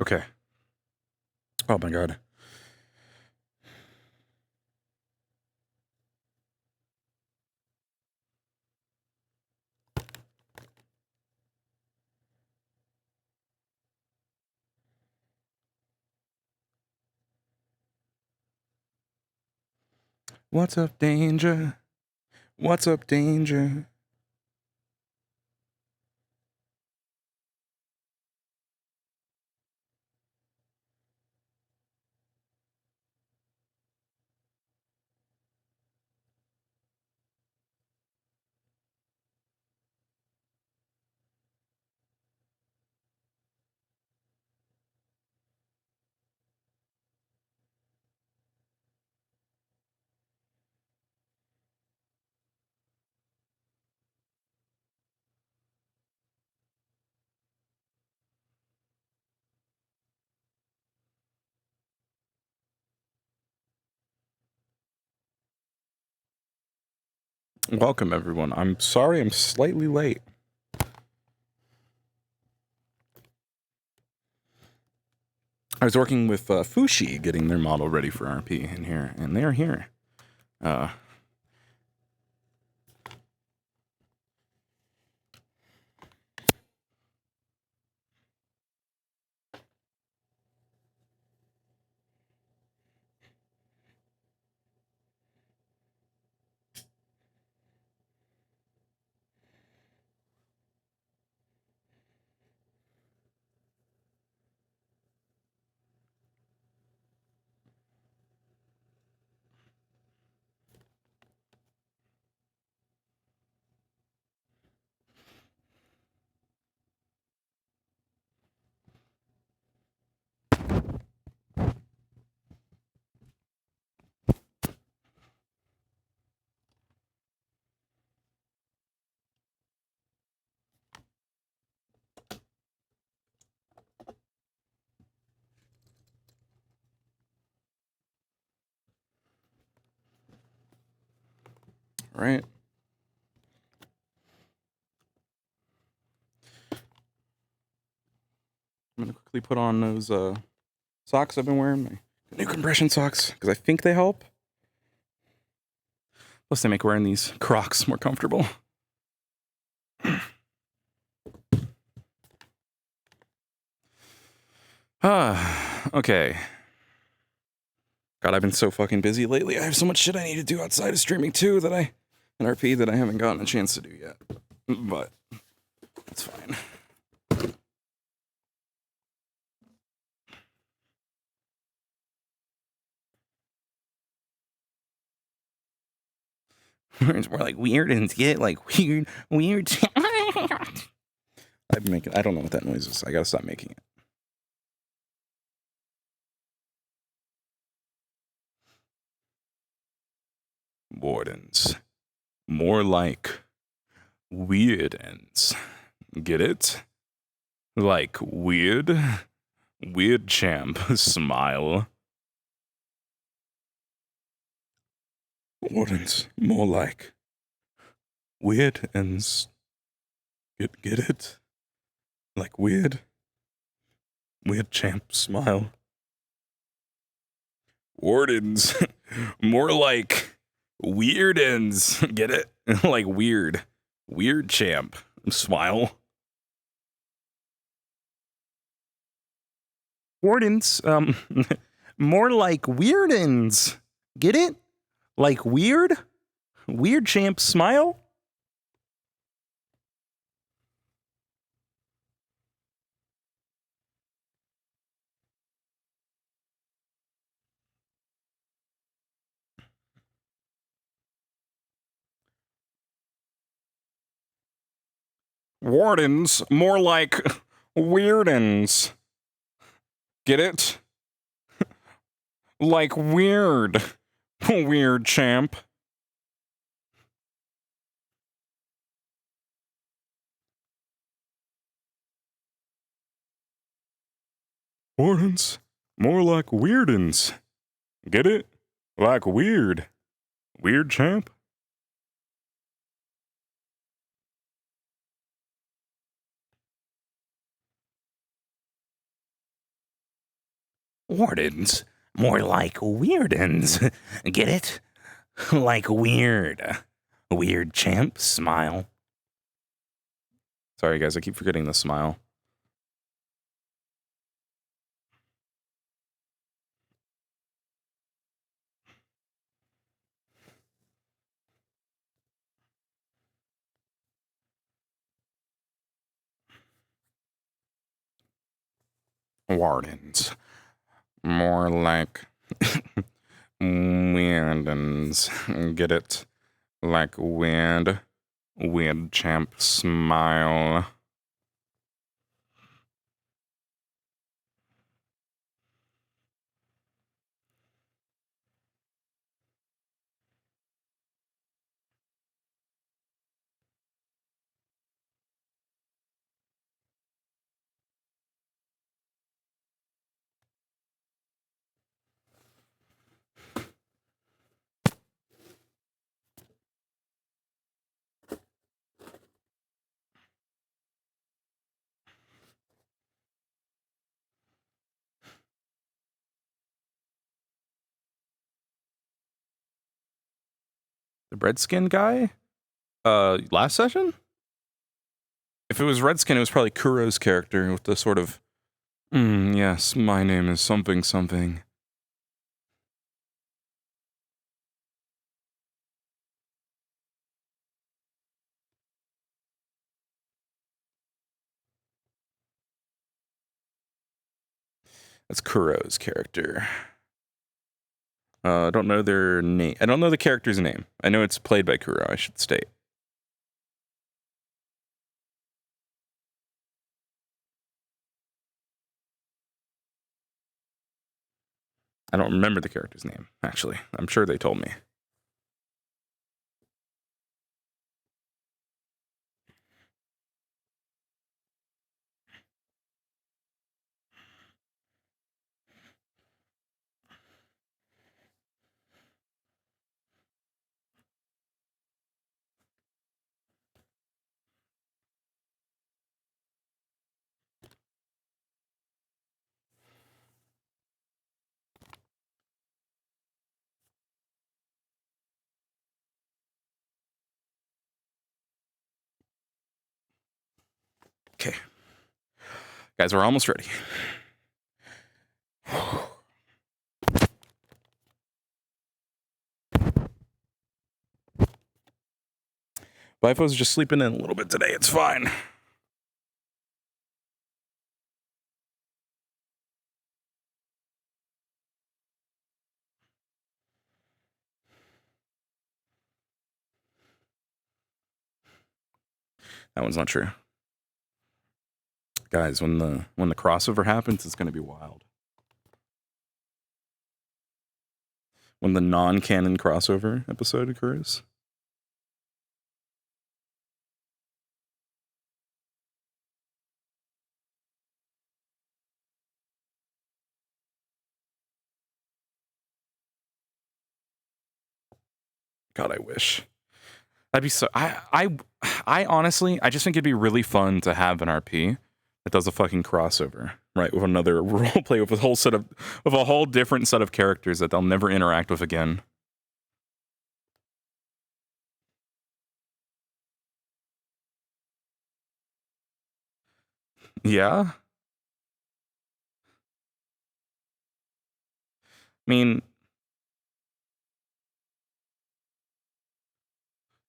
Okay. Oh my god. What's up, danger? What's up, danger? Welcome, everyone. I'm sorry I'm slightly late. I was working with Fushi getting their model ready for RP in here, and they're here. All right. I'm gonna quickly put on those socks I've been wearing, my new compression socks, because I think they help. Plus, they make wearing these Crocs more comfortable. Okay. God, I've been so fucking busy lately. I have so much shit I need to do outside of streaming too that in RP that I haven't gotten a chance to do yet. But it's fine. We're like weird and get like weird. I don't know what that noise is. I gotta stop making it. Wardens. More like weirdens. Get it? Like weird? Weird champ. Smile. Wardens. More like weirdens. Get it? Like weird? Weird champ. Smile. Wardens. More like weirdens. Get it? Like weird. Weird champ. Smile. Wardens, more like weirdens. Get it? Like weird? Weird champ smile? Wardens, more like weirdens. Get it? Like weird. Weird champ. Wardens, more like weirdens. Get it? Like weird. Weird champ? Wardens. More like weirdens. Get it? Like weird. Weird champ smile. Sorry, guys, I keep forgetting the smile. Wardens. More like weirdens. Get it? Like weird. Weird champ smile. The Redskin guy? Last session? If it was Redskin, it was probably Kuro's character with the sort of, yes, my name is something something. That's Kuro's character. I don't know their name. I don't know the character's name. I know it's played by Kuro, I should state. I don't remember the character's name, actually. I'm sure they told me. Okay. Guys, we're almost ready. Vaithos is just sleeping in a little bit today. It's fine. That one's not true. Guys, when the crossover happens, it's going to be wild. When the non-canon crossover episode occurs. God, I wish. That'd be so. I honestly, I just think it'd be really fun to have an RP that does a fucking crossover, right, with another role play with a whole different set of characters that they'll never interact with again. Yeah. I mean,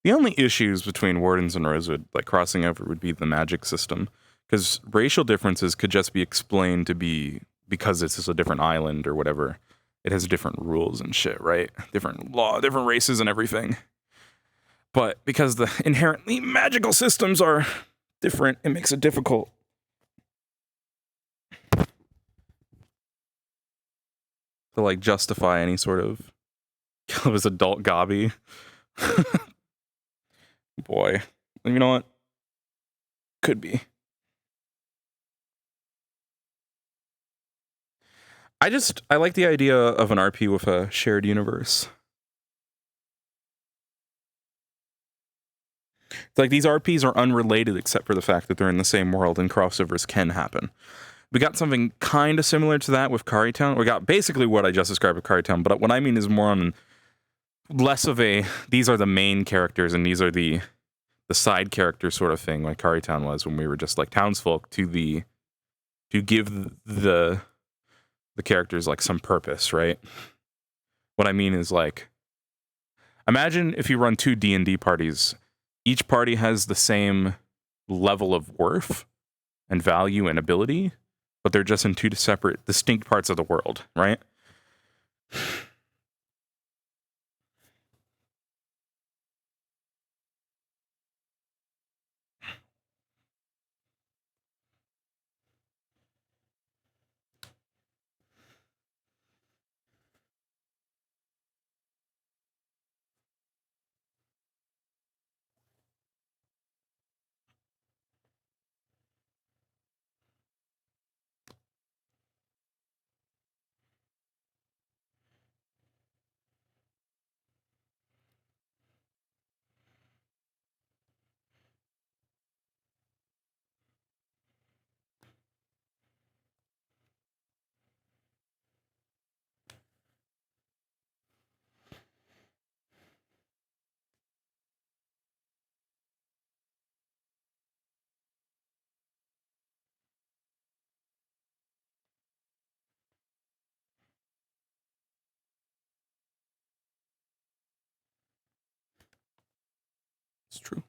the only issues between Wardens and Rosewood, like crossing over, would be the magic system. Because racial differences could just be explained to be because this is a different island or whatever. It has different rules and shit, right? Different law, different races and everything. But because the inherently magical systems are different, it makes it difficult. To like justify any sort of his adult gobby. Boy. You know what? Could be. I like the idea of an RP with a shared universe. It's like these RPs are unrelated except for the fact that they're in the same world and crossovers can happen. We got something kind of similar to that with Carytown. We got basically what I just described with Carytown, but what I mean is more on less of a, these are the main characters and these are the side characters sort of thing, like Carytown was when we were just like townsfolk, to give the characters like some purpose, right? What I mean is like, imagine if you run 2 D&D parties, each party has the same level of worth and value and ability, but they're just in 2 separate, distinct parts of the world, right? It's true.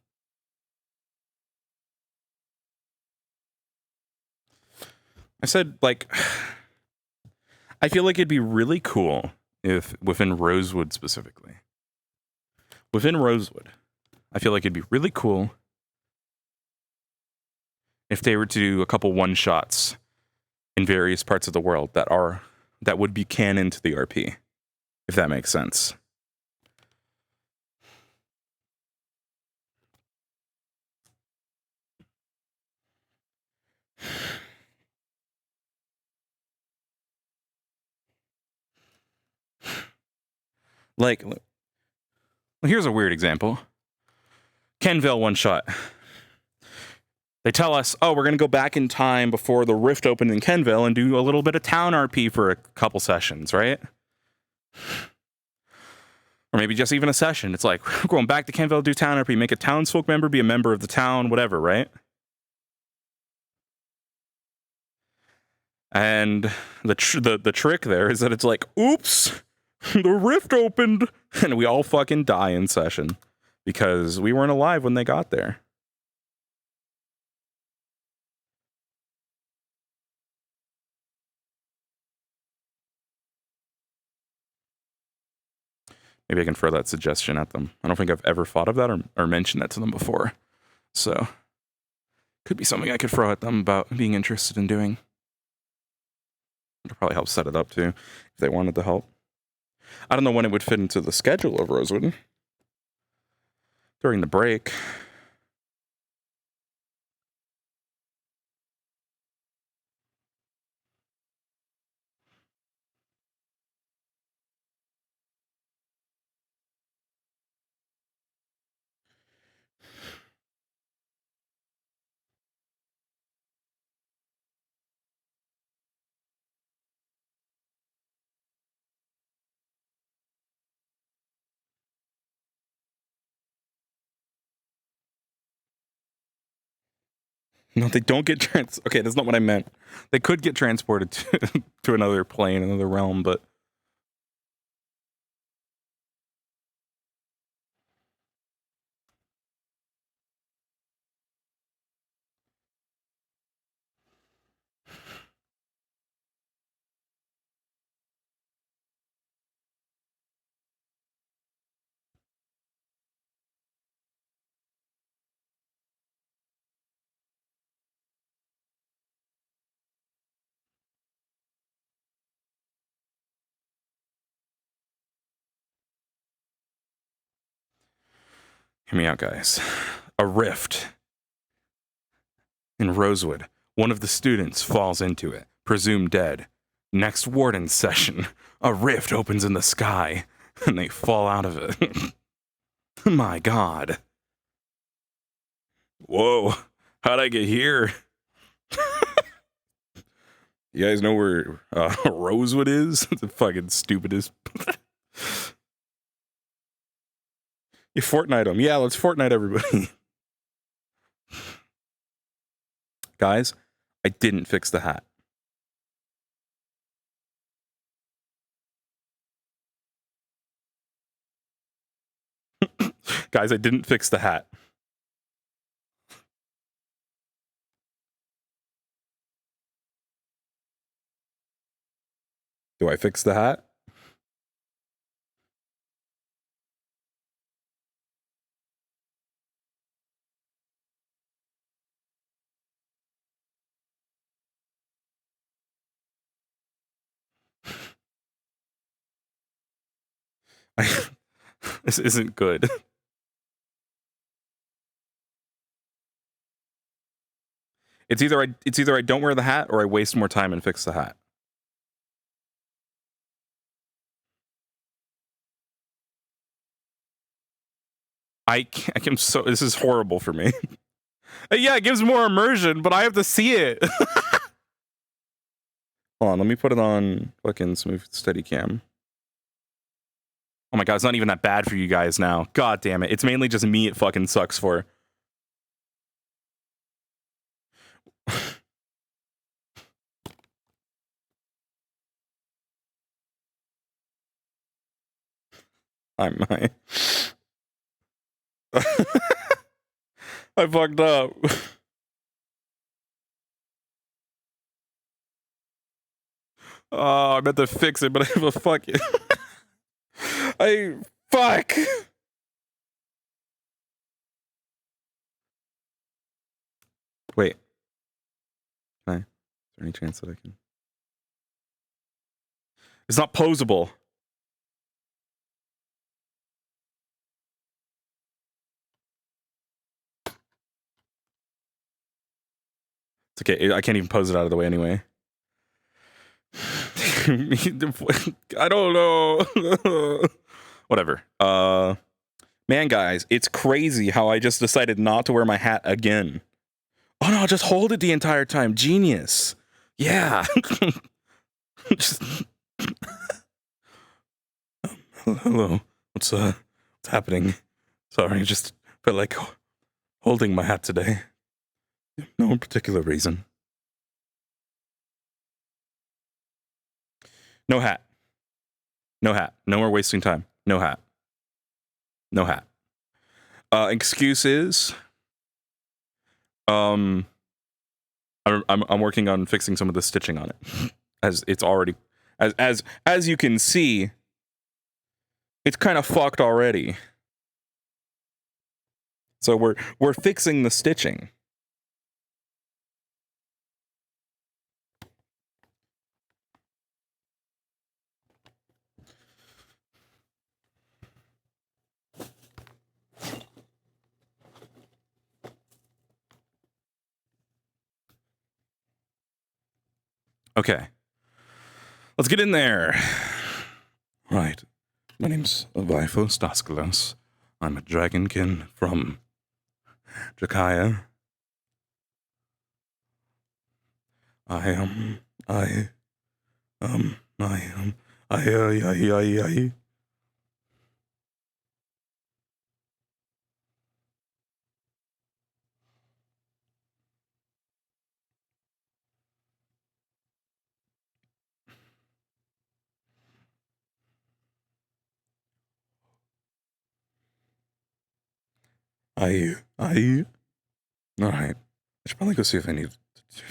I said, like, I feel like it'd be really cool if, within Rosewood specifically, within Rosewood, I feel like it'd be really cool if they were to do a couple one-shots in various parts of the world that would be canon to the RP, if that makes sense. Like, here's a weird example. Kenville one-shot. They tell us, oh, we're going to go back in time before the rift opened in Kenville and do a little bit of town RP for a couple sessions, right? Or maybe just even a session. It's like, we're going back to Kenville to do town RP, make a townsfolk member, be a member of the town, whatever, right? And the trick there is that it's like, oops, the rift opened, and we all fucking die in session because we weren't alive when they got there. Maybe I can throw that suggestion at them. I don't think I've ever thought of that or mentioned that to them before. So, could be something I could throw at them about being interested in doing. It'll probably help set it up too, if they wanted to help. I don't know when it would fit into the schedule of Rosewood. During the break. No, they don't get okay, that's not what I meant. They could get transported to another plane, another realm, but hear me out, guys. A rift in Rosewood. One of the students falls into it, presumed dead. Next Warden's session, a rift opens in the sky, and they fall out of it. My God. Whoa, how'd I get here? You guys know where Rosewood is? The fucking stupidest. You Fortnite them. Yeah, let's Fortnite everybody. Guys, I didn't fix the hat. Guys, I didn't fix the hat. Do I fix the hat? This isn't good. It's either I don't wear the hat or I waste more time and fix the hat. This is horrible for me. Yeah, it gives more immersion, but I have to see it. Hold on, let me put it on fucking smooth steady cam. Oh my god, it's not even that bad for you guys now. God damn it. It's mainly just me it fucking sucks for. I fucked up. Oh, I meant to fix it, but I have a fucking... Fuck! Wait. Is there any chance that I can... It's not posable. It's okay, I can't even pose it out of the way anyway. I don't know. Whatever. Man, guys, it's crazy how I just decided not to wear my hat again. Oh no, just hold it the entire time. Genius. Yeah. Hello. What's happening? Sorry, just felt like holding my hat today. No particular reason. No hat. No hat. No more wasting time. No hat. No hat. Excuses. I'm working on fixing some of the stitching on it. As it's already as you can see, it's kind of fucked already. So we're fixing the stitching. Okay. Let's get in there. Right. My name's Vaithos Daskalos. I'm a dragonkin from Jakaya. I Alright. I should probably go see if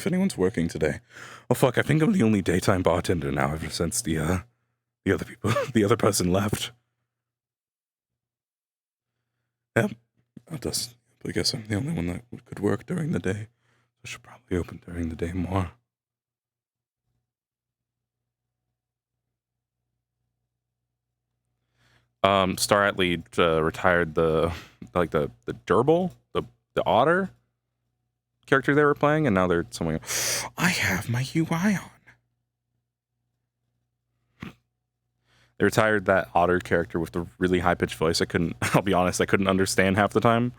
anyone's working today. Oh fuck, I think I'm the only daytime bartender now ever since the other person left. Yep. I guess I'm the only one that could work during the day. I should probably open during the day more. Star Athlete retired the gerbil, the otter character they were playing, and now they're somewhere else. I have my UI on. They retired that otter character with the really high-pitched voice. I'll be honest, I couldn't understand half the time.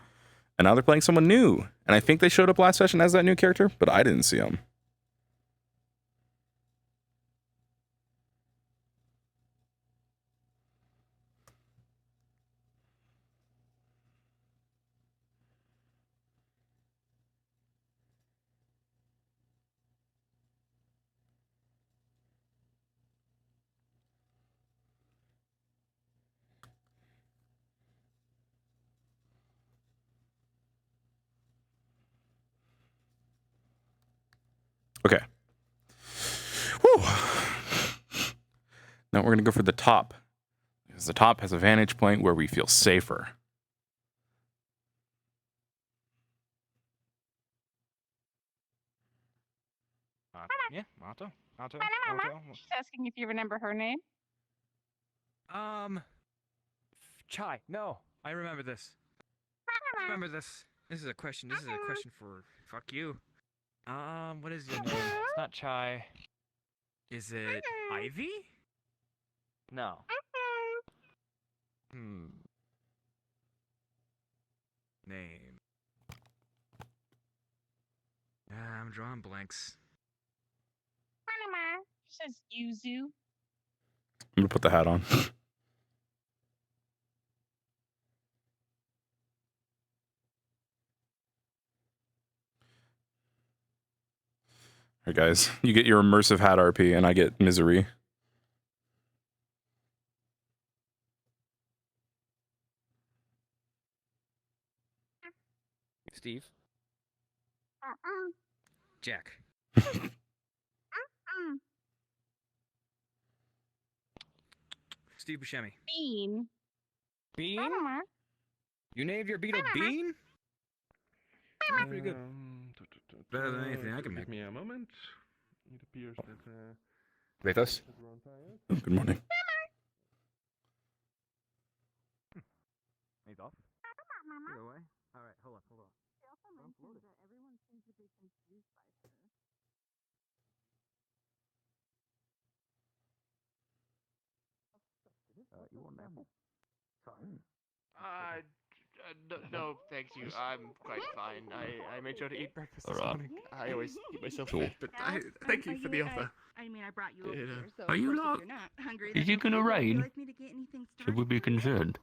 And now they're playing someone new. And I think they showed up last session as that new character, but I didn't see him. Okay. Whew. Now we're going to go for the top. Because the top has a vantage point where we feel safer. Yeah, Otto. She's asking if you remember her name. Chai. No, I remember this. This is a question. This is a question for fuck you. What is your name? It's not Chai. Is it Ivy? No. Name. I'm drawing blanks. She says Yuzu. I'm going to put the hat on. Alright guys, you get your immersive hat RP and I get misery. Steve. Jack. Steve Buscemi. Bean. Bean? You named your beetle Bean? Pretty good. Better than anything I can make. Give me a moment. It appears that Vaithos? Oh, good morning. He's off. Either way. Alright, hold on. She also mentioned that everyone seems to be confused by her. You want an apple? Sorry. No, thank you. I'm quite fine. I made sure to eat breakfast this morning. I always keep myself fed, but thank you for the offer. I mean, I brought you over here, so Are you of course, not- if you're not hungry, Is then it gonna would you rain? like me to get anything Should we be started? concerned?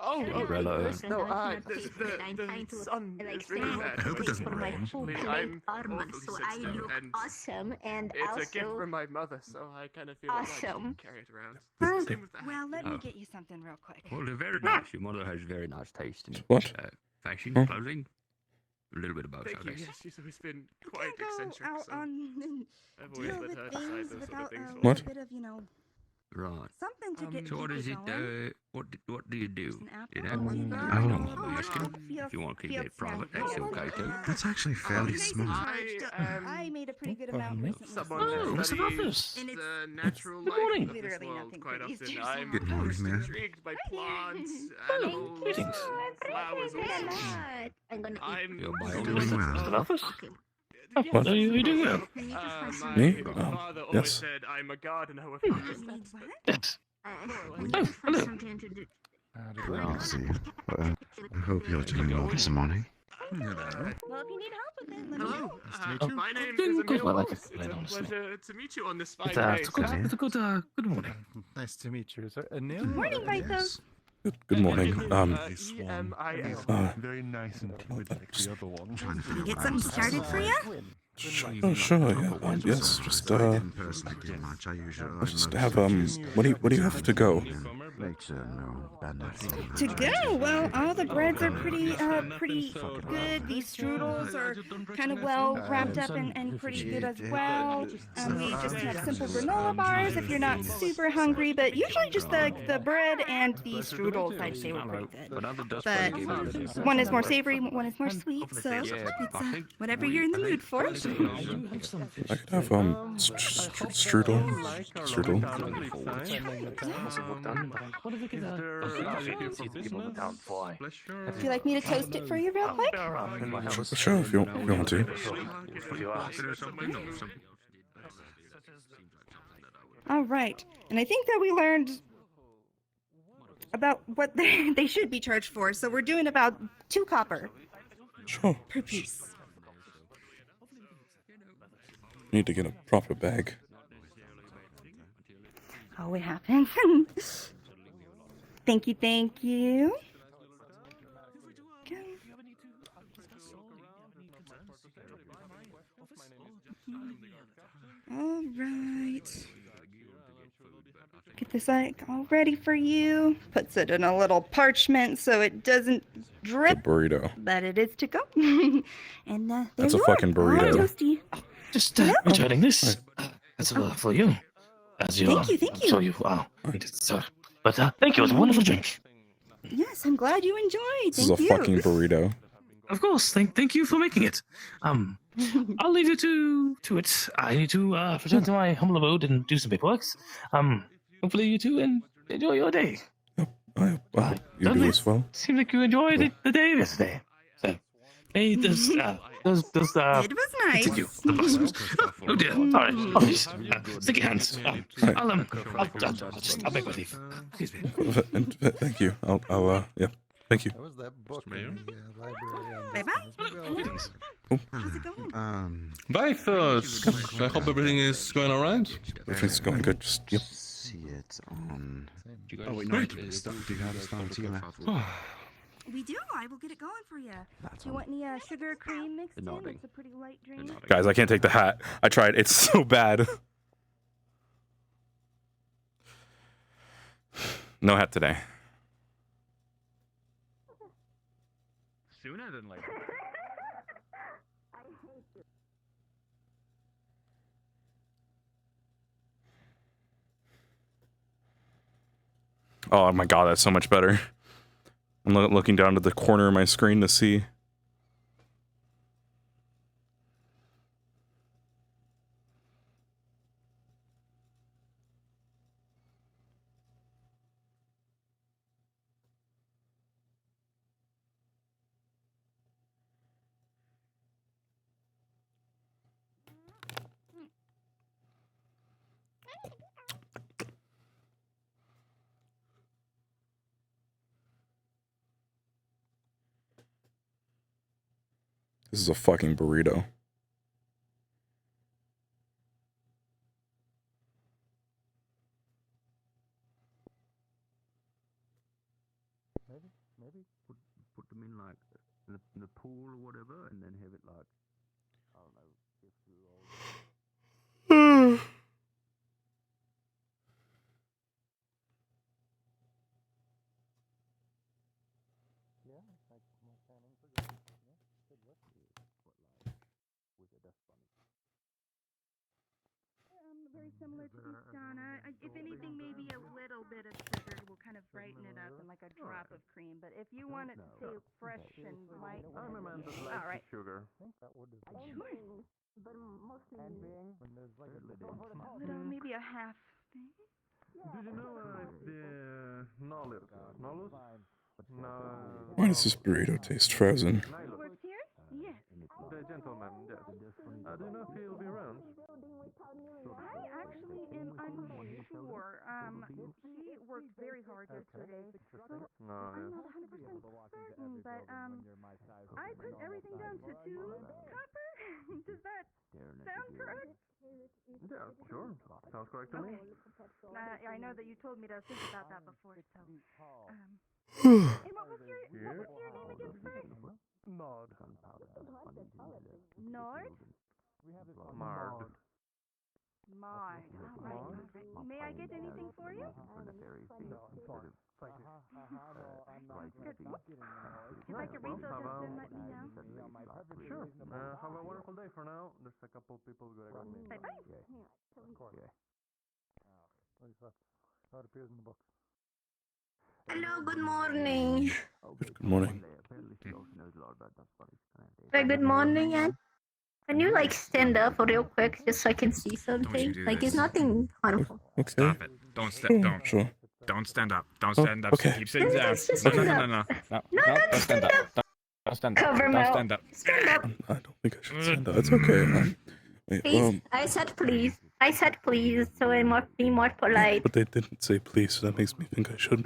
Oh, Umbrella. yes, no, the sun is really bad. I hope it doesn't rain. I'm awfully sensitive, and awesome, and it's also a gift from my mother, so I kind of feel obliged to awesome. carry it around. Oh, Same with that. Well, let me Oh. get you something real quick. Well, they're very nice. Your mother has very nice taste in What? fashion, Huh? clothing. A little bit of both, I Thank you. guess. Yes, she's always been quite Can't go eccentric, out so on I've always deal let with her decide things those sort of without things a for me. What? bit of, Right. something to get So what is people it, going. what do you do? Just an apple. Did I- Oh, you I got don't it. know. Oh, I'm asking. feels- If you want to keep feels it private, snug. that's okay too. That's actually fairly Tracy's smart. charged up. I made a pretty good amount recently. Someone Oh, that Mr. studies Vaithos. And it's the natural Good life morning. of this literally world nothing quite but often. Easter I'm Good morning, most Mayor. intrigued by plants, Thank animals, Greetings. flowers, all sorts. I'm gonna eat. I'm You're by all Doing means, well. Mr. Vaithos. Okay. What are you doing now? Can you just find some? Me? My Oh, father always yes. said I'm a gardener, however, I guess Need that's what? Yes. Can Oh, you just find hello. something to do? I see. Well, I hope you're doing well this morning. Well, if you need help with it, let me Hello, know. my name doing is good, Emil well, like Wallace. I It's said, a honestly. pleasure to meet you on this fine It's day. a good morning. Nice to meet you. So, Anil? Morning, Vaithos. Good morning. Very nice and timid like the other one. Can I get something started for you? Oh, sure, yeah. Yes, just, I didn't personally do much. I usually just have, what do you have to go? Nature, no, bad To go? Well, all the breads are pretty good. These strudels are kind of well wrapped up and pretty good as well. We just have simple granola bars if you're not super hungry, but usually just the bread and the strudels I'd say were pretty good. But one is more savory, one is more sweet, so it's whatever you're in the mood for. I could have, strudel. Would you like me to toast it for you real quick? Sure, if you want to. All right. And I think that we learned about what they should be charged for. So we're doing about 2 copper Sure. per piece. Need to get a proper bag. Oh, it happens. Thank you, thank you. Okay. All right. Get this like all ready for you. Puts it in a little parchment so it doesn't A drip, burrito. but it is to go. And there That's a you fucking are. All burrito. toasty. Just returning this. That's for you. As you, Thank you. So you, need it, so. But thank you. It was a wonderful drink. Yes, I'm glad you enjoyed. This is a fucking burrito. Of course. Thank you for making it. I'll leave you to it. I need to return to my humble abode and do some paperwork. Hopefully you two enjoy your day. I hope you do as well. Seems like you enjoyed the day yesterday. So, hey, it was nice. Thank you. The blossoms. Oh dear. Sorry. Oh, please. Stick your hands. I'll make my leave. Excuse me. Thank you. I'll yeah. Thank you. That was that book in the library. Bye-bye. How's it going? Vaithos! I hope everything is going alright. Everything's going good. Just, yep. See it on. Oh wait, no, stuff do have a style too. We do. I will get it going for you. Do you want any sugar cream mixed in? It's a pretty light drink. Guys, I can't take the hat. I tried. It's so bad. No hat today. Sooner than later. Oh my god, that's so much better. I'm looking down to the corner of my screen to see. This is a fucking burrito. Maybe put them in like in the pool or whatever, and then have it like I don't know. If you all... Yeah, like more planning for good. Yeah, good work. But like with a dust bunny. Very similar to Donna. If anything, maybe a little bit of sugar will kind of brighten it up, and like a drop of cream. But if you want it to stay fresh and light, I'm a man that likes all right. sugar. I think that would have Sure. But mostly. when there's like a Little, maybe a half thing. Do you know the Nolus? Nolus? No. Why does this burrito taste frozen? He works here? Yes. The gentleman, yes. Do you know if he'll be around? I actually am unsure. He worked very hard yesterday, so No, I'm yeah. not 100% certain. But I put everything down to 2 copper. Does that sound correct? Yeah, sure. Sounds correct to me. I know that you told me to think about that before. So, and what was your name again, sir? Nod. Nord? Mard. Mard. All right. May I get anything for you? No, I'm fine. Thank you. Good. If you'd like a refill, just then let me know. Sure. Have a wonderful day for now. There's a couple people gonna meet. Bye-bye. Of course. How it appears in the book. Hello, good morning. Good morning. Very good morning, Ann. Can you like stand up real quick just so I can see something? do Like this. it's nothing harmful. Okay. Stop it. Don't stand. Don't. Sure. Don't stand up. Don't stand up. okay. Keep sitting No, down. just No, stand no, up. no, no, no. No, Don't stand stand up. up. Don't stand up. Cover Don't mouth. stand up. Stand up, I don't think I should stand up. It's okay. Wait, please. I said please. I said please, so I must be more polite. but they didn't say please, so that makes me think I should.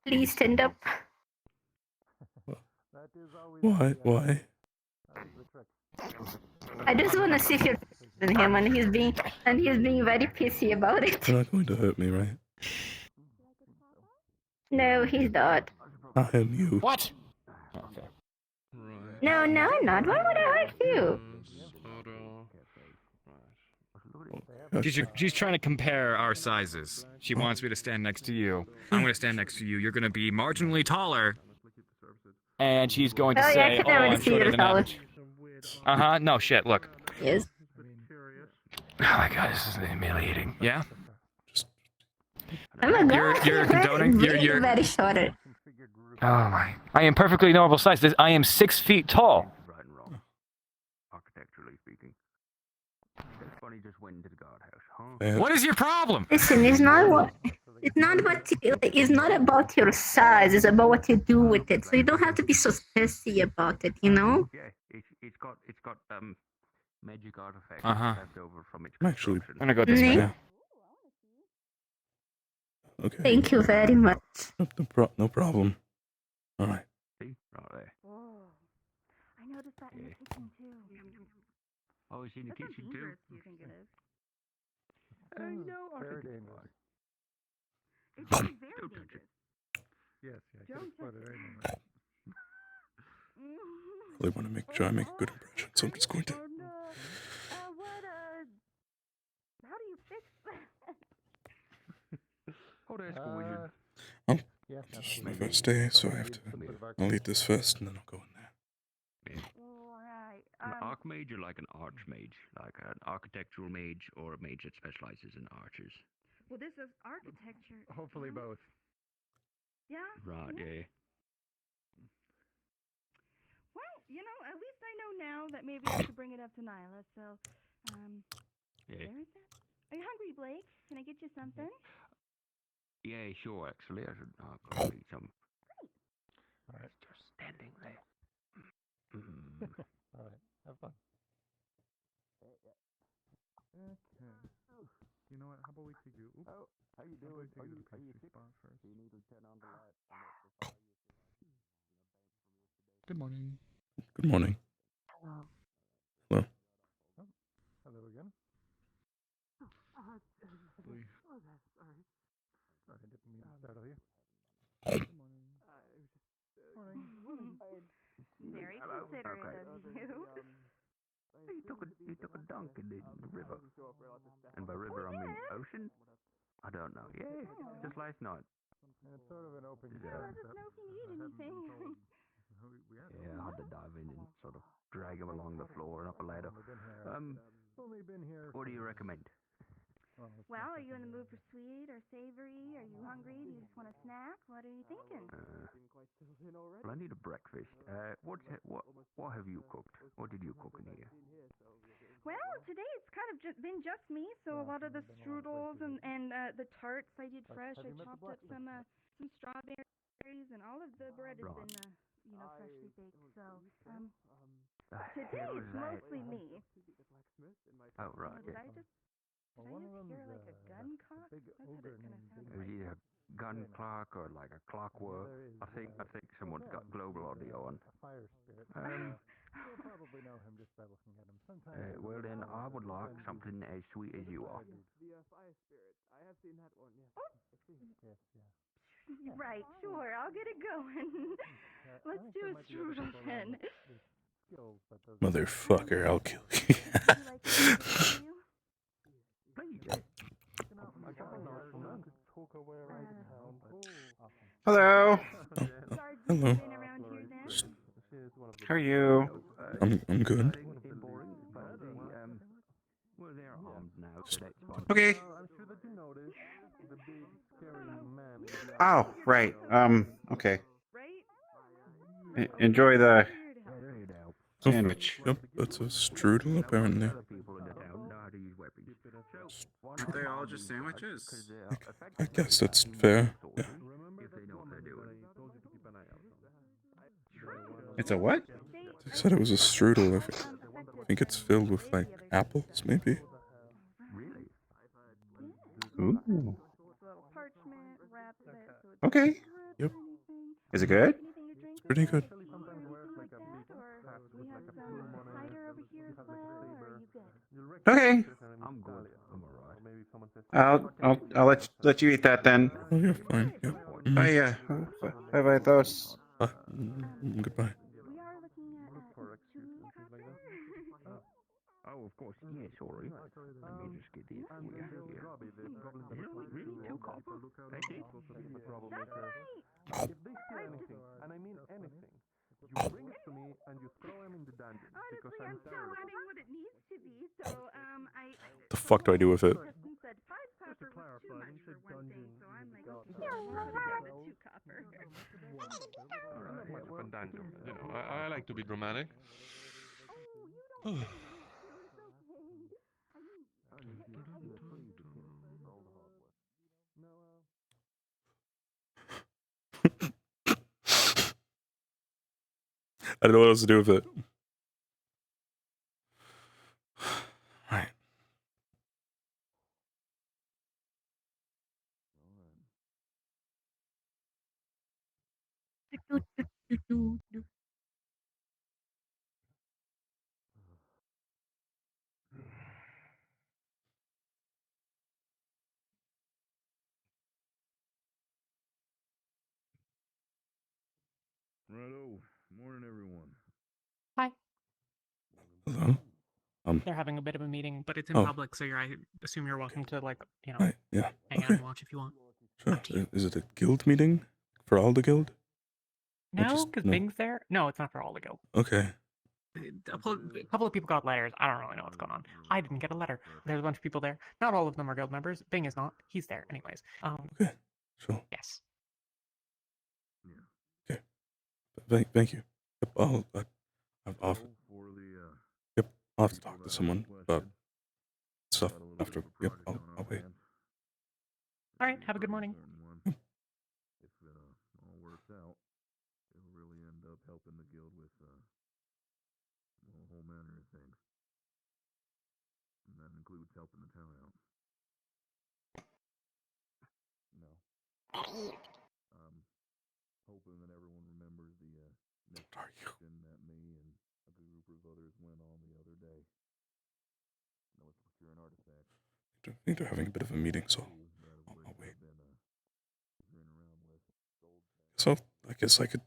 Please stand up. Why? Why? I just want to see if you're in him, and he's being very pissy about it. You're not going to hurt me, right? No, he's not. I am you. What? Okay. No, no, I'm not. Why would I hurt you? She's trying to compare our sizes. She wants me to stand next to you. I'm gonna stand next to you. You're gonna be marginally taller. and she's going to Oh, yeah, I say, can "Oh, already I'm see shorter your than average." No shit. Look. Yes. Oh my god, this is humiliating. Yeah. Oh my god, You're condoning. You're. very shorter. Oh my. I am perfectly normal size. I am 6 feet tall. Right and wrong. Architecturally speaking. That's funny just went into the guardhouse, huh? What is your problem? Listen, it's not what. It's not what. It's not about your size. It's about what you do with it. So you don't have to be so pissy about it. You know. Yeah, it's got magic artifacts Uh-huh. left over from its I'm actually- construction. I'm gonna go this way. Yeah. Okay. Thank you very much. No problem. All right. See? Right there. Oh, I noticed that in the kitchen too. Oh, it's in the That's how kitchen too? dangerous do you think it is? No, I Very think dangerous. It's very Don't touch dangerous. Yes, yeah, I could Don't have spotted touch right it. now. I want to make sure I make a good impression, so I'm just going to. Oh no. How do you fix that? Oh, that's the wizard. Yes, This is my first day, so I have to. I'll eat this first, and then I'll go in there. Right. An archmage or like an archmage? Like an architectural mage or a mage that specializes in archers? Well, this is architecture. Hopefully both. Yeah. Right, yeah. Well, at least I know now that maybe I should bring it up to Nyla. So, Yeah. there is that. Are you hungry, Blake? Can I get you something? Yeah, sure, actually. I should go eat some. Alright. Just standing there. Alright, have fun. Okay. You know what? How about we take you? Oops. Oh, how you doing? How you spot first? You need to turn on the light. Good morning. Good morning. Hello. Hello. Oh, hello again. Sorry. I didn't mean to startle you. Good morning. Morning. Very Hello. considerate Okay. of you. You took a dunk in the river. And by river, I mean ocean? I don't know. Yeah, just last night. It's sort of an open Let us know if you need anything. Yeah, I had to dive in and sort of drag him along the floor and up a ladder. Only been here. What do you recommend? Well, are you in the mood for sweet or savory? Are you hungry? Do you just want a snack? What are you thinking? Well, I need a breakfast. What have you cooked? What did you cook in here? Well, today it's kind of been just me, so a lot of the strudels and the tarts I did fresh. I chopped up some strawberries, and all of the bread has been freshly baked. So today it's mostly me. Oh, right. Did I just hear like a gun cock? That's what it kind of sounded Is like. it a gun clock or like a clockwork? I think someone's got global audio on. Fire spirit. You'll probably know him just by looking at him. Sometimes. Well then, I would like something as sweet as you are. Fire spirit. I have seen that one, yes. Yes, yeah. Right, sure, I'll get it going. Let's do a strudel then. Motherfucker, I'll kill you. Hello. Hello. How are you? I'm good. Well, they're armed now, so that's fine. Okay. I'm sure that you noticed the big scary man. Oh, right. Okay. Enjoy the sandwich. Yep, that's a strudel apparently. Aren't they all just sandwiches? I guess that's fair. Yeah. It's a what? They said it was a strudel. I think it's filled with like apples, maybe. Ooh. Okay. Yep. Is it good? Pretty good. Okay. I'm good. I'm alright. I'll let you eat that then. Oh, you're fine. Yep. Bye. Bye, Vaithos. Goodbye. Oh, of course. Yeah, sorry. Let me just get this for you. Really? 2 copper? That's it? If they say anything, and I mean anything, You bring it to me and you throw him in the dungeon. Because Honestly, I'm still terrible. learning what it needs to be, so The fuck do I do with it? Justin said 5 copper was too clarify, much you for said one thing, dungeon, so I'm like, got okay, I'm gonna grab the 2 copper. Alright, Much of a dungeon, you know. I like to be dramatic. Oh, you don't it's I don't know what else to do with it. Right. Righto. Morning, everyone. Hi. Hello. They're having a bit of a meeting, but it's in Oh. public, so I assume you're welcome to, like, you know, Right. Yeah. hang out Okay. and watch if you want. Sure. Up to you. Is it a guild meeting for all the guild? Or No, just- because no? Bing's there. No, it's not for all the guild. Okay. A couple of people got letters. I don't really know what's going on. I didn't get a letter. There's a bunch of people there. Not all of them are guild members. Bing is not. He's there, anyways. Okay. Sure. Yes. Thank you. Yep, I'll yep, I'll have to talk to someone about stuff after. Yep, I'll wait. All right. Have a good morning. If it all works out, it'll really end up helping the guild with a whole manner of things. And that includes helping the town out. No. Hoping that everyone remembers the next mission that me and a group of others went on the other day. That was to procure an artifact. I think they're having a bit of a meeting, so I'll wait. So I guess I could.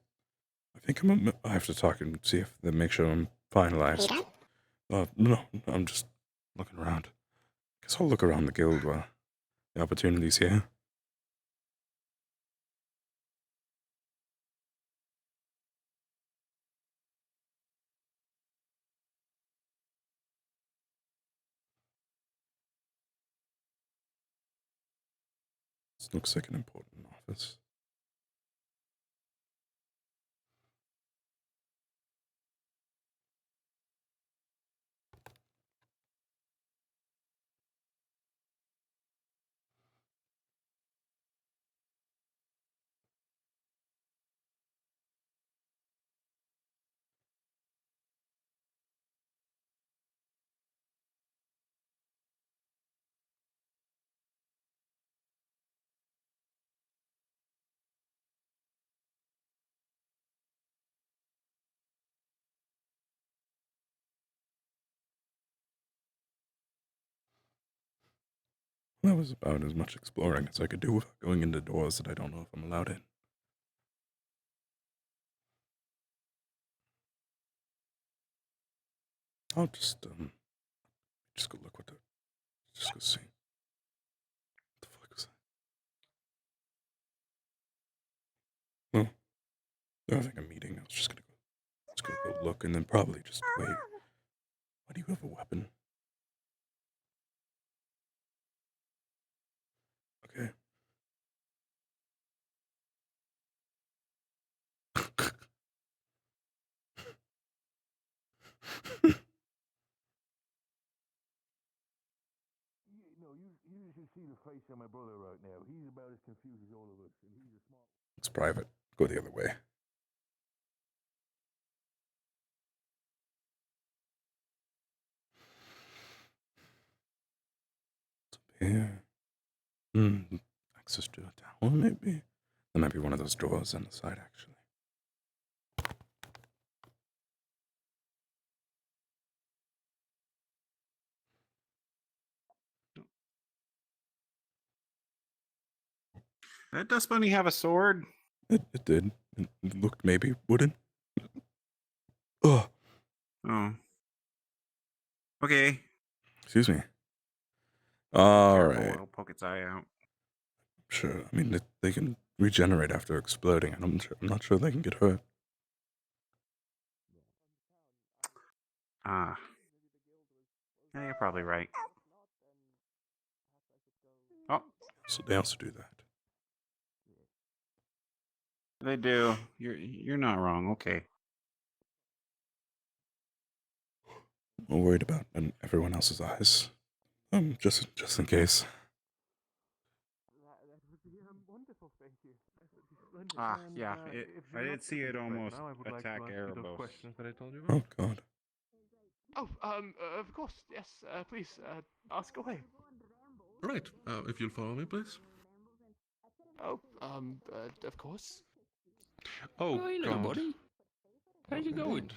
I think I have to talk and see if they make sure I'm finalized. No, I'm just looking around. Guess I'll look around the guild while the opportunity's here. This looks like an important office. That was about as much exploring as I could do without going into doors that I don't know if I'm allowed in. I'll just go look what just go see. What the fuck was that? Well, they're having a meeting. I was just gonna go look and then probably just wait. Why do you have a weapon? Okay. You should see the face of my brother right now. He's about as confused as all of us, and he's a smart. It's private. Go the other way. Here. Access to a tower, maybe? That might be one of those doors on the side, actually. That Dust Bunny have a sword? It did. It looked maybe wooden. Oh. Oh. Okay. Excuse me. All Careful, right. it'll poke its eye out. Sure. I mean, they can regenerate after exploding, and I'm not sure they can get hurt. Ah. Yeah, you're probably right. Oh, So they also do that. they do. You're not wrong. Okay. I'm worried about everyone else's eyes. Just in case. Wonderful, thank you. Ah, And, yeah. if I you're did not see busy it right almost now, I would like attack to ask you those Erebos. questions that I told you Oh about. God. Oh, of course, yes. Please, ask away. Right. If you'll follow me, please. Oh, of course. Oh, Hey, little God. buddy. How's it going?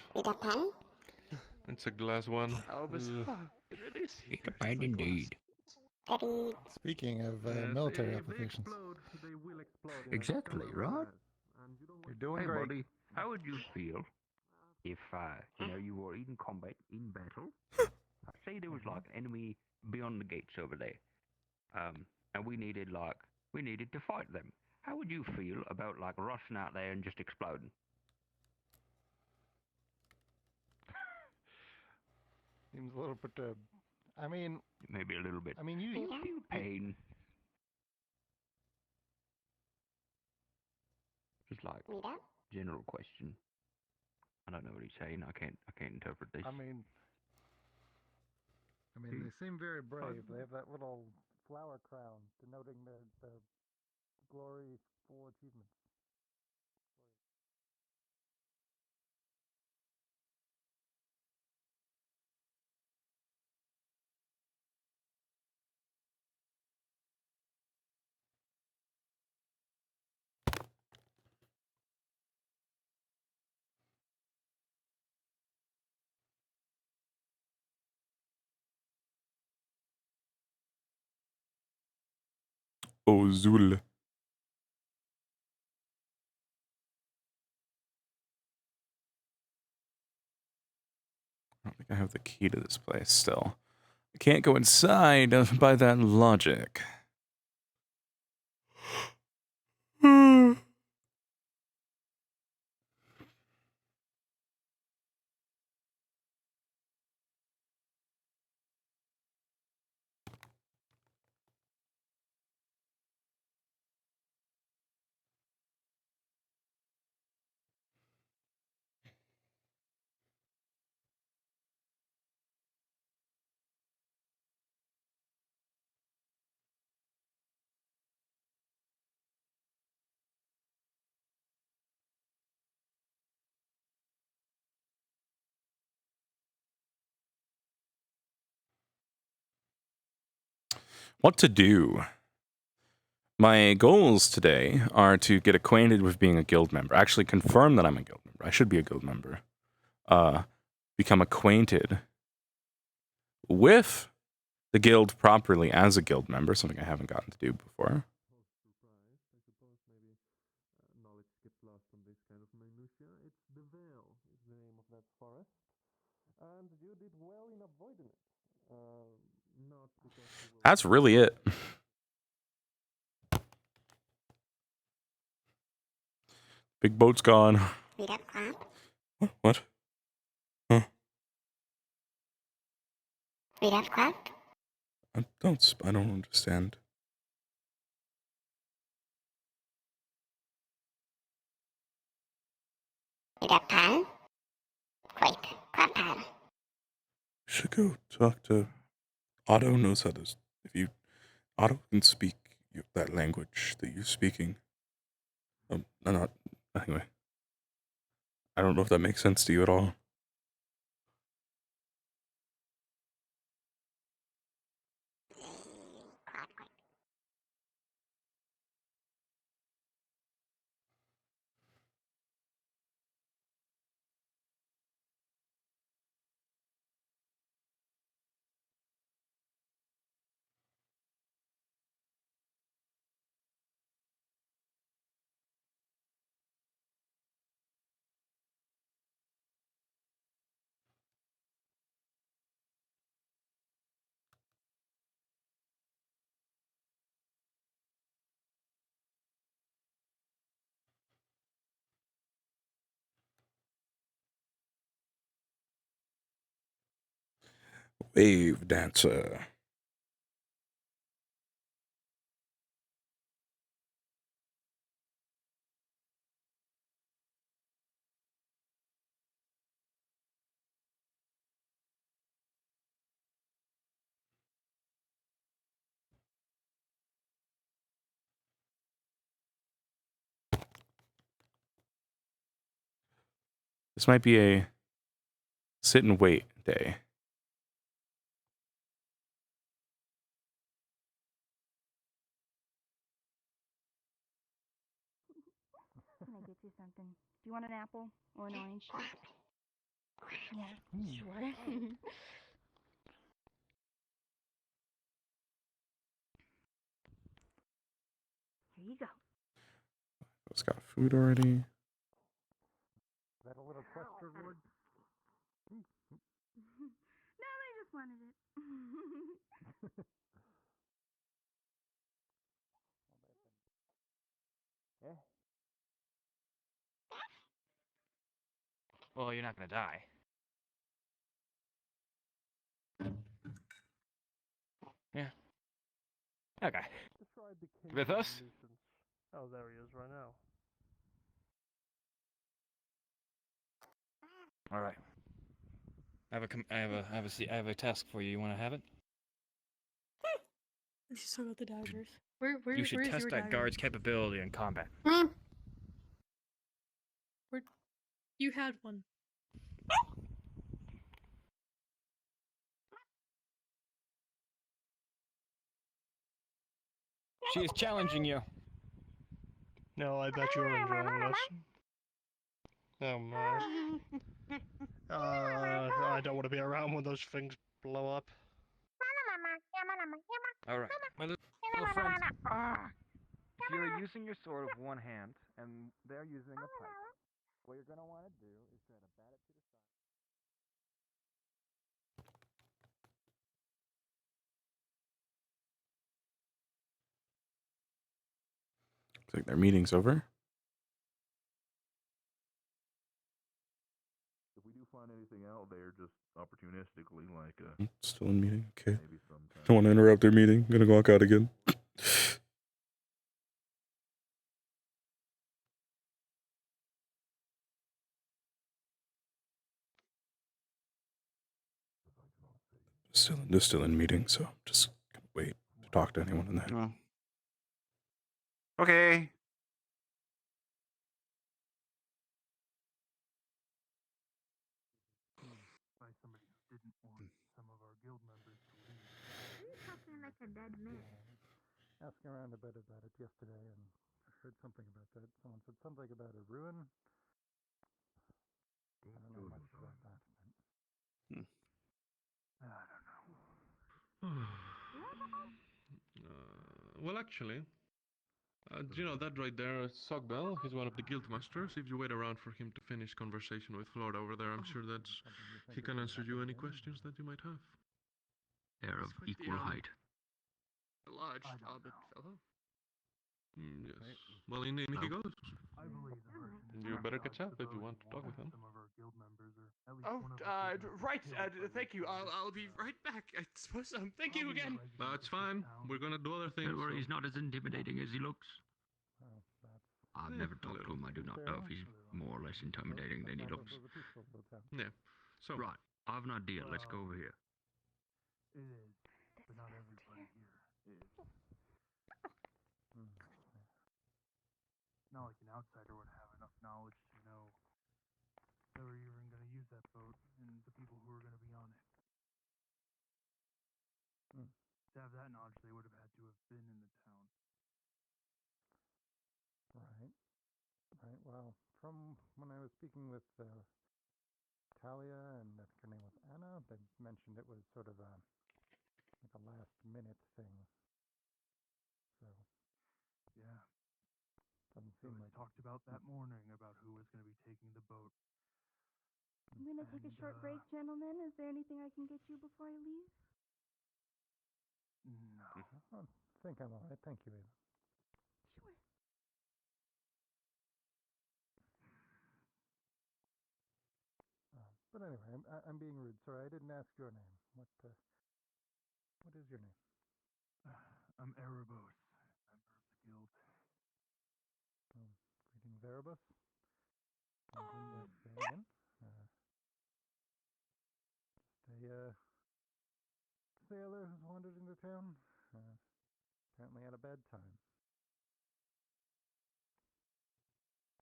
It's a glass one. Oh, bizarre. It really is. It's bad indeed. Speaking of military applications. They will explode. Exactly, right? You're doing Hey, great. buddy. How would you feel if, you were in combat, in battle? Say there was, like, an enemy beyond the gates over there. And we needed to fight them. How would you feel about, like, rushing out there and just exploding? Seems a little perturbed. I mean, Maybe a little bit. I mean, you feel pain. Just like general question. I don't know what he's saying. I can't interpret this. I mean, they seem very brave. They have that little flower crown denoting their glory for achievements. Oh, Zul. I don't think I have the key to this place still. I can't go inside by that logic. What to do? My goals today are to get acquainted with being a guild member. Actually confirm that I'm a guild member. I should be a guild member. Become acquainted with the guild properly as a guild member, something I haven't gotten to do before. Knowledge gets lost on this kind of minutia. It's the Veil is the name of that forest. And you did well in avoiding it. Not because you were... That's really it. Big boat's gone. What? Huh? I don't understand. You should go talk to Otto. Knows how to. Otto can speak that language that you're speaking. Not anyway. I don't know if that makes sense to you at all. Wave dancer. This might be a sit and wait day. Can I get you something? Do you want an apple or an orange? Yeah, sure. Here you go. It's got food already. Is that a little quest reward? No, I just wanted it. Yeah. Well, you're not gonna die. Yeah. Okay. Describe the king With of us? nuisance. Oh, there he is right now. All right. I have a task for you. You want to have it? Let's just talk about the daggers. You should where's test your that dagger? guard's capability in combat. Where you had one. She is challenging you. No, I bet you're enjoying this. Oh my. I don't want to be around when those things blow up. All right, my little friend. If you're using your sword with one hand and they're using a pipe, what you're gonna want to do is try to bat it to the side. Looks like their meeting's over. If we do find anything out there, just opportunistically, like Still in meeting. Okay. maybe sometime. Don't want to interrupt their meeting. I'm gonna walk out again. They're still in meeting, so just gonna wait to talk to anyone in there. Well, okay. By somebody who didn't want some of our guild members to leave. Talking like a dead man. Asking around a bit about it yesterday, and I heard something about that. Someone said something about a ruin. I don't know much about that. I don't know. Well, actually, you know that right there, Sogbel, he's one of the guild masters. If you wait around for him to finish conversation with Flora over there, I'm sure that he can answer you any questions that you might have. They're of equal height. A large, starbit fellow. Yes. Well, in he goes. I believe the version You better catch up if you want to talk with him. some of our guild members, or at least one of right. Thank you. I'll be right back. I suppose. Thank you again. That's fine. We're gonna do other things. Don't worry, he's not as intimidating as he looks. Well, that's I've never talked to him. I do not know if he's more or less intimidating than he looks. was a peaceful little town. Yeah. So Right, I have an idea. Let's go over here. It is, but not everybody here is. Not like an outsider would have enough knowledge to know they were even going to use that boat and the people who were going to be on it. To have that knowledge, they would have had to have been in the town. Right. Right. Well, from when I was speaking with Talia, and I think her name was Anna, they mentioned it was sort of like a last minute thing. So Yeah. doesn't So seem we like talked about that morning about who was going to be taking the boat. I'm gonna take a short break, gentlemen. Is there anything I can get you before I leave? No. I think I'm all right. Thank you, Ava. Sure. But anyway, I'm being rude. Sorry, I didn't ask your name. What is your name? I'm Erebos, member of the guild. Greetings, Erebos. I'm Glinda Just a sailor who's wandered into town. Apparently had a bad time.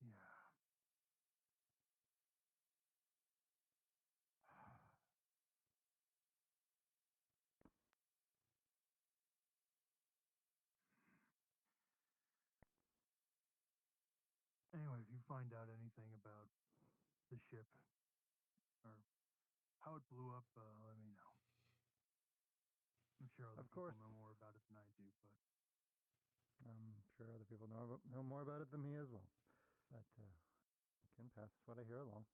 Yeah. Anyway, if you find out anything about the ship or how it blew up, let me know. I'm sure other people know more about it than I do, but I'm sure other people know more about it than me as well. But you can pass what I hear along.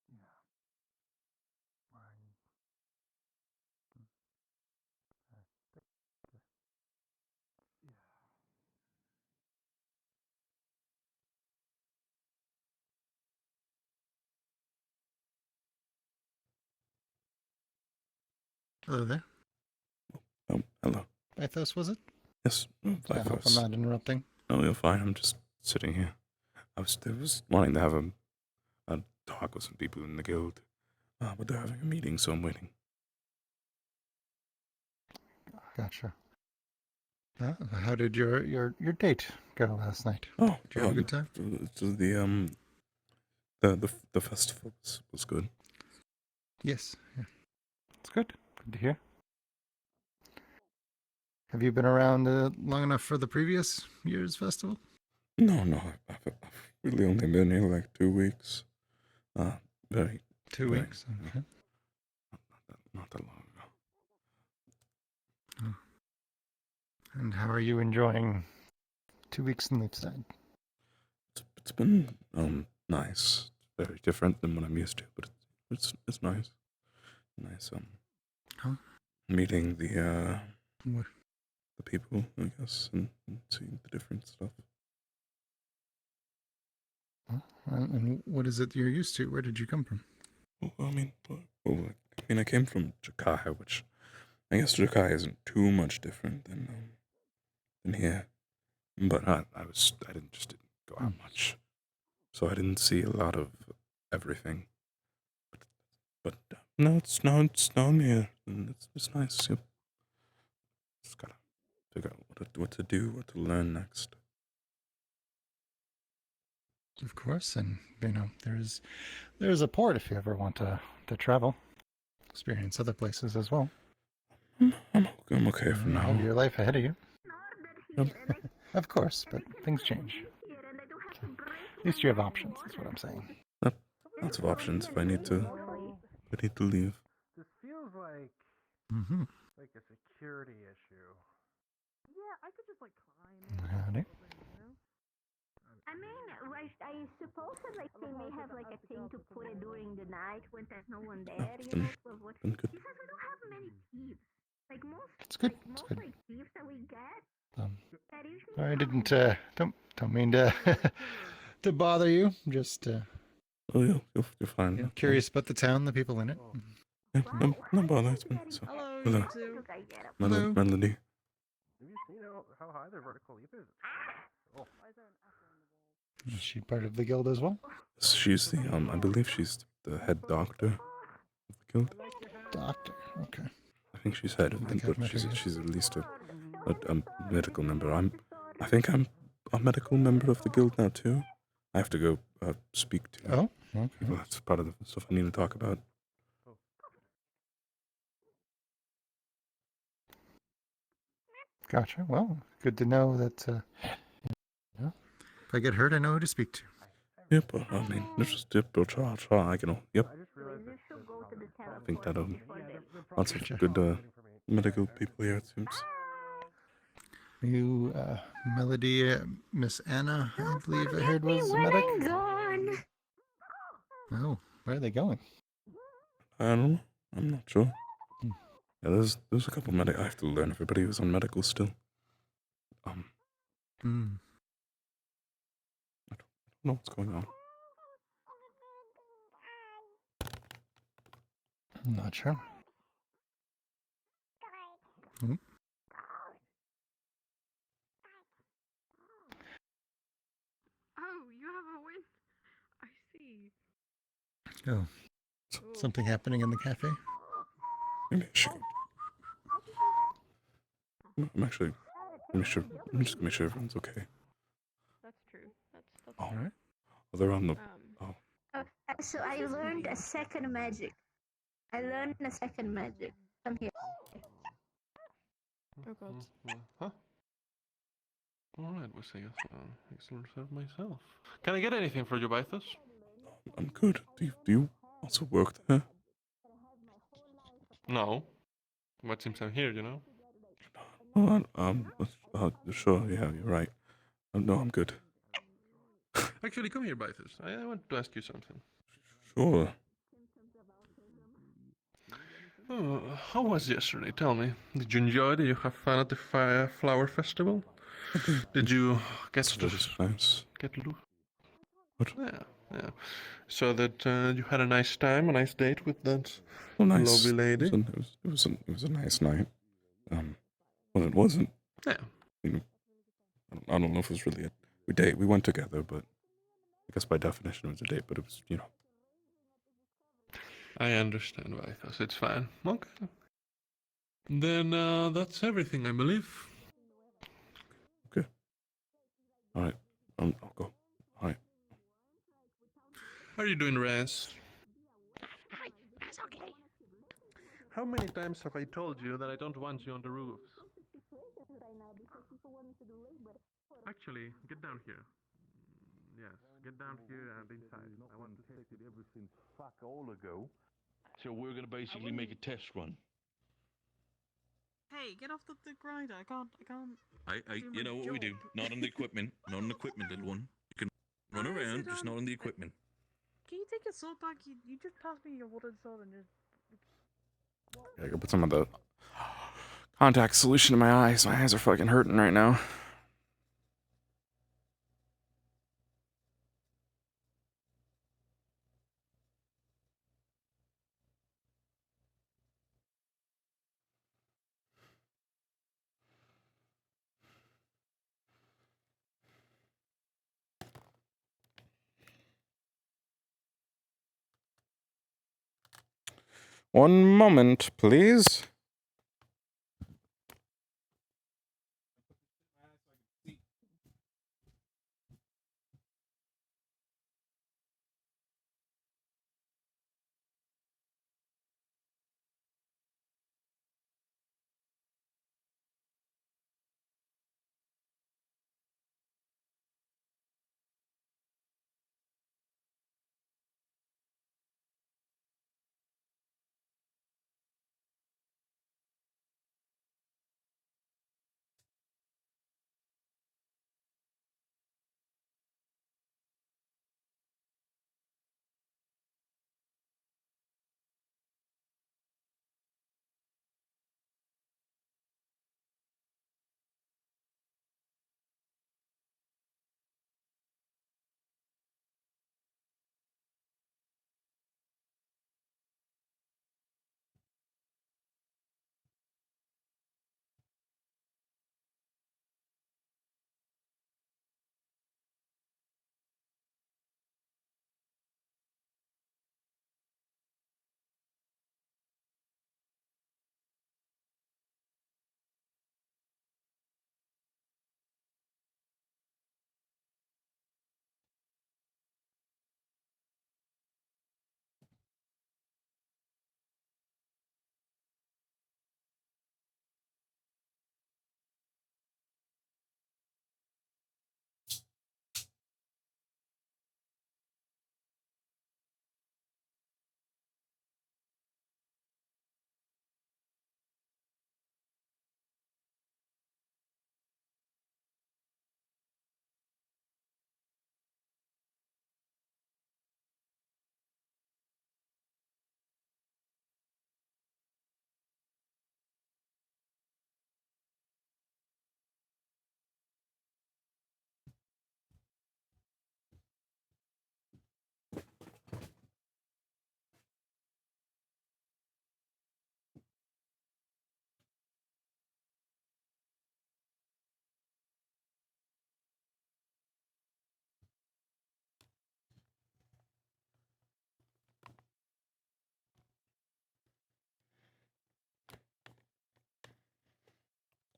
Yeah. Why? Yeah. Hello there. Hello. Vaithos, was it? Yes, I hope I'm not interrupting. No, you're fine. I'm just sitting here. I was wanting to have a talk with some people in the guild, but they're having a meeting, so I'm waiting. Gotcha. How did your date go last night? Oh, did you have a good time? The festival was good. Yes. Yeah. It's good. Good to hear. Have you been around long enough for the previous year's festival? No, I've really only been here like 2 weeks. Very. 2 weeks. Okay. Not that long ago. Oh. And how are you enjoying 2 weeks in Leafside? It's been nice. Very different than what I'm used to, but it's nice. Nice meeting the people, I guess, and seeing the different stuff. And what is it you're used to? Where did you come from? I came from Jakai, which I guess Jakai isn't too much different than here, but I didn't go out much, so I didn't see a lot of everything. But no, it's down here, and it's nice. Yep. Just gotta figure out what to do, what to learn next. Of course, and there's a port if you ever want to travel, experience other places as well. I'm okay for now. You have your life ahead of you. Of course, but things change. At least you have options. Is what I'm saying. Lots of options if I need to leave. This feels like like a security issue. Yeah, I could just like climb. Howdy. I mean, I suppose that like they may have like a thing to put it during the night when there's no one there, you know. So what? Because we don't have many thieves. Like most. It's good. Like, most like thieves that we get. I didn't. Don't mean to to bother you. Just. Oh, you're fine. Curious about the town, the people in it. Yeah, no bother. It's been so. Hello. Melody. Have you seen how high their vertical leap is? Oh. Is she part of the guild as well? She's the I believe she's the head doctor of the guild. Doctor. Okay. I think she's head of it, but she's at least a medical member. I think I'm a medical member of the guild now too. I have to go speak to people. That's part of the stuff I need to talk about. Gotcha. Well, good to know that. If I get hurt, I know who to speak to. Yep. I mean, let's just I'll try. Yep. I think that lots of good medical people here. It seems. You, Melody, Miss Anna, I believe I heard was a medic. Oh, where are they going? I don't know. I'm not sure. Yeah, there's a couple medic. I have to learn everybody who's on medical still. I don't know what's going on. I'm not sure. Hmm? Oh, you have a win. I see. Oh, something happening in the cafe? Maybe I should. I'm actually. I'm just gonna make sure everyone's okay. That's true. That's All true. right. Oh, they're on the. Um, Oh. So I learned a second magic. I learned a second magic. Come here. Oh god. Huh? Alright, we'll see. I still serve myself. Can I get anything for you, Vaithos? I'm good. Do you also work there? No. But since I'm here, you know? Oh, sure. Yeah, you're right. No, I'm good. Actually, come here, Vaithos. I want to ask you something. Sure. Oh, how was yesterday? Tell me. Did you enjoy? Did you have fun at the flower festival? Did you get to nice. get loose? What? Yeah, yeah. So that you had a nice time, a nice date with that Nice. lovely lady. It was a nice night. Well, it wasn't. Yeah. You know, I don't know if it was really a date. We went together, but I guess by definition it was a date. But it was, you know. I understand, Vaithos. It's fine. Okay. Then that's everything, I believe. Okay. All right. I'll go. All right. How are you doing, Raz? That's okay. How many times have I told you that I don't want you on the roofs? Actually, get down here. Yes, get down here and inside. I want to test it ever since fuck all ago. So we're gonna basically make a test run. Hey, get off the grinder. I can't. You know what we do? Not on the equipment. Not on the equipment, little one. You can run around, just not on the equipment. Can you take your sword back? You just passed me your wooden sword and just. Yeah, I gotta put some of the contact solution in my eyes. My eyes are fucking hurting right now. One moment, please.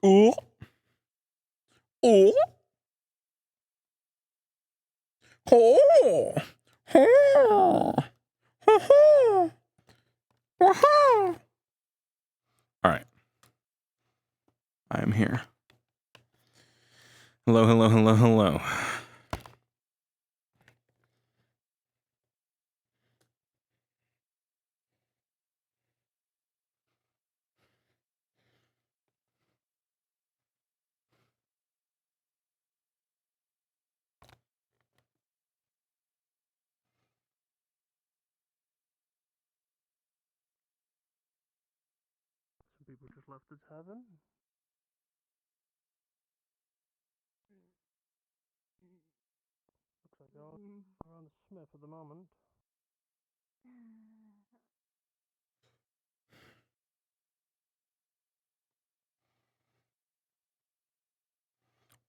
Oh. Oh. Oh. Oh. Oh. Oh. All right. I am here. Hello, hello, hello, hello. Some people just left the tavern. Looks like they're all around the Smith at the moment.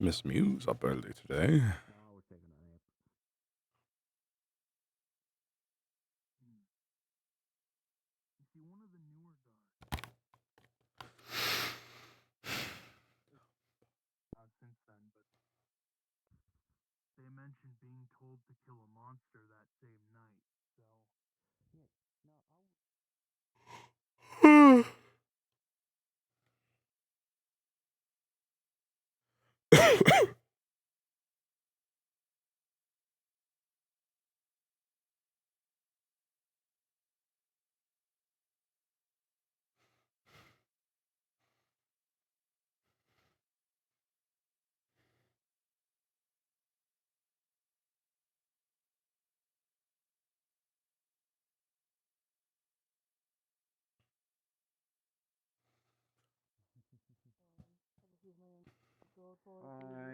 Miss Muse up early today. Since then, but they mentioned being told to kill a monster that same night. So, yeah, no,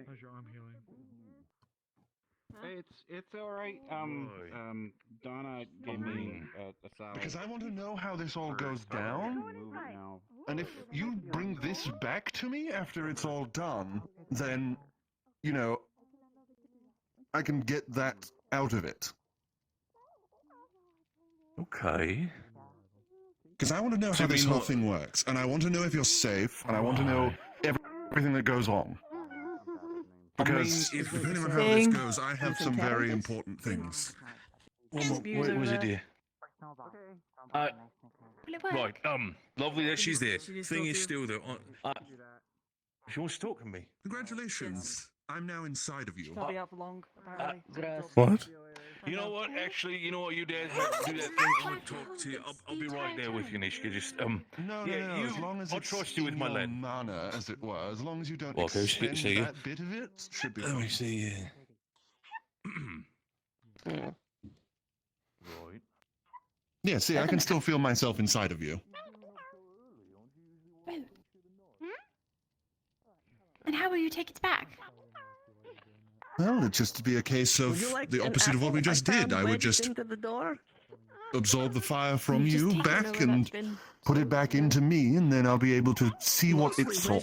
How's your arm healing? It's all right. Donna gave me a salve. Because I want to know how this all goes I down. can move it now. And if you bring this back to me after it's all done, then, you know, I can get that out of it. Okay. Because I want to know how this whole thing works, and I want to know if you're safe, and I want to know everything that goes on. Because depending on how this goes, I have some very important things. Where was it there? Right, lovely that she's there. Thing is still there. She wants to talk to me. Congratulations. I'm now inside of you. Not be out for long, apparently. What? You know what? Actually, you know what? You dad have to do that thing. I'm gonna talk to you. I'll be right there with you, Nishka. Just No. Yeah, As long as I'll it's trust you with in my your lad. manner, as it were, as long as you don't Well, okay, expend see you. that bit of it, should be Let me fine. see. Right. Yeah, see, I can still feel myself inside of you. And how will you take it back? Well, it'd just be a case of the opposite of what we just did. I would just absorb the fire from you back and put it back into me, and then I'll be able to see what it saw.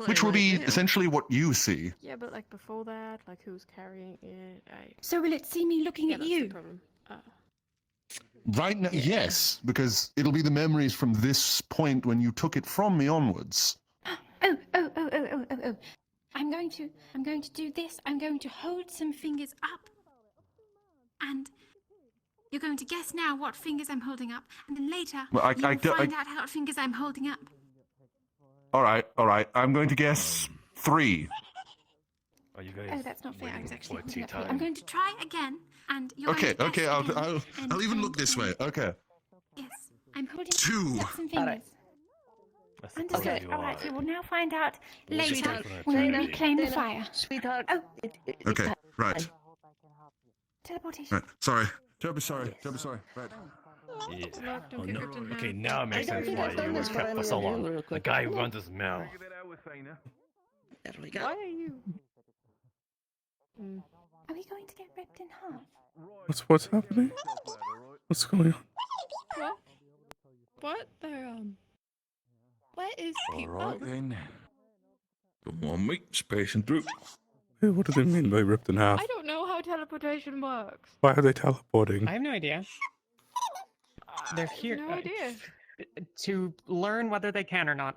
Which will be essentially what you see. Yeah, but like before that, like who's carrying it? So will it see me looking at that's you? the problem. Right now, yes, because it'll be the memories from this point when you took it from me onwards. Oh. I'm going to do this. I'm going to hold some fingers up. And you're going to guess now what fingers I'm holding up. And then later, you'll find out what fingers I'm holding up. All right. I'm going to guess 3. Are you guys? Oh, that's not fair. I was actually What, holding up tea 3. I'm time? going to try again. And you're Okay. going to guess I'll again, even look this way. Okay. Yes, I'm holding 2. up some fingers. Understood. All right, you will now find out later Sweetheart. when we reclaim the fire. Sweetheart. Oh, Okay. Right. teleportation. Right. Sorry. Terribly sorry. Right. Yeah. Look, don't Oh, get no. ripped in half. Okay, now it makes I don't sense think why I've done you were this, but kept I'm for so gonna do long. it real The quick. guy who runs his mouth. There we go. Why are you? Are we going to get ripped in half? What's happening? What's going on? What? What is All Pete? right then. Come on, mate. Spacing through. Hey, what do they mean by ripped in half? I don't know how teleportation works. Why are they teleporting? I have no idea. They're here No idea. to learn whether they can or not.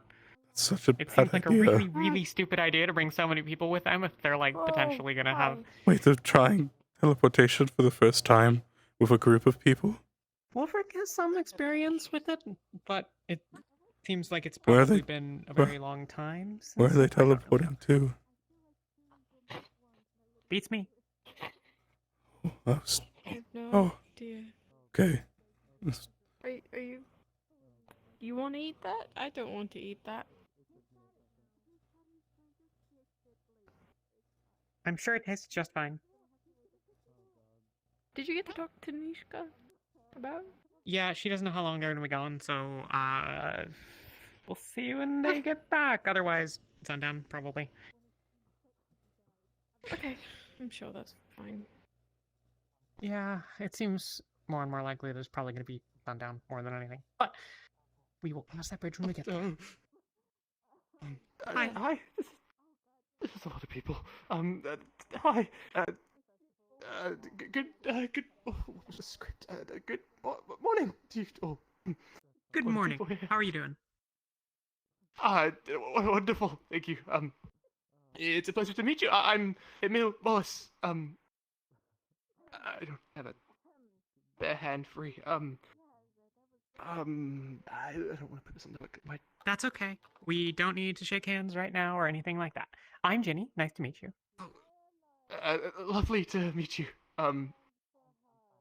Such a It bad seems like idea. a really, really stupid idea to bring so many people with them if they're like potentially gonna have. Wait, they're trying teleportation for the first time with a group of people? Wolfric has some experience with it, but it seems like it's Where are probably they- been a where- very long time. Where are Since they teleporting to? Beats me. Oh, s- I have no oh, idea. okay. Are you? You want to eat that? I don't want to eat that. I'm sure it tastes just fine. Did you get to talk to Nishka about? Yeah, she doesn't know how long they're gonna be gone, so we'll see when they get back. Otherwise, sundown probably. Okay, I'm sure that's fine. Yeah, it seems more and more likely there's probably gonna be sundown more than anything. But we will cross that bridge when we get there. Hi. Hi. This is a lot of people. Hi. Good. What was the script? Good morning to you all. Good All the morning. people here. How are you doing? Wonderful. Thank you. It's a pleasure to meet you. I'm Emil Wallace. I don't have a bare hand free. I don't want to put this on my. That's okay. We don't need to shake hands right now or anything like that. I'm Jenny. Nice to meet you. Lovely to meet you. And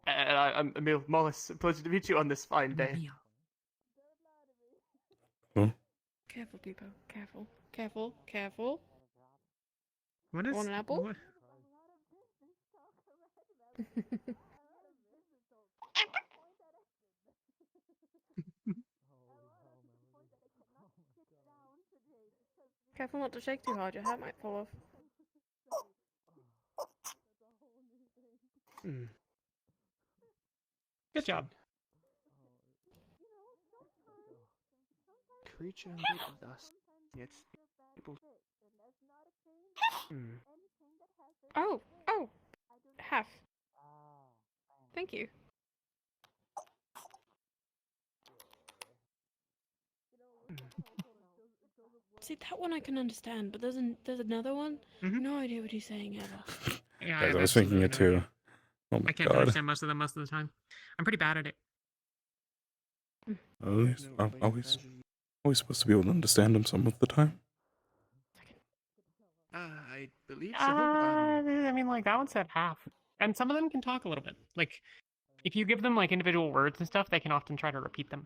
I'm Emil Wallace. Pleasure to meet you on this fine day. Careful, people. Careful. Careful. Careful. What is? Want an apple? What? Careful not to shake too hard. Your hat might fall off. Good job. Creature made of dust. It's people. Oh, half. Thank you. See, that one I can understand, but there's another one. No idea what he's saying ever. Yeah, Guys, I was thinking it too. Oh my I can't god. understand most of them most of the time. I'm pretty bad at it. At least I'm always supposed to be able to understand them some of the time. I believe so. I mean, like that one said half, and some of them can talk a little bit. Like, if you give them like individual words and stuff, they can often try to repeat them.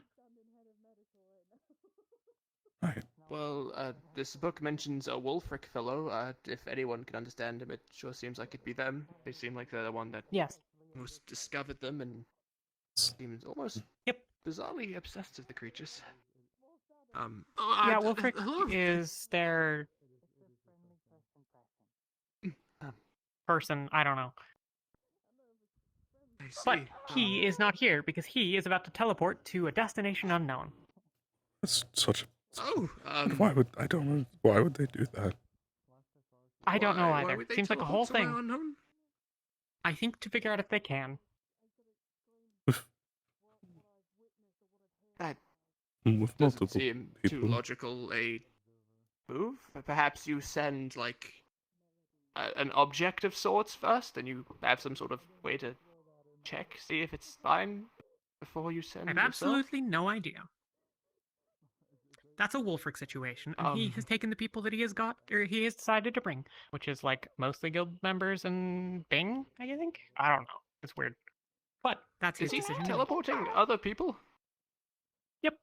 Well, this book mentions a Wolfric fellow. If anyone can understand him, it sure seems like it'd be them. They seem like they're the one that most discovered them and seems almost bizarrely obsessed with the creatures. Yeah, Wolfric is their person. I don't know. But he is not here because he is about to teleport to a destination unknown. That's such a... why would... I don't know. Why would they do that? I don't know Why either. would they Seems like a teleport whole somewhere thing. unknown? I think to figure out if they can. That With doesn't multiple seem too people. logical a move. Perhaps you send, like, an object of sorts first, and you have some sort of way to check, see if it's fine before you send I have yourself? absolutely no idea. That's a Wolfric situation, and he has taken the people that he has got, or he has decided to bring, which is like mostly guild members and Bing, I think? I don't know. It's weird. But that's his Is he decision. teleporting other people? Yep.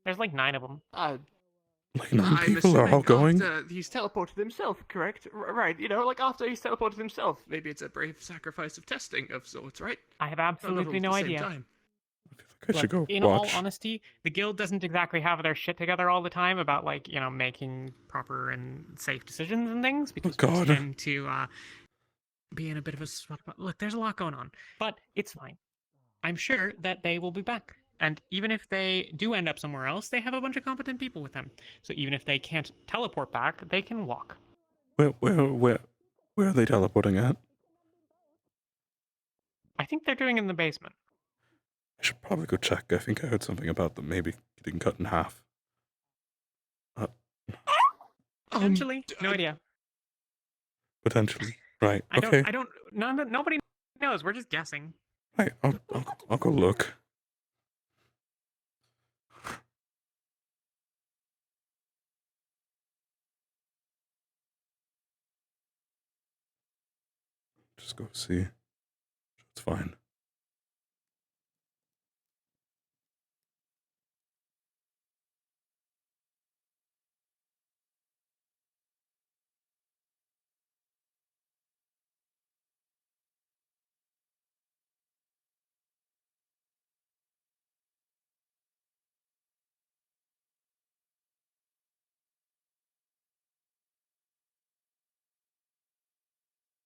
There's like 9 of them. Like 9 I'm people are all assuming going? after he's teleported himself, correct? Right, you know, like after he's teleported himself. Maybe it's a brave sacrifice of testing of sorts, right? I have Not all absolutely at no the same idea. time. I should go in all watch. honesty, the guild doesn't exactly have their shit together all the time about, like, you know, making proper and safe decisions and things, because we God. tend to be in a bit of a spot. Look, there's a lot going on, but it's fine. I'm sure that they will be back. And even if they do end up somewhere else, they have a bunch of competent people with them. So even if they can't teleport back, they can walk. Where are they teleporting at? I think they're doing it in the basement. I should probably go check. I think I heard something about them maybe getting cut in half. Potentially. No idea. Potentially. Right. I Okay. don't. Nobody knows. We're just guessing. Right. I'll go look. Just go see. It's fine.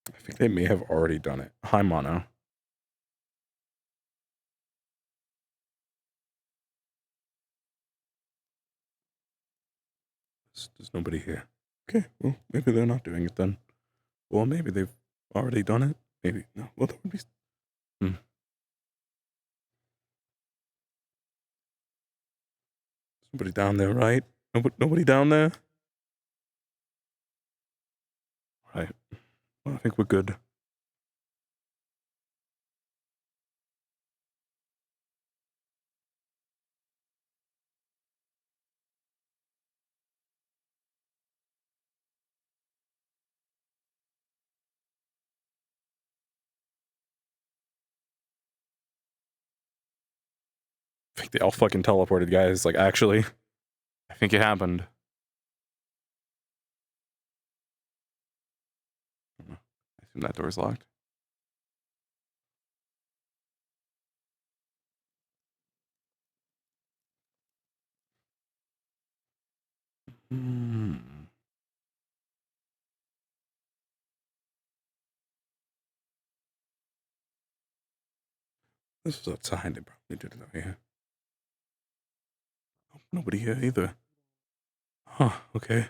I think they may have already done it. Hi, Mono. There's nobody here. Okay, well, maybe they're not doing it then. Or maybe they've already done it. Maybe. No, well, that would be... There's nobody down there, right? Nobody down there? Right. Well, I think we're good. I think they all fucking teleported, guys. Like, actually. I think it happened. I assume that door's locked. This is outside. They probably did it out here. Oh, nobody here either. Huh, okay.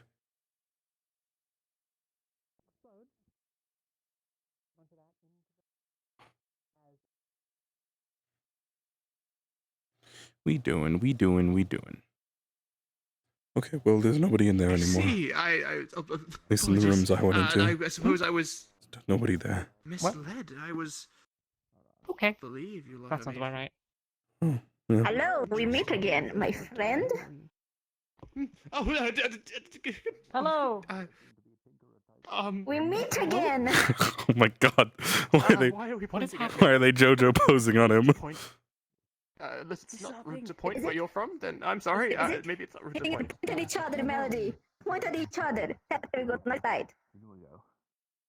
We doing. Okay, well, there's nobody in there anymore. See, At least in the rooms I went into. I suppose I was There's nobody there. misled. I was. Okay. Believe you. That sounds about right. Oh, yeah. Hello, we meet again, my friend. Oh, hello. We meet again. Oh my god. Why are they why are they JoJo posing on him? It's not rude to point where you're from, then I'm sorry. Maybe it's not rude to point. Point at each other, Melody. Point at each other. Very good, night night.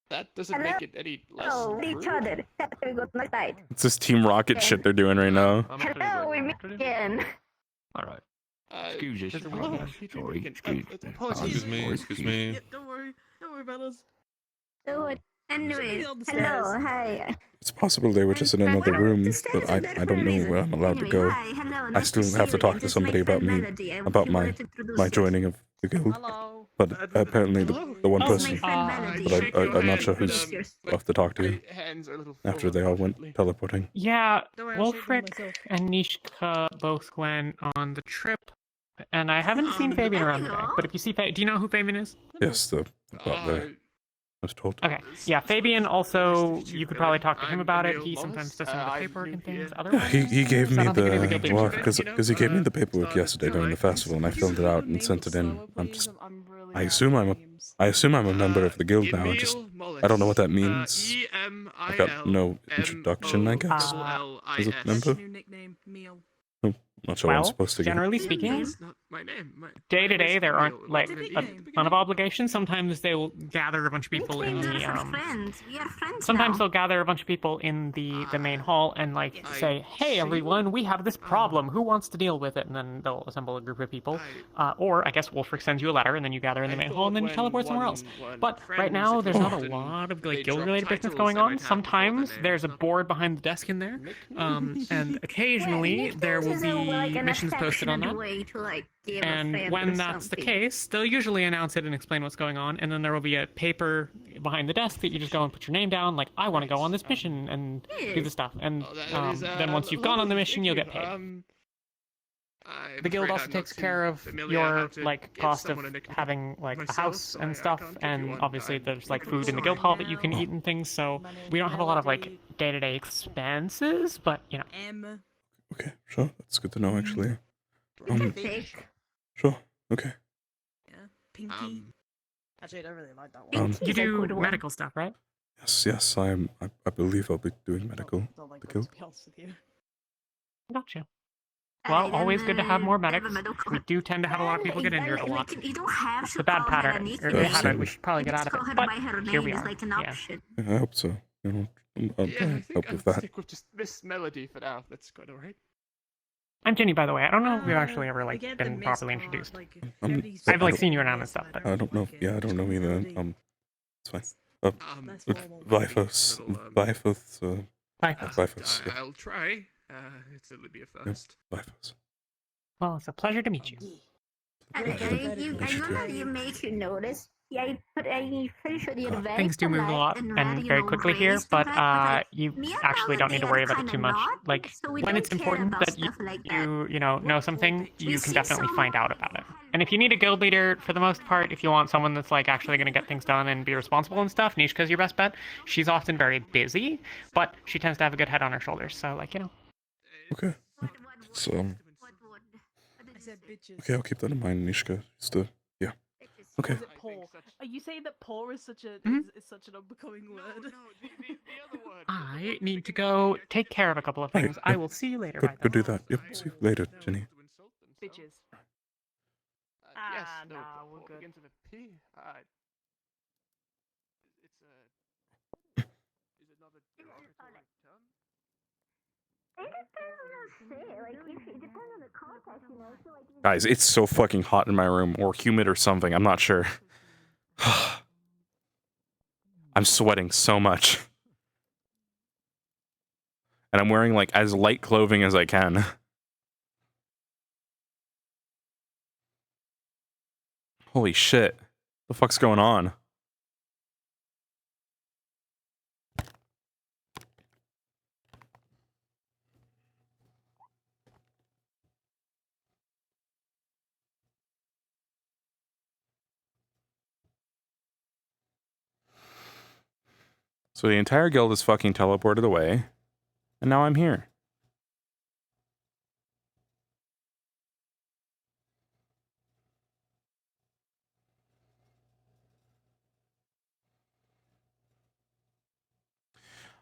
That doesn't make it any less Oh, rude. each other. Very good, night night. It's this Team Rocket shit they're doing right now. Hello, we meet again. Alright. Excuse us. hello. Sorry, Apologies. Excuse me. Yeah, don't worry about us. So, anyways, hello, hi. It's possible they were just in another room, but I don't know where I'm allowed to go. I still have to talk to somebody about my joining of the guild. But apparently the one person, but I'm not sure who's left to talk to after they all went teleporting. Yeah, Don't worry, I'll shake them Wolfric myself. and Nishka both went on the trip, and I haven't seen Fabian around today. But if you see, do you know who Fabian is? Yes, the I was told. Okay, yeah, Fabian also, you could probably talk to him about it. He sometimes does some of the paperwork and things. Yeah, Otherwise, he gave me I don't think it'd be guilty of well, treason. because he gave me the paperwork yesterday during the festival, and I filled it out and sent it in. I assume I'm a member of the guild now. I don't know what that means. I got no introduction, I guess. Is it member? New nickname, Meal. Not sure what I'm Well, supposed to get. generally speaking, It's not my name. day to day there aren't like What's a your name? ton of obligations. Sometimes they will gather a bunch of people in Nicknames the are for friends. We are friends sometimes now. they'll gather a bunch of people in the main hall and like say, hey everyone, we have this problem, who wants to deal with it? And then they'll assemble a group of people, or I guess Wolfric sends you a letter and then you gather in the main hall and then you teleport somewhere else. But right now there's not a lot of like guild related business going on. Sometimes there's a board behind the desk in there, and occasionally there will be missions posted on that. Way to, like, give a And friend when or that's the something. case, they'll usually announce it and explain what's going on, and then there will be a paper behind the desk that you just go and put your name down, like, I want to go on this mission and do the stuff. And then once you've gone on the mission, you'll get paid. The guild also takes care of your like cost of having like a house and stuff, and obviously there's like food in the guild hall that you can eat and things. So we don't have a lot of like day-to-day expenses, but you know. Okay, sure. That's good to know, actually. Thick. Sure. Okay. Pinky. Actually, I don't really like that one. You do medical stuff, right? Yes. I believe I'll be doing medical. The guild. To be honest with you. Gotcha. Well, always good to have more medics. We do tend to have a lot of people get injured a lot. You don't have It's a bad pattern. Or a habit. We should probably get out of it. But here we are. Yeah. I hope so. I'll help with that. Stick with just this melody for now. That's quite alright. I'm Jenny, by the way. I don't know if we've actually ever like been properly introduced. I've like seen you around and stuff, but I don't know. Yeah, I don't know either. It's fine. Vaithos. Vaithos. Vaithos. I'll try. It'll be a first. Vaithos. Well, it's a pleasure to meet you. I know how you make you notice. Yeah, I'm pretty sure you're very Things do move a lot and very quickly here, but you actually don't need to worry about it too much. Like when it's important that you know something, you can definitely find out about it. And if you need a guild leader, for the most part, if you want someone that's like actually going to get things done and be responsible and stuff, Nishka's your best bet. She's often very busy, but she tends to have a good head on her shoulders. So like Okay. So. Okay, I'll keep that in mind, Nishka. Yeah. Okay. Is it poor? Are you saying that poor is such a is such an unbecoming word? I need to go take care of a couple of things. I will see you later. Go do that. Yep. See you later, Jenny. Bitches. Yes, no, we're good. Begins with a P. Is it not a derogatory term? Guys, it's so fucking hot in my room, or humid or something. I'm not sure. I'm sweating so much. And I'm wearing like as light clothing as I can. Holy shit. What the fuck's going on? So the entire guild is fucking teleported away, and now I'm here.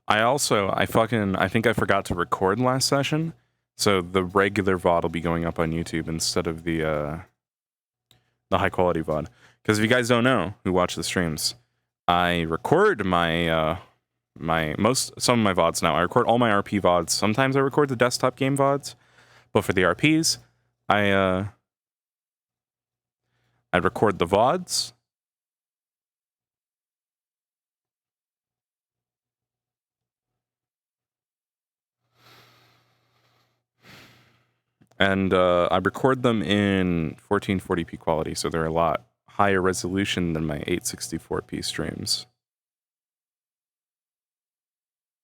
I think I forgot to record last session, so the regular VOD will be going up on YouTube instead of the high quality VOD. Because if you guys don't know, who watch the streams, I record my some of my VODs now. I record all my RP VODs. Sometimes I record the desktop game VODs, but for the RPs, I record the VODs. And I record them in 1440p quality, so they're a lot higher resolution than my 864p streams.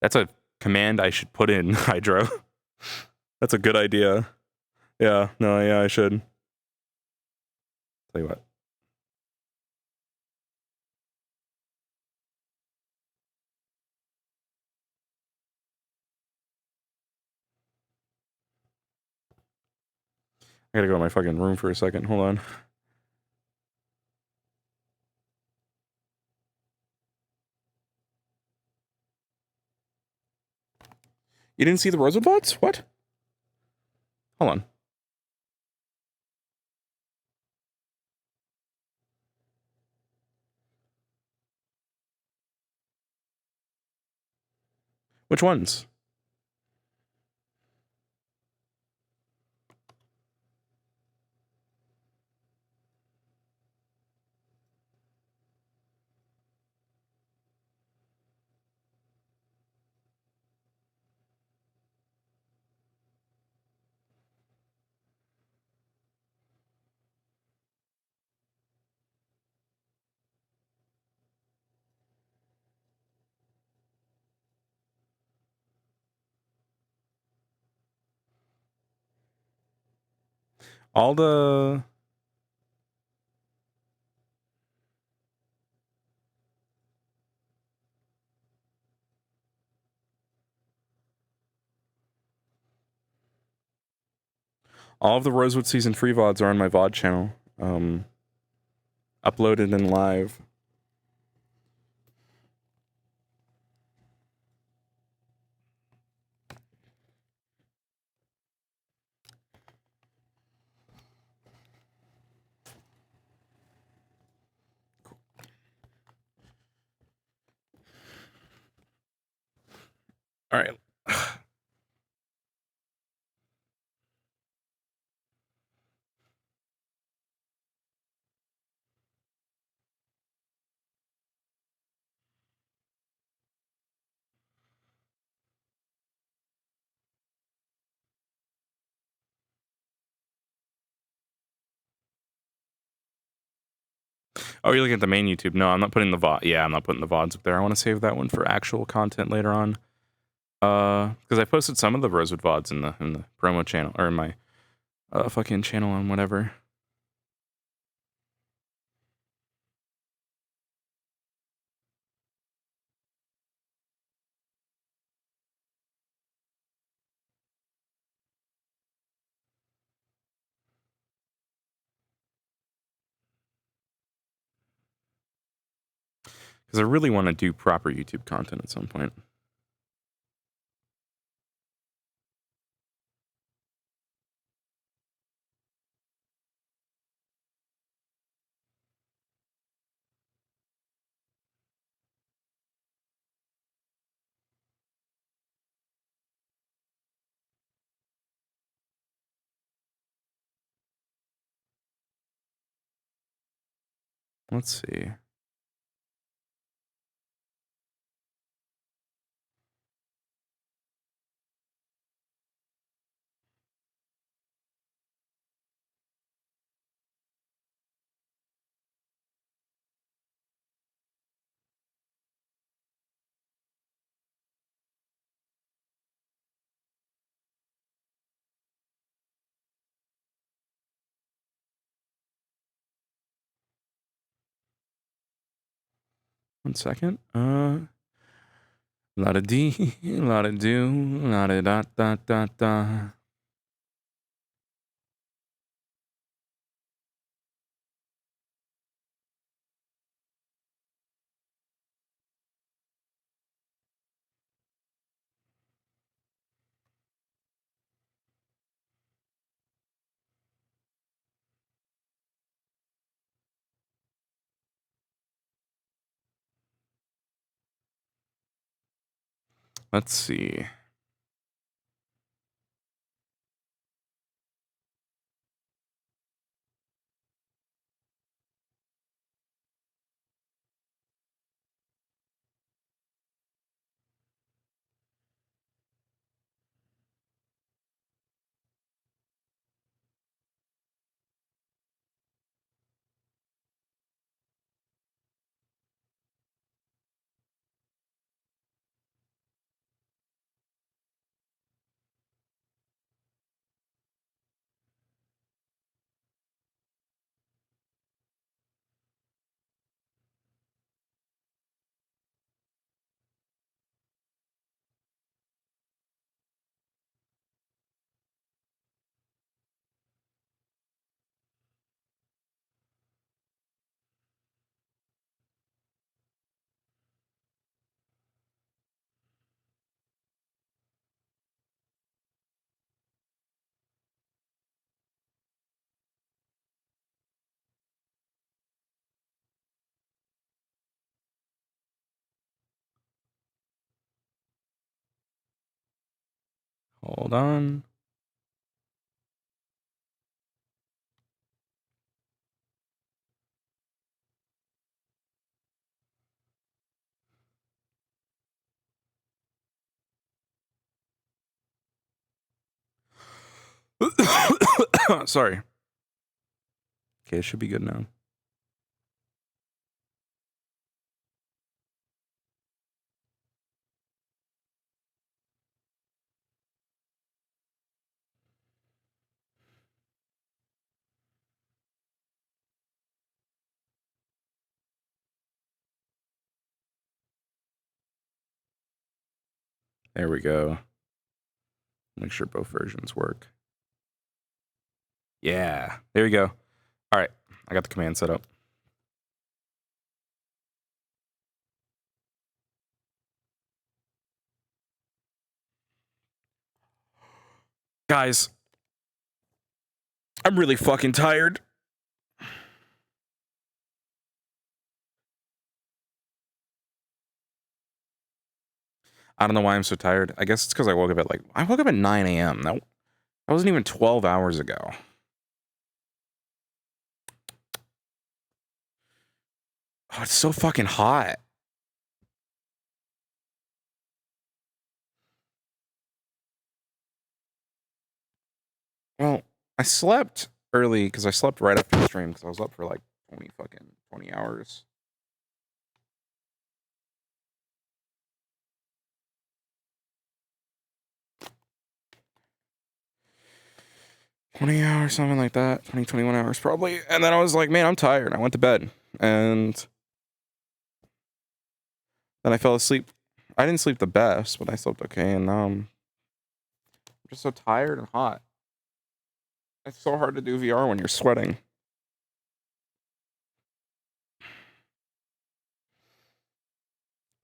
That's a command I should put in, Hydro. That's a good idea. Yeah, no, yeah, I should. Tell you what. I gotta go to my fucking room for a second. Hold on. You didn't see the Rosenbots? What? Hold on. Which ones? All the all of the Rosewood season free VODs are on my VOD channel. Uploaded and live. All right. Oh, you're looking at the main YouTube. No, I'm not putting the VOD. Yeah, I'm not putting the VODs up there. I want to save that one for actual content later on. Because I posted some of the Rosewood VODs in the promo channel or in my fucking channel on whatever. Because I really want to do proper YouTube content at some point. Let's see. One second. La da dee, la da do, la da da da da da. Let's see. Hold on. Sorry. Okay, it should be good now. There we go. Make sure both versions work. Yeah, there we go. All right, I got the command set up. Guys, I'm really fucking tired. I don't know why I'm so tired. I guess it's because I woke up at 9 a.m. That wasn't even 12 hours ago. Oh, it's so fucking hot. Well, I slept early because I slept right after the stream because I was up for like 20 hours. $20 something like that. 21 hours probably. And then I was like, man, I'm tired. I went to bed. And then I fell asleep. I didn't sleep the best, but I slept okay. And I'm just so tired and hot. It's so hard to do VR when you're sweating.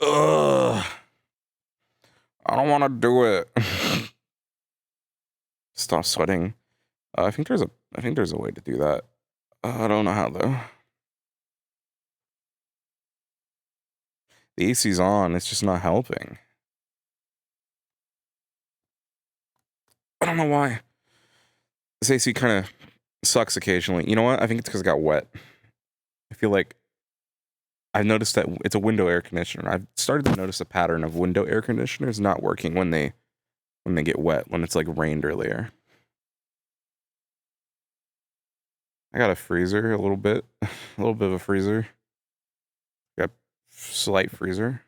Ugh. I don't want to do it. Stop sweating. I think there's a way to do that. I don't know how though. The AC's on. It's just not helping. I don't know why. This AC kind of sucks occasionally. You know what? I think it's because it got wet. I feel like I've noticed that it's a window air conditioner. I've started to notice a pattern of window air conditioners not working when they get wet, when it's like rained earlier. I got a freezer, a little bit of a freezer. Got slight freezer.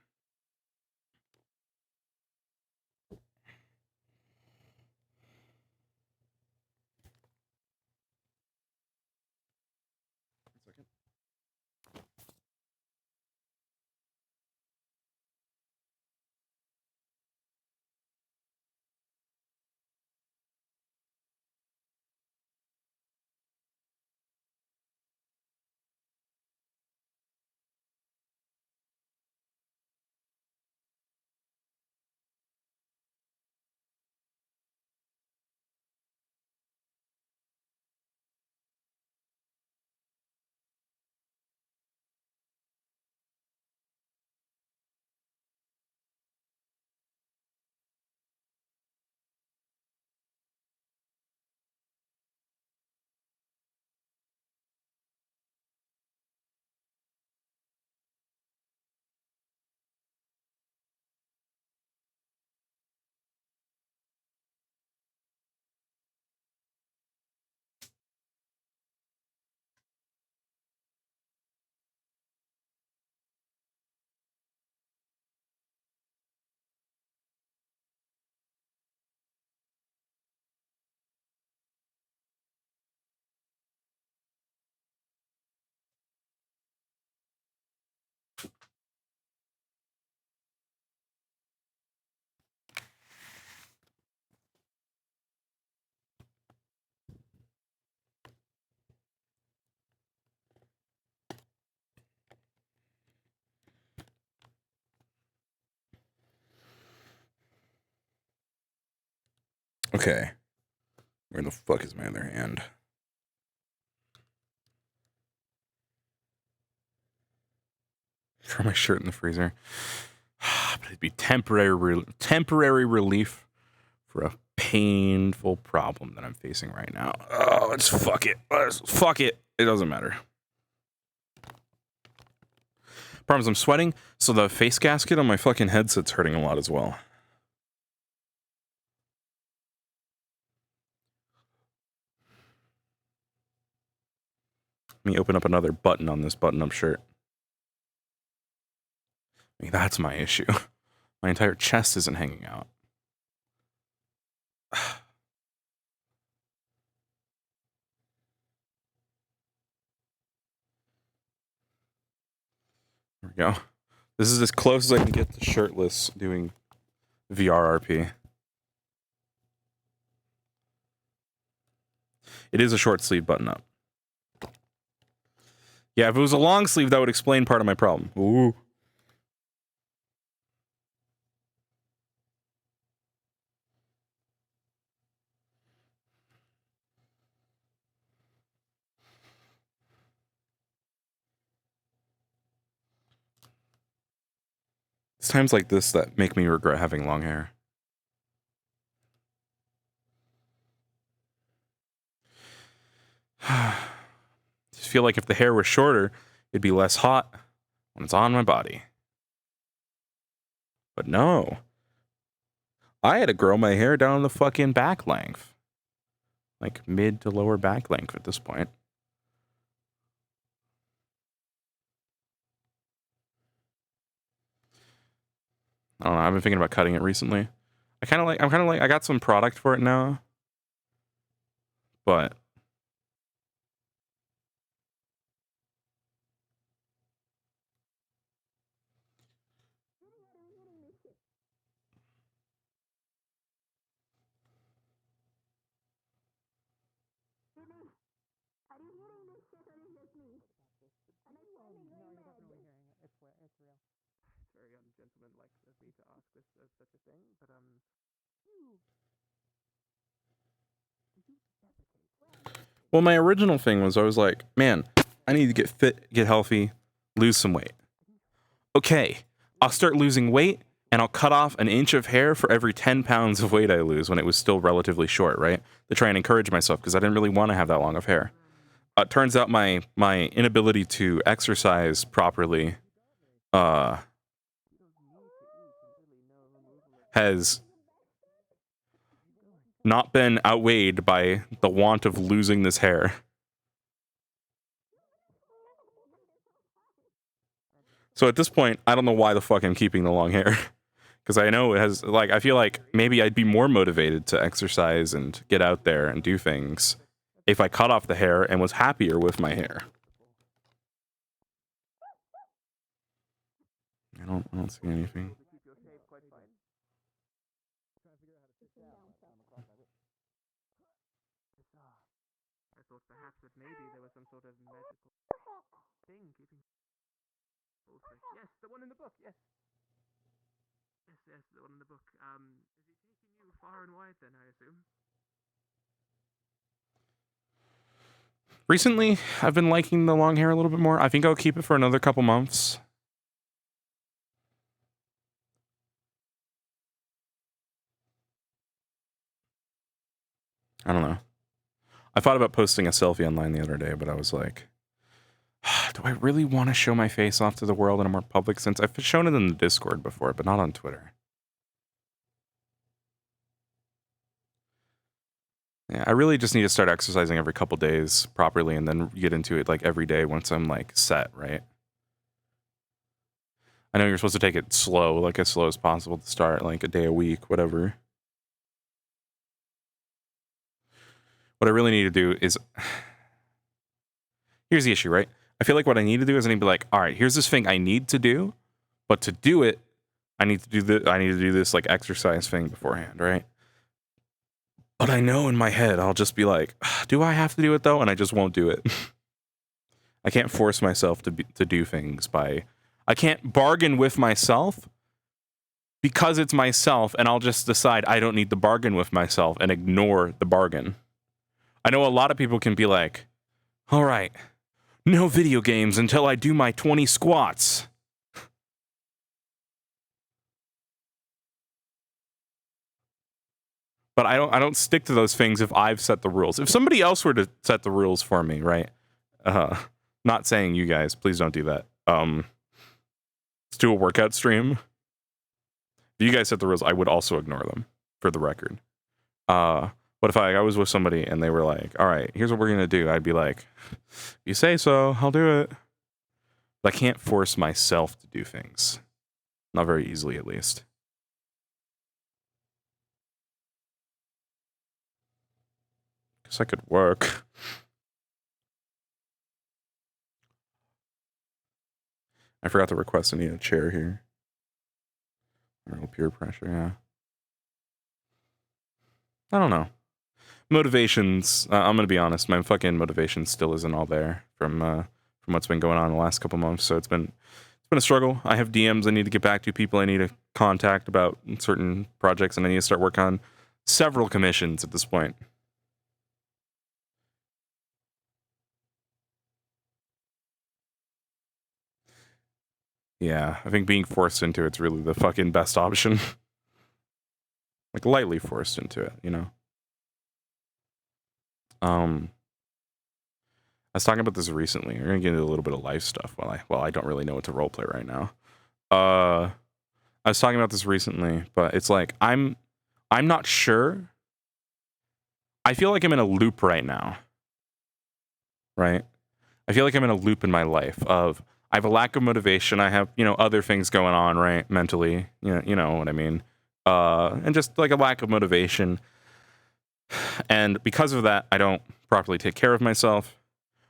Okay. Where the fuck is my other hand? Throw my shirt in the freezer. But it'd be temporary relief for a painful problem that I'm facing right now. Oh, let's fuck it. Fuck it. It doesn't matter. Problem is I'm sweating, so the face gasket on my fucking headset's hurting a lot as well. Let me open up another button on this button-up shirt. I mean, that's my issue. My entire chest isn't hanging out. There we go. This is as close as I can get to shirtless doing VRRP. It is a short sleeve button up. Yeah, if it was a long sleeve, that would explain part of my problem. Ooh. It's times like this that make me regret having long hair. I just feel like if the hair was shorter, it'd be less hot when it's on my body. But no. I had to grow my hair down the fucking back length. Like mid to lower back length at this point. I don't know, I've been thinking about cutting it recently. I got some product for it now. But Very ungentlemanlike of me to ask this such a thing, but well, my original thing was I was like, man, I need to get fit, get healthy, lose some weight. Okay, I'll start losing weight and I'll cut off an inch of hair for every 10 pounds of weight I lose when it was still relatively short, right? To try and encourage myself because I didn't really want to have that long of hair. It turns out my inability to exercise properly has not been outweighed by the want of losing this hair. So at this point, I don't know why the fuck I'm keeping the long hair. Because I know it has, like, I feel like maybe I'd be more motivated to exercise and get out there and do things if I cut off the hair and was happier with my hair. I don't see anything. I thought perhaps that maybe there was some sort of magical thing keeping. Yes, the one in the book. Yes. Yes, the one in the book. Is he taking you far and wide then, I assume? Recently, I've been liking the long hair a little bit more. I think I'll keep it for another couple months. I don't know. I thought about posting a selfie online the other day, but I was like, do I really want to show my face off to the world in a more public sense? I've shown it in the Discord before, but not on Twitter. Yeah, I really just need to start exercising every couple days properly and then get into it like every day once I'm like set, right? I know you're supposed to take it slow, like as slow as possible to start, like a day a week, whatever. What I really need to do is, here's the issue, right? I feel like what I need to do is I need to be like, all right, here's this thing I need to do, but to do it, I need to do this like exercise thing beforehand, right? But I know in my head, I'll just be like, do I have to do it though? And I just won't do it. I can't force myself to do things I can't bargain with myself because it's myself, and I'll just decide I don't need to bargain with myself and ignore the bargain. I know a lot of people can be like, all right, no video games until I do my 20 squats. But I don't stick to those things if I've set the rules. If somebody else were to set the rules for me, right? Not saying you guys, please don't do that. Let's do a workout stream. If you guys set the rules, I would also ignore them, for the record. But if I was with somebody and they were like, all right, here's what we're going to do, I'd be like, you say so, I'll do it. But I can't force myself to do things. Not very easily, at least. Guess I could work. I forgot to request I need a chair here. A little peer pressure, yeah. I don't know. Motivations, I'm gonna be honest, my fucking motivation still isn't all there from what's been going on the last couple months. So it's been a struggle. I have DMs I need to get back to, people I need to contact about certain projects, and I need to start work on several commissions at this point. Yeah, I think being forced into it's really the fucking best option. Like, lightly forced into it, you know? I was talking about this recently. We're gonna get into a little bit of life stuff while I don't really know what to roleplay right now. I was talking about this recently, but it's like I'm not sure. I feel like I'm in a loop right now. Right? I feel like I'm in a loop in my life of I have a lack of motivation. I have, other things going on, right? Mentally. You know what I mean? And just like a lack of motivation. And because of that, I don't properly take care of myself.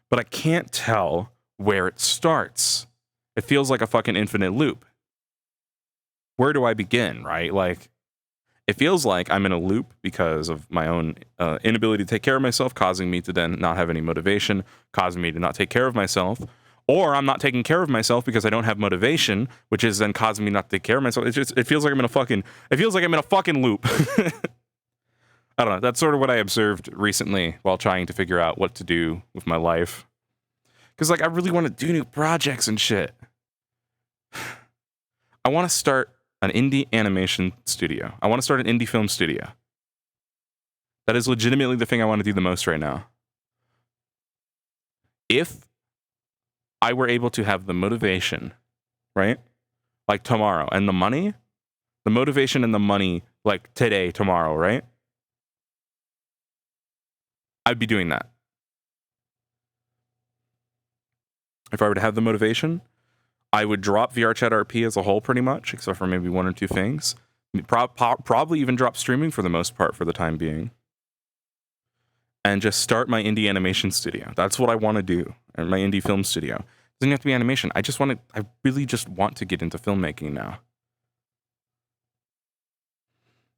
But I can't tell where it starts. It feels like a fucking infinite loop. Where do I begin, right? Like, it feels like I'm in a loop because of my own inability to take care of myself, causing me to then not have any motivation, causing me to not take care of myself. Or I'm not taking care of myself because I don't have motivation, which is then causing me not to take care of myself. It feels like I'm in a fucking loop. I don't know. That's sort of what I observed recently while trying to figure out what to do with my life. Because, like, I really want to do new projects and shit. I want to start an indie animation studio. I want to start an indie film studio. That is legitimately the thing I want to do the most right now. If I were able to have the motivation, right? Like tomorrow, and the money, the motivation and the money, like today, tomorrow, right? I'd be doing that. If I were to have the motivation, I would drop VR Chat RP as a whole pretty much, except for maybe one or two things. Probably even drop streaming for the most part for the time being. And just start my indie animation studio. That's what I want to do. And my indie film studio. It doesn't have to be animation. I really just want to get into filmmaking now.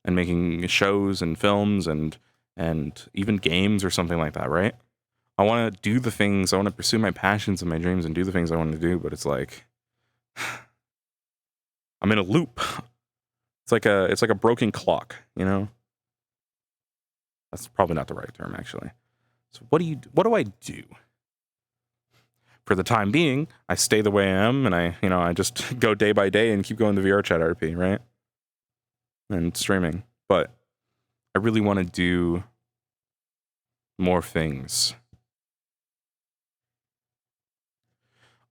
And making shows and films and even games or something like that, right? I want to do the things, I want to pursue my passions and my dreams and do the things I want to do, but it's like I'm in a loop. It's like a broken clock, you know? That's probably not the right term, actually. So what do I do? For the time being, I stay the way I am, and I just go day by day and keep going to VR Chat RP, right? And streaming. But I really want to do more things.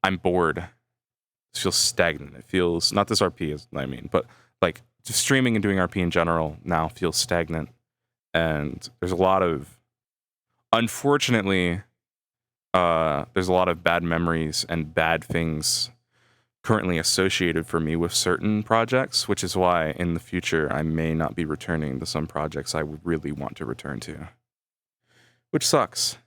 I'm bored. It feels stagnant. It feels, not this RP is, I mean, but like just streaming and doing RP in general now feels stagnant. And there's a lot of, unfortunately, there's a lot of bad memories and bad things currently associated for me with certain projects, which is why in the future I may not be returning to some projects I would really want to return to. Which sucks.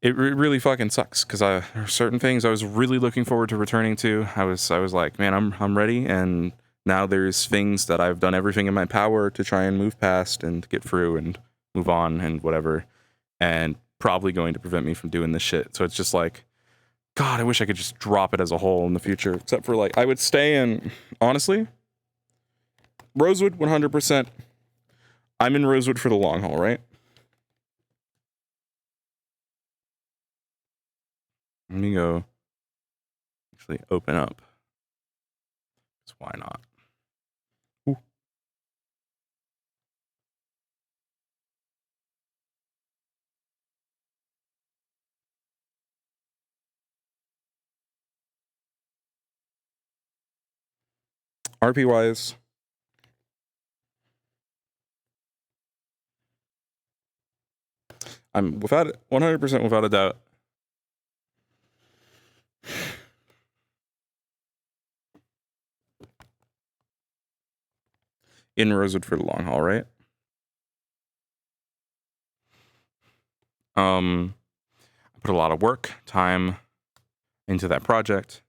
It really fucking sucks because there are certain things I was really looking forward to returning to. I was like, man, I'm ready, and now there's things that I've done everything in my power to try and move past and get through and move on and whatever, and probably going to prevent me from doing this shit. So it's just like, God, I wish I could just drop it as a whole in the future. Except for like, I would stay in, honestly, Rosewood 100%. I'm in Rosewood for the long haul, right? Let me go actually open up. So why not? Ooh. RP wise, I'm 100% without a doubt in Rosewood for the long haul, right? I put a lot of work, time into that project.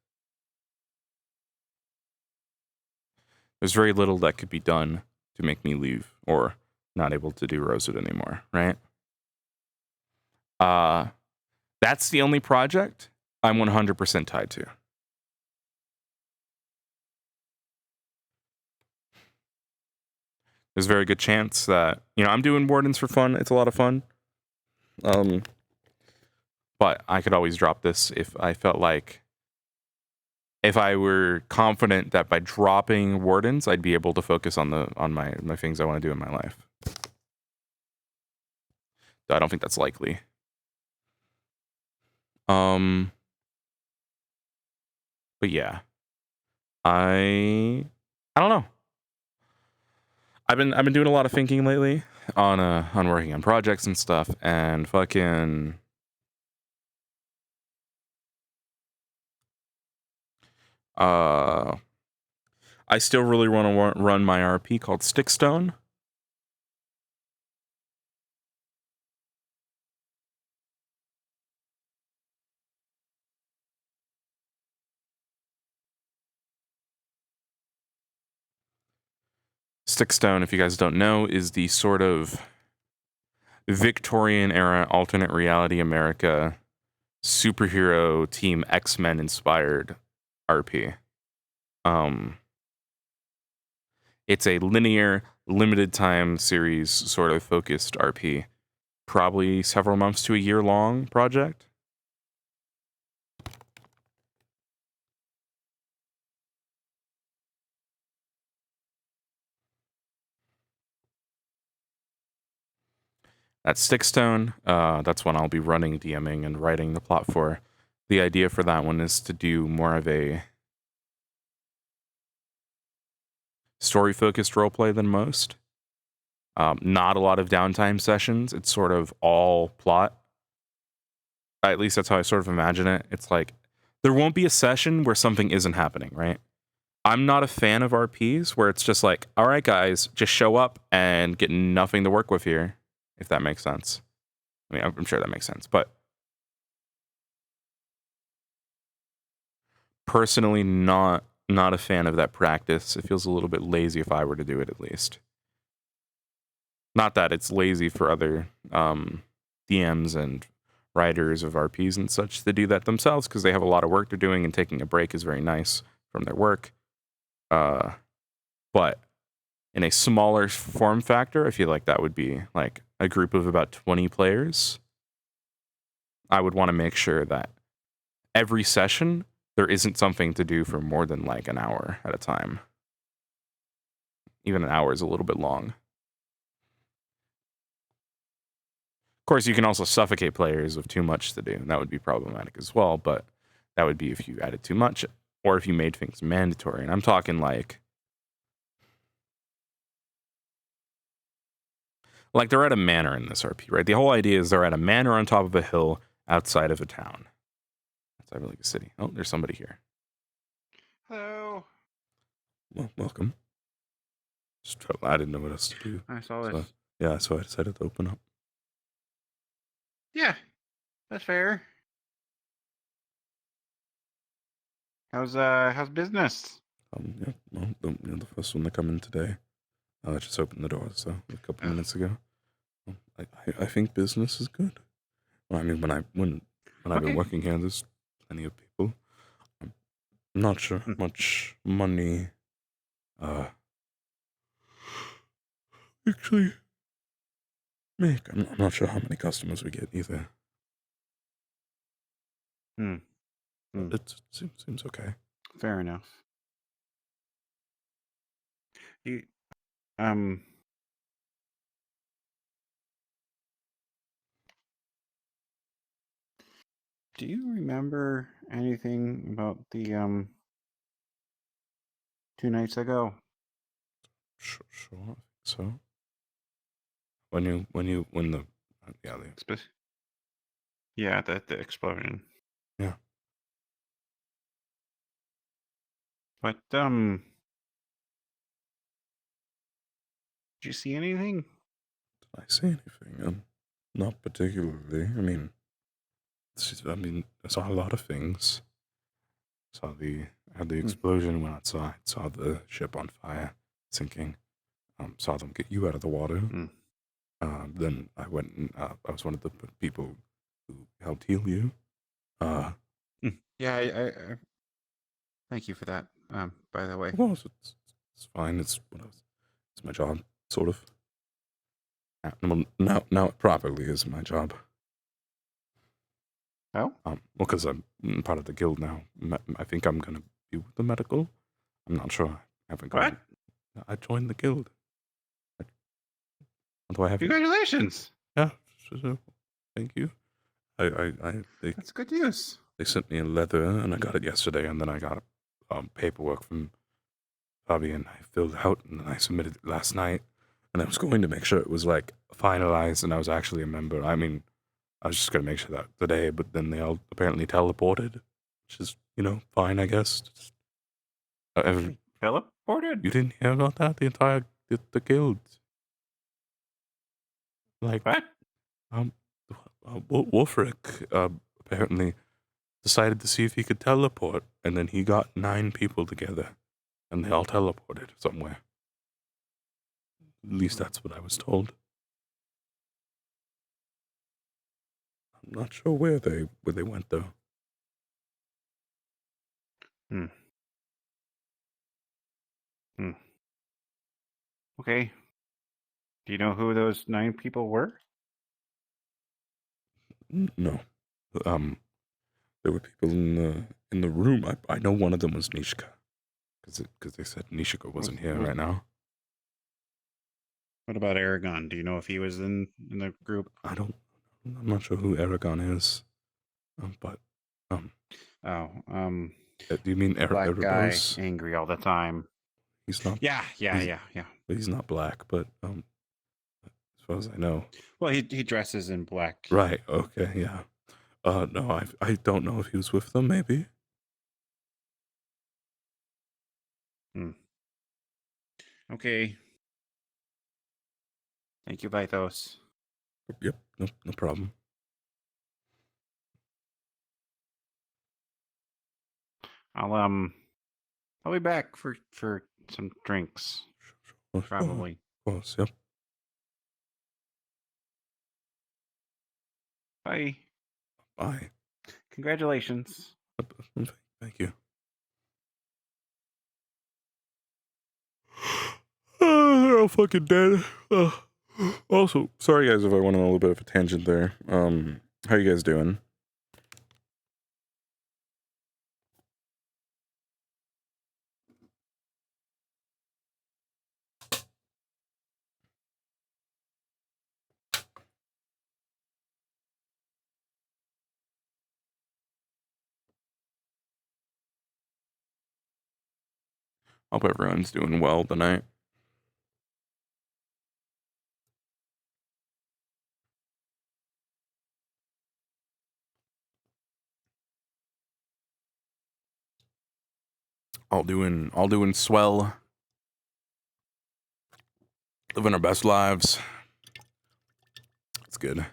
There's very little that could be done to make me leave or not able to do Rosewood anymore, right? That's the only project I'm 100% tied to. There's a very good chance that, I'm doing Wardens for fun. It's a lot of fun. But I could always drop this if I felt like, if I were confident that by dropping Wardens, I'd be able to focus on my things I want to do in my life. I don't think that's likely. But yeah, I don't know. I've been doing a lot of thinking lately on working on projects and stuff, and fucking I still really want to run my RP called Stickstone. Stickstone, if you guys don't know, is the sort of Victorian era alternate reality America superhero team X-Men inspired RP. It's a linear, limited time series sort of focused RP. Probably several months to a year long project. That's Stickstone. That's one I'll be running, DMing, and writing the plot for. The idea for that one is to do more of a story-focused roleplay than most. Not a lot of downtime sessions. It's sort of all plot. At least that's how I sort of imagine it. It's like, there won't be a session where something isn't happening, right? I'm not a fan of RPs where it's just like, all right, guys, just show up and get nothing to work with here, if that makes sense. I mean, I'm sure that makes sense, but personally, not a fan of that practice. It feels a little bit lazy if I were to do it, at least. Not that it's lazy for other DMs and writers of RPs and such to do that themselves, because they have a lot of work they're doing, and taking a break is very nice from their work. But in a smaller form factor, I feel like that would be like a group of about 20 players. I would want to make sure that every session there isn't something to do for more than like an hour at a time. Even an hour is a little bit long. Of course, you can also suffocate players with too much to do, and that would be problematic as well, but that would be if you added too much, or if you made things mandatory. And I'm talking like they're at a manor in this RP, right? The whole idea is they're at a manor on top of a hill outside of a town. Outside of like a city. Oh, there's somebody here. Hello. Well, welcome. I didn't know what else to do. I saw this. Yeah, so I decided to open up. Yeah, that's fair. How's business? Yeah, well, the first one to come in today. I just opened the door, so a couple minutes ago. I think business is good. Well, I mean, when I've been working here, there's plenty of people. I'm not sure how much money actually make. I'm not sure how many customers we get either. It seems okay. Fair enough. Do you remember anything about the 2 nights ago? Sure. So when the the explosion. Yeah. But did you see anything? Did I see anything? Not particularly. I mean, I saw a lot of things. Had the explosion, went outside, saw the ship on fire, sinking. Saw them get you out of the water. Then I went and I was one of the people who helped heal you. Yeah, I thank you for that. By the way. Well, it's fine. It's my job, sort of. Well, now it properly is my job. Oh? Well, because I'm part of the guild now. I think I'm gonna be with the medical. I'm not sure. I haven't gone. I joined the guild. Do I have? Congratulations! Yeah. So, thank you. That's good news. They sent me a letter, and I got it yesterday, and then I got paperwork from Bobby, and I filled it out, and then I submitted it last night. And I was going to make sure it was like finalized, and I was actually a member. I mean, I was just gonna make sure that today, but then they all apparently teleported, which is fine, I guess. Teleported? You didn't hear about that? The entire the guild. Like what? Wolfric apparently decided to see if he could teleport, and then he got 9 people together, and they all teleported somewhere. At least that's what I was told. I'm not sure where they went though. Okay. Do you know who those 9 people were? No. There were people in the room. I know one of them was Nishka, because they said Nishika wasn't here right now. What about Aragon? Do you know if he was in the group? I'm not sure who Aragon is. But do you mean black guy, Erebos? angry all the time. He's not. Yeah. But he's not black. But as far as I know. Well, he dresses in black. Right. Okay. Yeah. No, I don't know if he was with them. Maybe. Okay. Thank you, Vaithos. Yep. No problem. I'll be back for some drinks. Probably. Of course. Yep. Bye. Bye. Congratulations. Thank you. They're all fucking dead. Also, sorry guys if I went on a little bit of a tangent there. How you guys doing? Hope everyone's doing well tonight. All doing swell. Living our best lives. It's good.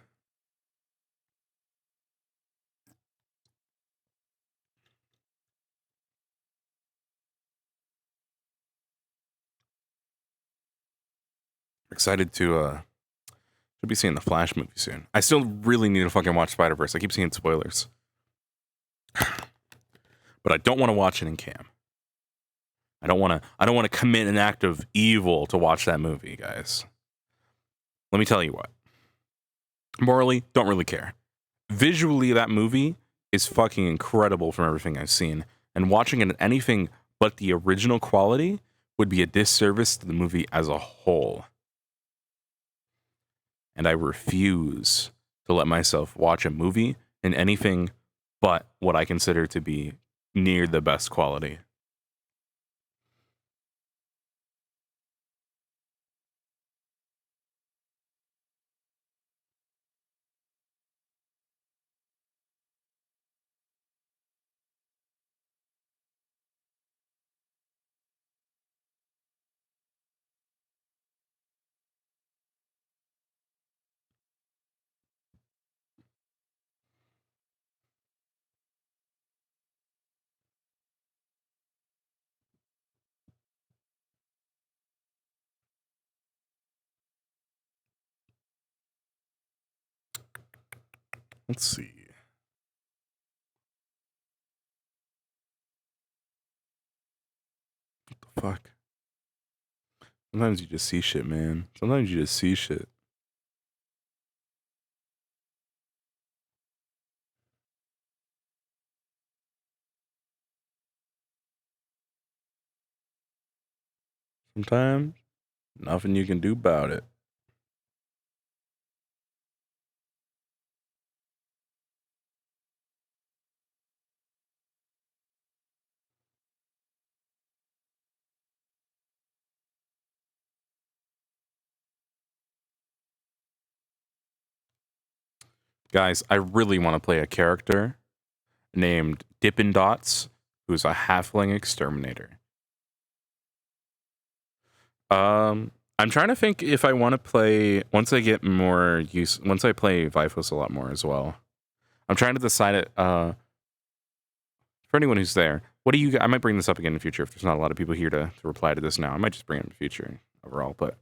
Excited to should be seeing the Flash movie soon. I still really need to fucking watch Spider-Verse. I keep seeing spoilers. But I don't want to watch it in cam. I don't want to commit an act of evil to watch that movie, guys. Let me tell you what. Morally, don't really care. Visually, that movie is fucking incredible from everything I've seen. And watching it in anything but the original quality would be a disservice to the movie as a whole. And I refuse to let myself watch a movie in anything but what I consider to be near the best quality. Let's see. What the fuck? Sometimes you just see shit, man. Sometimes you just see shit. Sometimes, nothing you can do about it. Guys, I really want to play a character named Dippin' Dots, who's a halfling exterminator. I'm trying to think if I want to play once I get more use. Once I play Vaithos a lot more as well. I'm trying to decide it. For anyone who's there, what do you? I might bring this up again in the future if there's not a lot of people here to reply to this now. I might just bring it in the future overall. But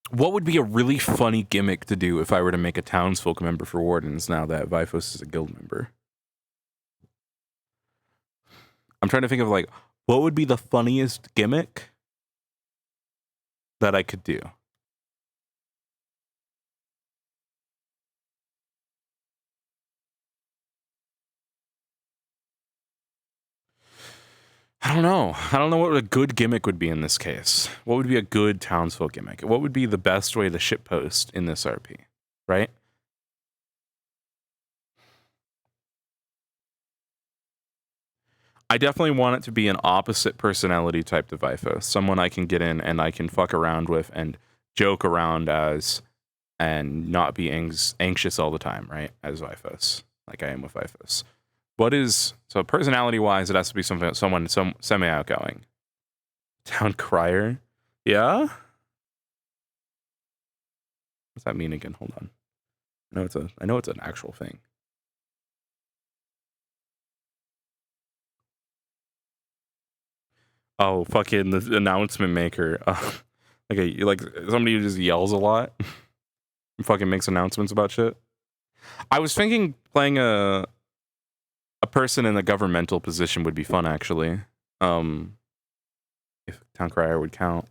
what would be a really funny gimmick to do if I were to make a townsfolk member for Wardens now that Vaithos is a guild member? I'm trying to think of like what would be the funniest gimmick that I could do. I don't know. I don't know what a good gimmick would be in this case. What would be a good townsfolk gimmick? What would be the best way to shitpost in this RP, right? I definitely want it to be an opposite personality type to Vaithos. Someone I can get in and I can fuck around with and joke around as and not be anxious all the time, right? As Vaithos, like I am with Vaithos. What is, so personality-wise, it has to be someone semi-outgoing. Town crier? Yeah? What's that mean again? Hold on. I know it's an actual thing. Oh, fucking the announcement maker. Like somebody who just yells a lot and fucking makes announcements about shit. I was thinking playing a person in a governmental position would be fun, actually. If Town Crier would count.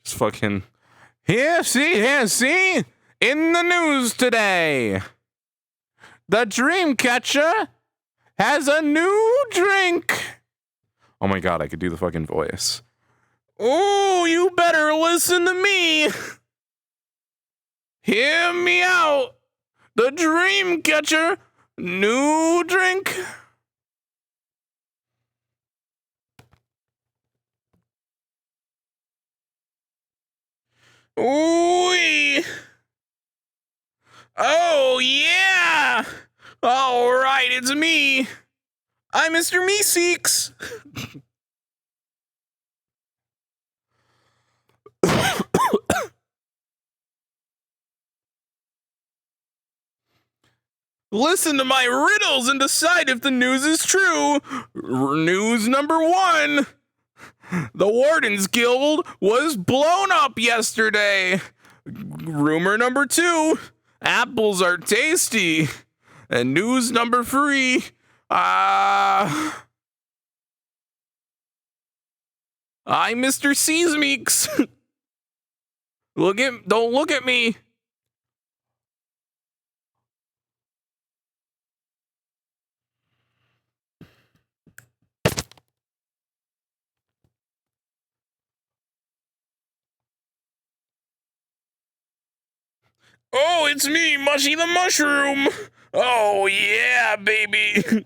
Just fucking, here, see, in the news today. The Dreamcatcher has a new drink. Oh my god, I could do the fucking voice. Oh, you better listen to me. Hear me out. The Dreamcatcher, new drink. Ooh. Oh, yeah. All right, it's me. I'm Mr. Meeseeks. Listen to my riddles and decide if the news is true. News number 1. The Wardens Guild was blown up yesterday. Rumor number 2. Apples are tasty. And news number 3. I'm Mr. Seasmeeks. Don't look at me. Oh, it's me, Mushy the Mushroom. Oh, yeah, baby.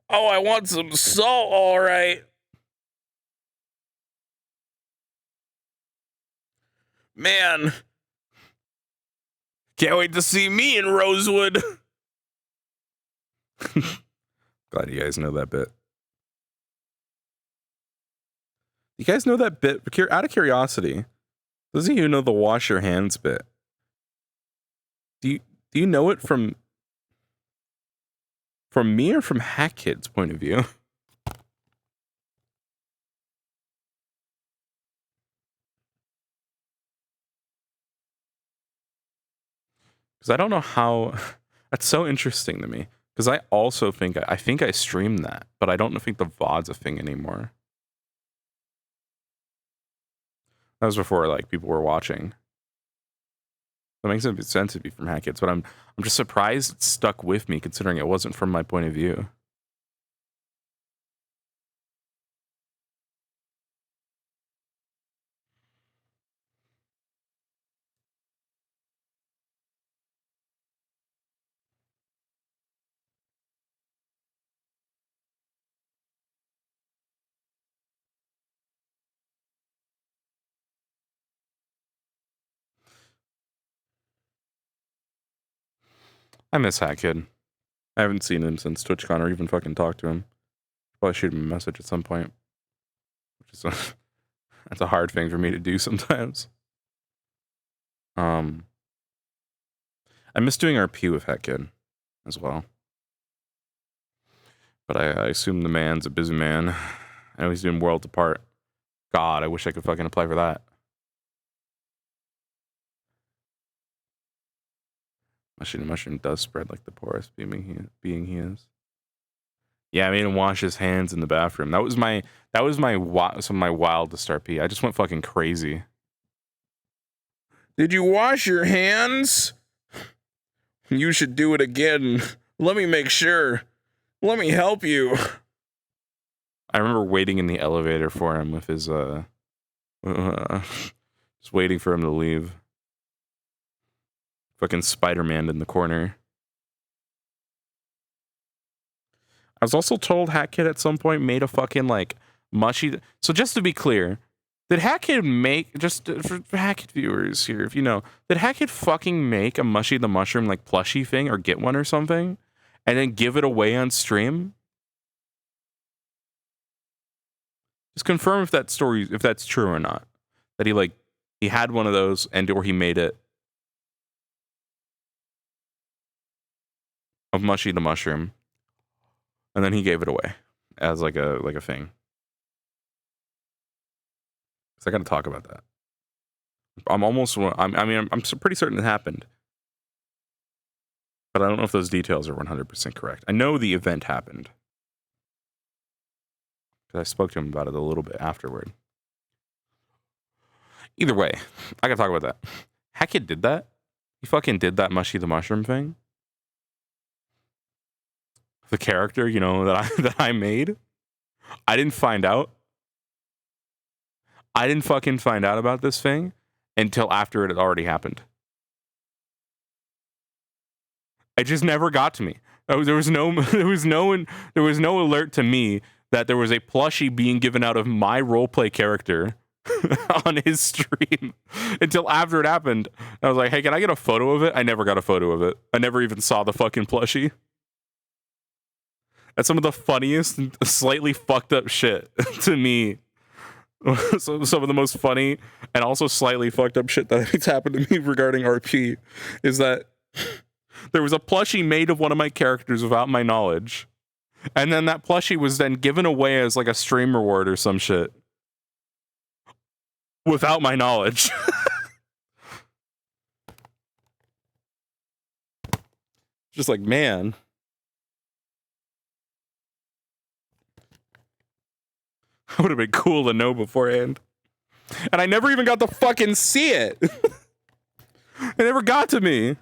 Oh, I want some salt, all right. Man. Can't wait to see me in Rosewood. Glad you guys know that bit. You guys know that bit? Out of curiosity, does you know the wash your hands bit? Do you know it from me or from Hack Kid's point of view? Because I don't know how. That's so interesting to me. Because I also think I streamed that, but I don't think the VOD's a thing anymore. That was before like people were watching. That makes sense to be from Hackets, but I'm just surprised it stuck with me considering it wasn't from my point of view. I miss Hat Kid. I haven't seen him since TwitchCon or even fucking talked to him. Probably shoot him a message at some point. Which is that's a hard thing for me to do sometimes. I miss doing RP with Hat Kid as well. But I assume the man's a busy man. I know he's doing Worlds Apart. God, I wish I could fucking apply for that. Mushroom does spread like the porous being he is. Yeah, I made him wash his hands in the bathroom. That was my some of my wildest RP. I just went fucking crazy. Did you wash your hands? You should do it again. Let me make sure. Let me help you. I remember waiting in the elevator for him with his just waiting for him to leave. Fucking Spider-Man in the corner. I was also told Hat Kid at some point made a fucking like mushy. So just to be clear, did Hat Kid make, just for Hat Kid viewers here, if you know, did Hat Kid fucking make a Mushy the Mushroom like plushie thing or get one or something, and then give it away on stream? Just confirm if that story, if that's true or not. That he had one of those or he made it. Of Mushy the Mushroom. And then he gave it away as like a thing. So I got to talk about that. I'm pretty certain it happened. But I don't know if those details are 100% correct. I know the event happened. Because I spoke to him about it a little bit afterward. Either way, I got to talk about that. Hackett did that. He fucking did that Mushy the Mushroom thing. The character, you know, that I made. I didn't find out. I didn't fucking find out about this thing until after it had already happened. It just never got to me. There was no alert to me that there was a plushie being given out of my roleplay character on his stream until after it happened. I was like, hey, can I get a photo of it? I never got a photo of it. I never even saw the fucking plushie. That's some of the funniest and slightly fucked up shit to me. Some of the most funny and also slightly fucked up shit that I think's happened to me regarding RP is that there was a plushie made of one of my characters without my knowledge. And then that plushie was then given away as like a stream reward or some shit. Without my knowledge. Just like, man. That would have been cool to know beforehand. And I never even got to fucking see it. It never got to me.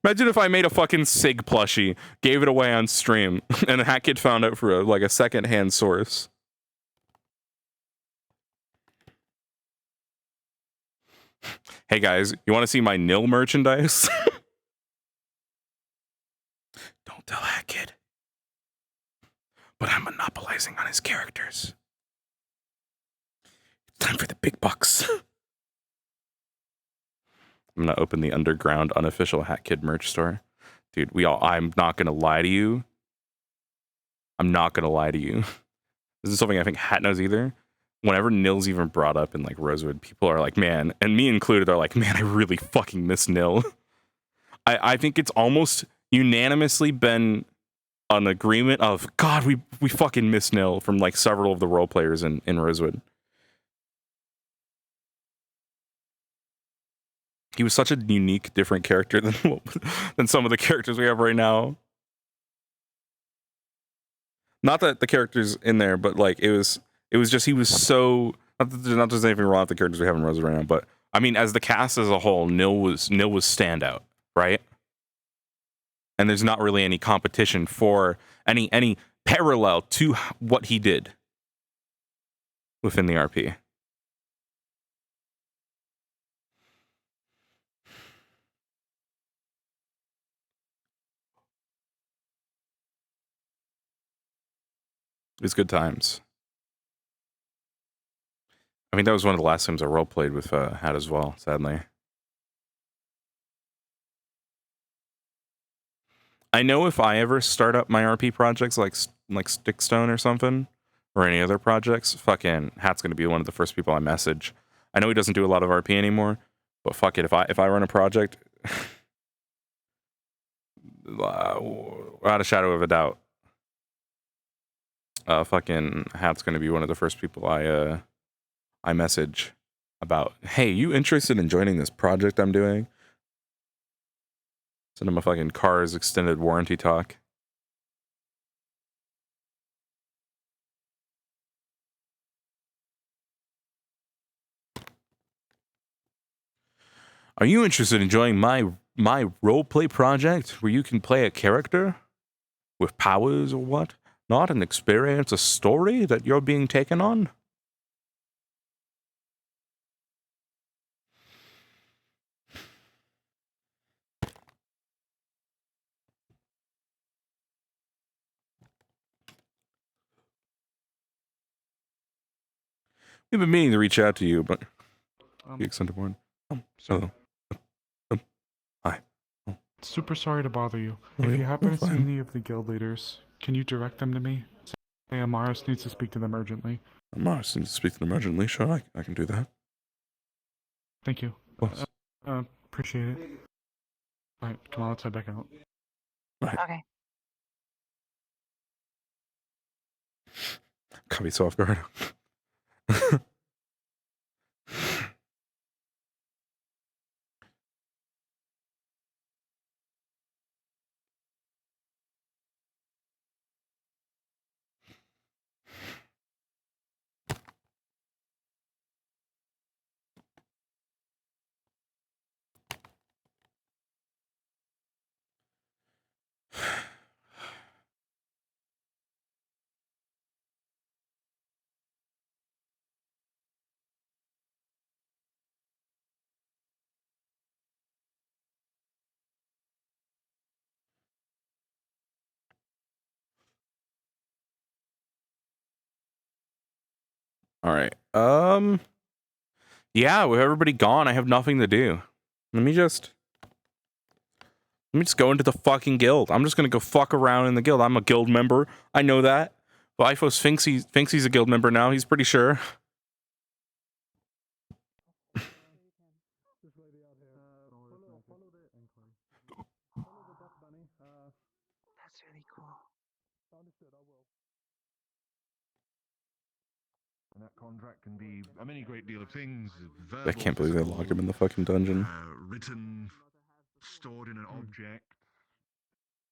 Imagine if I made a fucking SIG plushie, gave it away on stream, and the Hackett found out for a second-hand source. Hey guys, you want to see my nil merchandise? Don't tell Hackett. But I'm monopolizing on his characters. It's time for the big bucks. I'm gonna open the underground unofficial Hat Kid merch store. Dude, I'm not gonna lie to you. I'm not gonna lie to you. This is something I think Hat knows either. Whenever Nil's even brought up in like Rosewood, people are like, man, and me included are like, man, I really fucking miss Nil. I think it's almost unanimously been an agreement of, God, we fucking miss Nil from like several of the role players in Rosewood. He was such a unique, different character than some of the characters we have right now. Not that the characters in there, but like it was just he was so not that there's anything wrong with the characters we have in Rosa right now, but I mean as the cast as a whole, Nil was standout, right? And there's not really any competition for any parallel to what he did within the RP. It was good times. I mean, that was one of the last times I role played with Hat as well, sadly. I know if I ever start up my RP projects like Stickstone or something, or any other projects, fucking Hat's gonna be one of the first people I message. I know he doesn't do a lot of RP anymore, but fuck it, if I run a project, without a shadow of a doubt, fucking Hat's gonna be one of the first people I message about, hey, you interested in joining this project I'm doing? Send him a fucking car's extended warranty talk. Are you interested in joining my roleplay project where you can play a character with powers or what? Not and experience a story that you're being taken on? We've been meaning to reach out to you, but the extended one. Hello. Hi. Super sorry to bother you. Oh, If yeah, you happen we're to see fine. any of the guild leaders, can you direct them to me? Say Amaris needs to speak to them urgently. Mars needs to speak to them urgently. Sure, I can do that. Thank you. Of course. Appreciate it. Alright, come on, let's head back out. Right. Okay. Caught me so off guard. All right. Yeah, with everybody gone, I have nothing to do. Let me just go into the fucking guild. I'm just gonna go fuck around in the guild. I'm a guild member. I know that. Vaithos thinks he's a guild member now. He's pretty sure. That's really cool. And that contract can be a many great deal of things. I can't believe they locked him in the fucking dungeon. Written, stored in an object.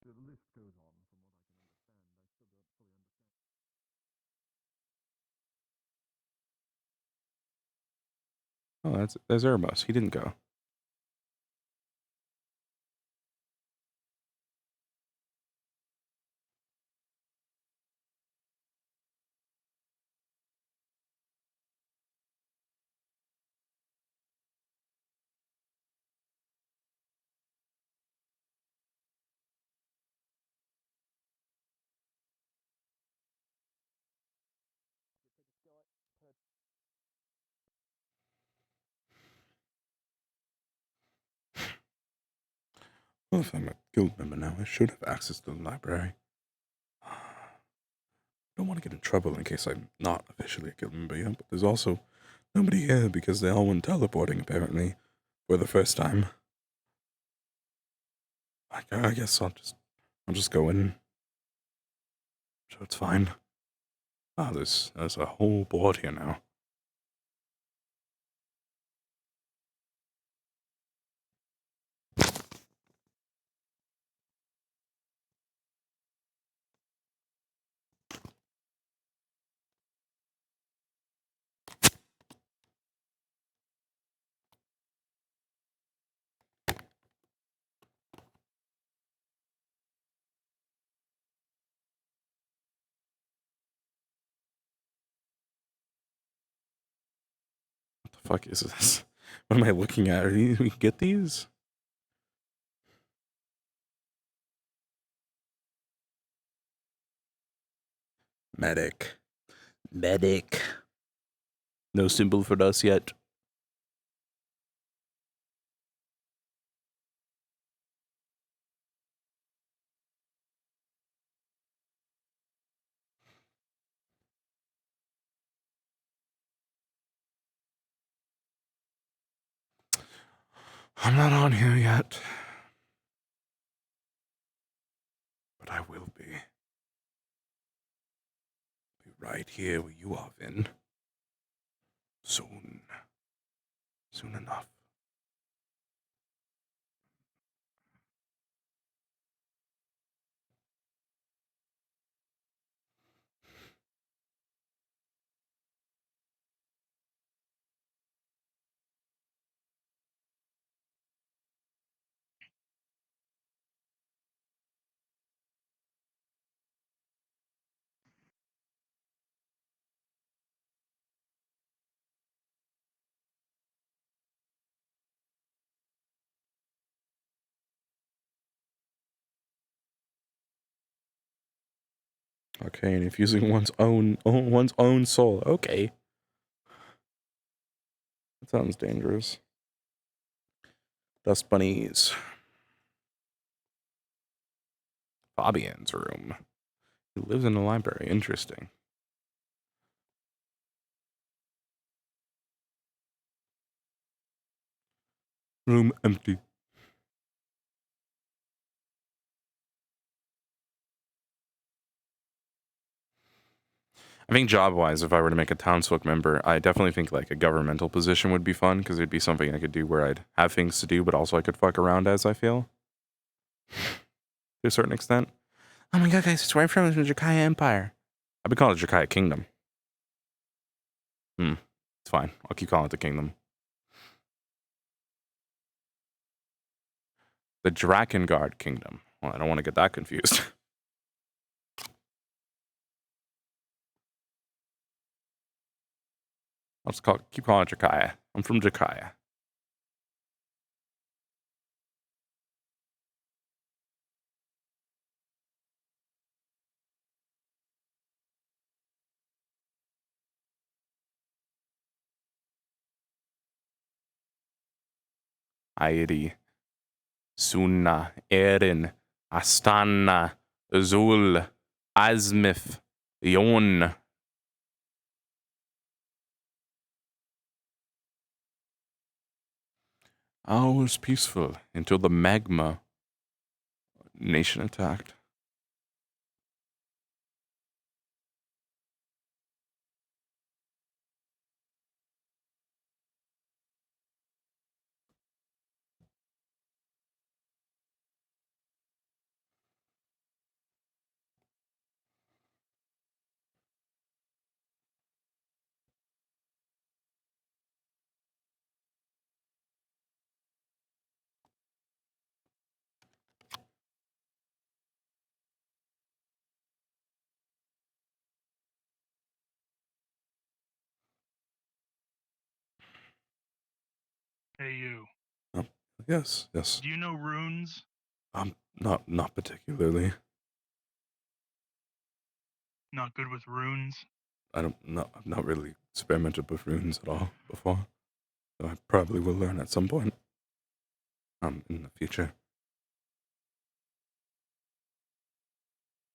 The list goes on. Oh, there's Erebus. He didn't go. Well, if I'm a guild member now, I should have access to the library. I don't want to get in trouble in case I'm not officially a guild member yet, but there's also nobody here because they all went teleporting, apparently, for the first time. I guess I'll just go in. So it's fine. Ah, there's a whole board here now. fuck is this? What am I looking at? Are these, we get these? Medic. Medic. No symbol for us yet. I'm not on here yet. But I will be. Be right here where you are, Vin. Soon. Soon enough. Okay, and infusing one's own soul. Okay. That sounds dangerous. Dust bunnies. Fabian's room. He lives in a library. Interesting. Room empty. I think job-wise, if I were to make a townsfolk member, I definitely think like a governmental position would be fun, because it'd be something I could do where I'd have things to do, but also I could fuck around as I feel. To a certain extent. Oh my god, guys, it's where I'm from, the Jakaya Empire. I've been calling it Jakaya Kingdom. It's fine. I'll keep calling it the Kingdom. The Drakengard Kingdom. Well, I don't want to get that confused. I'll just keep calling it Jakaya. I'm from Jakaya. Airi. Sunna. Erin. Astana. Azul. Azmith. Yon. All was peaceful until the magma nation attacked. Hey, you. Yes, yes. Do you know runes? Not particularly. Not good with runes? I've not really experimented with runes at all before. So I probably will learn at some point. In the future.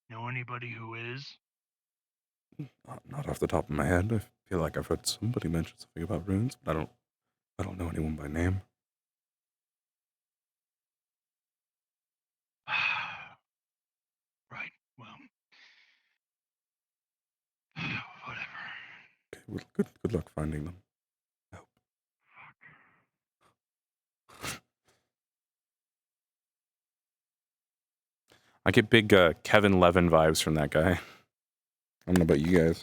Know anybody who is? Not off the top of my head. I feel like I've heard somebody mention something about runes, but I don't know anyone by name. Right, well. Whatever. Okay, well, good luck finding them. I hope. I get big Kevin Levin vibes from that guy. I don't know about you guys.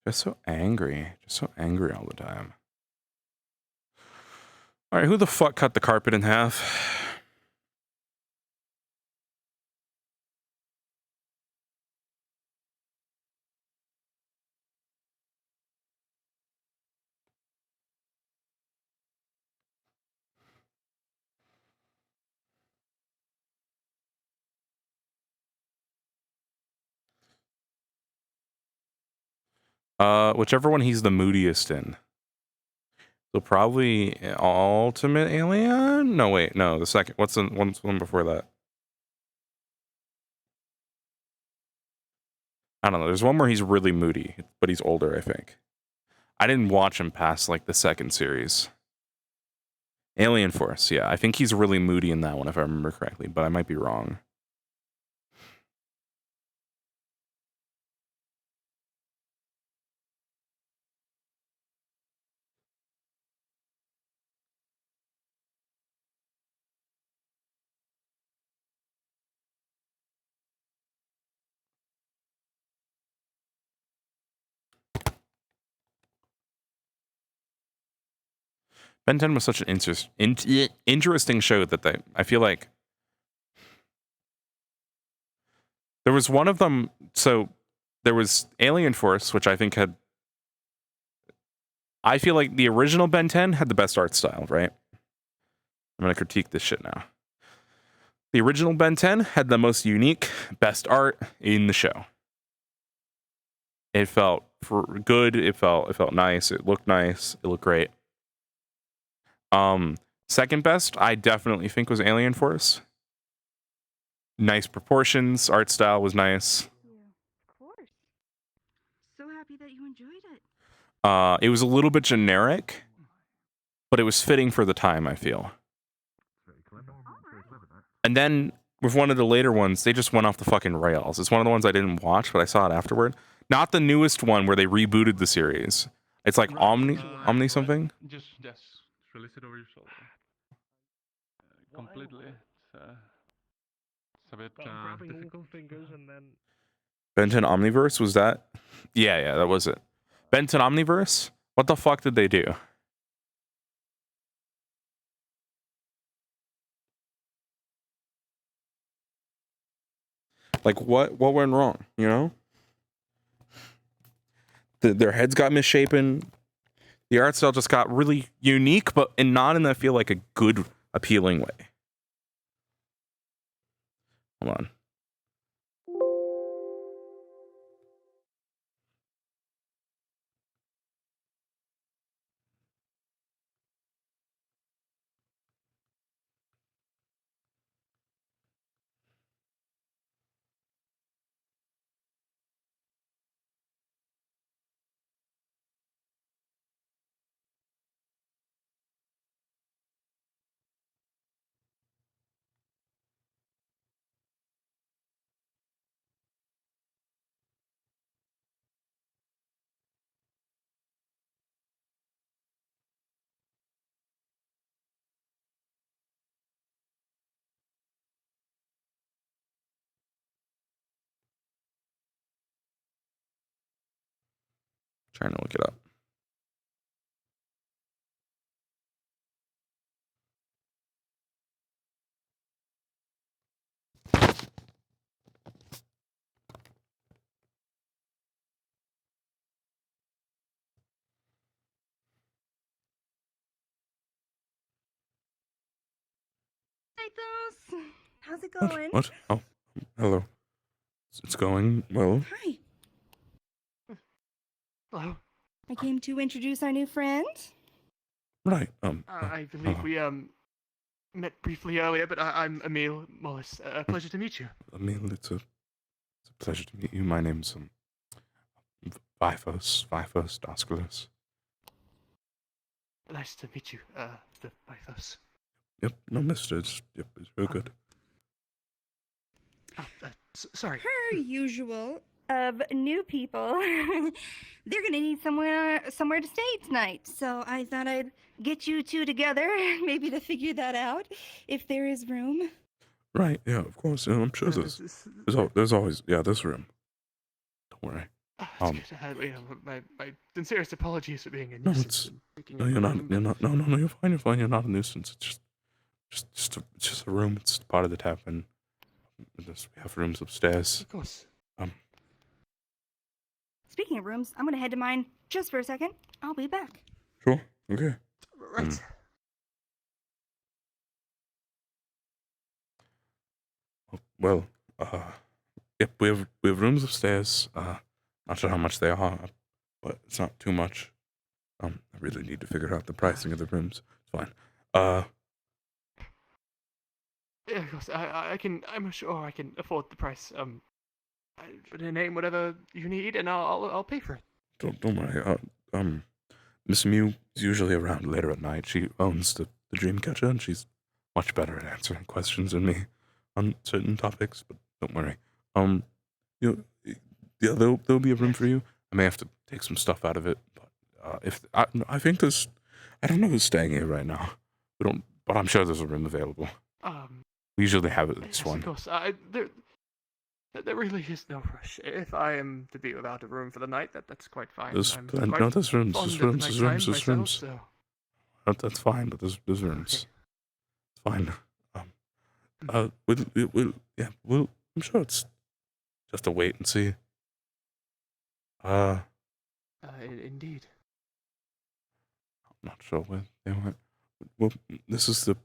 Just so angry. Just so angry all the time. Alright, who the fuck cut the carpet in half? Whichever one he's the moodiest in. So probably Ultimate Alien? No, wait, no, the second. What's the one before that? I don't know. There's one where he's really moody, but he's older, I think. I didn't watch him past, like, the second series. Alien Force, yeah. I think he's really moody in that one, if I remember correctly, but I might be wrong. Ben 10 was such an interesting show that I feel like there was one of them. So there was Alien Force, which I think had. I feel like the original Ben 10 had the best art style, right? I'm going to critique this shit now. The original Ben 10 had the most unique, best art in the show. It felt good. It felt nice. It looked nice. It looked great. Second best, I definitely think was Alien Force. Nice proportions, art style was nice. Of course. So happy that you enjoyed it. It was a little bit generic, but it was fitting for the time, I feel. And then with one of the later ones, they just went off the fucking rails. It's one of the ones I didn't watch, but I saw it afterward. Not the newest one where they rebooted the series. It's like Omni something. Just release it over your shoulder. Completely. It's a bit difficult. Fingers and then Ben 10 Omniverse, was that? Yeah, that was it. Ben 10 Omniverse? What the fuck did they do? Like, what went wrong, you know? Their heads got misshapen. The art style just got really unique, and not in, I feel like, a good, appealing way. Hold on. Trying to look it up. Vaithos, how's it going? What? Oh, hello. It's going well. Hi. Hello. I came to introduce our new friend. Right. I believe we met briefly earlier, but I'm Emil Mollis. A pleasure to meet you. Emil, it's a pleasure to meet you. My name's Vaithos Daskalos. Nice to meet you, Mr. Vaithos. Yep, no, mister. It's real good. Sorry. Per usual of new people, they're gonna need somewhere to stay tonight. So I thought I'd get you two together, maybe to figure that out, if there is room. Right. Yeah. Of course. I'm sure there's always this room. Don't worry. My sincerest apologies for being a No, nuisance. No, you're not. No, you're fine. You're fine. You're not a nuisance. It's just a room. It's part of the tap, and we have rooms upstairs. Of course. Speaking of rooms, I'm gonna head to mine just for a second. I'll be back. Sure. Okay. Right. Well, yep, we have rooms upstairs. Not sure how much they are, but it's not too much. I really need to figure out the pricing of the rooms. It's fine. Yeah, of course. I'm sure I can afford the price. Put in a name, whatever you need, and I'll pay for it. Don't worry. Miss Mew is usually around later at night. She owns the Dreamcatcher, and she's much better at answering questions than me on certain topics. But don't worry. Yeah, there'll be a room for you. I may have to take some stuff out of it, but I think there's, I don't know who's staying here right now. But I'm sure there's a room available. We usually have at least one. Of course. There really is no rush. If I am to be without a room for the night, that's quite fine. There's rooms. There's rooms. So. That's fine, but there's rooms. It's fine. I'm sure it's just a wait and see. Indeed. I'm not sure where they went. Well, this is the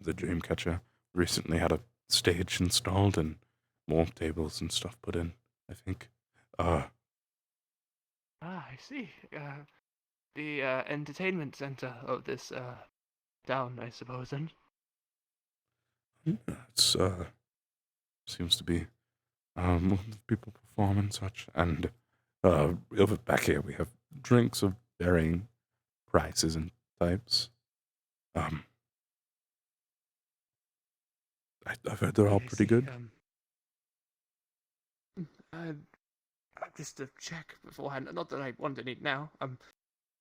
Dreamcatcher. Recently had a stage installed and more tables and stuff put in, I think. I see. The entertainment center of this town, I suppose, then. It's seems to be people perform and such, and over back here we have drinks of varying prices and types. I've heard they're all pretty good. Just to check beforehand, not that I want any now.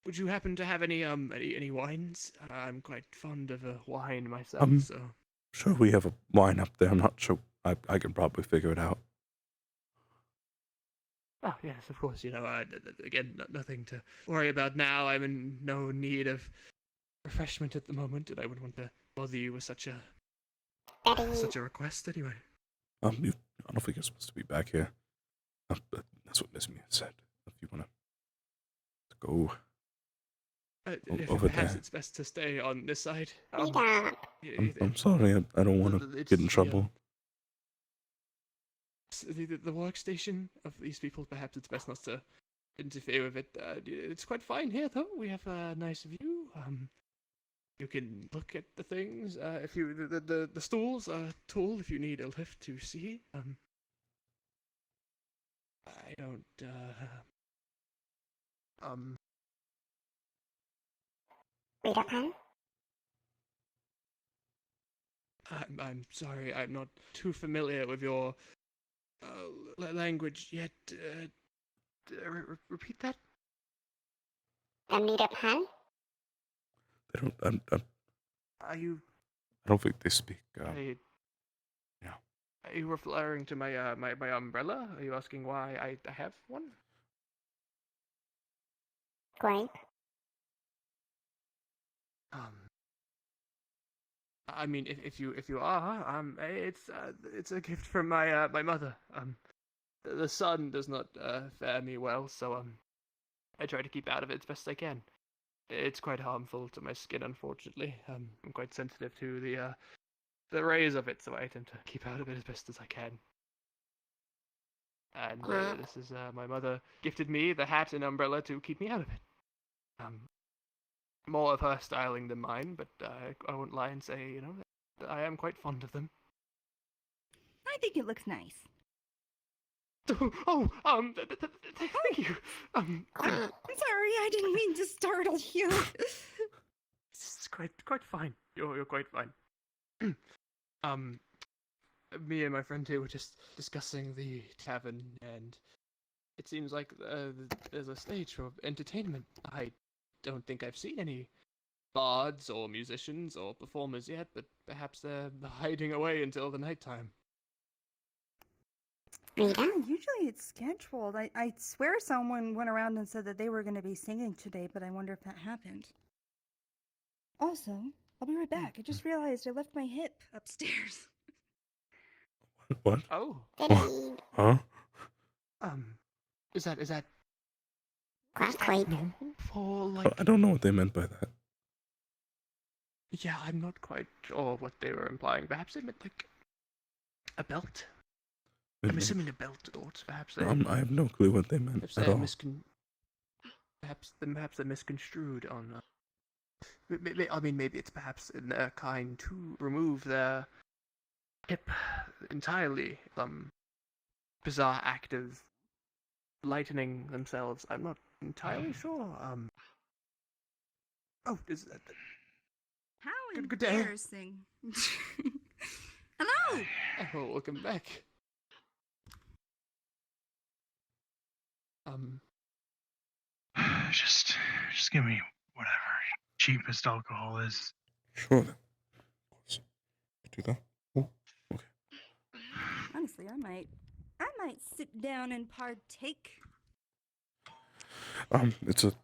Would you happen to have any wines? I'm quite fond of a wine myself, so. Sure, we have a wine up there. I'm not sure. I can probably figure it out. Oh, yes, of course. Again, nothing to worry about now. I'm in no need of refreshment at the moment, and I wouldn't want to bother you with such a request, anyway. I don't think you're supposed to be back here. But that's what Miss Mia said. If you want to go over perhaps there. it's best to stay on this side. I'm sorry. I don't want to get in trouble. The workstation of these people, perhaps it's best not to interfere with it. It's quite fine here, though. We have a nice view. You can look at the things. If you the stools are tall if you need a lift to see. I don't. I'm sorry. I'm not too familiar with your language yet. Repeat that. They don't. Are you? I don't think they speak. Yeah. Are you referring to my my umbrella? Are you asking why I have one? Great. I mean, if you are, it's a gift from my my mother. The sun does not fare me well, so I try to keep out of it as best I can. It's quite harmful to my skin, unfortunately. I'm quite sensitive to the rays of it, so I tend to keep out of it as best as I can. And this is my mother gifted me the hat and umbrella to keep me out of it. More of her styling than mine, but I won't lie and say, that I am quite fond of them. I think it looks nice. Oh, thank you. I'm sorry, I didn't mean to startle you. It's quite fine. You're quite fine. Me and my friend here were just discussing the tavern, and it seems like there's a stage for entertainment. I don't think I've seen any bards or musicians or performers yet, but perhaps they're hiding away until the nighttime. Usually it's scheduled. I swear someone went around and said that they were going to be singing today, but I wonder if that happened. Also, I'll be right back. I just realized I left my hip upstairs. What? Oh. Huh? Is that quite normal for like? I don't know what they meant by that. Yeah, I'm not quite sure what they were implying. Perhaps they meant like a belt. I'm assuming a belt, or perhaps they. I have no clue what they meant Perhaps at they're all. perhaps they're misconstrued on. I mean, maybe it's perhaps in their kind to remove their hip entirely. Bizarre act of lightening themselves. I'm not entirely sure. Oh, is that? How Good day. embarrassing. Hello. Oh, welcome back. Just give me whatever cheapest alcohol is. Sure. Of course. Do that. Oh, okay. Honestly, I might sit down and partake. It's the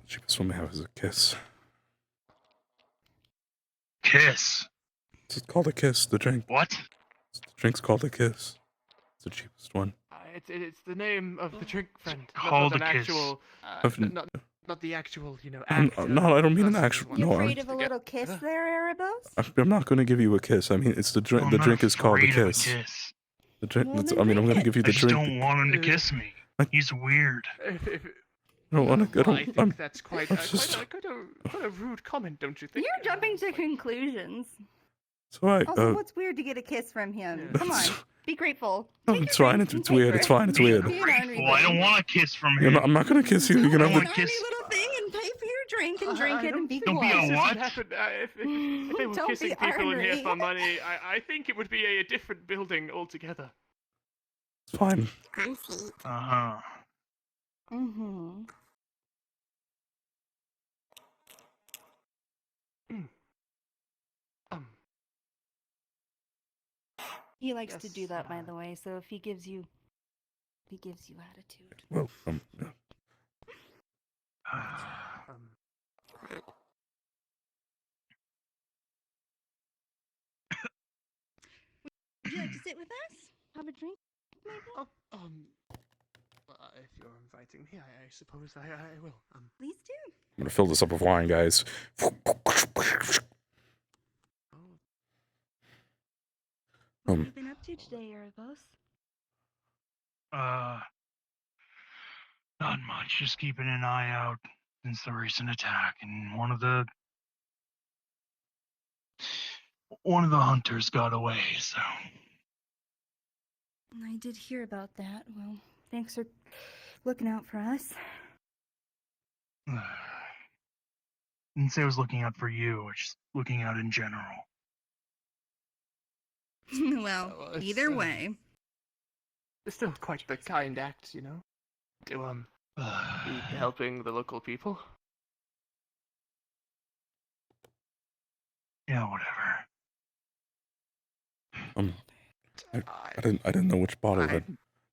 cheapest one we have is a kiss. Kiss? It's called a kiss, the drink. What? The drink's called a kiss. It's the cheapest one. It's the name of the drink, friend. Called not an a kiss. actual. Not the actual, I'm, act. no, I don't mean an actual. You No, afraid of a little kiss there, Erebos? I'm not going to give you a kiss. I mean, it's the drink. The drink is called a kiss. The drink. Well, I mean, I'm going to give you the I just drink. don't want him to kiss me. He's weird. I don't want to. I think that's quite a rude comment, don't you think? You're jumping to conclusions. It's alright. Also, what's weird to get a kiss from him? Come on, be grateful. No, it's fine. It's weird. It's fine. It's weird. Well, I don't want a kiss from him. I'm not going to kiss you. You can have the. Little thing and pay for your drink and drink it and be Don't be quiet. a what? If they were Don't kissing be people in here ornery. for money, I think it would be a different building altogether. It's fine. Uh-huh. Mm-hmm. He likes to do that, by the way. So if he gives you attitude. Well, yeah. Would you like to sit with us? Have a drink, maybe? If you're inviting me, I suppose I will. Please do. I'm going to fill this up with wine, guys. What have you been up to today, Erebos? Not much. Just keeping an eye out since the recent attack, and one of the hunters got away. So I did hear about that. Well, thanks for looking out for us. didn't say I was looking out for you. Just looking out in general. Well, either way. It's still quite the kind act, you know? To, be helping the local people. Yeah, whatever. I didn't know which bottle had.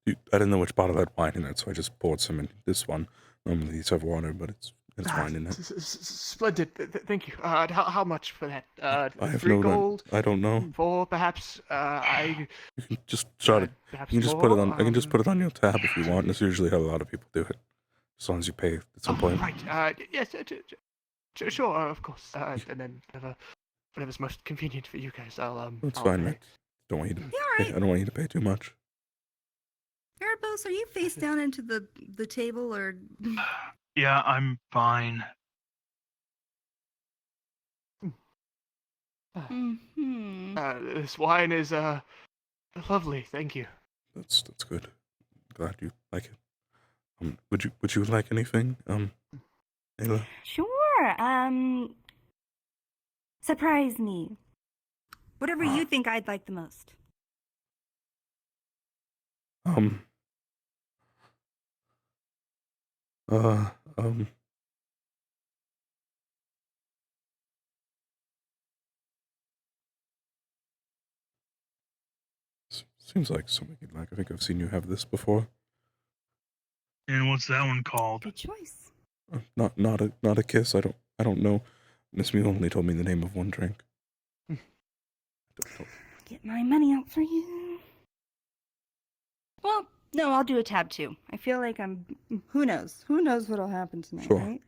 I didn't know which bottle had wine in it, so I just poured some in this one. Normally these have water, but it's wine in it. Splendid. Thank you. How much for that? I have 3 no. gold? I don't know. 4, perhaps? You can just start it. Perhaps You can just put it on. more, I can just put it on your tab if you want. That's usually how a lot of people do it, as long as you pay at some point. Right. Yes. Sure. Of course. And then whatever's most convenient for you guys, I'll That's I'll fine, pay. man. Don't want you to. Yeah, all right. I don't want you to pay too much. Erebos, are you face down into the table or? Yeah, I'm fine. Mm-hmm. This wine is lovely. Thank you. That's good. Glad you like it. Would you like anything? Ayla? Sure. Surprise me. Whatever you think I'd like the most. Seems like something you'd like. I think I've seen you have this before. And what's that one called? Good choice. Not a kiss. I don't know. Miss Mule only told me the name of one drink. Get my money out for you. Well, no, I'll do a tab too. I feel like I'm. Who knows? Who knows what'll happen tonight, Sure. right?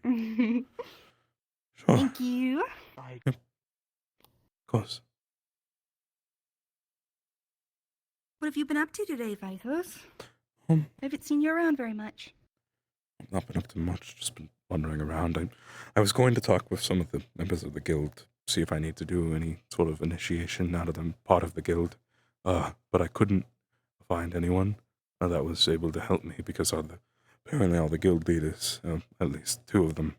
Sure. Thank you. Of course. What have you been up to today, Vaithos? I haven't seen you around very much. I've not been up to much. Just been wandering around. I was going to talk with some of the members of the guild, see if I need to do any sort of initiation now that I'm part of the guild. But I couldn't find anyone that was able to help me because apparently all the guild leaders, at least 2 of them,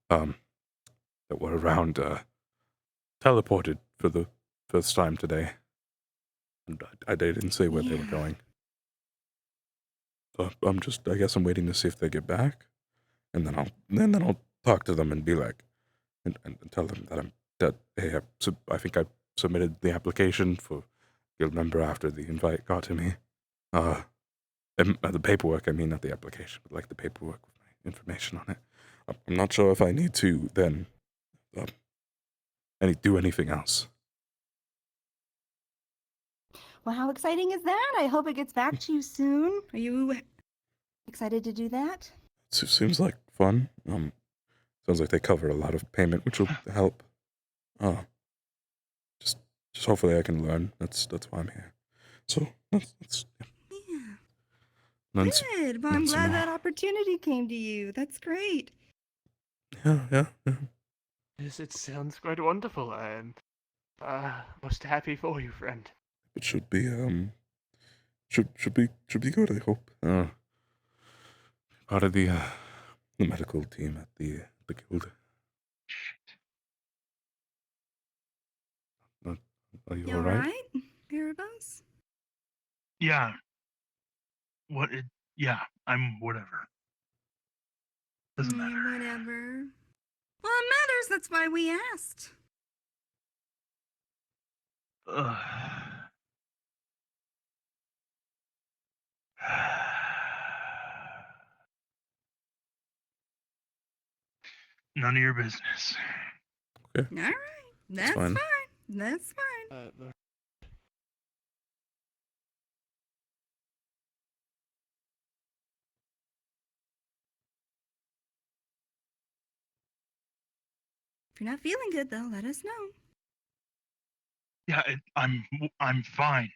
that were around, teleported for the first time today. And they didn't say where they were going. So I guess I'm waiting to see if they get back, and then I'll talk to them and be like, and tell them that hey, I think I submitted the application for guild member after the invite got to me. The paperwork, I mean, not the application, but like the paperwork with my information on it. I'm not sure if I need to then do anything else. Well, how exciting is that? I hope it gets back to you soon. Are you excited to do that? It seems like fun. Sounds like they cover a lot of payment, which will help. Just hopefully I can learn. That's why I'm here. So that's Good. Well, I'm glad that opportunity came to you. That's great. Yeah. Yes, it sounds quite wonderful. I'm most happy for you, friend. It should be should be good. I hope. Part of the medical team at the guild. Are you all right? Erebos? Yeah. Yeah, I'm whatever. Doesn't matter. Whatever. Well, it matters. That's why we asked. None of your business. Okay. All right. That's fine. That's fine. If you're not feeling good, though, let us know. Yeah, I'm fine.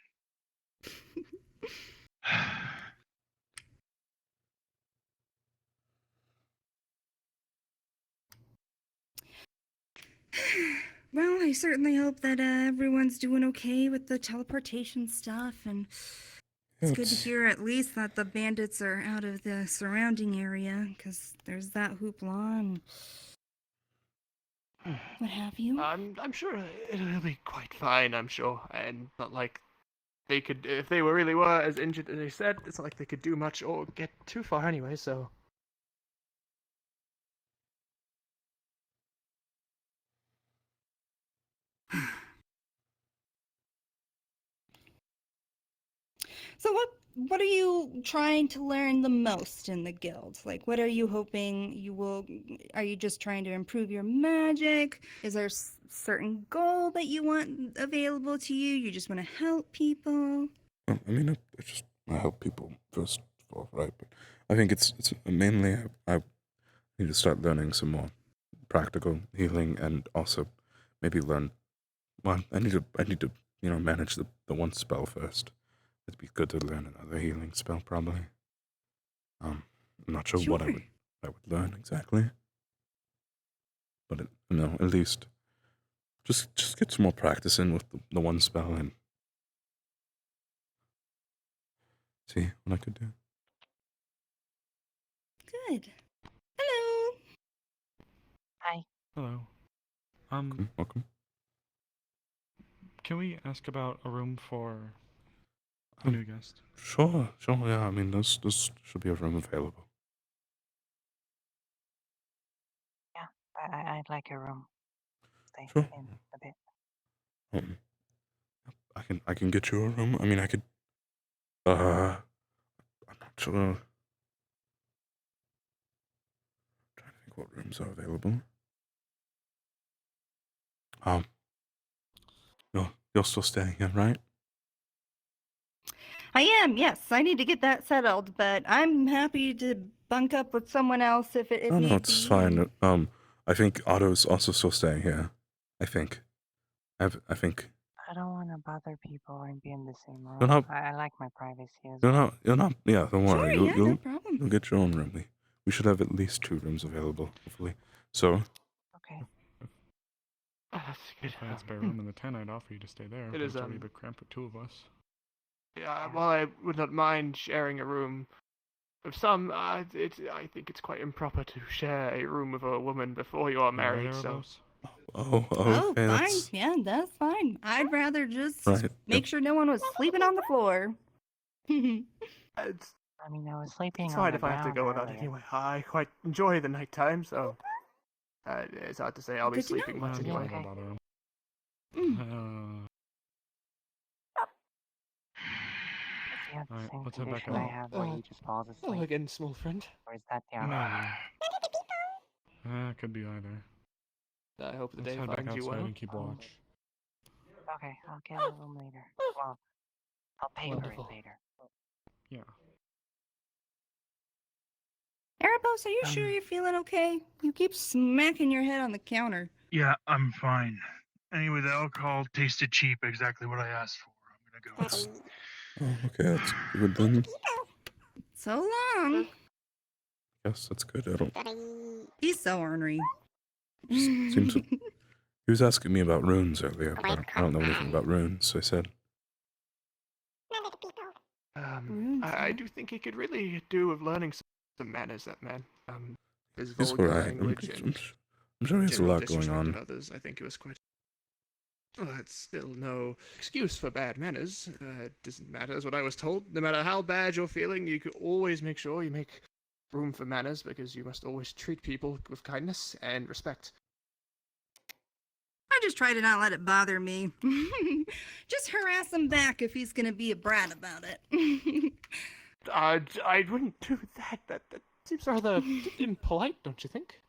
Well, I certainly hope that everyone's doing okay with the teleportation stuff, and it's good to hear at least that the bandits are out of the surrounding area, because there's that hoopla and what have you. I'm sure it'll be quite fine. I'm sure, and not like they could, if they really were as injured as they said, it's not like they could do much or get too far anyway. So. So what are you trying to learn the most in the guild? Like, what are you hoping you will? Are you just trying to improve your magic? Is there a certain goal that you want available to you? You just want to help people? I mean, I help people first of all, right? But I think it's mainly I need to start learning some more practical healing, and also maybe learn. Well, I need to manage the one spell first. It'd be good to learn another healing spell, probably. I'm not sure what I would learn exactly, but at least just get some more practice in with the one spell and see what I could do. Good. Hello. Hi. Hello. Welcome. Can we ask about a room for a new guest? Sure. Yeah, I mean, this should be a room available. Yeah, I'd like a room. Stay Sure. in a bit. I can get you a room. I mean, I could. I'm not sure. I'm trying to think what rooms are available. You're still staying here, right? I am. Yes, I need to get that settled, but I'm happy to bunk up with someone else if No, need it's be. fine. I think Otto's also still staying here. I think. I think. I don't want to bother people and be in the same room. You're not. I like my privacy as You're well. not. Yeah, don't worry. Sure, yeah, no problem. You'll get your own room. we should have at least 2 rooms available, hopefully. So, Okay. That's good. If I had spare room in the tent, I'd offer you to stay there. It But is, it's already a bit cramped with 2 of us. Yeah, while I would not mind sharing a room with some, I think it's quite improper to share a room with a woman before you are married, so... oh, Oh, okay, fine. that's Yeah, that's fine. I'd rather just right. make sure no one was sleeping on the floor. It's I mean, I was sleeping It's on fine the if I have to ground go with that earlier. anyway. I quite enjoy the nighttime, so it's hard to say I'll be Good to know. sleeping much I'm anyway. not gonna bother him. Do you have the Alright, same let's head back condition I out. have where you just fall asleep? Oh, again, small friend. Or is that the Maybe. Could be either. I hope the Let's day head back finds you outside well. and keep watch. Okay, I'll get a room later. Well, I'll pay for Wonderful. it later. Yeah. Erebos, are you sure you're feeling okay? You keep smacking your head on the counter. Yeah, I'm fine. Anyway, the alcohol tasted cheap, exactly what I asked for. I'm gonna go. Oh, okay, that's good then. So long. Yes, that's good. I don't. He's so ornery. Seems. He was asking me about runes earlier, but I don't know anything about runes, so I said. I do think he could really do with learning some manners, that man. His He's vulgar alright. language and I'm sure he has a general lot going disrespect on. of others. I think it was quite... Well, that's still no excuse for bad manners. It doesn't matter, is what I was told. No matter how bad you're feeling, you could always make sure you make room for manners, because you must always treat people with kindness and respect. I just try to not let it bother me. Just harass him back if he's gonna be a brat about it. I wouldn't do that. That seems rather impolite, don't you think?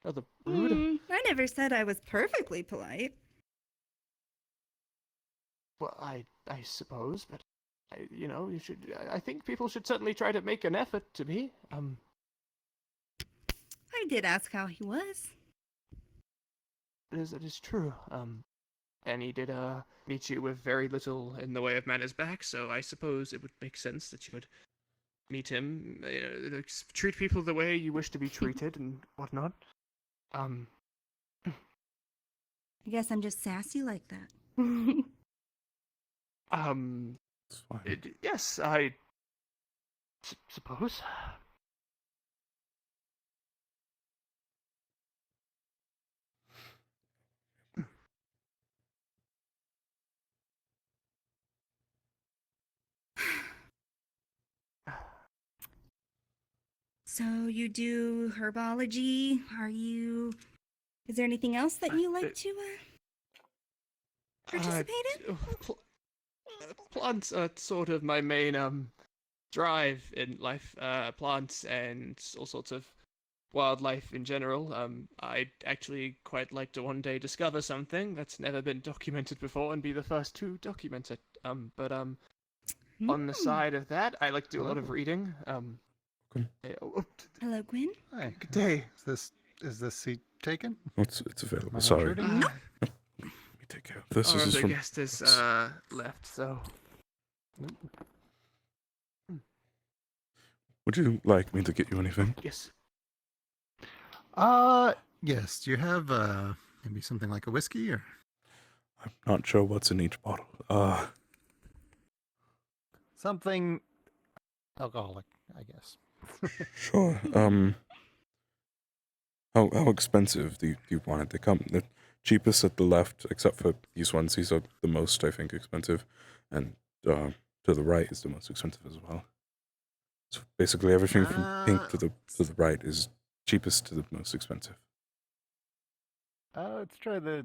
Rather rude. I never said I was perfectly polite. Well, I suppose, but you should. I think people should certainly try to make an effort to be. I did ask how he was. That is true. And he did meet you with very little in the way of manners back, so I suppose it would make sense that you would meet him, treat people the way you wish to be treated and whatnot. I guess I'm just sassy like that. Yes, I suppose. So you do herbology? Is there anything else that you like to participate in? Plants are sort of my main drive in life. Plants and all sorts of wildlife in general. I'd actually quite like to one day discover something that's never been documented before and be the first to document it. But on the side of that, I like to do a lot of reading. Hello, Gwen. Hi. Good day. Is this seat taken? It's available. Am I Sorry. intruding? Let me take care of this. This is The from. guest is left, so. Would you like me to get you anything? Yes. Yes. Do you have maybe something like a whiskey or? I'm not sure what's in each bottle. Something alcoholic, I guess. Sure. How expensive do you want it to come? The cheapest at the left, except for these ones. These are the most, I think, expensive, and to the right is the most expensive as well. So basically, everything from pink to the right is cheapest to the most expensive. Let's try the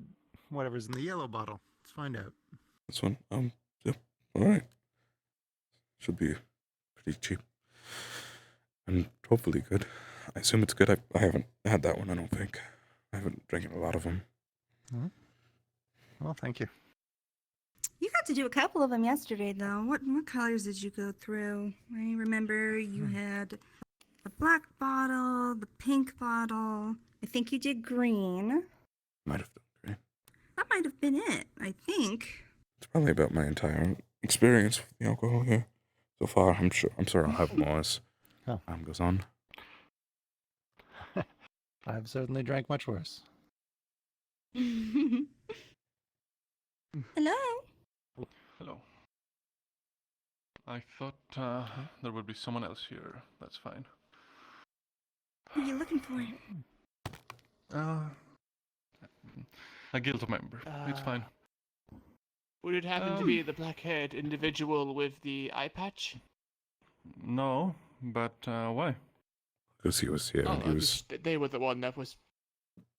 whatever's in the yellow bottle. Let's find out. This one. Yeah. All right. Should be pretty cheap. And hopefully good. I assume it's good. I haven't had that one, I don't think. I haven't drank a lot of them. Well, thank you. You got to do a couple of them yesterday, though. What colors did you go through? I remember you had the black bottle, the pink bottle. I think you did green. Might have done green. That might have been it, I think. It's probably about my entire experience with the alcohol here so far. I'm sure I'll have more as time goes on. I've certainly drank much worse. Hello? Hello. I thought there would be someone else here. That's fine. Who are you looking for? A guild member. It's fine. Would it happen to be the black-haired individual with the eye patch? No, but why? Because he was here and he was. They were the one that was.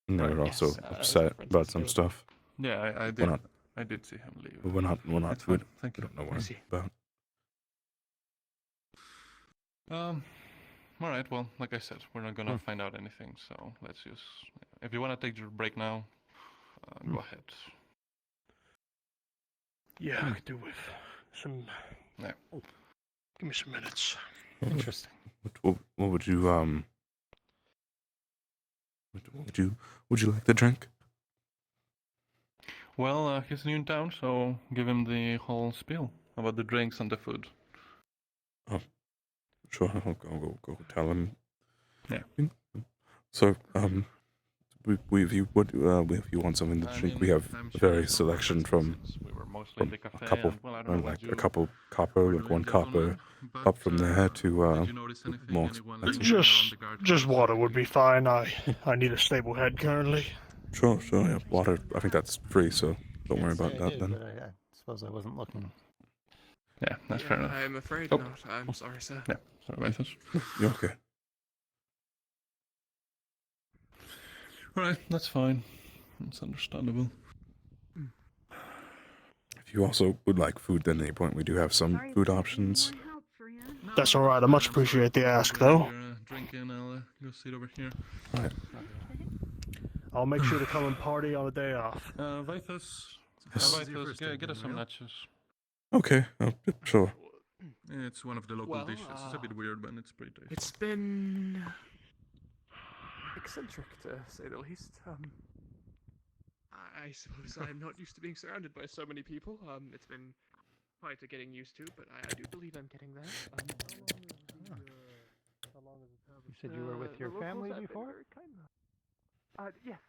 And they were Yes, also upset about some stuff. Yeah, I did. We're not, I did see him leave. we're not. That's fine. We Thank you. don't know what about. All right. Well, like I said, we're not gonna find out anything. So let's just. If you wanna take your break now, go ahead. Yeah, I could do with some. Yeah. Give me some minutes. Interesting. What would you would you like to drink? Well, he's new in town, so give him the whole spiel about the drinks and the food. Oh, sure. I'll go tell him. Yeah. So if you want something to drink, we have a various selection from a couple, like a couple copper, like one copper, up from there to more expensive. Just water would be fine. I need a stable head currently. Sure, yeah. Water, I think that's free, so don't worry about that then. But I suppose I wasn't looking. Yeah, that's fair enough. I'm afraid Oh. not. I'm sorry, sir. Yeah, sorry, Vaithos. You're okay. Alright, that's fine. It's understandable. If you also would like food at any point, we do have some food options. That's all right. I much appreciate the ask, though. You're drinking, I'll go sit over here. Right. I'll make sure to come and party on a day off. Vaithos, get us some nachos. Okay, sure. Yeah, it's one of the local dishes. It's a bit weird, but it's pretty tasty. It's been eccentric, to say the least. I suppose I'm not used to being surrounded by so many people. It's been quite a getting used to, but I do believe I'm getting there. You said you were with your family before? Yes,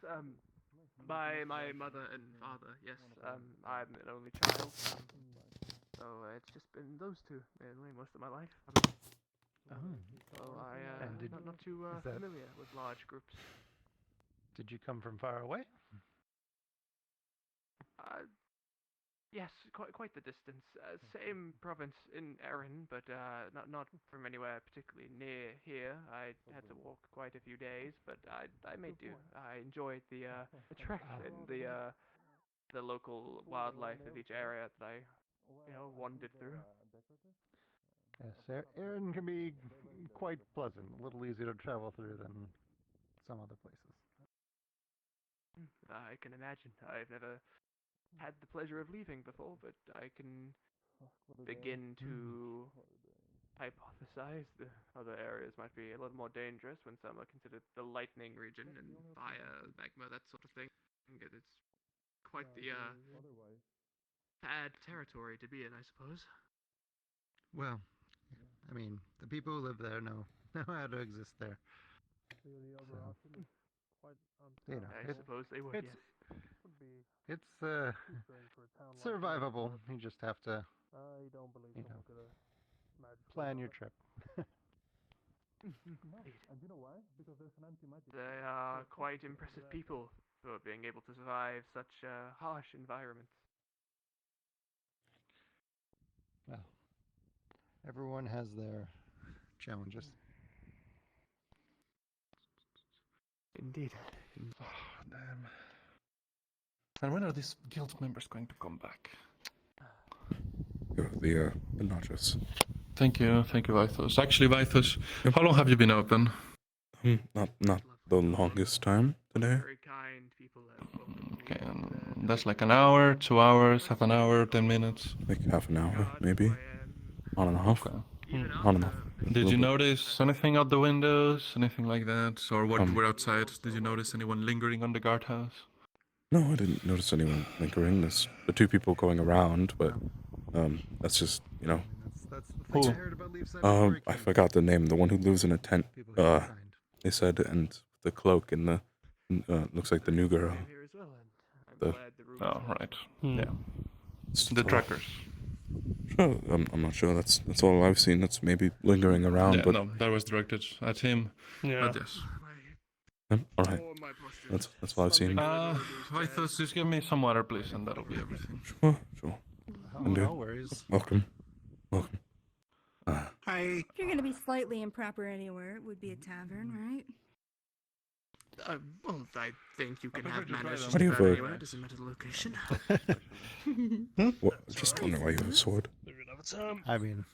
my mother and father, yes. I'm an only child, so it's just been those two mainly most of my life. So I'm not too familiar with large groups. Did you come from far away? Yes, quite the distance. Same province in Erin, but not from anywhere particularly near here. I had to walk quite a few days, but I made do. I enjoyed the trek and the local wildlife of each area that I wandered through. Yes, Erin can be quite pleasant, a little easier to travel through than some other places. I can imagine. I've never had the pleasure of leaving before, but I can begin to hypothesize the other areas might be a little more dangerous when some are considered the lightning region and fire, magma, that sort of thing. It's quite the bad territory to be in, I suppose. Well, I mean, the people who live there know how to exist there. So, I suppose they would, yes. It's survivable. You just have to, plan your trip. They are quite impressive people for being able to survive such harsh environments. Well, everyone has their challenges. Indeed. Oh, damn. And when are these guild members going to come back? The nachos. Thank you, Vaithos. Actually, Vaithos, how long have you been open? Not the longest time today. Very kind people. Okay, that's like an hour, 2 hours, half an hour, 10 minutes. Like half an hour, maybe. On and off. Okay. On and off. Did you notice anything out the windows, anything like that, or what were outside? Did you notice anyone lingering on the guardhouse? No, I didn't notice anyone lingering. There's the two people going around, but that's just That's the thing I heard about Leaf Side before he I came. forgot the name. The one who lives in a tent. They said, and the cloak and the looks like the new girl. Here as well, and I'm The- glad the room is Oh, well. right. Hmm. Yeah. It's The all- trackers. Sure, I'm not sure. That's all I've seen. That's maybe lingering around. Yeah, but no, that was directed at him. Yeah. But yes. all right. That's all I've seen. Vaithos, just give me some water, please, and that'll be everything. Sure. Oh, And, no worries. Welcome. Hi. If you're gonna be slightly improper anywhere, it would be a tavern, right? Well, I think you can have manners Why do you just have about a- anywhere. It doesn't matter the location. What? Just wonder why you have a sword. I mean,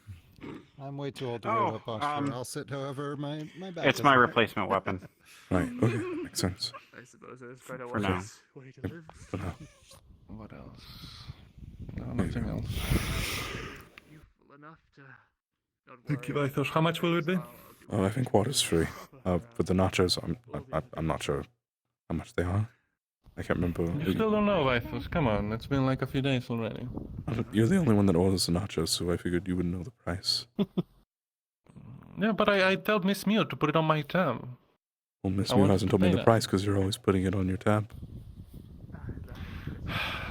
I'm way too old to Oh, wear a posture. I'll sit however my back It's is. my replacement weapon. Right. Okay. Makes sense. I suppose it's quite a For now. wise way to live. For now. What else? No, nothing else. Youthful enough to not Thank you, worry. Vaithos. How much will it be? Oh, I think water's free. For the nachos, I'm not sure how much they are. I can't remember. You still don't know, Vaithos. Come on, it's been like a few days already. You're the only one that orders the nachos, so I figured you would know the price. Yeah, but I told Miss Mew to put it on my tab. Well, Miss I Mew wanted hasn't to told me pay the that. price because you're always putting it on your tab.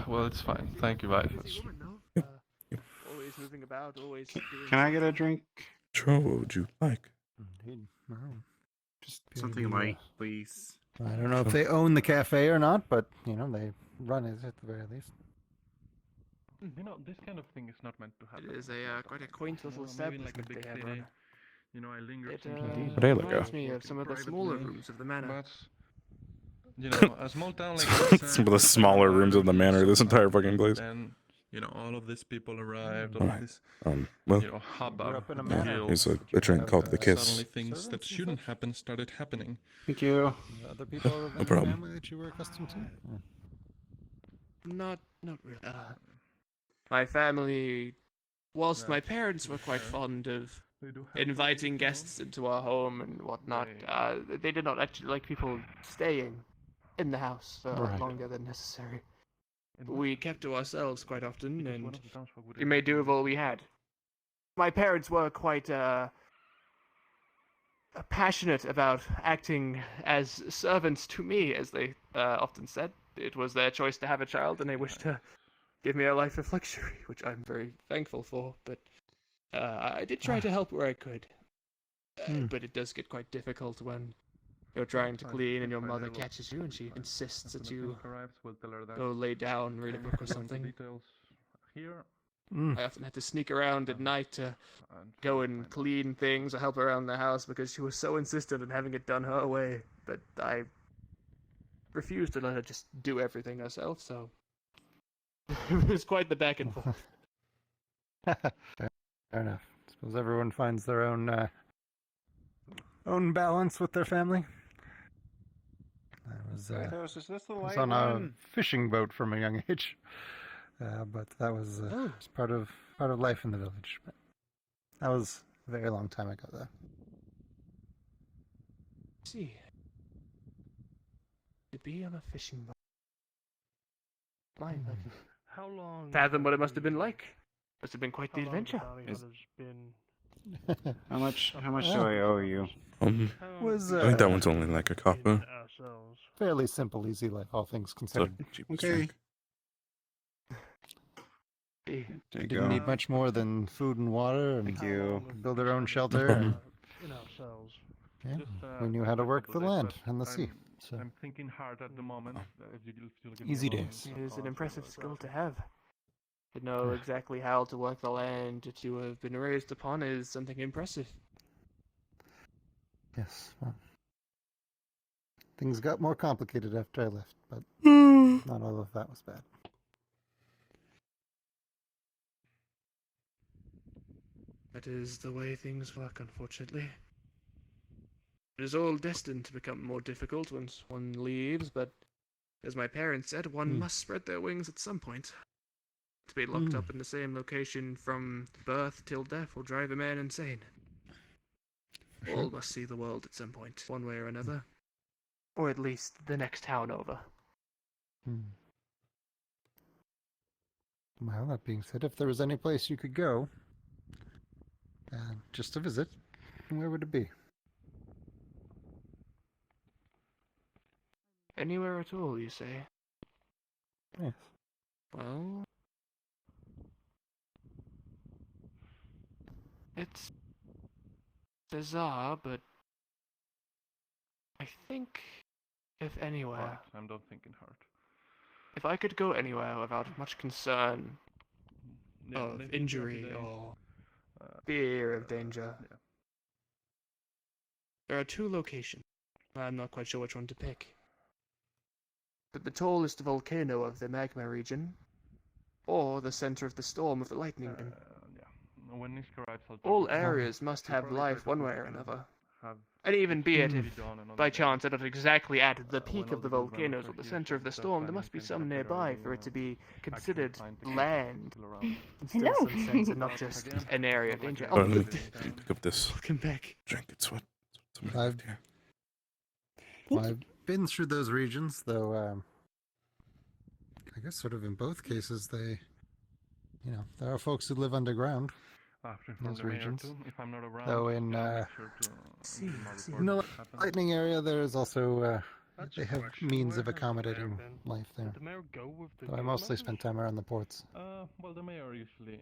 Well, it's fine. Thank you, Vaithos. Always moving about, always doing Can I get a drink? Sure, what would you like? Indeed. No. Just Something light, please. I don't know if they own the cafe or not, but you know they run it at the very least. You know, this kind of thing is not meant to happen. It is a quite a quaint little Maybe in like a establishment big they have city. run. You know, I linger It thinking But hey, look, reminds me of some of the privately, smaller rooms of the manor. But, you know, a small town like this, Some of the smaller rooms of the manor, this entire fucking place. Then, you know, all of these people arrived, all Alright. of this, Well, you know, hubbub, up in a the manor. guild, here's a drink called the Kiss. Suddenly things that Servants and shouldn't such? happen started happening. Thank you. Other people of No any problem. family that you were accustomed to? Not really. My family, whilst my parents were quite fond of inviting guests into our home and whatnot, they did not actually like people staying in the house for Right. longer than necessary. We kept to ourselves quite often, and we made do with all we had. My parents were quite passionate about acting as servants to me, as they often said. It was their choice to have a child, and they wished to give me a life of luxury, which I'm very thankful for. But I did try to help where I could. But it does get quite difficult when you're trying to clean and your mother catches you and she insists that you go lay down, read a book or something. I often had to sneak around at night to go and clean things or help around the house because she was so insistent on having it done her way. But I refused to let her just do everything herself, so it was quite the back and forth. Fair enough. Suppose everyone finds their own balance with their family. I was, Vaithos, is this the was light on a one? fishing boat from a young age, but that was part of life in the village. But that was a very long time ago, though. See, to be on a fishing boat. Mine. How long? Fathom what it must have been like. Must have been quite the adventure. How much do I owe you? Was I think that one's only like a copper. fairly simple, easy life, all things considered. Okay. We There you didn't go. need much more than food and water, and Thank you. build our own shelter. problem. And, yeah, we knew how to work the land and the sea. So I'm thinking hard at the moment. easy days. It is an impressive skill to have. To know exactly how to work the land that you have been raised upon is something impressive. Yes. Well, things got more complicated after I left, but not all of that was bad. That is the way things work, unfortunately. It is all destined to become more difficult once one leaves, but as my parents said, one must spread their wings at some point. To be locked up in the same location from birth till death will drive a man insane. All must see the world at some point, one way or another. Or at least the next town over. Well, that being said, if there was any place you could go, just to visit, where would it be? Anywhere at all, you say? Yes. Well, it's bizarre, but I think if anywhere, Alright, I'm done thinking hard. if I could go anywhere without much concern Yeah, of they think injury today, or fear of danger, yeah. there are two locations. I'm not quite sure which one to pick. But the tallest volcano of the magma region, or the center of the storm of the lightning ring. Yeah. When Niska arrives, I'll talk All with her. areas must She'll have probably try life to one push way or to another. have And even be it maybe if, dawn another by day. chance, they're not exactly at the When peak all of the the good runners volcanoes are or the here, center of the she'll storm, there plan must be things some up nearby already, for it to be actually considered find the land. people around. Instill Hello. some sense and not just Again, an area not of like danger. you're Oh, Let me visiting town. pick up this welcome back. drink. It's what? Somebody I've, left here. well, I've been through those regions, though. I guess sort of in both cases, there are folks who live underground. After in from those the mayor regions. too. If I'm not around, Though in yeah, I'll make sure to do my report in the what happened. lightning area, there is also That's they a have question. means Where of has the accommodating mayor been? life there. Did the mayor go with the Though I guild mostly members? spent time around the ports. Well, the mayor usually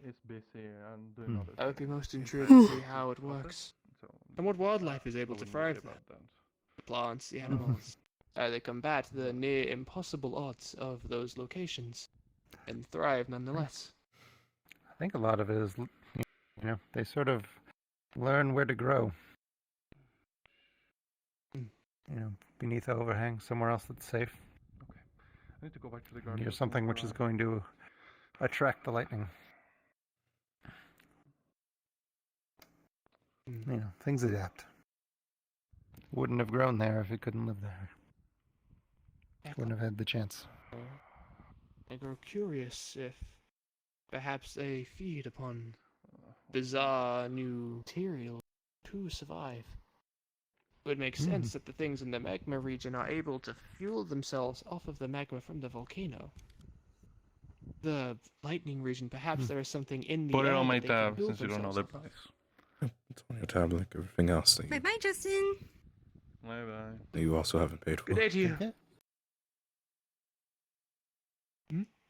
is busy and doing other I would be things. most He's intrigued back to in see his how it office, works. so And what wildlife is I able to wouldn't thrive worry there. about that. The plants, the animals. They combat the near impossible odds of those locations and thrive nonetheless. I think a lot of it is, they sort of learn where to grow. Beneath the overhang, somewhere else that's safe. Okay. I need to go back to the garden. Near something which is going to attract the lightning. Things adapt. Wouldn't have grown there if it couldn't live there. Wouldn't have had the chance. I grow curious if perhaps they feed upon bizarre new material to survive. It would make sense that the things in the magma region are able to fuel themselves off of the magma from the volcano. The lightning region, perhaps there is something in the Put it air on my that they can tab fuel since you don't know themselves the off of. price. It's on your tab like everything else that Bye, Justin. Bye bye. you also haven't paid for. Good day to you.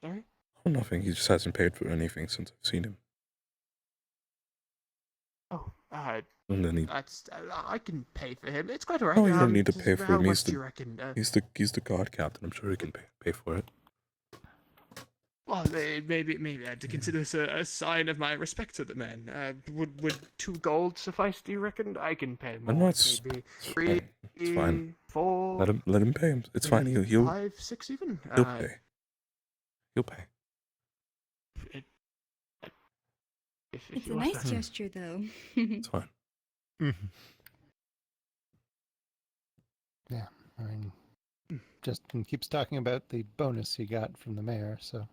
Sorry? Oh, nothing. He just hasn't paid for anything since I've seen him. Oh, And then he. I can pay for him. It's quite alright. Oh, you don't need to pay for how him. much do you reckon? He's the god captain. I'm sure he can pay for it. Well, maybe I had to consider this a sign of my respect to the man. Would 2 gold suffice? Do you reckon? I can pay more. No, it's maybe it's 3, fine. It's fine. 4. Let him pay him. It's fine. He'll 5, 6 even. he'll pay. He'll pay. If It's you a want nice that. gesture, though. It's fine. Yeah, I mean, Justin keeps talking about the bonus he got from the mayor, so I'm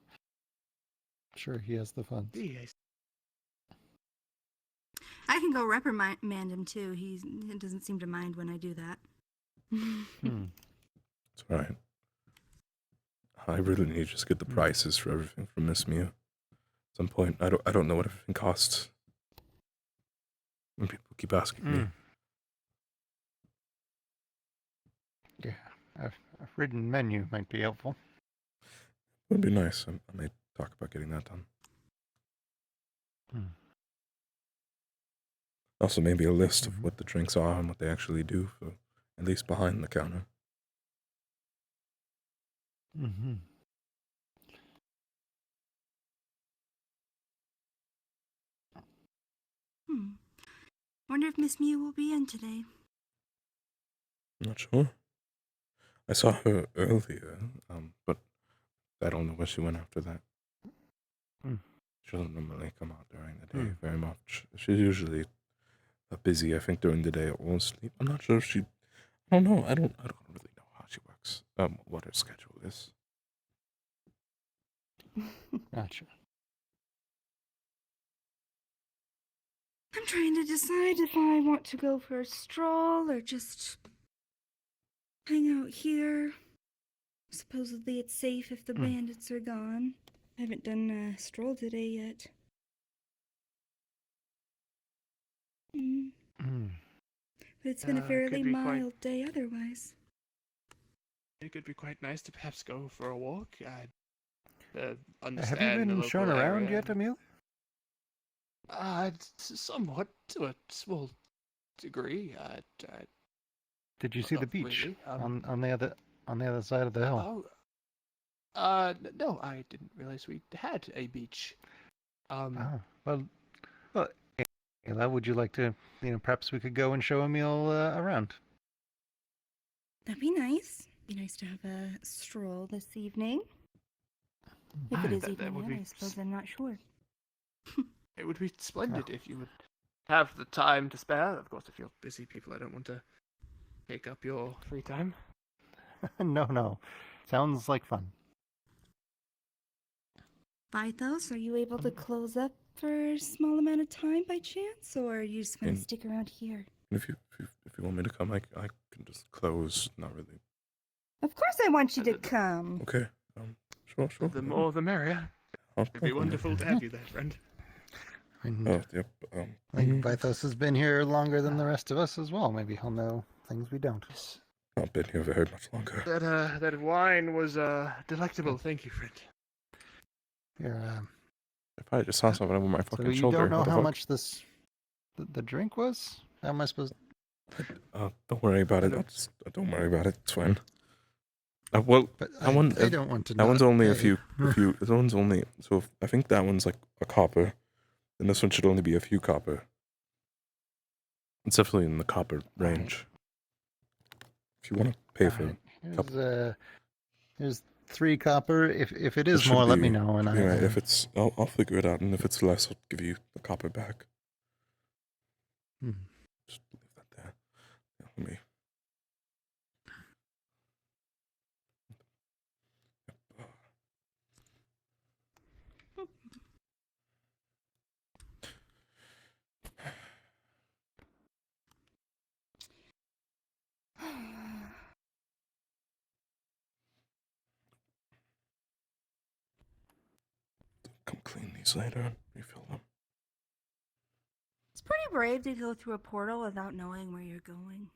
sure he has the funds. I can go reprimand him too. He doesn't seem to mind when I do that. It's alright. I really need to just get the prices for everything from Miss Mew. At some point, I don't know what everything costs. And people keep asking me. Yeah, a written menu might be helpful. It would be nice. I may talk about getting that done. Also, maybe a list of what the drinks are and what they actually do, for at least behind the counter. Wonder if Miss Mew will be in today. I'm not sure. I saw her earlier, but I don't know where she went after that. She doesn't normally come out during the day very much. She's usually busy, I think, during the day or sleep. I'm not sure if she. I don't know. I don't really know how she works. What her schedule is. Gotcha. I'm trying to decide if I want to go for a stroll or just hang out here. Supposedly it's safe if the bandits are gone. I haven't done a stroll today yet. But it's been a Could fairly be quite- mild day otherwise. it could be quite nice to perhaps go for a walk. Have Understand you the been local shown around area. yet, Emil? Somewhat to a small degree. Did you see the not beach really, on the other side of the hill? No, I didn't realize we had a beach. Well, Ayla, would you like to, perhaps we could go and show Emil around? That'd be nice. Be nice to have a stroll this evening. If it is that would evening, be I suppose I'm not sure. It would be splendid if you would have the time to spare. Of course, if you're busy people, I don't want to take up your free time. No. Sounds like fun. Vaithos, are you able to close up for a small amount of time by chance, or are you just going to stick around here? If you want me to come, I can just close. Not really. Of course I want you to come. Okay. Sure. The more the merrier. It'd be wonderful to have you there, friend. Yep. I think Vaithos has been here longer than the rest of us as well. Maybe he'll know things we don't. Not been here very much longer. That wine was delectable. Thank you, friend. Here, I probably just saw something over my fucking so you shoulder. don't know What the how fuck? much the drink was? How am I supposed? Don't worry about it. Don't worry about it. It's fine. Well, But that one. I don't want to. That one's not only a pay. few. That one's only. So I think that one's like a copper, and this one should only be a few copper. It's definitely in the copper range. If you want to pay for it. Here's 3 copper. If it is should more, let be- me know. And should be right. If it's, I'll figure it out, and if it's less, I'll give you the copper back. Just leave that there. Yeah, let me. Come clean these later and refill them. It's pretty brave to go through a portal without knowing where you're going.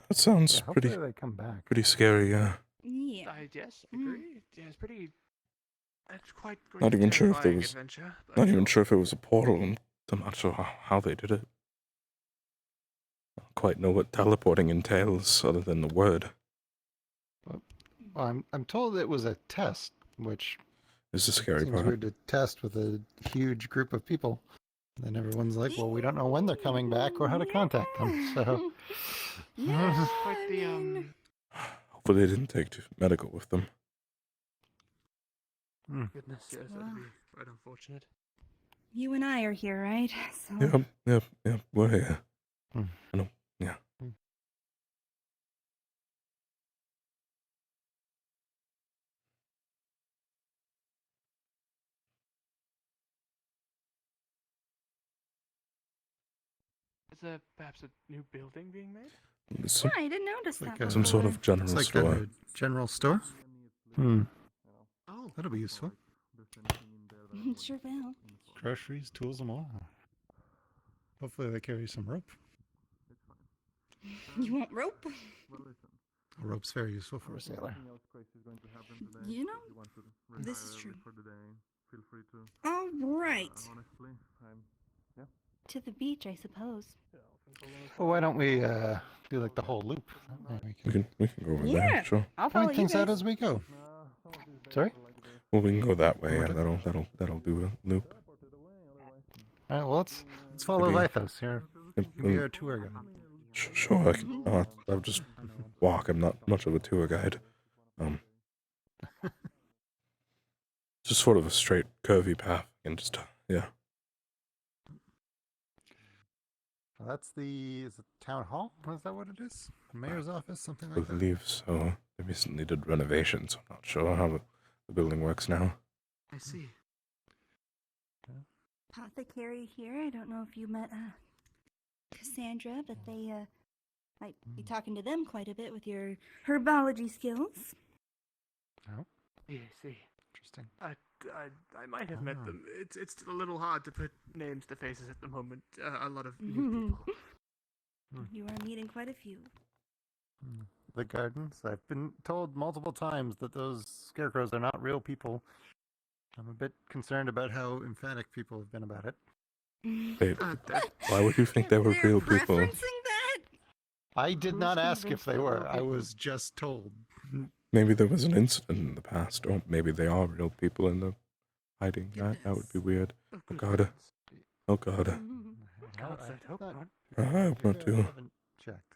That sounds hopefully pretty. they come back. Pretty scary. Yeah. Yeah. Yes, agree. Yeah, it's pretty. That's quite. Not even sure if there terrifying was. adventure, but Not even sure if it was a portal, and I'm not sure how they did it. I don't quite know what teleporting entails, other than the word. Well, I'm told it was a test, which Is the scary seems part. weird to test with a huge group of people. Then everyone's like, "Well, we don't know when they're coming back or how to contact them." So, quite the Hopefully, they didn't take to medical with them. Goodness, yes, that'd be quite unfortunate. You and I are here, right? So Yep. We're here. I know. Yeah. Is there perhaps a new building being made? It's yeah, I didn't notice that. some sort of before. general it's like store. a general store. Oh, that'll be useful. Sure will. Groceries, tools, and more. Hopefully, they carry some rope. You want rope? A rope's very useful for a sailor. You know, this is true. Feel free to. All right. Honestly, yeah. To the beach, I suppose. Well, why don't we do like the whole loop? We can go over Yeah, there. Sure. I'll follow Point you things out guys. as we go. Sorry. Well, we can go that way. Yeah, that'll do a loop. All right. Well, let's follow Maybe- Vaithos here. Yep, Give me our tour guide. Sure. I'll just walk. I'm not much of a tour guide. Just sort of a straight, curvy path, and just yeah. Well, that's is it town hall? Is that what it is? Mayor's office, something I like that. believe so. They recently did renovations. I'm not sure how the building works now. I see. Apothecary here. I don't know if you met Cassandra, but they might be talking to them quite a bit with your herbology skills. Oh, Yeah, I see. interesting. I might have met them. It's still a little hard to put names to faces at the moment. A lot of new people. You are meeting quite a few. the gardens. I've been told multiple times that those scarecrows are not real people. I'm a bit concerned about how emphatic people have been about it. Wait, why would you think they were real people? that? I did not ask if convinced they they're were. real I people? was just told. Maybe there was an incident in the past, or maybe they are real people and they're hiding that. That would be weird. Oh god. Oh god. God said, hope not. I hope not I too. haven't checked.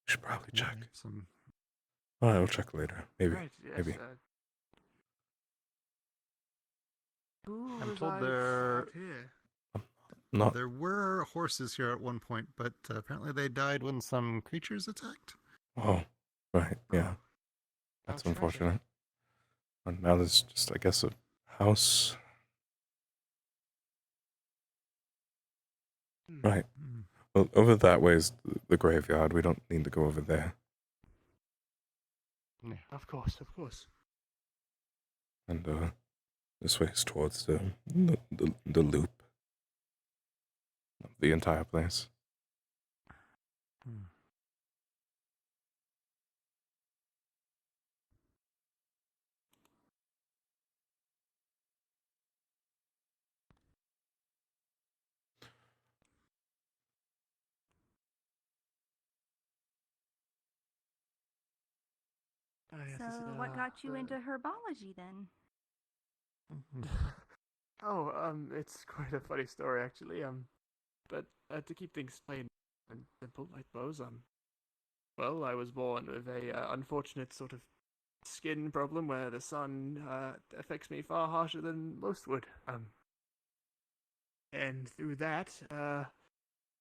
Should probably check. Some... Alright, I'll check later. Maybe. Right, yes, Maybe. Who I'm resides told there... out here? Not. There were horses here at one point, but apparently they died when some creatures attacked. Oh, right, yeah. That's tragic. unfortunate. And now there's just, I guess, a house. Right. Well, over that way is the graveyard. We don't need to go over there. Yeah. Of course, of course. And this way is towards the loop of the entire place. Oh, yes, So, this is, what got you into herbology then? It's quite a funny story actually. But to keep things plain and simple, I suppose. Well, I was born with a unfortunate sort of skin problem where the sun affects me far harsher than most would. And through that,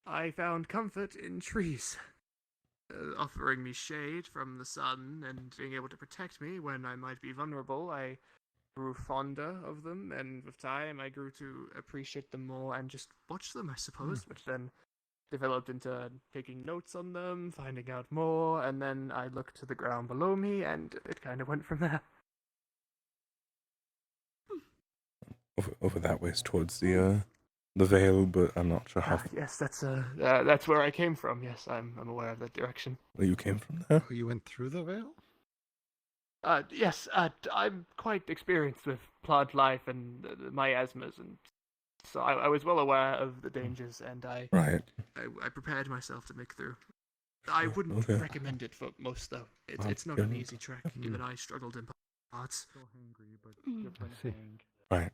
I found comfort in trees, offering me shade from the sun and being able to protect me when I might be vulnerable. I grew fonder of them, and with time I grew to appreciate them more and just watch them, I suppose, which then developed into taking notes on them, finding out more, and then I looked to the ground below me, and it kind of went from there. Over that way is towards the Vale, but I'm not sure how. Yes, that's where I came from. Yes, I'm aware of that direction. Where you came from there? Oh, you went through the Vale? Yes, I'm quite experienced with plant life and miasmas, and so I was well aware of the dangers, and I prepared myself to make through. I wouldn't recommend it for most, though. It's not an easy trek. Even I struggled in parts. Right.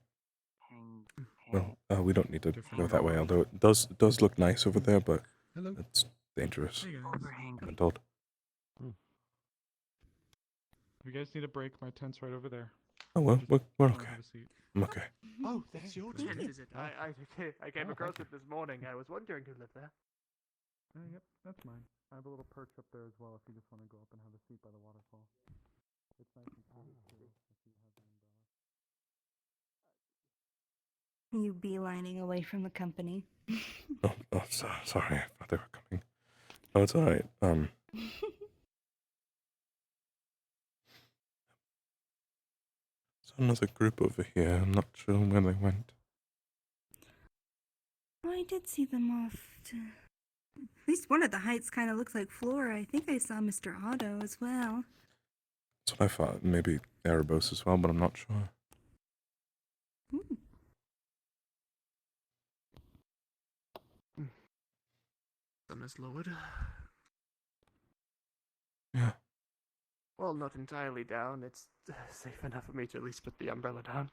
Well, we don't need to go that way, although it does look nice over there, but it's dangerous. I've been told. If you guys need a break, my tent's right over there. Oh, well, we're okay. Have a seat. I'm okay. Oh, that's your tent, is it? I came across it this morning. I was wondering who lived there. Yep, that's mine. I have a little perch up there as well if you just want to go up and have a seat by the waterfall. It's nice and cool too, if you have the umbrella. You beelining away from the company. Oh, sorry. I thought they were coming. Oh, it's alright. There's another group over here. I'm not sure where they went. Oh, I did see them off to... At least one of the heights kind of looks like Flora. I think I saw Mr. Otto as well. That's what I thought. Maybe Erebos as well, but I'm not sure. Sun is lowered. Yeah. Well, not entirely down. It's safe enough for me to at least put the umbrella down.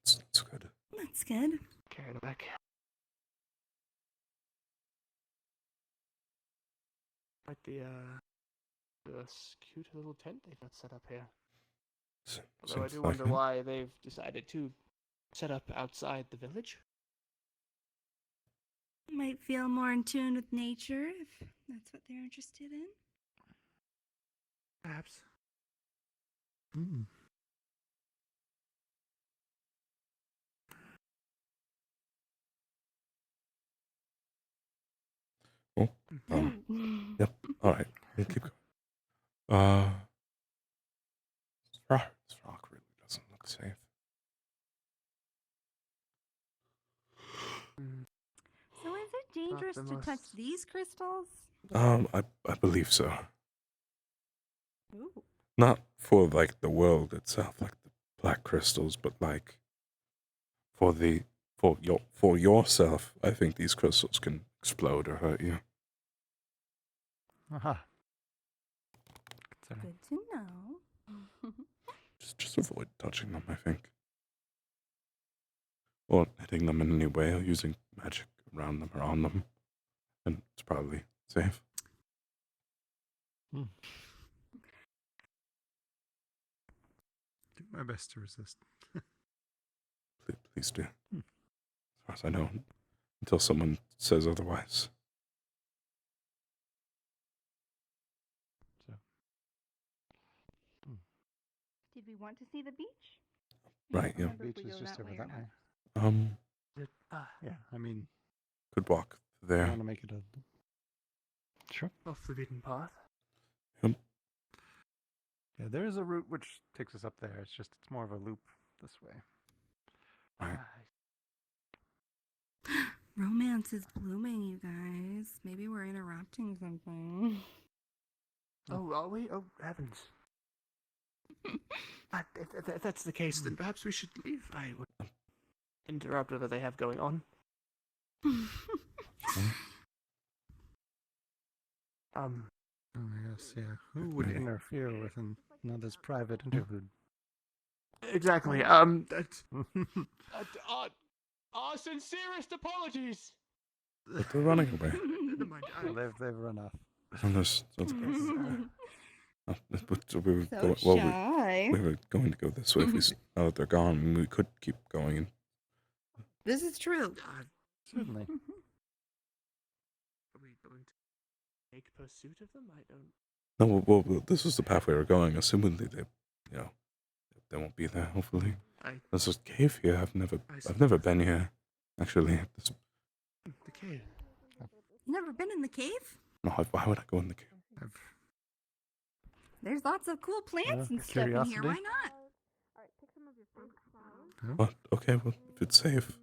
It's good. That's good. Carry it back. Like the cute little tent they've got set up here. Although I do wonder why they've decided to set up outside the village. Might feel more in tune with nature if that's what they're interested in. Perhaps. Oh. Yep. All right. We'll keep going. This rock really doesn't look safe. So is it dangerous to touch these crystals? I believe so. Ooh. Not for like the world itself, like the black crystals, but like for yourself. I think these crystals can explode or hurt you. Aha. Good to know. Just avoid touching them, I think. Or hitting them in any way or using magic around them or on them. And it's probably safe. Do my best to resist. Please do. As far as I know, until someone says otherwise. Did we want to see the beach? Right, yeah. The beach is just over that way. Yeah, I mean, Could walk there. I want to make it a sure Off the beaten path. Yep. Yeah, there is a route which takes us up there. It's more of a loop this way. Right. Romance is blooming, you guys. Maybe we're interrupting something. Oh, are we? Oh, heavens. If that's the case, then perhaps we should leave. I would interrupt whatever they have going on. Oh, yes, yeah. Who would interfere with another's private interlude? Exactly. That's our sincerest apologies. But they're running away. Never mind. They've run off. And there's, shy. we were going to go this way. If we now that they're gone, we could keep going. And This is true. Certainly. Are we going to take pursuit of them? I don't. no, well, this is the path we were going. Assumingly, they won't be there. Hopefully, there's this cave here. I've never been here. Actually, The cave. You never been in the cave? no. Why would I go in the cave? There's lots of cool plants and stuff in curiosity. here. Why not? What? Okay, well, if it's safe.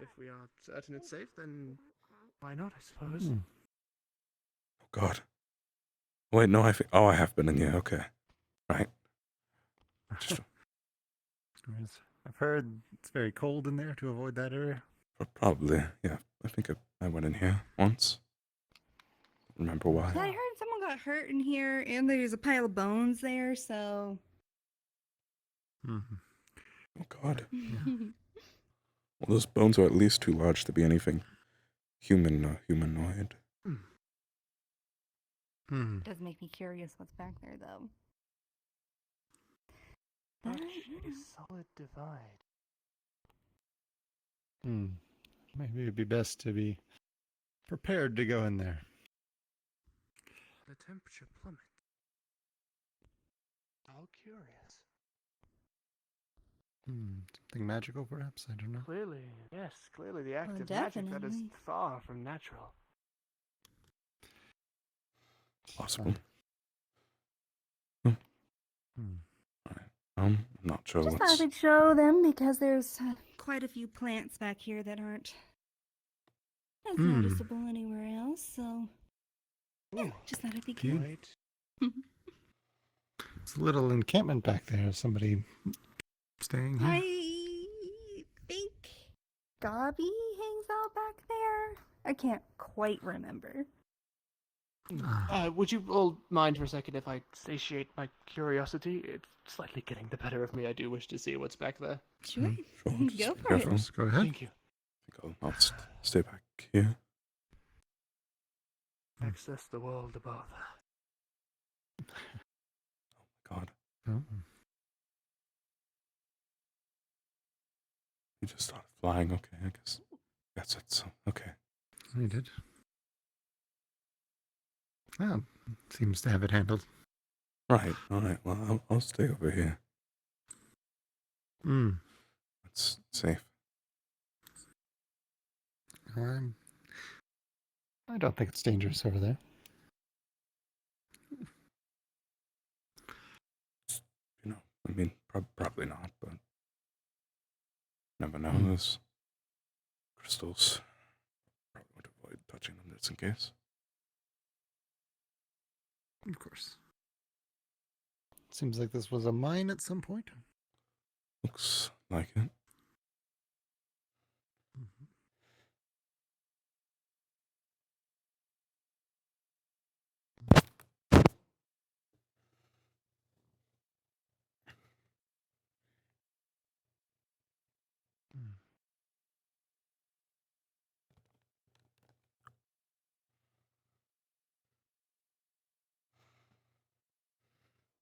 If we are certain it's safe, then why not, I suppose. Oh God. Wait, no. I have been in here. Okay, right. I've heard it's very cold in there to avoid that area. Probably, yeah. I think I went in here once. Remember why? I heard someone got hurt in here, and there's a pile of bones there, so. Oh God. Well, those bones are at least too large to be anything humanoid. It does make me curious what's back there, though. A solid divide. Maybe it'd be best to be prepared to go in there. The temperature plummets. How curious. Something magical, perhaps? I don't know. Clearly, yes, clearly the act Well, of magic that is definitely. far from natural. Possible. I'm not sure Just thought what's. I'd show them because there's quite a few plants back here that aren't as noticeable anywhere else, so. Yeah, just thought it'd be Cute. good. It's a little encampment back there. Somebody staying here. I think Gabi hangs out back there. I can't quite remember. Would you all mind for a second if I satiate my curiosity? It's slightly getting the better of me. I do wish to see what's back there. Sure. Just Go be for careful. it. Go ahead. Thank you. I'll stay back here. Access the world above. God. Oh. You just started flying. Okay, I guess it's okay. He did. Well, seems to have it handled. Right. All right. Well, I'll stay over here. It's safe. I don't think it's dangerous over there. I mean, probably not, but never know. Those crystals. Probably would avoid touching them just in case. Of course. Seems like this was a mine at some point. Looks like it.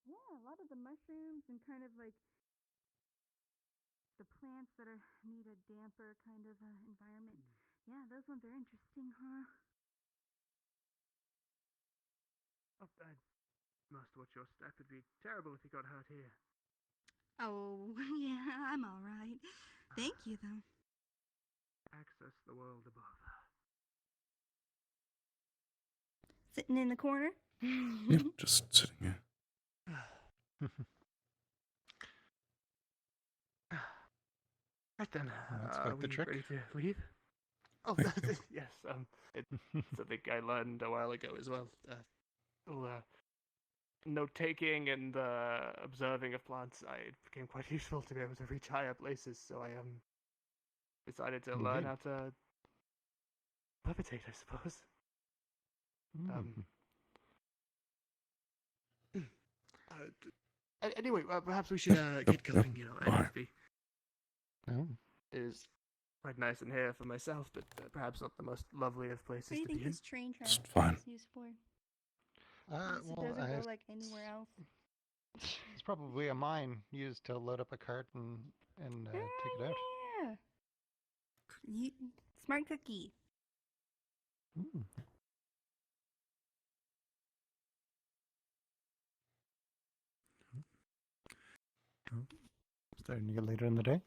Yeah, a lot of the mushrooms and kind of like the plants that need a damper kind of environment. Yeah, those ones are interesting, huh? Oh, I must watch your step. It'd be terrible if you got hurt here. Oh, yeah, I'm all right. Thank you, though. Access the world above. Sitting in the corner? Yep, just sitting here. Right then, That's are quite the we trick. ready to leave? Oh, yes. It's something I learned a while ago as well. Note taking and observing of plants. It became quite useful to be able to reach higher places. So I decided to learn Indeed. how to levitate, I suppose. Anyway, perhaps we should get going. You know, NFB Oh. is quite nice in here for myself, but perhaps not the most lovely of places What do you to be think in. this train It's track fine. is used for? Well, It doesn't go like anywhere else. it's probably a mine used to load up a cart and take it out. Yeah. Smart cookie. Starting to get later in the day.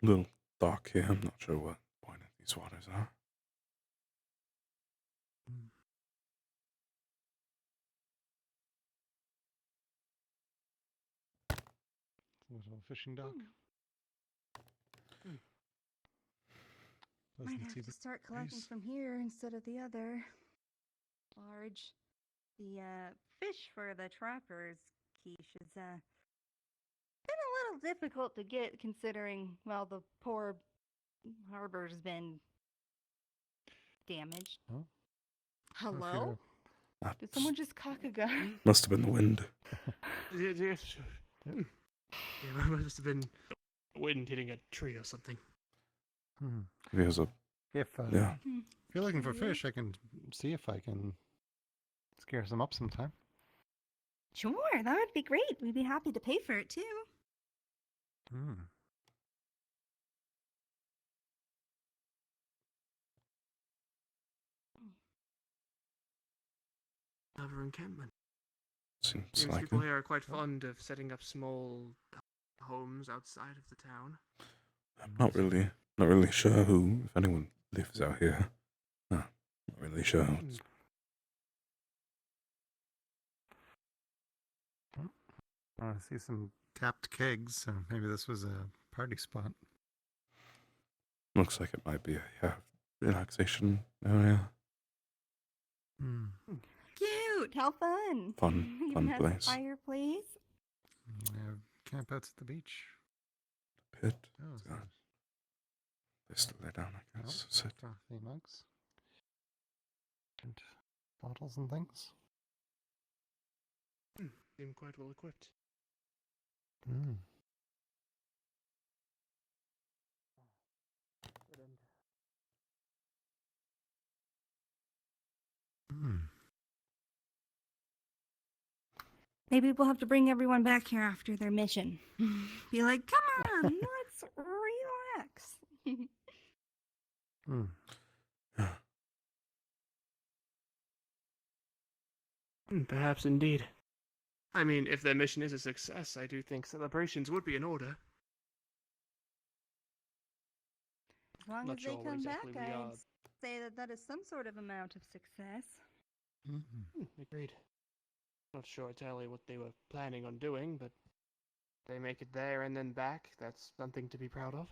Little dark here. I'm not sure what point of these waters are. It's a little fishing dock. Might Pleasant have sea to start collecting breeze. from here instead of the other barge. The fish for the trapper's quiche is been a little difficult to get considering, well, the poor harbor's been damaged. Oh. Hello? That's Did someone just cock a gun? must have been the wind. Yes. Yeah, it must have been wind hitting a tree or something. Maybe it was a If yeah. if you're looking for fish, I can see if I can scare some up sometime. Sure, that would be great. We'd be happy to pay for it too. Another encampment. Seems like people it. here are quite fond of setting up small homes outside of the town. I'm not really sure who, if anyone lives out here. No, not really sure. I see some capped kegs, so maybe this was a party spot. Looks like it might be a relaxation area. Cute. How fun. Fun Even has a place. fireplace. Have campouts at the beach. Pit. Oh, It's got they still lay down, I guess. Sit. Coffee mugs. And bottles and things. Seem quite well equipped. Maybe we'll have to bring everyone back here after their mission. Be like, come on, let's relax. Perhaps indeed. I mean, if their mission is a success, I do think celebrations would be in order. As long Not as sure they what come exactly back, we I'd are. say that that is some sort of amount of success. Agreed. Not sure entirely what they were planning on doing, but if they make it there and then back, that's something to be proud of.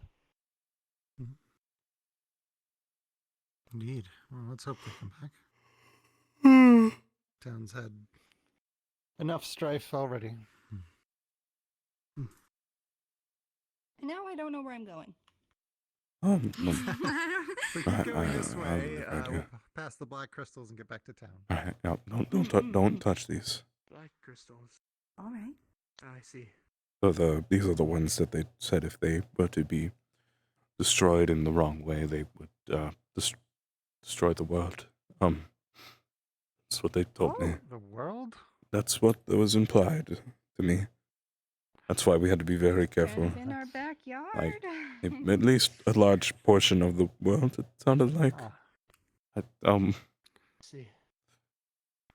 Indeed. Well, let's hope they come back. Town's had enough strife already. And now I don't know where I'm going. We keep going this way. We'll pass the black crystals and get back to town. All right, no, don't touch these. Black crystals. All right. I see. So these are the ones that they said if they were to be destroyed in the wrong way, they would destroy the world. That's what they told me. The world? That's what was implied to me. That's why we had to be very careful. In our backyard. Like, at least a large portion of the world, it sounded like. See.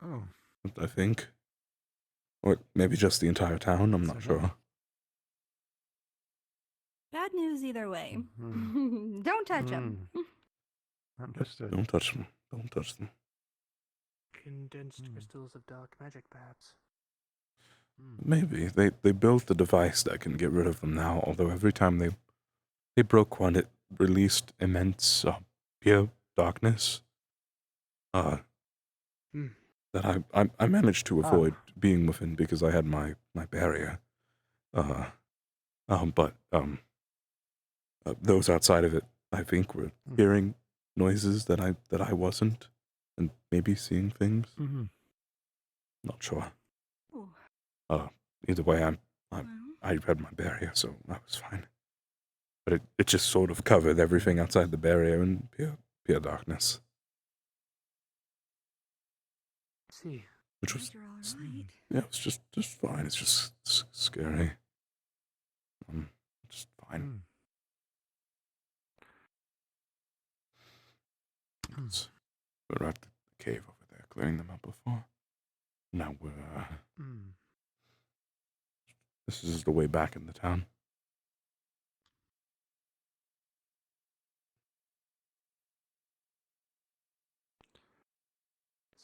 Oh. I think. Or maybe just the entire town, I'm not sure. Bad news either way. Don't touch them. Understood. Don't touch them. Don't touch them. Condensed crystals of dark magic, perhaps. Maybe. They built the device that can get rid of them now, although every time they broke one, it released immense pure darkness. That I managed to avoid being within because I had my barrier. But those outside of it, I think, were hearing noises that I wasn't, and maybe seeing things. Not sure. Either way, I had my barrier, so I was fine. But it just sort of covered everything outside the barrier in pure darkness. See. Which was yeah, it's just fine. It's just scary. Just fine. We're at the cave over there, clearing them up before. Now we're this is the way back in the town.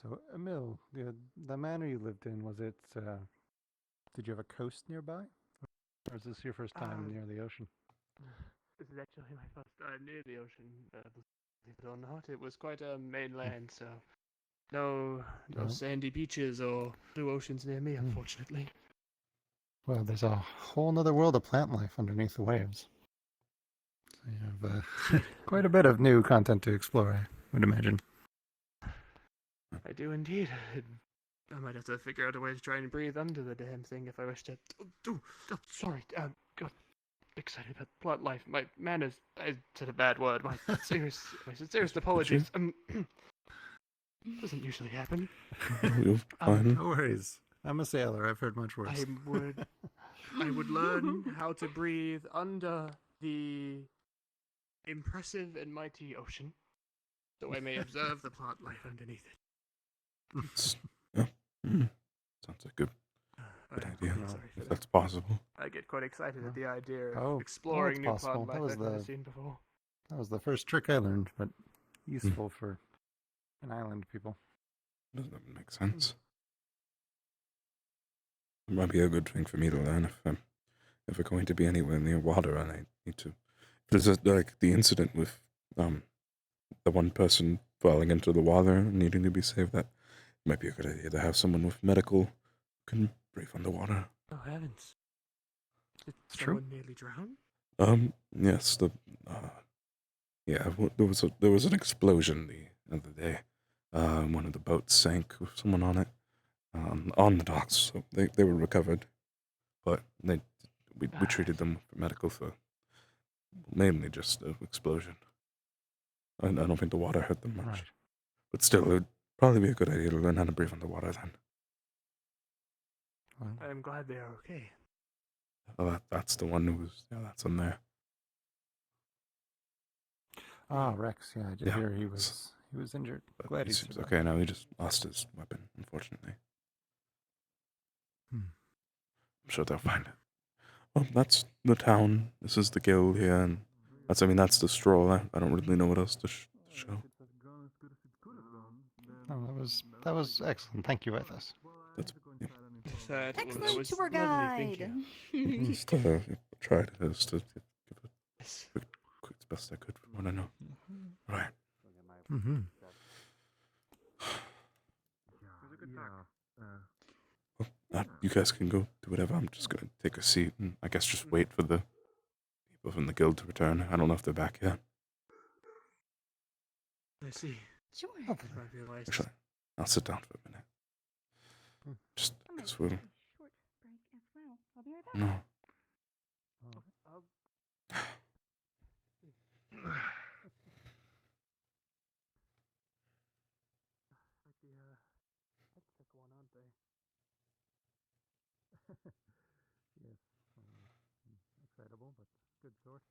So, Emil, the manor you lived in, was it, did you have a coast nearby? Or is this your first time near the ocean? This is actually my first time near the ocean. Believe it or not, it was quite a mainland, so no sandy beaches or blue oceans near me, unfortunately. Well, there's a whole nother world of plant life underneath the waves. So you have quite a bit of new content to explore, I would imagine. I do indeed. I might have to figure out a way to try and breathe under the damn thing if I wish to. Sorry. God, excited about plant life. My manners. I said a bad word. My sincerest apologies. Doesn't usually happen. You're fine. No worries. I'm a sailor. I've heard much worse. I would learn how to breathe under the impressive and mighty ocean, so I may observe the plant life underneath it. Sounds like a good idea. If that's possible. I get quite excited at the idea of exploring new plant life I've never seen before. That was the first trick I learned, but useful for an island people. Doesn't that make sense? It might be a good thing for me to learn if we're going to be anywhere near water, and I need to. There's like the incident with the one person falling into the water and needing to be saved. That might be a good idea to have someone with medical who can breathe underwater. Oh heavens! Did True. someone nearly drown? Yes. There was an explosion the other day. One of the boats sank with someone on it. On the docks, so they were recovered, but we treated them for medical for mainly just the explosion. I don't think the water hurt them much, but still, it would probably be a good idea to learn how to breathe underwater then. I'm glad they are okay. Well, that's the one who was that's in there. Rex. Yeah, I did hear he was injured. But Glad he he's seems okay now. He just lost his weapon, unfortunately. I'm sure they'll find it. Well, that's the town. This is the guild here, and that's the stroll. I don't really know what else to show. Oh, that was excellent. Thank you, Vaithos. Excellent tour guide. Just tried to give it as best I could from what I know. Right. Mm-hmm. You guys can go do whatever. I'm just gonna take a seat and I guess just wait for the people from the guild to return. I don't know if they're back yet. I see. Sure. Actually, I'll sit down for a minute. Just because we'll. Short break as well. I'll be right back. No. Hectic one, aren't they? Yes. Excitable, but good sort.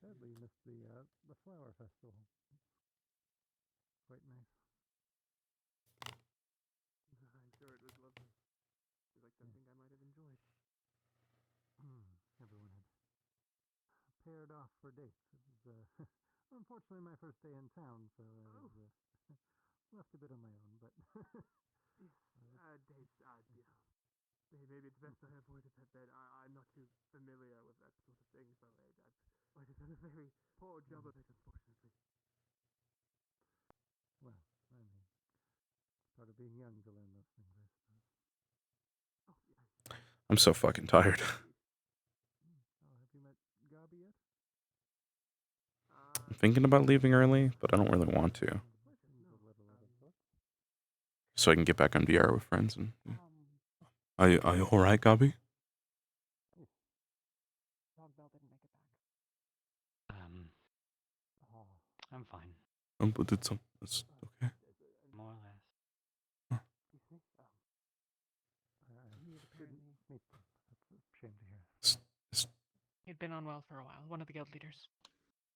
Sadly, you missed the flower festival. Quite nice. I'm sure it was lovely. It's like something I might have enjoyed. Everyone had paired off for dates. It was unfortunately my first day in town, so I was left a bit on my own. But Dates, yeah. Maybe it's best I avoided that bed. I'm not too familiar with that sort of thing, so I might have done a very poor job of it, unfortunately. well, I mean, it's part of being young to learn those things, I suppose. Oh, yeah. I'm so fucking tired. Have you met Gabi yet? I'm thinking about leaving early, but I don't really want to. So I can get back on VR with friends and. Yeah. Are you all right, Gabi? Dog didn't make it back. I'm fine. But it's okay. More or less. Didn't meet them. That's a shame to hear. He'd been unwell for a while. One of the guild leaders.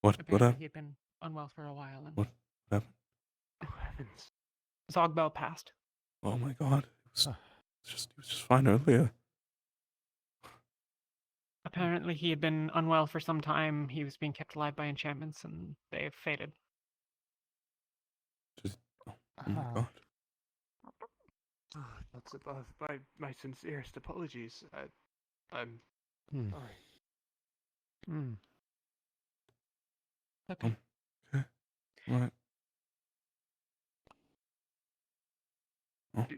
What Apparently happened? he'd been unwell for a while. And What happened? Oh heavens! Zogbel passed. Oh my god. He was just fine earlier. Apparently he had been unwell for some time. He was being kept alive by enchantments, and they faded. Oh my god. That's above my sincerest apologies. I'm sorry. Okay. Okay. Right.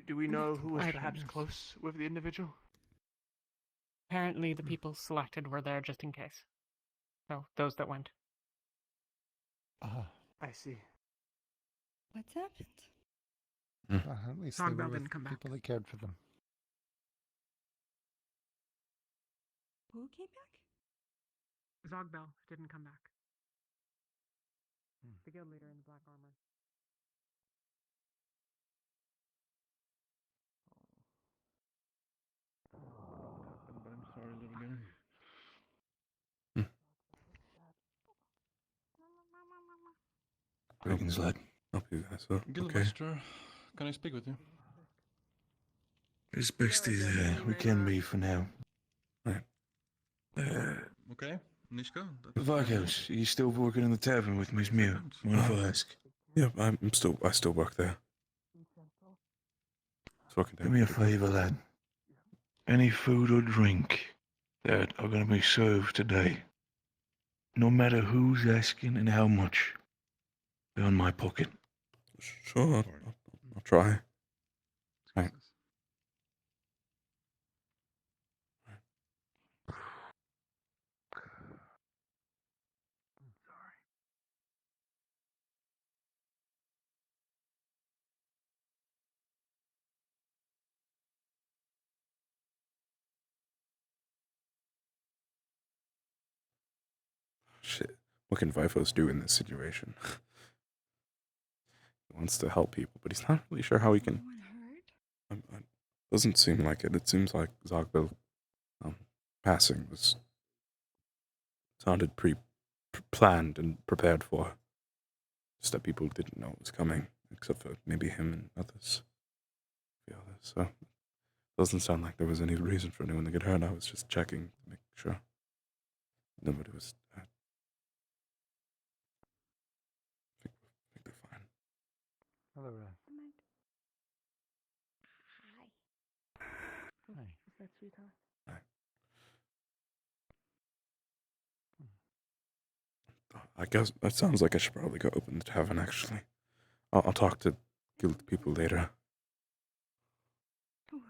Do we know who was I perhaps don't know. close with the individual? Apparently the people selected were there just in case. So, those that went. I see. What's happened? Well, at least they Zogbel were with didn't come back. people that cared for them. Who came back? Zogbel didn't come back. The guild leader in the black armor. But I'm sorry, little guy. Greetings, lad. Hope you guys are okay. Guildmaster, can I speak with you? As best as we can be for now. Right. Okay, Nishka? Vaithos, are you still working in the tavern with Miss Mira? Mind if I ask? Yeah, I still work there. Do me a favour, lad. Any food or drink that are going to be served today, no matter who's asking and how much, they're on my pocket. Sure, I'll try. Right. Shit. What can Vaithos do in this situation? He wants to help people, but he's not really sure how he can. Doesn't seem like it. It seems like Zogbel passing sounded planned and prepared for. Just that people didn't know it was coming, except for maybe him and others. So doesn't sound like there was any reason for anyone to get hurt. I was just checking to make sure nobody was hurt. I think they're fine. Hello, Ray. Hi. Hi. Is that sweetheart? Hi. I guess that sounds like I should probably go open the tavern, actually. I'll talk to guild people later. Sure.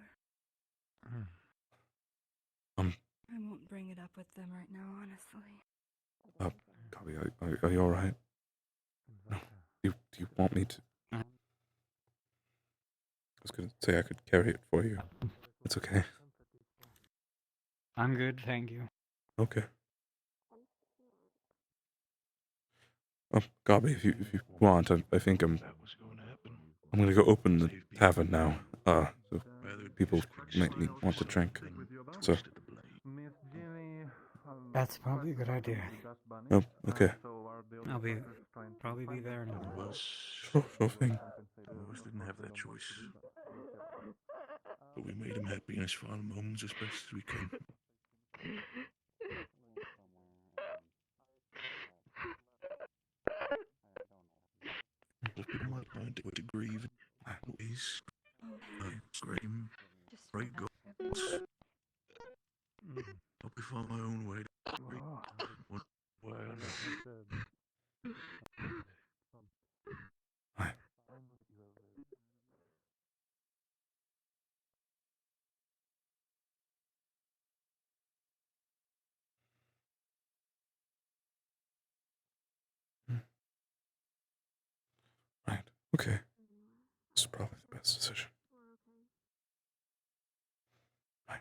Um, I won't bring it up with them right now, honestly. Copy, are you alright? No. Do you want me to? I was gonna say I could carry it for you. It's okay. I'm good, thank you. Okay. Gabi, if you want, I think I'm gonna go open the tavern now. So people might want to drink. So. That's probably a good idea. Oh, okay. I'll probably be there in a little. Sure thing. Boys didn't have that choice. But we made him happy in his final moments as best as we can. If people might find it to grieve ways, scream, break goals. I'll be find my own way to break one way or another. Right. Okay. This is probably the best decision. Right.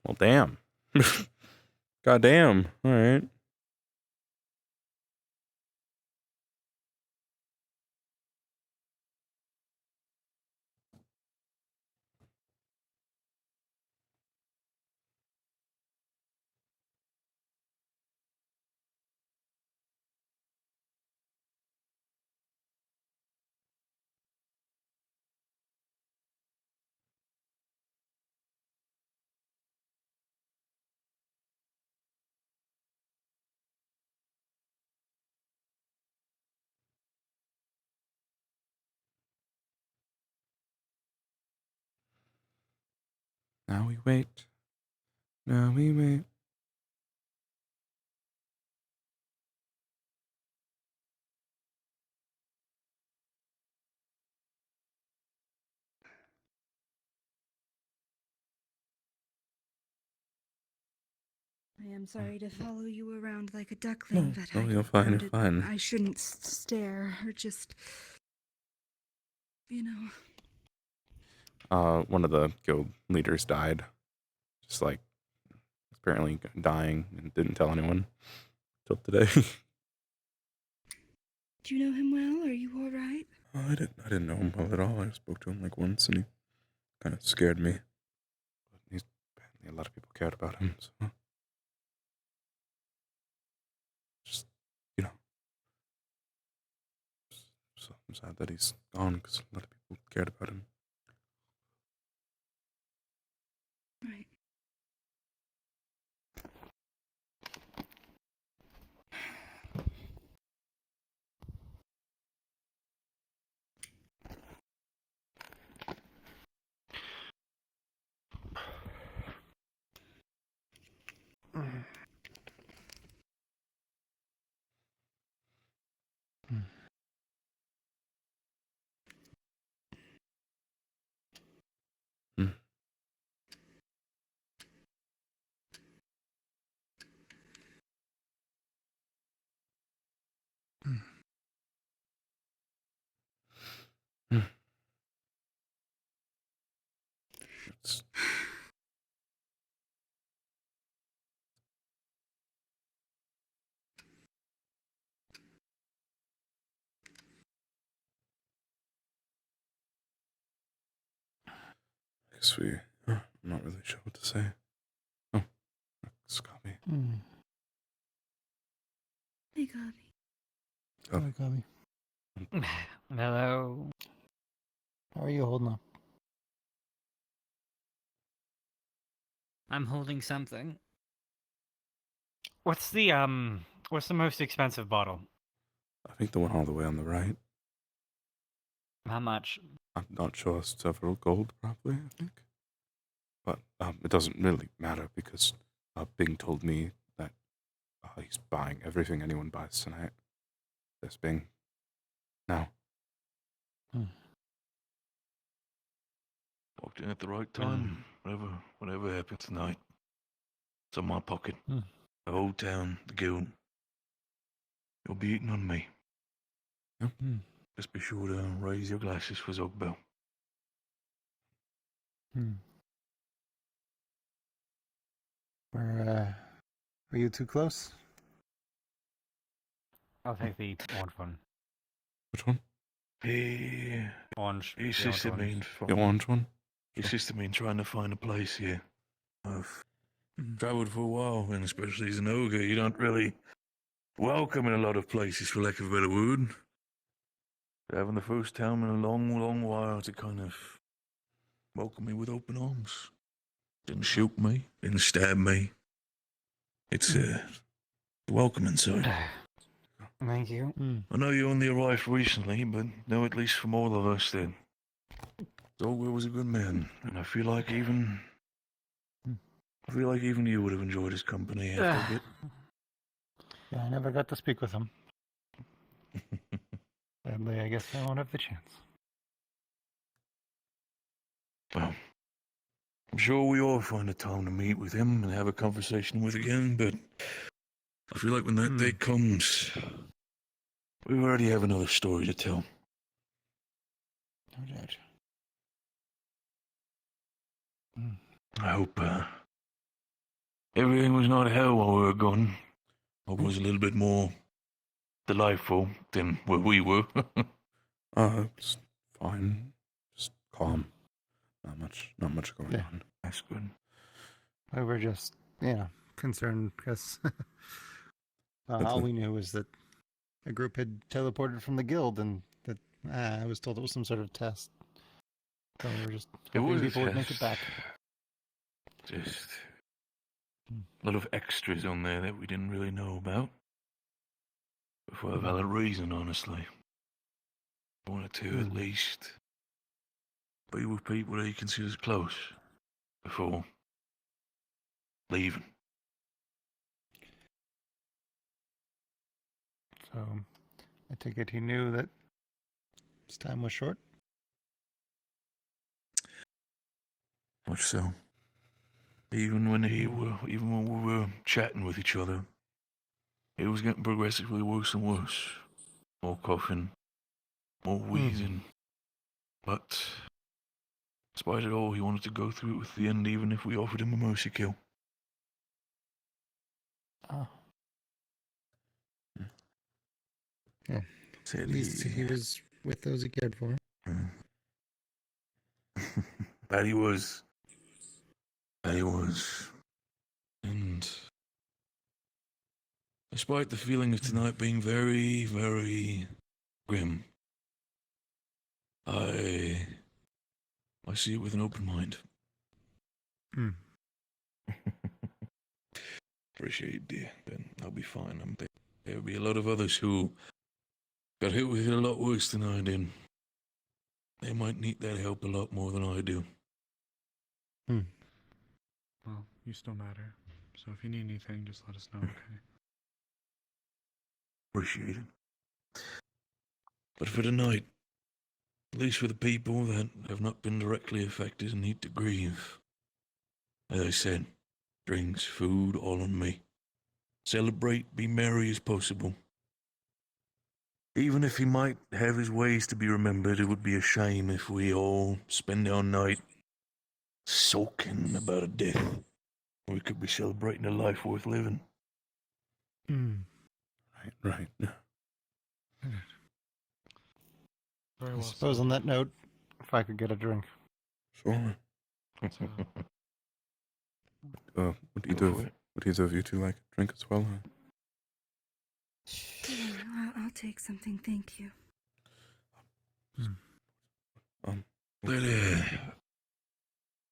Well, damn. Goddamn. All right. Now we wait. Now we wait. I am sorry to follow you around like a duckling, but No, I you're fine, found you're it- fine. I shouldn't stare or just, you know. One of the guild leaders died. Just like apparently dying and didn't tell anyone till today. Do you know him well? Are you all right? I didn't know him well at all. I spoke to him like once and he kind of scared me. But apparently a lot of people cared about him, so just, you know, so I'm sad that he's gone because a lot of people cared about him. Right. It's, I guess I'm not really sure what to say. Oh, it's Gabi. Hey, Gabi. Hi, Gabi. Hello. How are you holding up? I'm holding something. What's the most expensive bottle? I think the one all the way on the right. How much? I'm not sure. Several gold, probably, I think. But it doesn't really matter because Bing told me that he's buying everything anyone buys tonight. There's Bing. Now. Walked in at the right time. Whatever happens tonight, it's on my pocket. The whole town, the guild. You'll be eating on me. Yep. Just be sure to raise your glasses for Zogbel. Are you too close? I'll take the orange one. Which one? Orange. It's the just orange mean ones. for The orange one? It's just mean trying to find a place here. I've travelled for a while, and especially as an ogre, you don't really welcome in a lot of places, for lack of a better word. Having the first time in a long, long while to kind of welcome me with open arms. Didn't shoot me, didn't stab me. It's welcome inside. Thank you. I know you only arrived recently, but know at least from all of us that Zolgar was a good man, and I feel like even you would have enjoyed his company after a bit. Yeah, I never got to speak with him. Sadly, I guess I won't have the chance. Well, I'm sure we all find a time to meet with him and have a conversation with again, but I feel like when that day comes, we already have another story to tell. No doubt. I hope everything was not hell while we were gone. Hope it was a little bit more delightful than where we were. It's fine. Just calm. Not much going on. That's good. We were just, concerned because all we knew was that a group had teleported from the guild, and that I was told it was some sort of test. So we were just hoping people would make it back. Just a lot of extras on there that we didn't really know about. But for a valid reason, honestly. I wanted to at least be with people that you consider close before leaving. So I take it he knew that his time was short. Much so. Even when we were chatting with each other, it was getting progressively worse and worse. More coughing, more wheezing. But despite it all, he wanted to go through it with the end, even if we offered him a mercy kill. Oh. Yeah. Said At least he was with those he cared for. That he was. And despite the feeling of tonight being very, very grim, I see it with an open mind. Appreciate it, dear. Then I'll be fine. There'll be a lot of others who got hit with it a lot worse than I did. They might need that help a lot more than I do. Well, you still matter. So if you need anything, just let us know, okay? Appreciate it. But for tonight, at least for the people that have not been directly affected and need to grieve, as I said, drinks, food, all on me. Celebrate, be merry as possible. Even if he might have his ways to be remembered, it would be a shame if we all spend our night sulking about a death. We could be celebrating a life worth living. Right. I suppose on that note, if I could get a drink. Sure. What do either of you two like? Drink as well? I'll take something, thank you.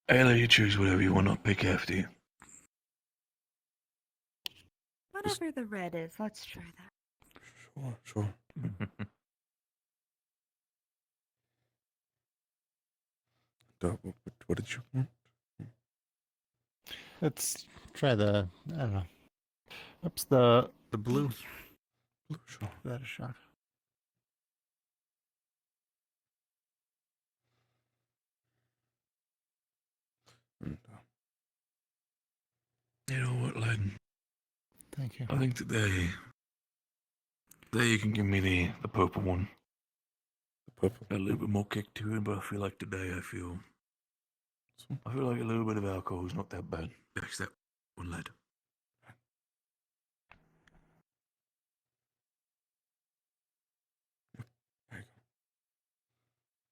I'll let you choose whatever you want. I'll pick after you. Whatever the red is, let's try that. Sure. What did you want? Let's try the, I don't know. Oops, the blue. Blue, sure. Give that a shot. And, You know what, lad? Thank you. I think today you can give me the purple one. The purple. A little bit more kick to it, but I feel like today I feel like a little bit of alcohol is not that bad. That's that one, lad.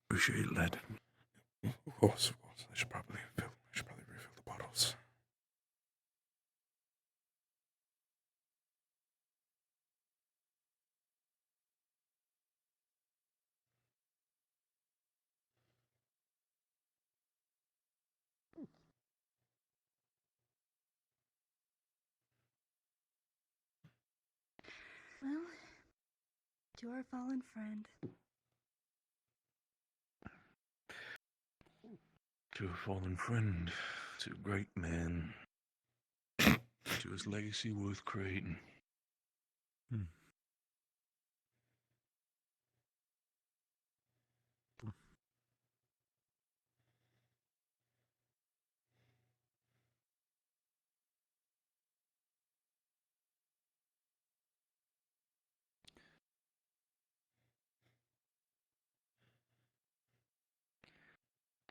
Appreciate it, lad. Of course. I should probably refill the bottles. Well, to our fallen friend. To a fallen friend, to a great man, to his legacy worth creating.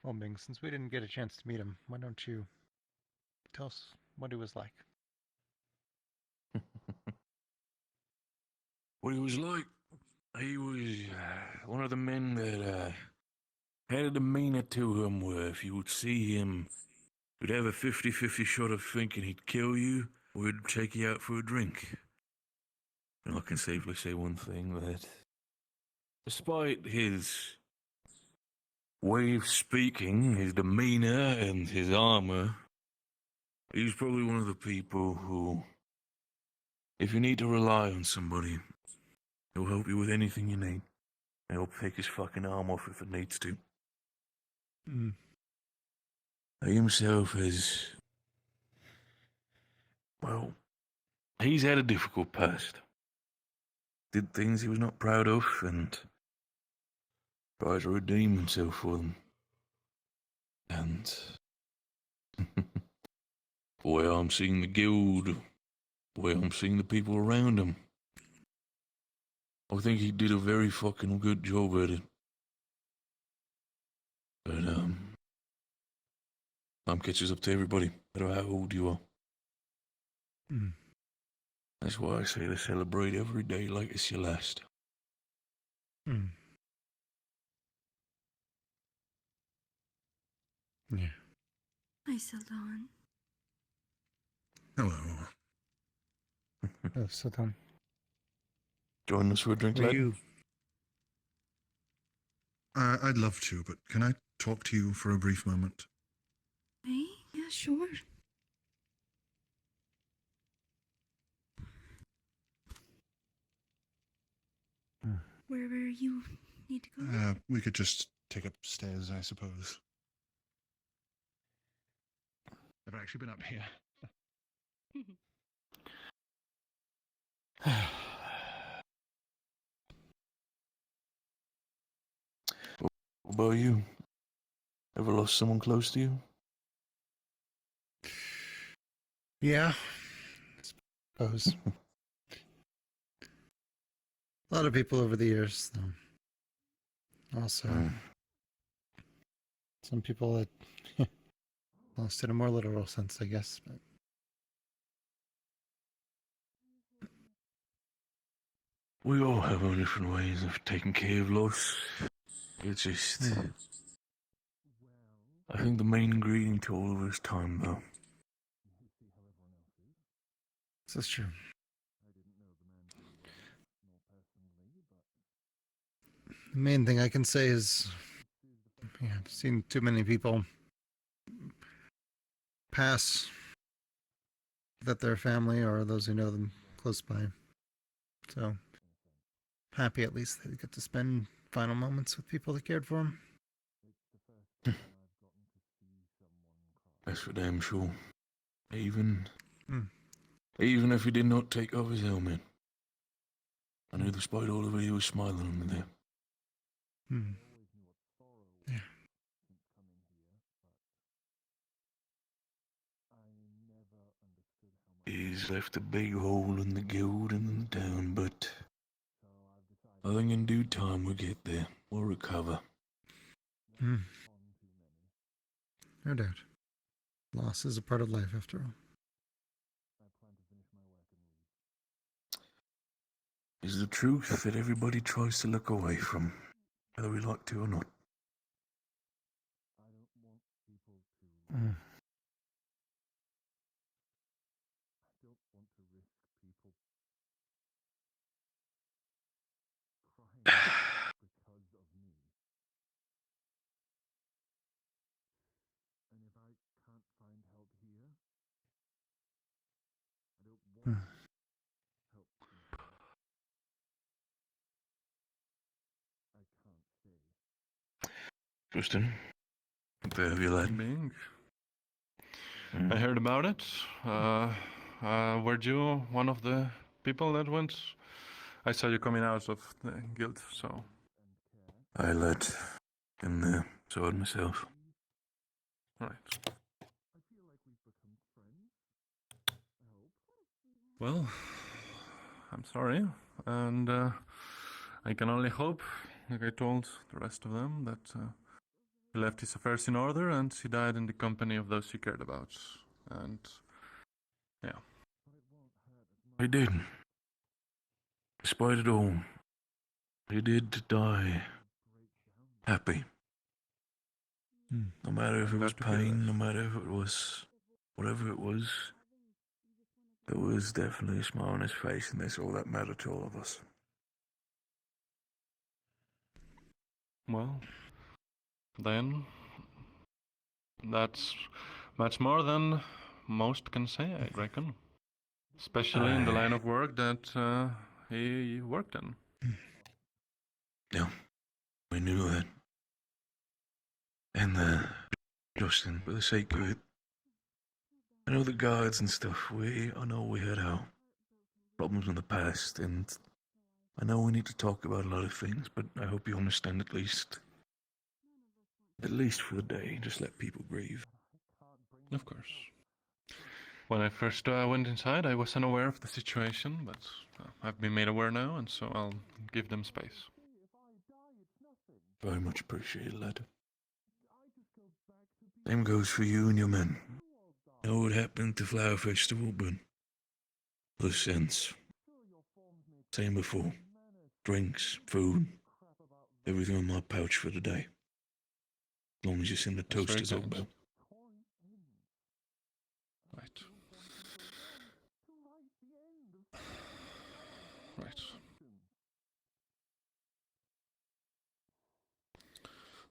Well, Ming, since we didn't get a chance to meet him, why don't you tell us what he was like? What he was like? He was one of the men that had a demeanor to him where if you would see him, you'd have a 50-50 shot of thinking he'd kill you or he'd take you out for a drink. And I can safely say one thing, that despite his way of speaking, his demeanor and his armor, he's probably one of the people who, if you need to rely on somebody, he'll help you with anything you need. And he'll take his fucking arm off if it needs to. He himself has, well, he's had a difficult past. Did things he was not proud of and tried to redeem himself for them. And the way I'm seeing the guild, the way I'm seeing the people around him, I think he did a very fucking good job at it. But, time catches up to everybody, no matter how old you are. That's why I say to celebrate every day like it's your last. Yeah. Hi, Sildon. Hello. Oh, sit down. Join us for a drink, Will lad? you? I'd love to, but can I talk to you for a brief moment? Hey, yeah, sure. Wherever you need to go. We could just take upstairs, I suppose. I've actually been up here. What about you? Ever lost someone close to you? Yeah, I suppose. A lot of people over the years, though. Also, some people that lost in a more literal sense, I guess. But We all have our different ways of taking care of loss. It's just... I think the main ingredient to all of it is time, though. this is true. The main thing I can say is, yeah, I've seen too many people pass that their family or those who know them close by. So happy at least they get to spend final moments with people that cared for him. That's for damn sure. Even Hmm. even if he did not take off his helmet, I knew despite all of it he was smiling under there. Hmm. Yeah. He's left a big hole in the guild and the town, but I think in due time we'll get there. We'll recover. Hmm. No doubt. Loss is a part of life, after all. Is the truth that everybody tries to look away from, whether we like to or not. Mm. Hmm. Justin, where have you led? Bing. Hmm. I heard about it. Were you one of the people that went? I saw you coming out of the guild, so. I led in the sword myself. Right. Well, I'm sorry, and I can only hope, like I told the rest of them, that he left his affairs in order and he died in the company of those he cared about. And yeah. He did. Despite it all, he did die happy. Hmm. No matter if it was Glad to hear pain, that. no matter if it was whatever it was, there was definitely a smile on his face, and that's all that mattered to all of us. Well, then that's much more than most can say, I reckon. Especially in the line of work that he worked in. Yeah, we knew that. And Justin, for the sake of it, I know the guards and stuff, I know we had our problems in the past, and I know we need to talk about a lot of things, but I hope you understand at least for the day, just let people grieve. Of course. When I first went inside, I was unaware of the situation, but I've been made aware now, and so I'll give them space. Very much appreciated, lad. Same goes for you and your men. I know what happened to Flower Festival, but other sense. Same before. Drinks, food, everything in my pouch for the day. As long as you send the That's very toasters up, kind. Bill. Right. Right.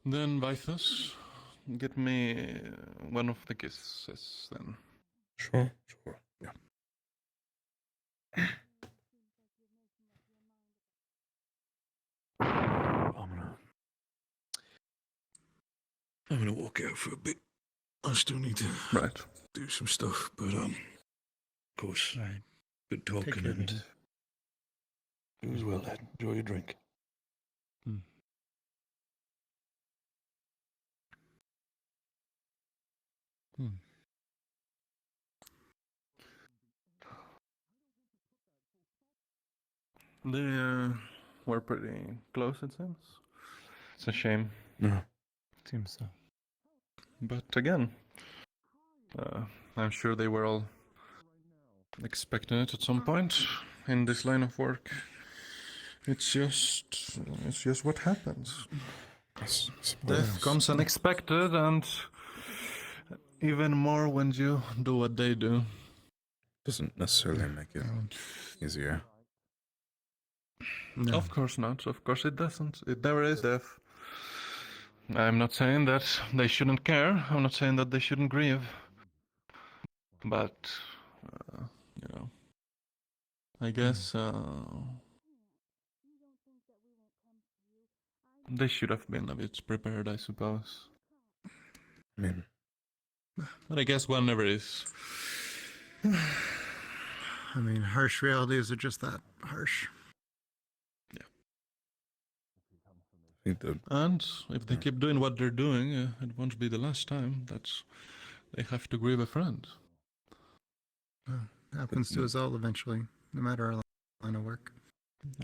Then, Vaithos, get me one of the kisses, then. Sure. Yeah. I'm gonna walk out for a bit. I still need to do some stuff, but of course, Right. good Take talking care, and baby. you as well, lad. Enjoy your drink. Hmm. Hmm. They were pretty close, it seems. It's a shame. No. Seems so. But again, I'm sure they were all expecting it at some point in this line of work. It's just what happens. Death comes unexpected, and even more when you do what they do. Doesn't necessarily make it easier. No. Of course not. Of course it doesn't. It never is death. I'm not saying that they shouldn't care. I'm not saying that they shouldn't grieve. But, I guess they should have been a bit prepared, I suppose. I mean, but I guess one never is. I mean, harsh realities are just that harsh. And if they keep doing what they're doing, it won't be the last time that they have to grieve a friend. Happens to us all eventually, no matter our line of work.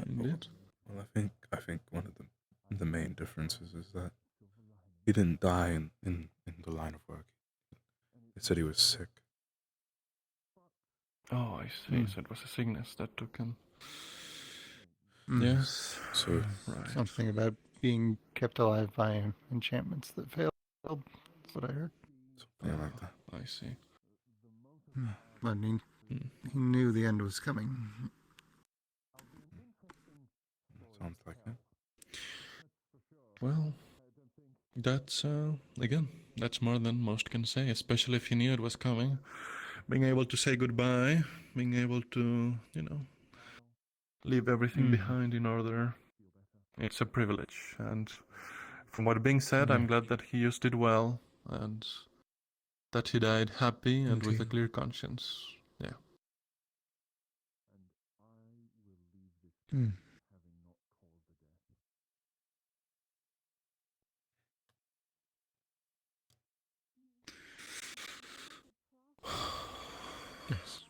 Indeed. Well, I think one of the main differences is that he didn't die in the line of work. They said he was sick. Oh, I see. So it was a sickness that took him. Mm. Yes. So right. Something about being kept alive by enchantments that failed. That's what I heard. Something like that. I see. But he knew the end was coming. Sounds like it. Well, that's again, that's more than most can say, especially if he knew it was coming. Being able to say goodbye, being able to, leave everything behind in order. It's a privilege, and from what being said, I'm glad that he used it well, and that he died happy and with a clear conscience. Yeah. Yes.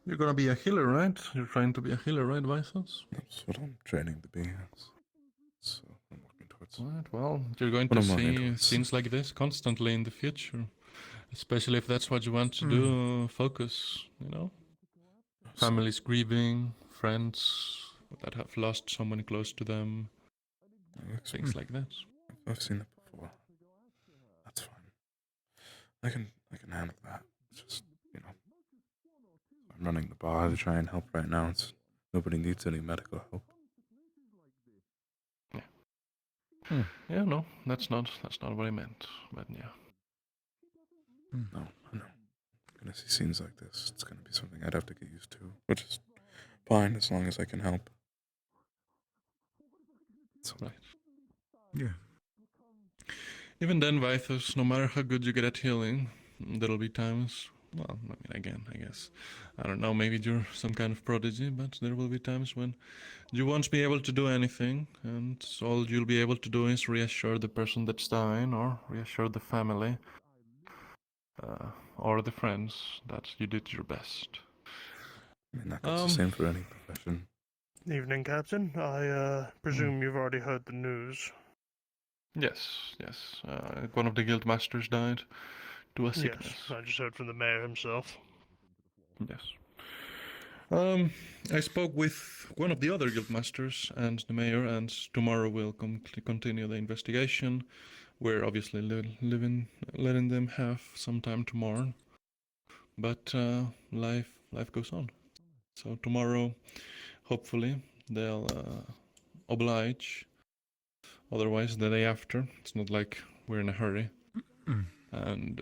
You're gonna be a healer, right? You're trying to be a healer, right, Vaithos? That's what I'm training to be. So I'm working towards. Right, well, you're going What to I'm working see towards. scenes like this constantly in the future. Especially if that's what you want to do, focus, Families grieving, friends that have lost someone close to them, things like that. I've seen it before. That's fine. I can handle that. It's just, I'm running the bar to try and help right now. Nobody needs any medical help. Yeah. Yeah, no, that's not what I meant. But yeah. No, I know. Gonna see scenes like this. It's gonna be something I'd have to get used to, which is fine as long as I can help. So, right. Yeah. Even then, Vaithos, no matter how good you get at healing, there'll be times. Well, I mean, again, I guess. I don't know, maybe you're some kind of prodigy, but there will be times when you won't be able to do anything, and all you'll be able to do is reassure the person that's dying, or reassure the family, or the friends that you did your best. I mean, that's the same for any profession. Evening, Captain. I presume you've already heard the news. Yes. One of the guild masters died to a sickness. Yes, I just heard from the mayor himself. Yes. I spoke with one of the other guild masters and the mayor, and tomorrow we'll continue the investigation. We're obviously letting them have some time to mourn, but life goes on. So tomorrow, hopefully, they'll oblige. Otherwise, the day after, it's not like we're in a hurry. And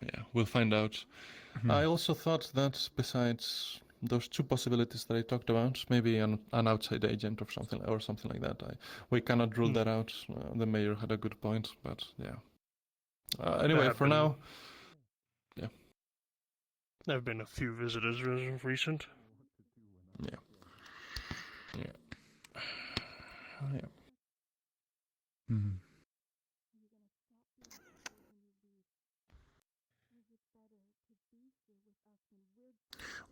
yeah, we'll find out. I also thought that besides those two possibilities that I talked about, maybe an outside agent or something like that. We cannot rule that out. The mayor had a good point, but yeah. Anyway, for now, yeah. There have been a few visitors of recent. Yeah.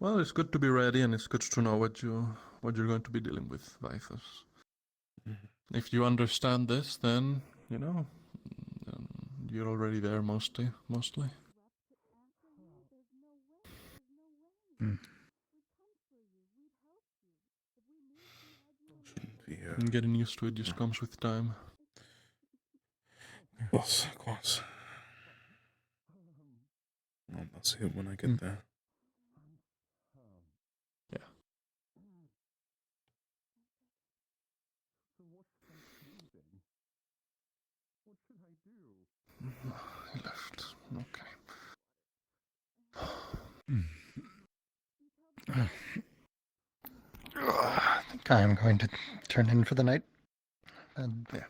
Well, it's good to be ready, and it's good to know what you're going to be dealing with, Vaithos. If you understand this, then you're already there mostly. And getting used to it just comes with time. course, of course. I'll see it when I get there. Yeah. He left. Okay. I think I am going to turn in for the night. And yeah,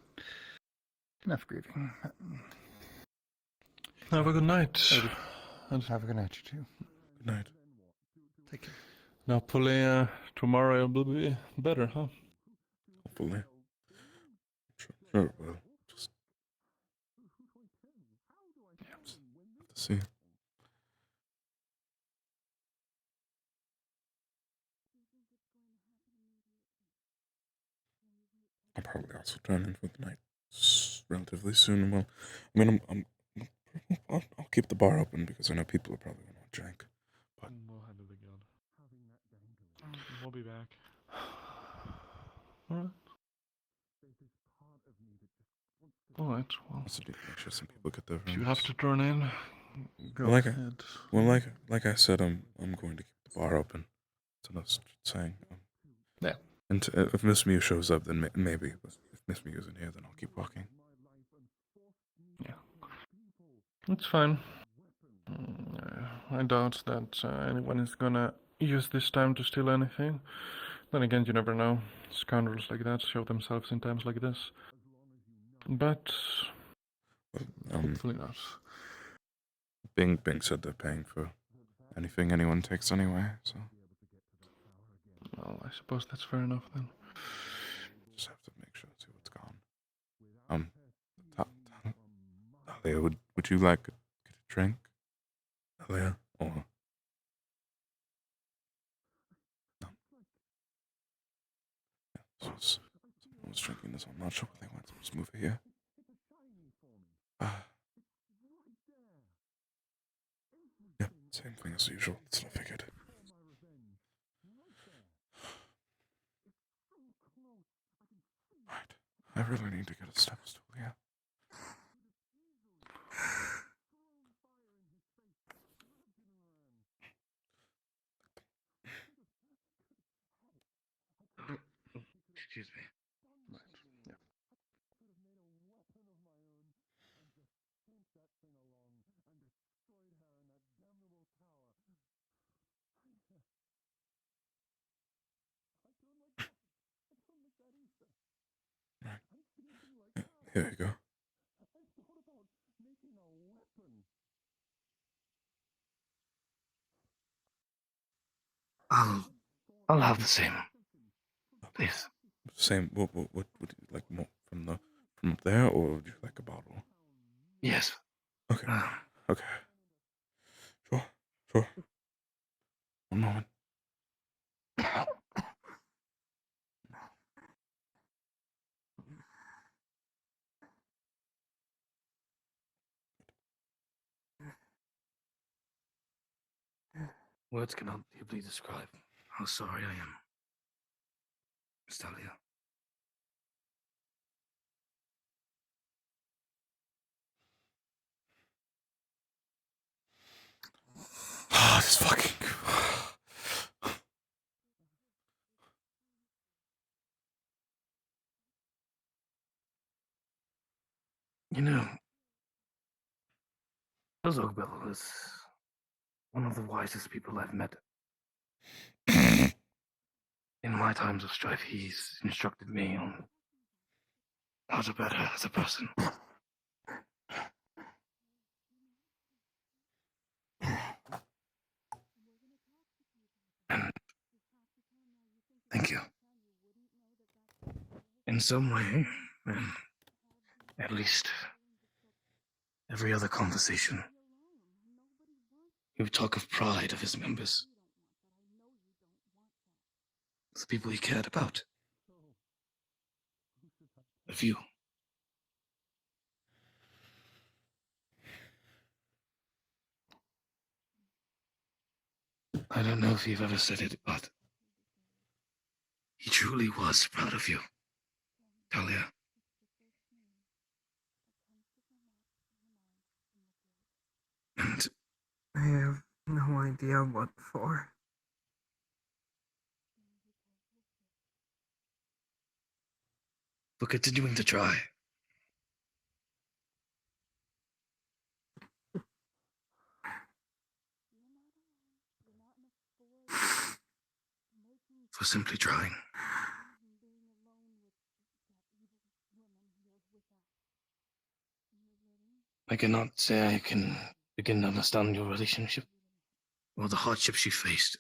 enough grieving. Have a good night. And have a good night, you too. Good night. Take care. Now, hopefully, tomorrow it will be better, huh? Hopefully. Sure it will. Just have to see. I'll probably also turn in for the night relatively soon. Well, I mean, I'll keep the bar open because I know people are probably going to want drink. But We'll handle the guild. We'll be back. Alright. Alright, well. Also, make sure some people get their If you have to turn in, go well, ahead. Like I said, I'm going to keep the bar open. That's what I was saying. Yeah. And if Miss Mew shows up, then maybe. But if Miss Mew isn't here, then I'll keep walking. Yeah. It's fine. I doubt that anyone is gonna use this time to steal anything. Then again, you never know. Scoundrels like that show themselves in times like this. But hopefully not. Bing said they're paying for anything anyone takes anyway, so. Well, I suppose that's fair enough then. Just have to make sure to see what's gone. Talia, would you like to get a drink? Talia, or no? Yeah, someone was drinking this. I'm not sure what they want. So just move it here. Yep, same thing as usual. That's what I figured. Right, I really need to get a step stool here. Excuse me. Right, yeah. Right. Yeah, here you go. I'll have the same. Please. Same. What would you like more from up there, or would you like a bottle? Yes. Okay. Okay. Sure. One moment. Words cannot deeply describe how sorry I am, Miss Talia. This fucking. You know, Ozogbel is one of the wisest people I've met. In my times of strife, he's instructed me on how to better as a person. And thank you. In some way, at least every other conversation, he would talk of pride of his members. The people he cared about. A few. I don't know if you've ever said it, but he truly was proud of you, Talia. I have no idea what for. For continuing to try. For simply trying. I cannot say I can begin to understand your relationship or the hardships you faced.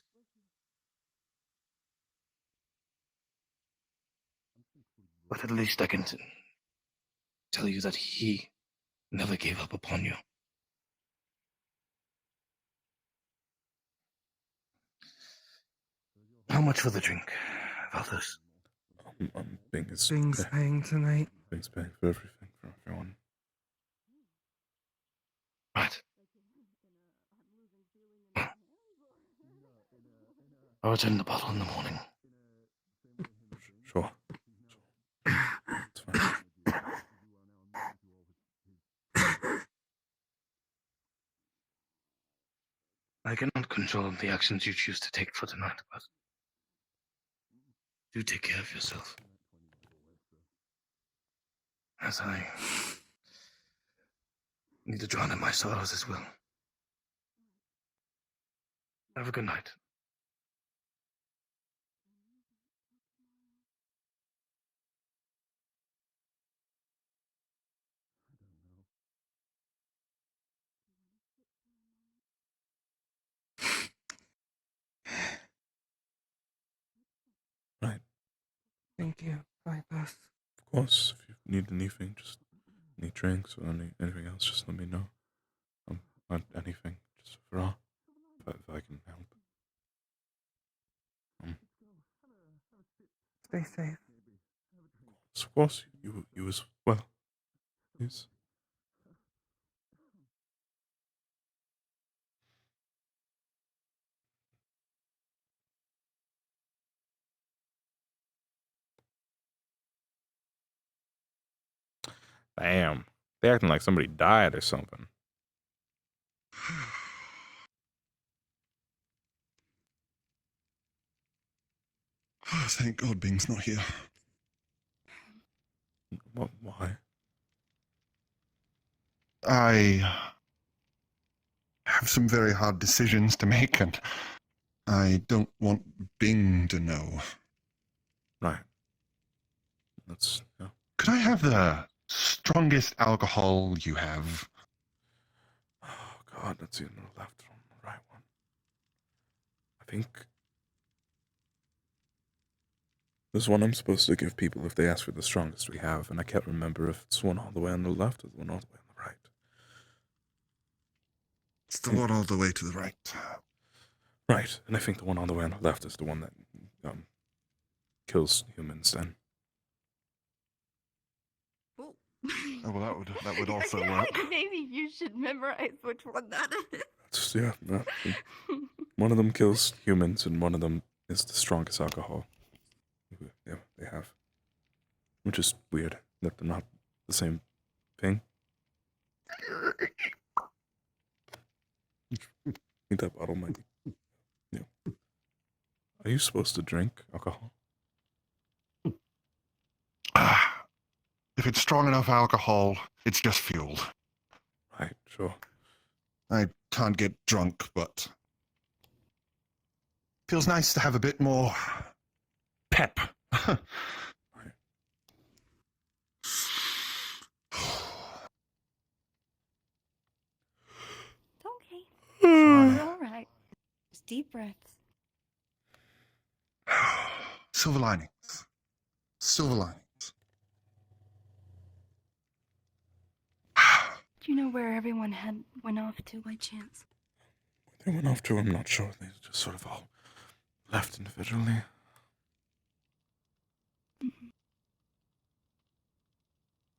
But at least I can tell you that he never gave up upon you. How much for the drink, Vaithos? Bing's paying tonight. Bing's paying for everything, for everyone. Right. I'll return the bottle in the morning. Sure. It's fine. I cannot control the actions you choose to take for tonight, but do take care of yourself. As I need to drown in my sorrows as well. Have a good night. Right. Thank you, Vaithos. Of course, if you need anything, just need drinks or anything else, just let me know. Not anything, just for all. If I can help. Stay safe. Of course, you as well. Yes. Damn. They acting like somebody died or something. Oh, thank God Bing's not here. What? Why? I have some very hard decisions to make, and I don't want Bing to know. Right. That's... Yeah. Could I have the strongest alcohol you have? Oh, God, that's either the left or the right one. I think... There's one I'm supposed to give people if they ask for the strongest we have, and I can't remember if it's one all the way on the left or the one all the way on the right. It's the one all the way to the right. Right, and I think the one all the way on the left is the one that kills humans then. Oh, well, that would also work. Maybe you should memorize which one that is. It's, yeah, one of them kills humans, and one of them is the strongest alcohol. Yeah, they have. Which is weird that they're not the same thing. I think that bottle might be. Yeah. Are you supposed to drink alcohol? If it's strong enough alcohol, it's just fuel. Right, sure. I can't get drunk, but feels nice to have a bit more pep. It's okay. You're all right. Just deep breaths. Silver linings. Silver linings. Do you know where everyone went off to by chance? They went off to, I'm not sure. They just sort of all left individually.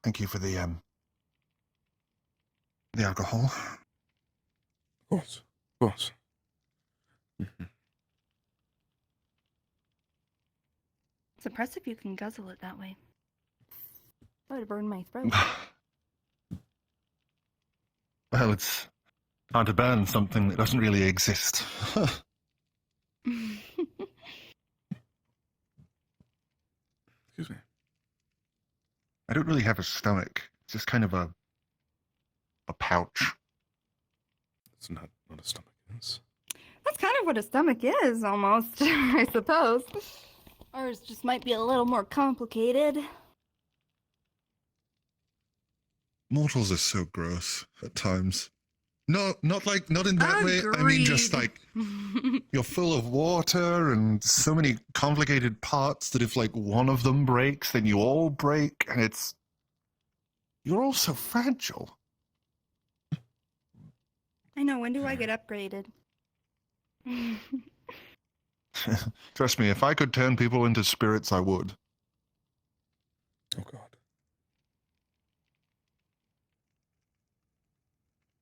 Thank you for the alcohol. Of course, of course. It's impressive you can guzzle it that way. I would have burned my throat. Well, it's Hard to burn something that doesn't really exist. Excuse me. I don't really have a stomach. It's just kind of a pouch. It's not what a stomach is. That's kind of what a stomach is, almost, I suppose. Ours just might be a little more complicated. Mortals are so gross at times. No, not in that way. I mean, just like you're full of water and so many complicated parts that if like one of them breaks, then you all break, and you're all so fragile. I know, when do I get upgraded? Trust me, if I could turn people into spirits, I would. Oh God.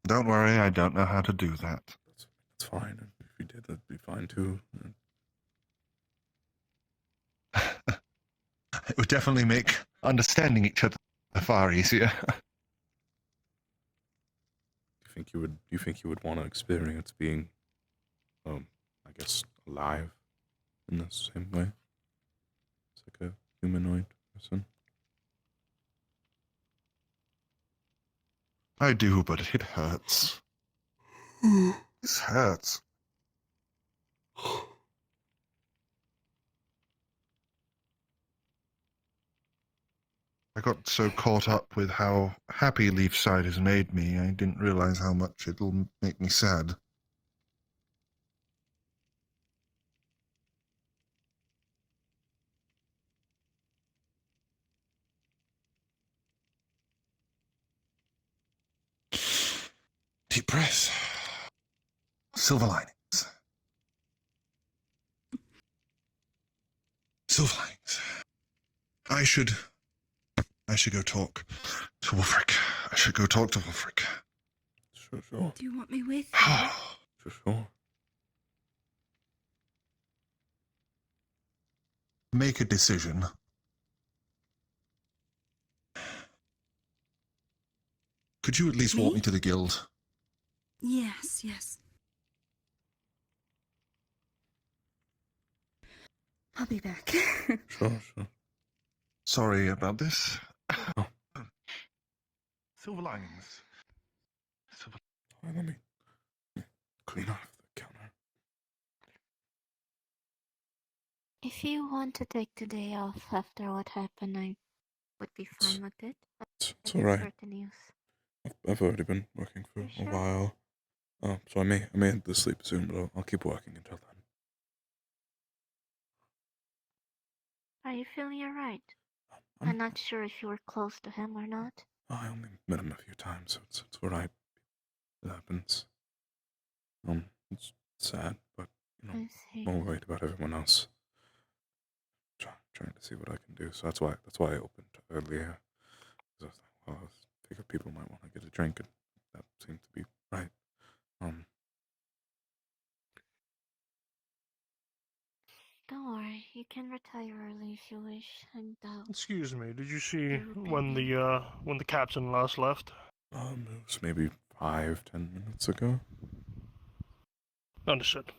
Don't worry, I don't know how to do that. That's fine. If you did, that'd be fine too. It would definitely make understanding each other far easier. Do you think you would want to experience being, I guess, alive in the same way? It's like a humanoid person. I do, but it hurts. This hurts. I got so caught up with how happy Leafside has made me, I didn't realize how much it'll make me sad. Deep breath. Silver linings. Silver linings. I should go talk to Wolfric. I should go talk to Wolfric. Sure. Do you want me with you? Sure. Make a decision. Could you at least walk me to the guild? Yes. I'll be back. Sure. Sorry about this. Oh. Silver linings. Let me clean off the counter. If you want to take the day off after what happened, I would be fine with it. It's alright. Certain use. I've already been working for a while. So I may have to sleep soon, but I'll keep working until then. Are you feeling alright? I'm not sure if you were close to him or not. I only met him a few times, so it's alright. It happens. It's sad, but I see. I'm worried about everyone else. Trying to see what I can do. So that's why I opened earlier. Because I was like, well, I figured people might want to get a drink, and that seemed to be right. Don't worry, you can retire early if you wish. And Excuse me, did you see when the captain last left? It was maybe 5-10 minutes ago. Understood.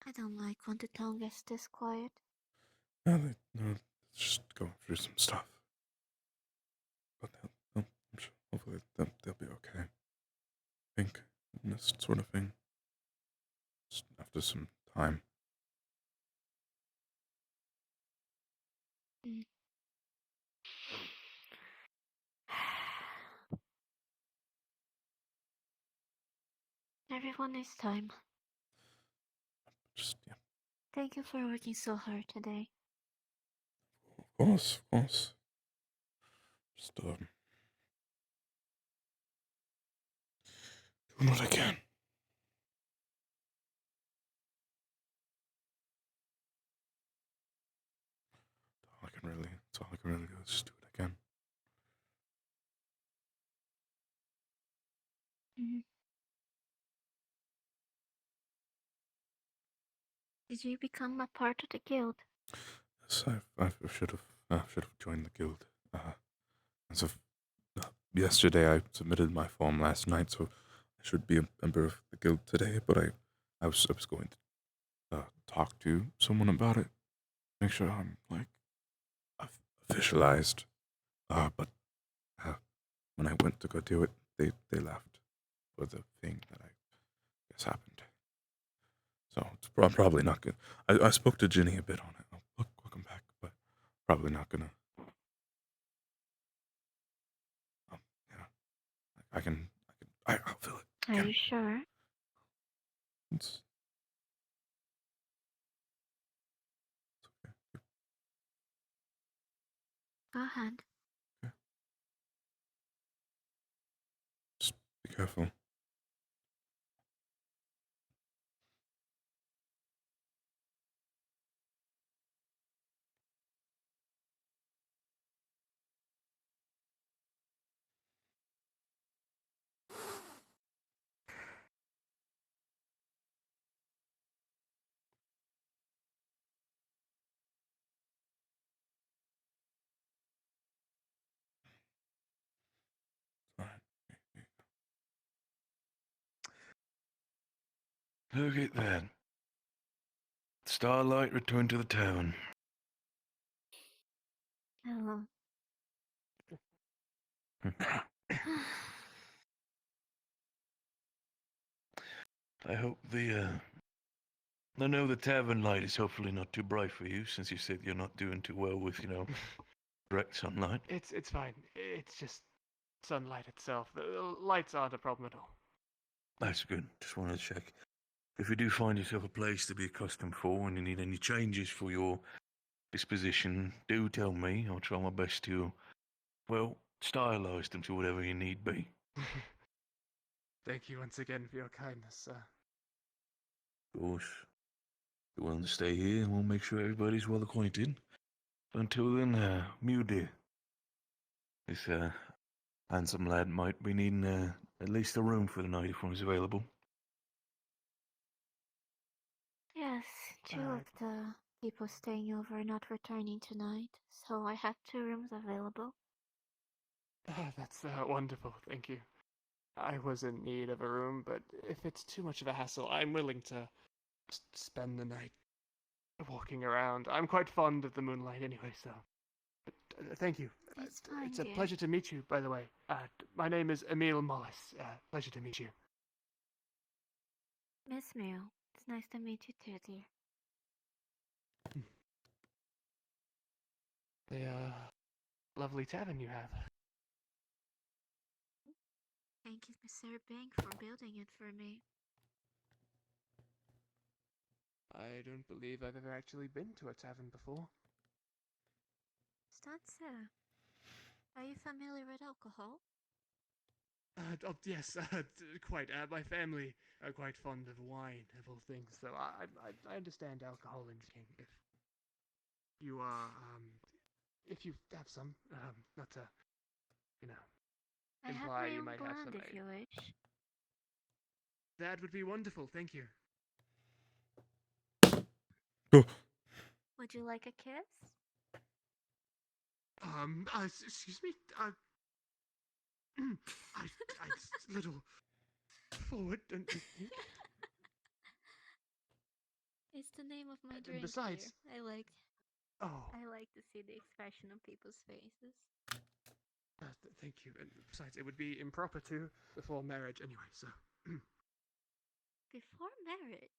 I don't like when the town gets this quiet. No, it's just going through some stuff. But I'm sure hopefully they'll be okay. I think in this sort of thing, just after some time. Everyone needs time. Just, yeah. Thank you for working so hard today. Of course. Just, doing what I can. That's all I can really do is just do what I can. Mm-hmm. Did you become a part of the guild? Yes, I should have joined the guild. As of yesterday, I submitted my form last night, so I should be a member of the guild today. But I was going to talk to someone about it, make sure I'm like officialized. But when I went to go do it, they left for the thing that I guess happened. So it's probably not good. I spoke to Ginny a bit on it. I'll come back, but probably not gonna. Yeah, I'll feel it. Are you sure? It's Go ahead. Just be careful. Look at that. Starlight returned to the tavern. Hello. I hope I know the tavern light is hopefully not too bright for you, since you said you're not doing too well with, direct sunlight. It's fine. It's just sunlight itself. The lights aren't a problem at all. That's good. Just wanted to check. If you do find yourself a place to be accustomed for and you need any changes for your disposition, do tell me. I'll try my best to, stylize them to whatever you need be. Thank you once again for your kindness, sir. Of course. If you're willing to stay here, we'll make sure everybody's well acquainted. Until then, Mew dear. This handsome lad might be needing at least a room for the night if one is available. Yes, two of the people staying over are not returning tonight, so I have 2 rooms available. That's wonderful, thank you. I was in need of a room, but if it's too much of a hassle, I'm willing to spend the night walking around. I'm quite fond of the moonlight anyway, so... But, thank you. It's a pleasure to meet you, by the way. My name is Emil Mollis. Pleasure to meet you. Miss Mew, it's nice to meet you too, dear. The lovely tavern you have. Thank you, Mr. Bank, for building it for me. I don't believe I've ever actually been to a tavern before. Is that so? Are you familiar with alcohol? Yes, quite. My family are quite fond of wine, of all things, so I understand alcohol and drinking. If you are, if you have some, not to, I have imply my you own might have some. blend if you wish. That would be wonderful, thank you. Would you like a kiss? Excuse me, I little forward, don't you think? It's the name of my And drink. besides- Dear. Oh. I like to see the expression on people's faces. Thank you, and besides, it would be improper to before marriage anyway, so... Before marriage?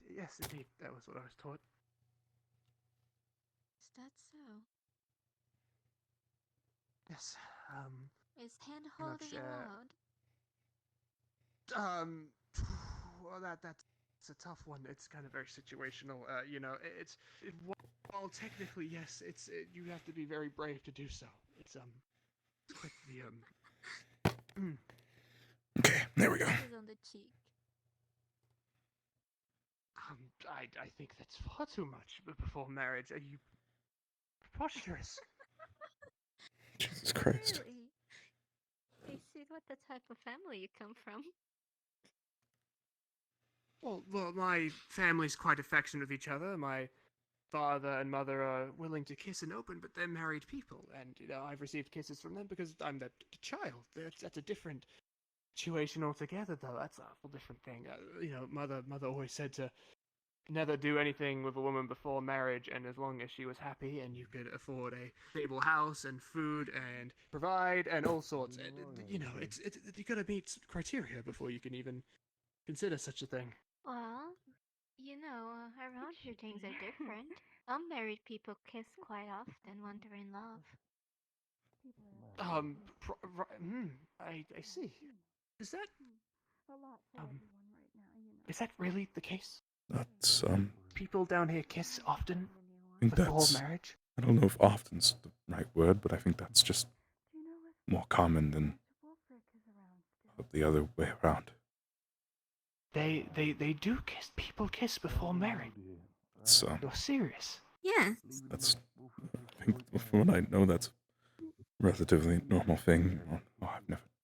Yes, indeed, that was what I was taught. Is that so? Yes, Is hand holding allowed? Well, that's a tough one. It's kind of very situational. While technically yes, you have to be very brave to do so. It's quite the Okay, there we go. Kisses on the cheek. I think that's far too much before marriage. Are you preposterous? Jesus Christ. Really? I see what the type of family you come from. Well, my family's quite affectionate with each other. My father and mother are willing to kiss and open, but they're married people, and I've received kisses from them because I'm their child. That's a different situation altogether, though. That's a whole different thing. Mother always said to never do anything with a woman before marriage, and as long as she was happy and you could afford a stable house and food and provide and all sorts, it's you gotta meet criteria before you can even consider such a thing. Well, around here things are different. Some married people kiss quite often when they're in love. I see. Is that is that really the case? That's People down here kiss often I think before that's. marriage. I don't know if often's the right word, but I think that's just more common than the other way around. They do kiss. People kiss before marriage. It's You're serious? Yes. That's. I think from what I know, that's a relatively normal thing. Oh,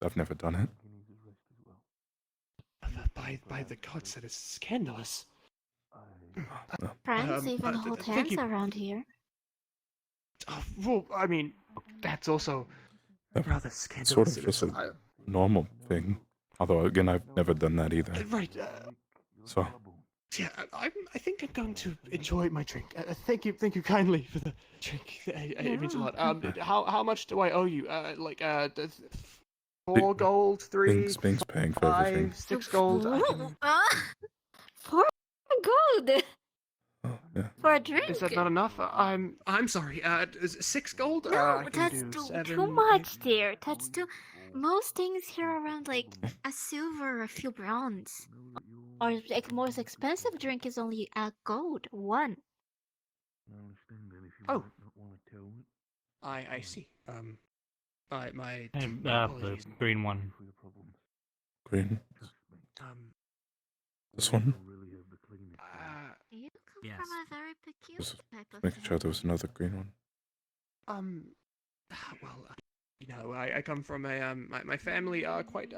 I've never done it. By the gods, that is scandalous. Friends even hold thank hands you. around here. Well, I mean, that's also rather It's sort scandalous. of just a normal thing. Although again, I've never done that either. Right. So. Yeah, I think I'm going to enjoy my drink. Thank you kindly for the drink. It means a lot. How much do I owe you? 4 gold, 3, Bing's paying for everything. 5, 6 gold. 4 gold Yeah. for a drink. Is that not enough? I'm sorry. Is it 6 gold? No, I can that's do too 7, much, dear. That's too. Most things here around like a silver, a few browns, or like most expensive drink is only a gold 1. Oh, I see. My The apologies. green one. Green. Um, This one. You come Yes. from a very peculiar Just type of making sure there was another green one. Well, I come from a my family are quite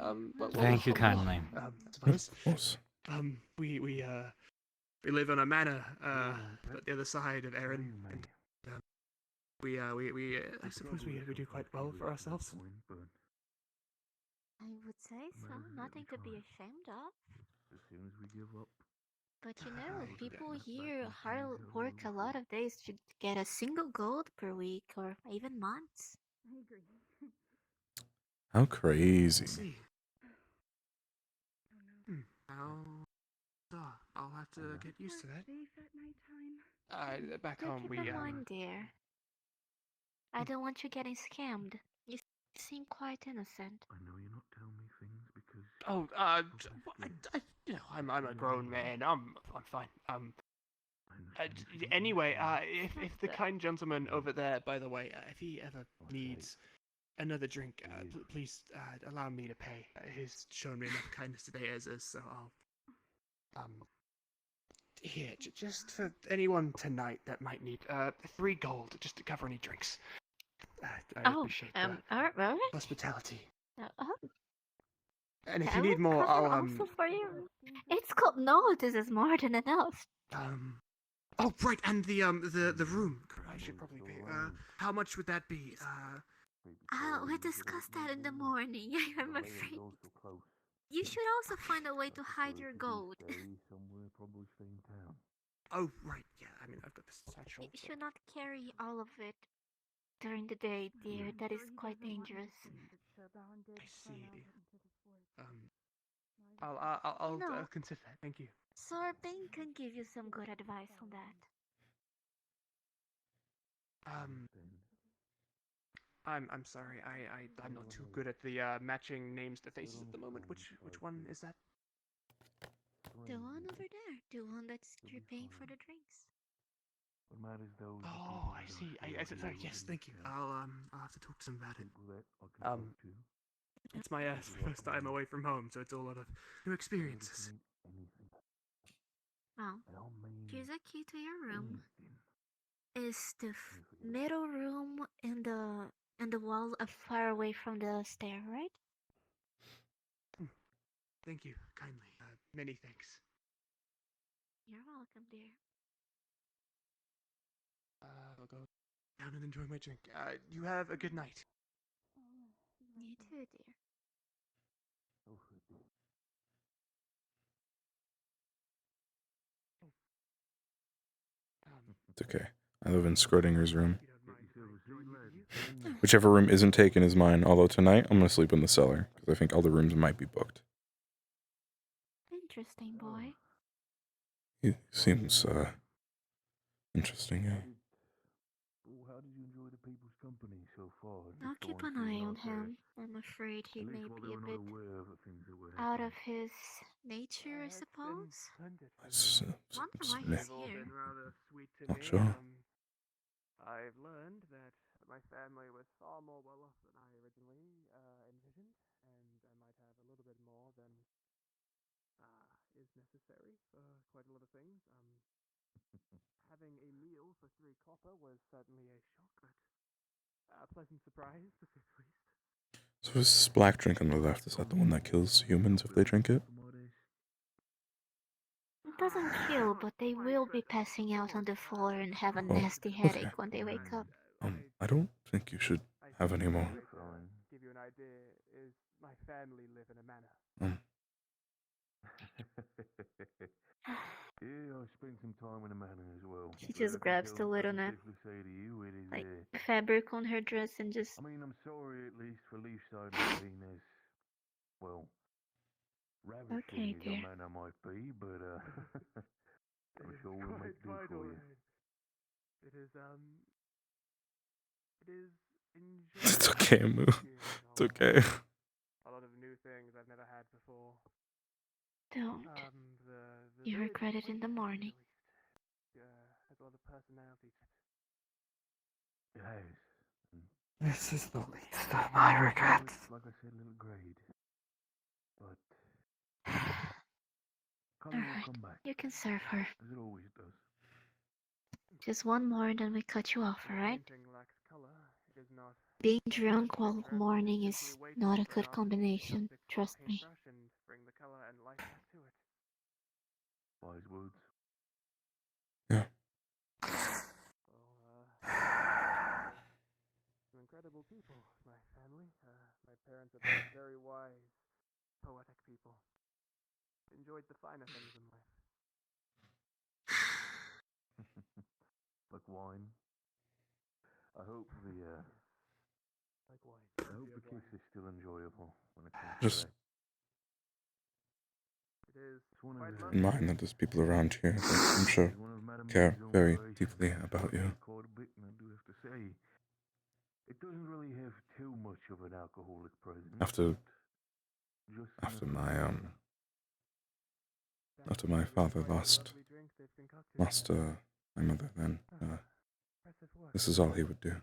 Thank you kindly. I suppose. Of course. We live on a manor at the other side of Erin, and we I suppose we do quite well for ourselves. I would say so. Nothing to be ashamed of. As soon as we give up. But people here hard work a lot of days to get a single gold per week or even months. I agree. How crazy. See. I'll have to get used to that. Safe at nighttime. Back home Keep we in mind, dear. I don't want you getting scammed. You seem quite innocent. I know you're not telling me things because. Oh, I'm a grown man. I'm fine. Anyway, if the kind gentleman over there, by the way, if he ever needs another drink, please allow me to pay. He's shown me enough kindness today as is, so I'll here just for anyone tonight that might need 3 gold just to cover any drinks. I appreciate alright. hospitality. Oh. And if I you need will more, cover I'll also for you. It's called no. This is more than enough. Oh right, and the room. I should probably pay. How much would that be? We'll discuss that in the morning. I'm afraid. You should also find a way to hide your gold. Somewhere, probably stay in town. Oh right, yeah. I mean, I've got this satchel. You should not carry all of it during the day, dear. That is quite dangerous. I see. I'll consider that. Thank you. Sorbing can give you some good advice on that. I'm sorry. I'm not too good at the matching names to faces at the moment. Which one is that? The one over there. The one that's you're paying for the drinks. Oh, I see. Sorry. Yes, thank you. I'll have to talk to him about it. It's my first time away from home, so it's a lot of new experiences. Well, here's a key to your room. Is the middle room in the wall far away from the stair, right? Thank you kindly. Many thanks. You're welcome, dear. I'll go down and enjoy my drink. You have a good night. You too, dear. It's okay. I live in Scrodinger's room. Whichever room isn't taken is mine, although tonight I'm gonna sleep in the cellar, because I think all the rooms might be booked. Interesting, boy. He seems, interesting, yeah. How did you enjoy the people's company so far? I'll keep an eye on him. I'm afraid he may be a bit out of his nature, I suppose. Wonder why he's here. Not sure. I've learned that my family was far more well off than I originally envisioned, and I might have a little bit more than is necessary for quite a lot of things. Having a meal for 3 copper was certainly a shock, but a pleasant surprise, to say the least. So this black drink on the left, is that the one that kills humans if they drink it? It doesn't kill, but they will be passing out on the floor and have a Oh, nasty headache when they wake up. I don't think you should have any more. Give you an idea, is my family live in a manor. Yeah, I spent some time in a manor as well. She just grabs the little nap, like fabric on her dress, and just. I mean, I'm sorry at least for Leafstone not being as, well, ravishing Okay, as dear. your manor might be, but I'm sure we'll make do for you. It is enjoyable. It's okay, Moo. It's okay. A lot of new things I've never had before. Don't. The You regret it in the morning. Has a lot of personality to it. Yes. This is the least of my regrets. Like I said, little grade. But Alright, come back, you can serve her. as it always does. Just one more and then we cut you off, alright? Painting lacks color. It is not Being drunk while mourning is not a good combination, trust me. and bring the color and life back to it. Wise words. Yeah. Some incredible people, my family. My parents are both very wise, poetic people. Enjoyed the finer things in life. Like wine. I hope the Like wine. I hope the kiss is still enjoyable when it comes Just to that. It is in mind that there's people around here that I'm sure care very deeply about you. Quite a bit, and I do have to say, it doesn't really have too much of an alcoholic presence. After my father lost my mother, then this is all he would do.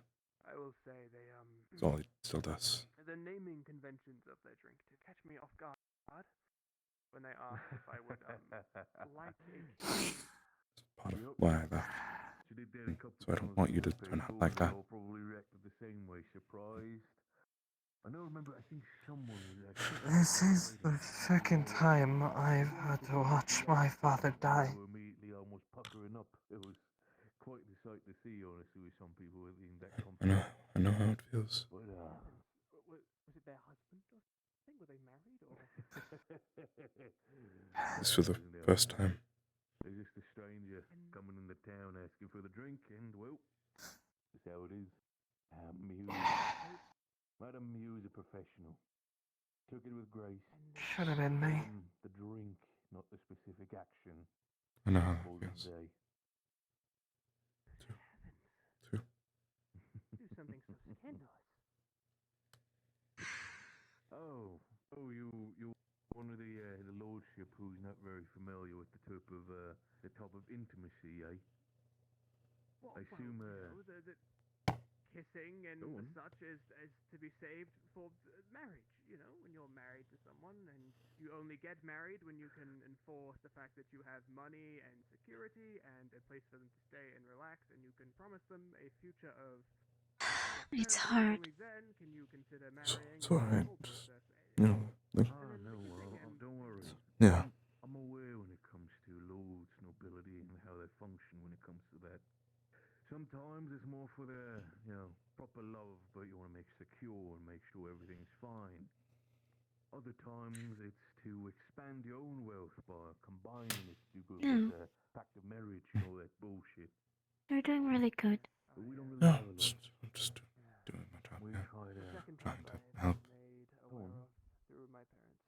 I will say they It's all he still does. the naming conventions of their drink to catch me off guard when they asked if I would like a Part of why I left. So I don't want you to turn out like that. Probably reacted the same way, surprised. I know. Remember, I think someone was This is the second time I've had to watch my father die. immediately almost puckering up. It was quite the sight to see, honestly, with some people in that I know how it feels. But was it their husband or something? Were they married or? This for the first time. There's just a stranger coming into town asking for the drink, and well, that's how it is. Madam Mew is a professional. Took it with grace. Should have been me. The drink, not the specific action. I know how that feels. Too. Do something so scandalous. Oh, you one of the lordship who's not very familiar with the type of intimacy, eh? I assume the kissing and such is to be saved for marriage. You know, when you're married to someone, and you only get married when you can enforce the fact that you have money and security and a place for them to stay and relax, and you can promise them a future of. It's hard. Only then can you consider marrying. It's alright. Don't worry. Yeah. I'm aware when it comes to lords, nobility, Other times it's to expand your own wealth by combining it to go No. get a fact of marriage and all that bullshit. You're doing really good. But we don't really No, have a lot. I'm just doing my job. We Yeah. try to Trying to help. Through my parents.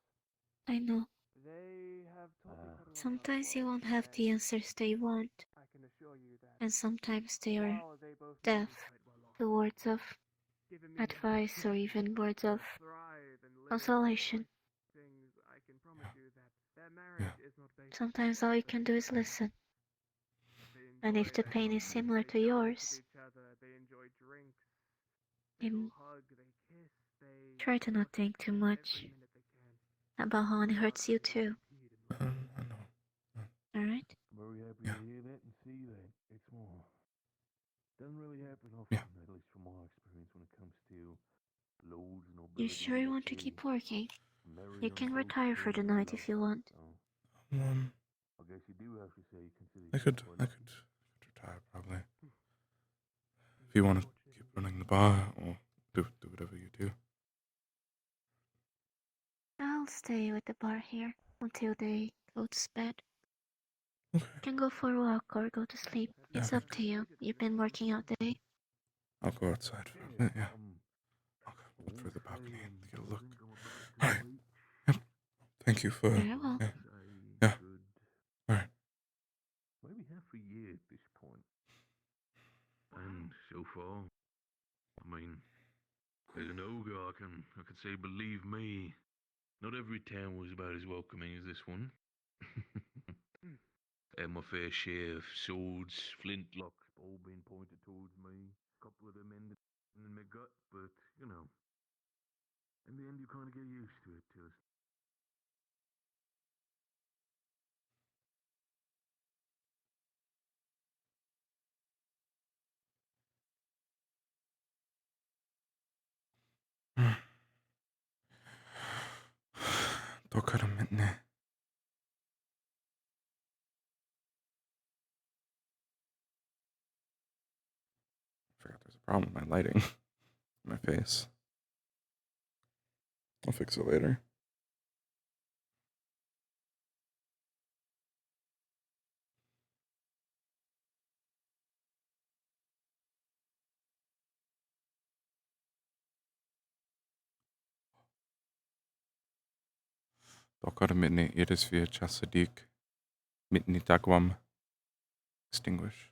I know. They have told me quite a lot Sometimes about you won't have the answers they want, I can assure you that and sometimes they are while they both deaf to words of given me advice or even words of thrive and live consolation. things, I can promise you that their marriage is not based Sometimes all you can do is listen. And if the pain is similar to yours, each other, they enjoy drinks, then hug, they kiss, they try to not think too much about how it hurts you too. Alright? Very happy to hear that and see that. It's more. Doesn't really happen often, at least from my experience, when it comes to lords and nobility. You sure you want to keep working? You can retire for the night if you want. I guess you do have to say you consider I could retire probably. If you want to keep running the bar or do whatever you do. I'll stay with the bar here until they go to bed. You can go for a walk or go to sleep. It's up to you. You've been working out today. I'll go outside for a bit, yeah. I'll go through the balcony and get a look. Alright. Yep. Thank you for Very well. Yeah. Alright. Maybe half a year at this point. And so far, I mean, as an ogre, I can say, believe me, not every town was about as welcoming as this one. Had my fair share of swords, flintlocks, all being pointed towards me. A couple of them ended in my gut, but, you know, in the end you kind of get used to it, just. Dokar minne. Forgot there's a problem with my lighting. My face. I'll fix it later. Dokar minne iris via chasadik. Mitni dagwam. Extinguish.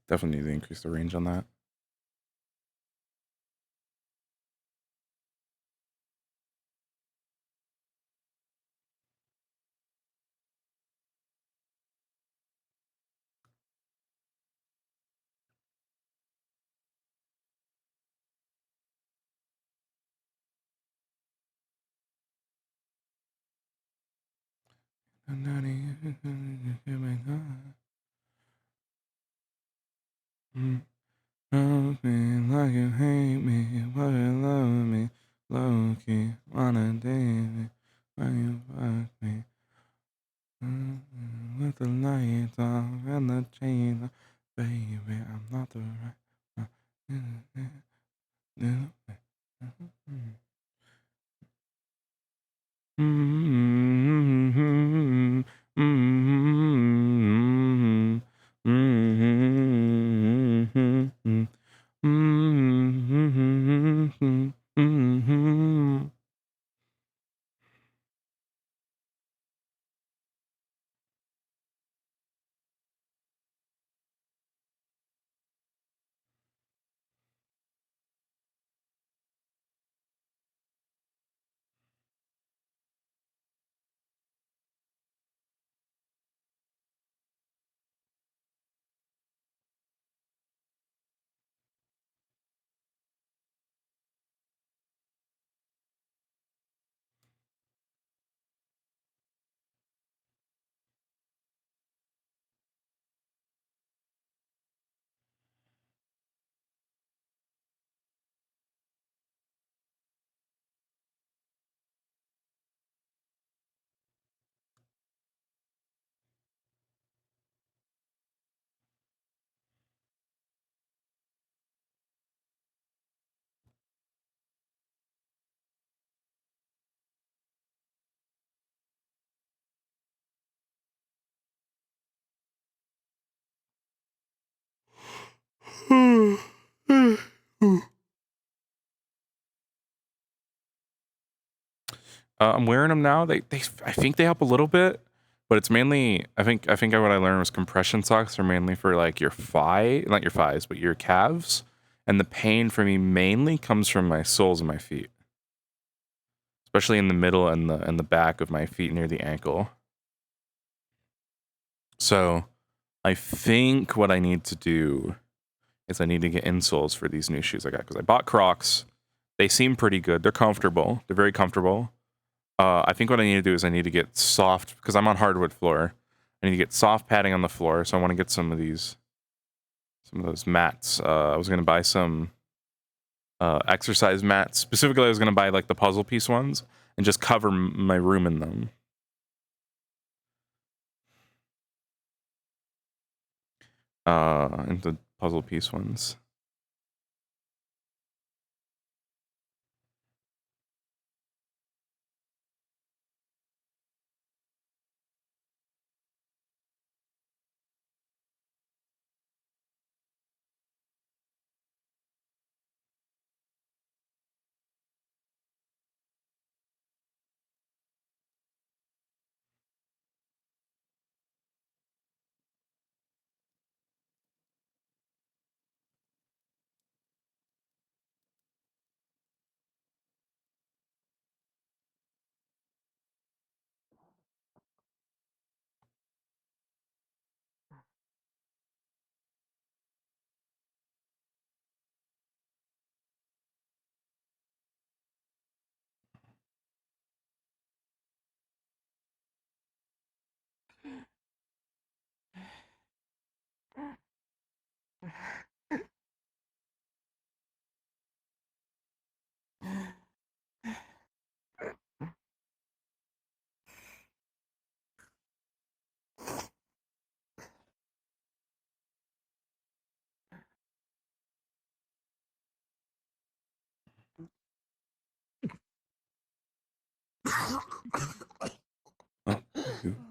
Definitely need to increase the range on that. Love me like you hate me, but you love me. Low key, wanna date me, when you fuck me. With the lights off and the chain off, baby, I'm not the right I'm wearing them now. I think they help a little bit, but it's mainly I think what I learned was compression socks are mainly for like your not your thighs, but your calves. And the pain for me mainly comes from my soles of my feet, especially in the middle and the back of my feet near the ankle. So I think what I need to do is I need to get insoles for these new shoes I got, because I bought Crocs. They seem pretty good. They're comfortable. They're very comfortable. I think what I need to do is I need to get soft, because I'm on hardwood floor. I need to get soft padding on the floor. So I want to get some of those mats. I was going to buy some exercise mats. Specifically, I was going to buy like the puzzle piece ones and just cover my room in them. Into puzzle piece ones. Oh,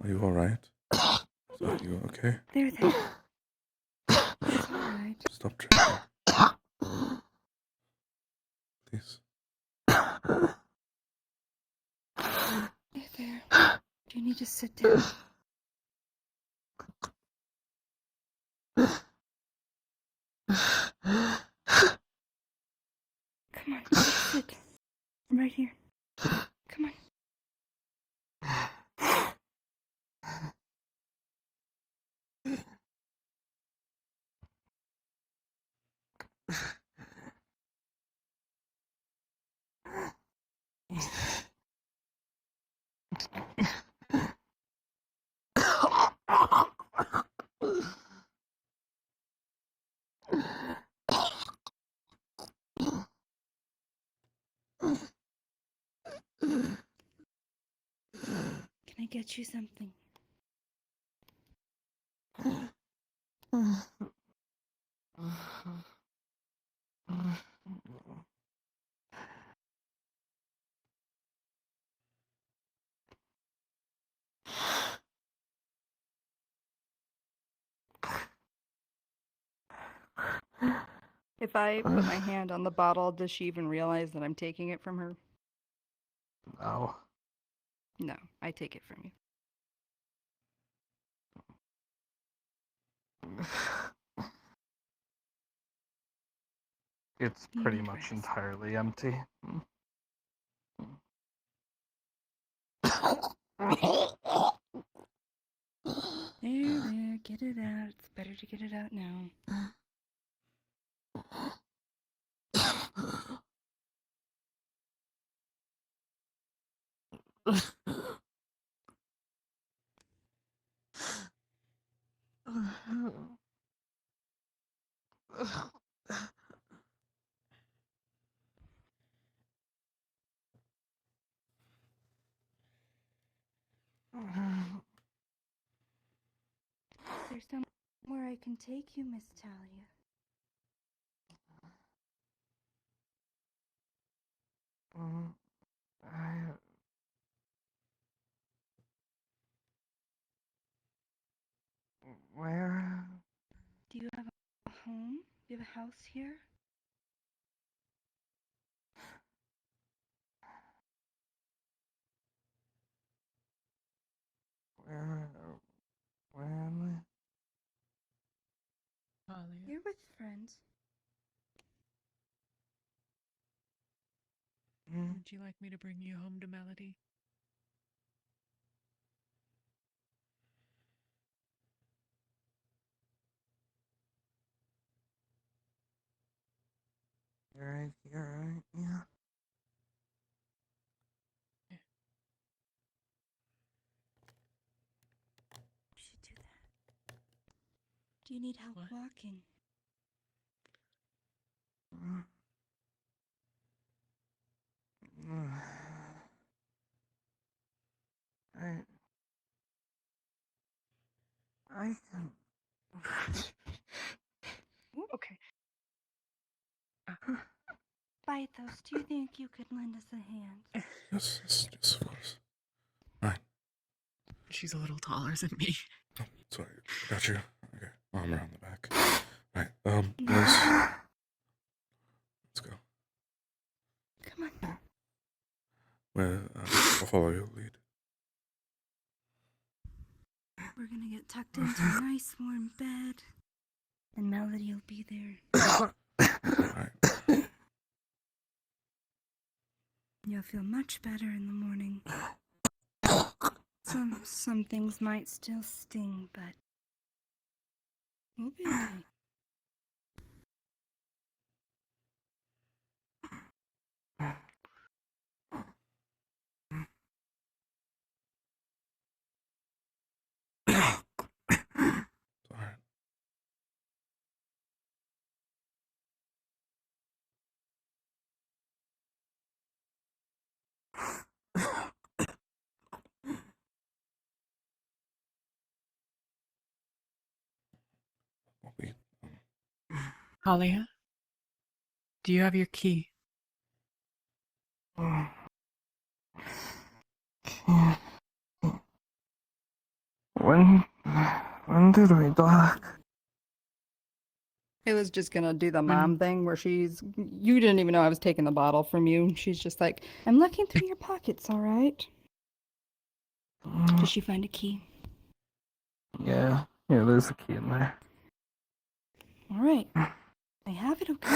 are you all right? Are you okay? There. It's all right. Stop drinking. Please. There. Do you need to sit down? Come on, sit. I'm right here. Come on. Can I get you something? If I put my hand on the bottle, does she even realize that I'm taking it from her? No. No, I take it from you. It's pretty much entirely empty. There, get it out. It's better to get it out now. Is there somewhere I can take you, Miss Talia? Where? Do you have a home? Do you have a house here? You're with friends. Would you like me to bring you home to Melody? You're right, yeah. You should do that. Do you need help walking? I can. Okay. Vaithos, do you think you could lend us a hand? Yes, of course. Alright. She's a little taller than me. Sorry, got you. Okay, arm around the back. Alright, Liz. Let's go. Come on. Well, I'll follow your lead. We're gonna get tucked into a nice warm bed, and Melody will be there. You'll feel much better in the morning. Some things might still sting, but we'll be okay. Talia, do you have your key? When did we dock? It was just gonna do the mom thing where you didn't even know I was taking the bottle from you. She's just like, I'm looking through your pockets, all right? Did she find a key? Yeah, there's a key in there. All right. I have it, okay?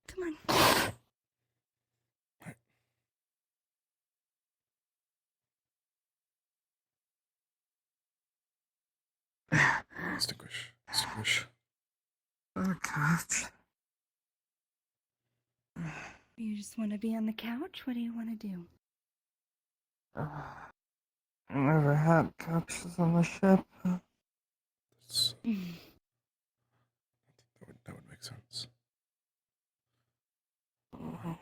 Come on. Distinguish. Oh, God. You just want to be on the couch? What do you want to do? I never had couches on the ship. That would make sense. Well,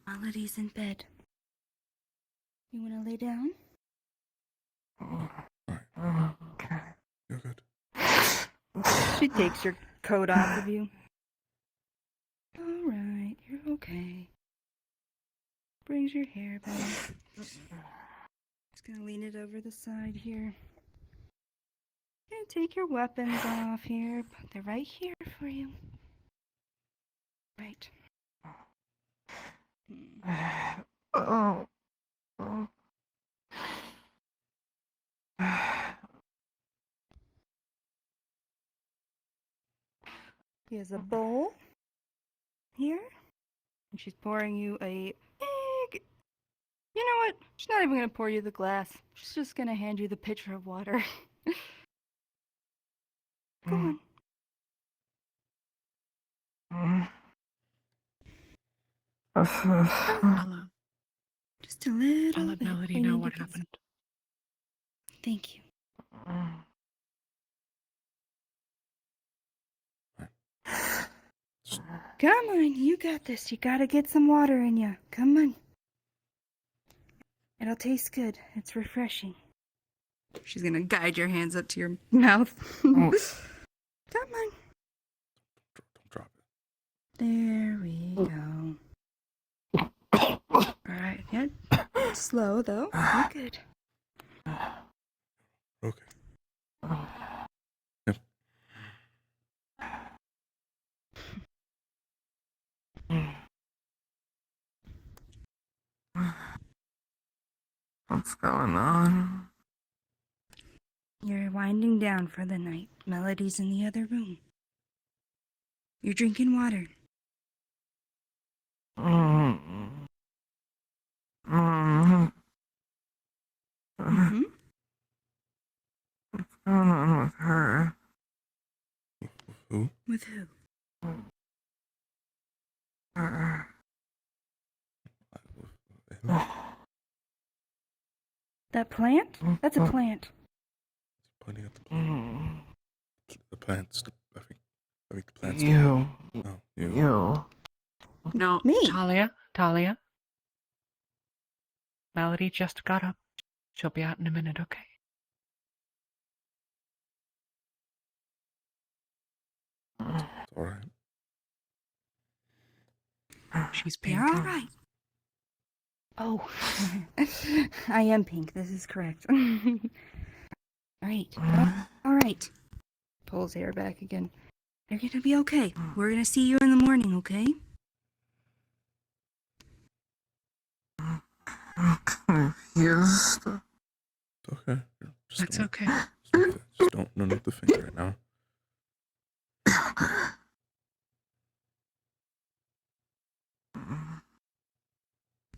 Melody's in bed. You want to lay down? Okay. You're good. She takes your coat off of you. All right, you're okay. Brings your hair back. Just gonna lean it over the side here. Gonna take your weapons off here. They're right here for you. Right. Oh. He has a bowl here, and she's pouring you a big. You know what? She's not even gonna pour you the glass. She's just gonna hand you the pitcher of water. Go on. Just a little. I'll let bit. Melody We know need what to get happened. Thank you. Come on, you got this. You gotta get some water in you. Come on. It'll taste good. It's refreshing. She's gonna guide your hands up to your mouth. Come on. Don't drop it. There we go. Alright, yeah. Slow though. You're good. Okay. Yep. What's going on? You're winding down for the night. Melody's in the other room. You're drinking water. Mm-hmm. Mm-hmm. What's going on with her? Who? With who? Her. That plant? That's a plant. Pointing at the plant. The plants. I think the plants. You. No, you. You. No, Me. Talia. Melody just got up. She'll be out in a minute, okay? It's all right. She's pink. You're all right. Oh, I am pink. This is correct. Right. All right. Pulls hair back again. You're gonna be okay. We're gonna see you in the morning, okay? I'm confused. It's okay. That's okay. Just don't up the finger right now.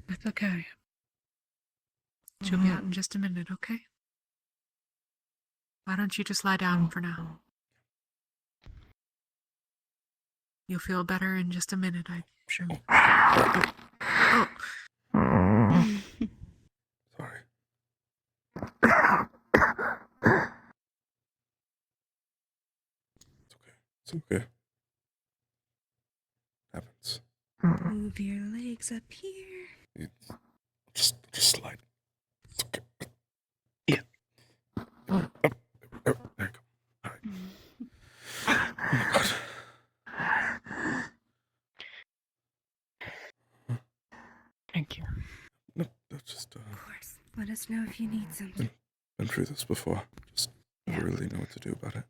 That's okay. She'll be out in just a minute, okay? Why don't you just lie down for now? You'll feel better in just a minute, I'm sure. Oh. Sorry. It's okay. Happens. Move your legs up here. Just slide. It's okay. Yeah. There you go. All right. Oh my God. Thank you. No, that's just. Of course. Let us know if you need something. Been through this before. Just never really know what to do about it.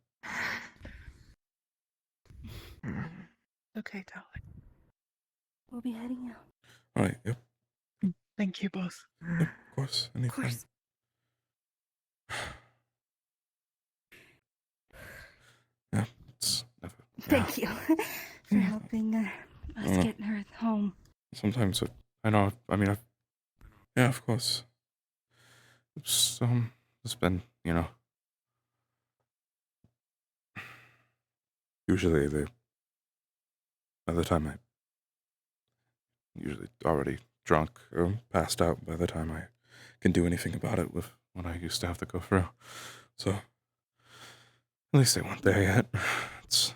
Okay, darling. We'll be heading out. All right. Yep. Thank you both. Yep. Of course. Anytime. Of course. Yeah. It's never. Thank you for helping us get her home. Sometimes I know. I mean, yeah, of course. It's been, usually by the time I usually already drunk or passed out by the time I can do anything about it with what I used to have to go through. So at least they weren't there yet. It's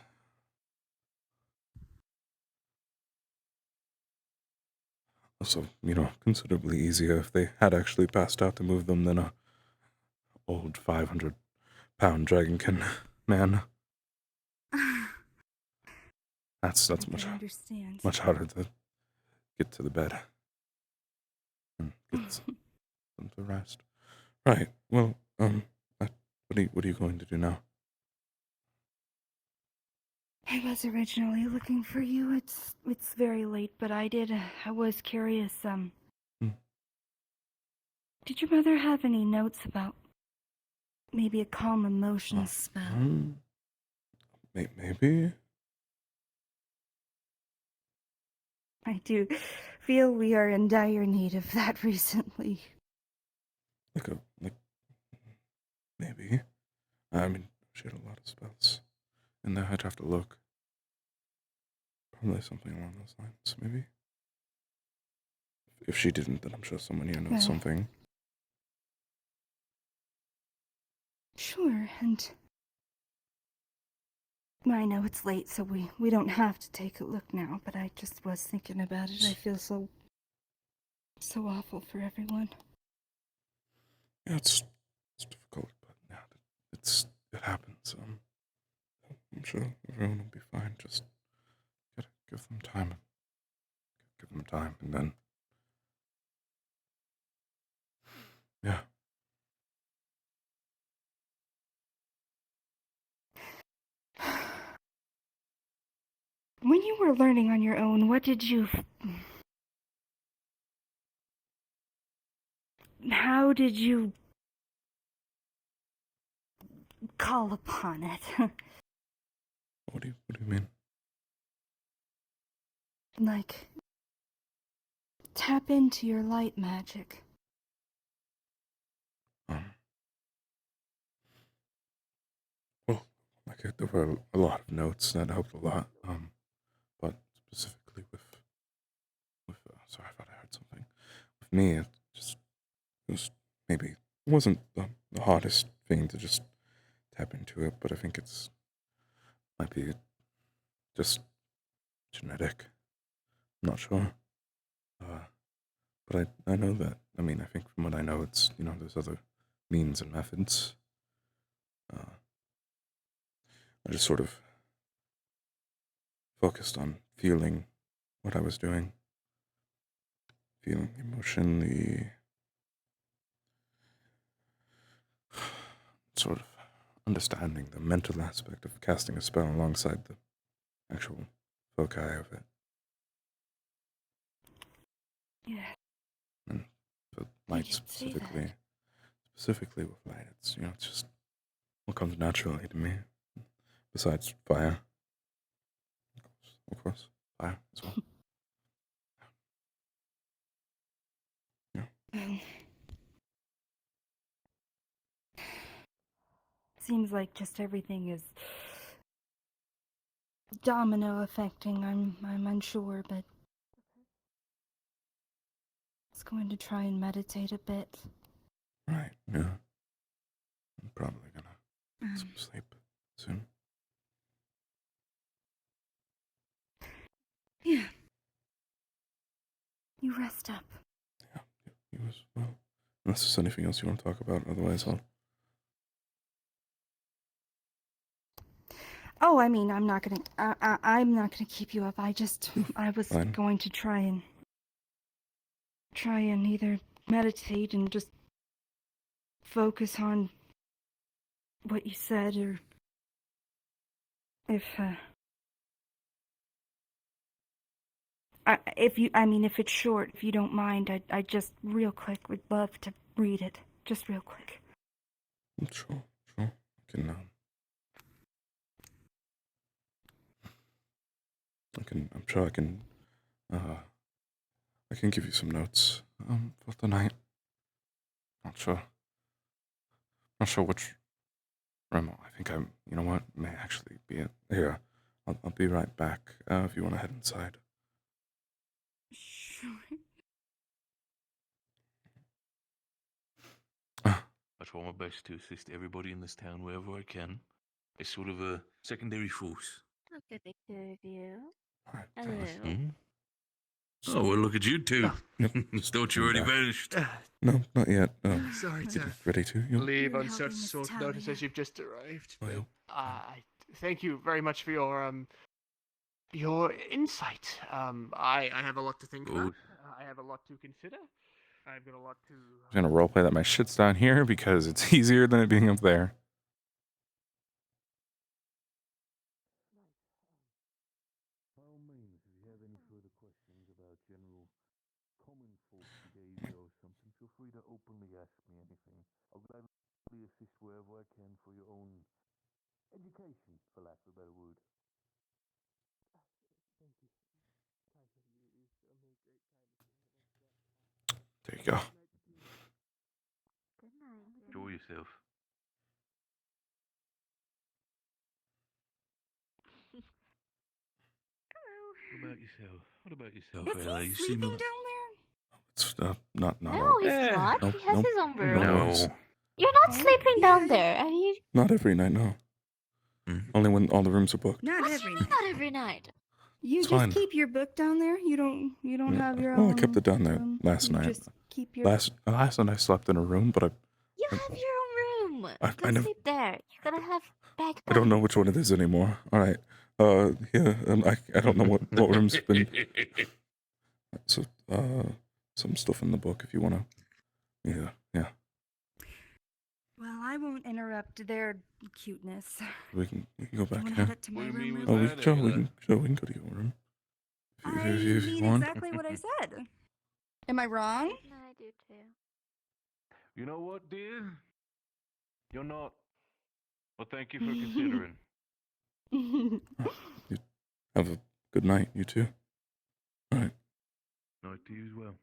also, considerably easier if they had actually passed out to move them than a old 500-pound dragonkin man. That's much harder to get to the bed and get them to rest. Right. Well, what are you going to do now? I was originally looking for you. It's very late, but I was curious. Did your mother have any notes about maybe a calm emotion spell? Maybe. I do feel we are in dire need of that recently. Maybe. I mean, she had a lot of spells in there. I'd have to look. Probably something along those lines, maybe. If she didn't, then I'm sure someone here knows something. Sure, and I know it's late, so we don't have to take a look now, but I just was thinking about it. I feel so awful for everyone. Yeah, it's difficult, but yeah, it happens. I'm sure everyone will be fine. Just gotta give them time. Give them time, and then yeah. When you were learning on your own, what did you how did you call upon it? What do you mean? Like, tap into your light magic. Well, there were a lot of notes that helped a lot. But specifically with sorry, I thought I heard something. With me, it was maybe it wasn't the hardest thing to just tap into it, but I think might be just genetic. I'm not sure. But I know that. I mean, I think from what I know, it's there's other means and methods. I just sort of focused on feeling what I was doing, feeling the emotion, the sort of understanding the mental aspect of casting a spell alongside the actual foci of it. Yeah. And for light specifically with light, it's it's just what comes naturally to me. Besides fire, of course, fire as well. Seems like just everything is domino affecting. I'm unsure, but I was going to try and meditate a bit. Right, yeah. I'm probably gonna get some sleep soon. Yeah. You rest up. You as well. Unless there's anything else you want to talk about, otherwise I'll... Oh, I mean, I'm not gonna keep you up. I was Fine. going to try and either meditate and just focus on what you said, or if if it's short, if you don't mind, I just real quick would love to read it, just real quick. Sure. I can, I'm sure I can give you some notes, for tonight. Not sure which room. I think you know what, may actually be it. Here, I'll be right back, if you want to head inside. Sure. I try my best to assist everybody in this town wherever I can. It's sort of a secondary force. Look at the two of you. Hello. Hmm? Oh, well, look at you two. Thought you already vanished. No, not yet. Sorry you to ready to? leave on such short notice as you've just arrived. Well, I thank you very much for your insight. I have a lot to think about. I have a lot to consider. I've got a lot to. I'm gonna roleplay that my shit's down here because it's easier than it being up there. By all means, if you have any further questions about general common folk behavior or something, feel free to openly ask me anything. I'll gladly assist wherever I can for your own education, for lack of a better word. There you go. Good night. Enjoy yourself. What about yourself, Is Ella? he You sleeping seem down there? It's not No, all. he's not. Nope, He has nope. his own room. No. You're not sleeping down there. Are you? Not every night, no. Only when all the rooms are booked. Not What do every you mean night. not every night? You It's just fine. keep your book down there. You don't have your Well, own. I kept it down there last you night. Just keep your. Last night I slept in a room, but You have your own room. I Go never- sleep there. You're gonna have bad. I don't know which one it is anymore. All right. Yeah. I don't know what room's been. So some stuff in the book if you wanna. Yeah. Well, I won't interrupt their cuteness. We can go back. You wanna Yeah. head up to my room? Oh, we can go to your room. If you I mean want. exactly what I said. Am I wrong? I do too. You know what, dear? You're not. Well, thank you for considering. Have a good night, you two. All right. Night to you as well.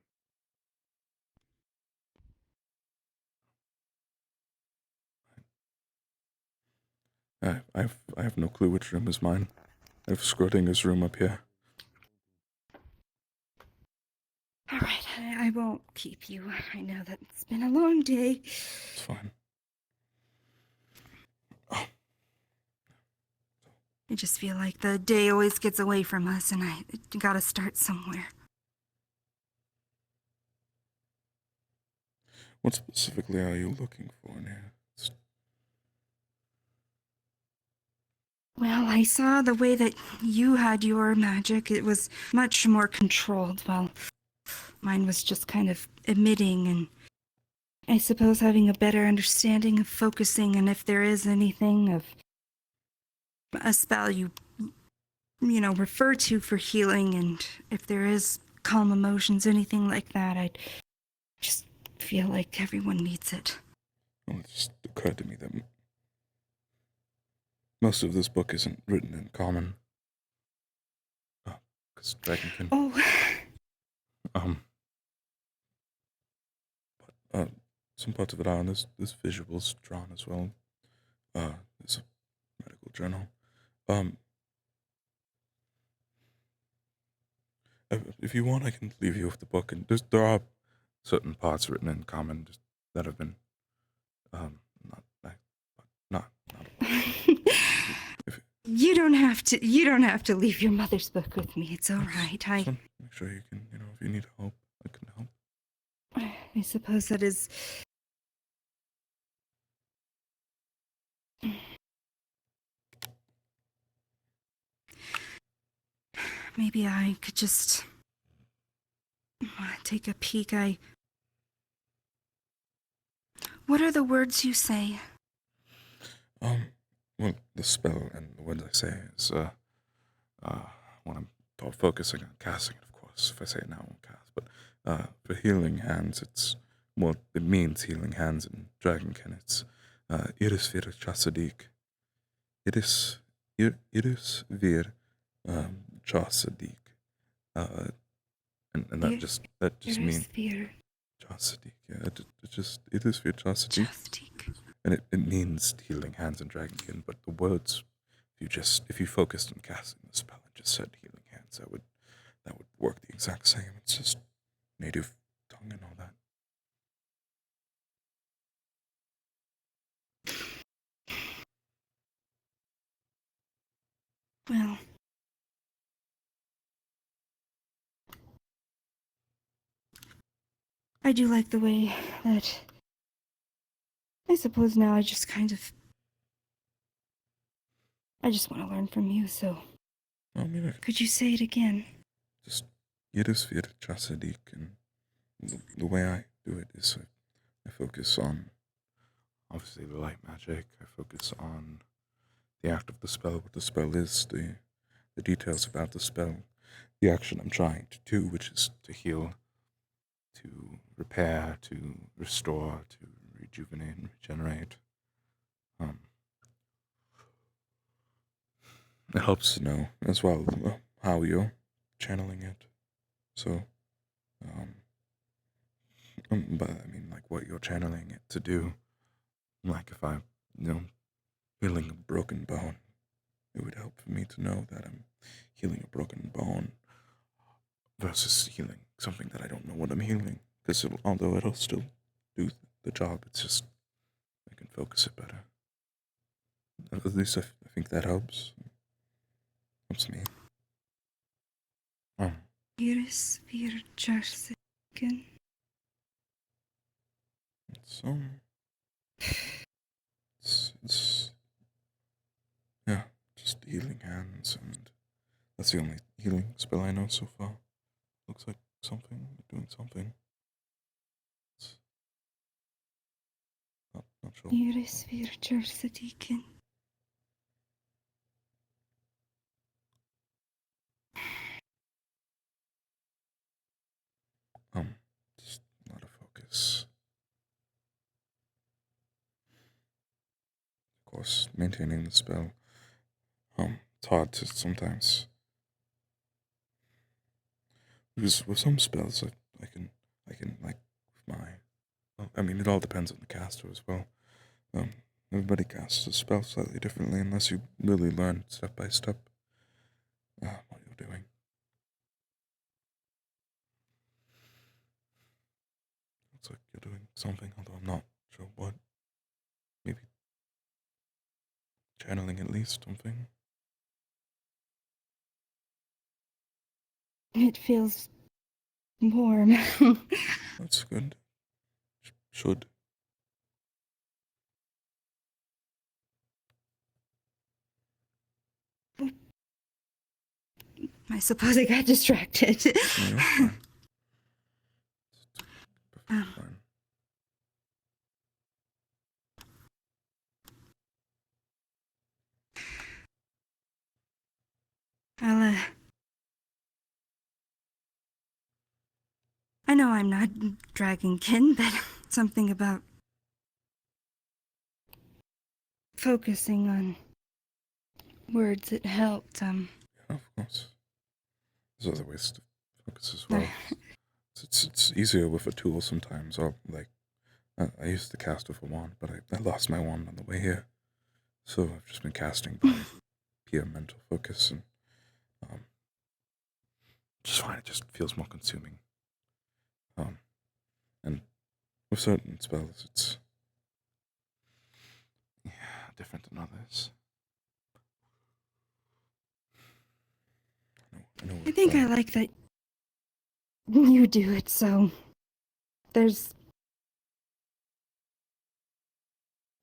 I have no clue which room is mine. I have Schrödinger's room up here. All right, I won't keep you. I know that it's been a long day. It's fine. I just feel like the day always gets away from us, and I gotta start somewhere. What specifically are you looking for in here? Well, I saw the way that you had your magic. It was much more controlled, while mine was just kind of emitting, and I suppose having a better understanding of focusing, and if there is anything of a spell you refer to for healing, and if there is calm emotions, anything like that, I just feel like everyone needs it. Well, it just occurred to me that most of this book isn't written in common. Because Dragonkin. Oh. But some parts of it are, and there's visuals drawn as well. There's a medical journal. If you want, I can leave you with the book, and there are certain parts written in common that have been, not. You don't have to. You don't have to leave your mother's book with me. It's all right. Make sure you can, if you need help, I can help. I suppose that is. Maybe I could just take a peek. What are the words you say? Well, the spell and the words I say is, when I'm focusing on casting it, of course. If I say it now, I won't cast. But for healing hands, it means healing hands in Dragonkin. It's Iris vir chasadik. Iris vir chasadik. And that just means chasadik. Yeah, it just Iris vir chasadik. And it means healing hands in Dragonkin, but the words, if you focused on casting the spell and just said healing hands, that would work the exact same. It's just native tongue and all that. Well, I do like the way that. I suppose now I just want to learn from you, so. Could you say it again? Just Yidisvir Chasadik, and the way I do it is I focus on, obviously, the light magic. I focus on the act of the spell, what the spell is, the details about the spell, the action I'm trying to do, which is to heal, to repair, to restore, to rejuvenate and regenerate. It helps to know as well how you're channeling it. So, but I mean, like what you're channeling it to do. Like if I'm, healing a broken bone, it would help for me to know that I'm healing a broken bone versus healing something that I don't know what I'm healing. Because although it'll still do the job, it's just I can focus it better. At least I think that helps. Helps me. Iris vir chasadik. It's yeah, just healing hands, and that's the only healing spell I know so far. Looks like doing something. Not sure. Iris vir chasadik. Just a lot of focus. course, maintaining the spell. It's hard to sometimes. Because with some spells, I can like I mean, it all depends on the caster as well. Everybody casts the spell slightly differently unless you really learn step by step what you're doing. It's like you're doing something, although I'm not sure what. Maybe channeling at least something. It feels warm. That's good. Should. I suppose I got distracted. No, you're fine. Fine. I'll, I know I'm not dragonkin, but something about focusing on words that helped. Yeah, of course. There's other ways to focus as well. It's easier with a tool sometimes. I used to cast with a wand, but I lost my wand on the way here. So I've just been casting by pure mental focus, and just find it just feels more consuming. And with certain spells, it's different than others. I think I like that you do it, so there's...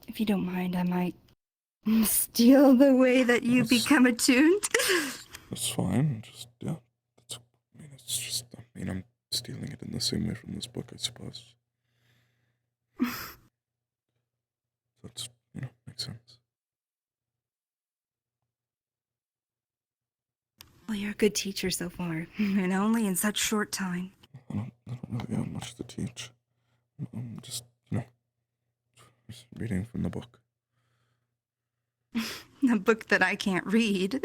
If you don't mind, I might steal the way that you become attuned. That's fine. I'm stealing it in the same way from this book, I suppose. That's, makes sense. Well, you're a good teacher so far, and only in such short time. I don't really have much to teach. I'm just, just reading from the book. A book that I can't read.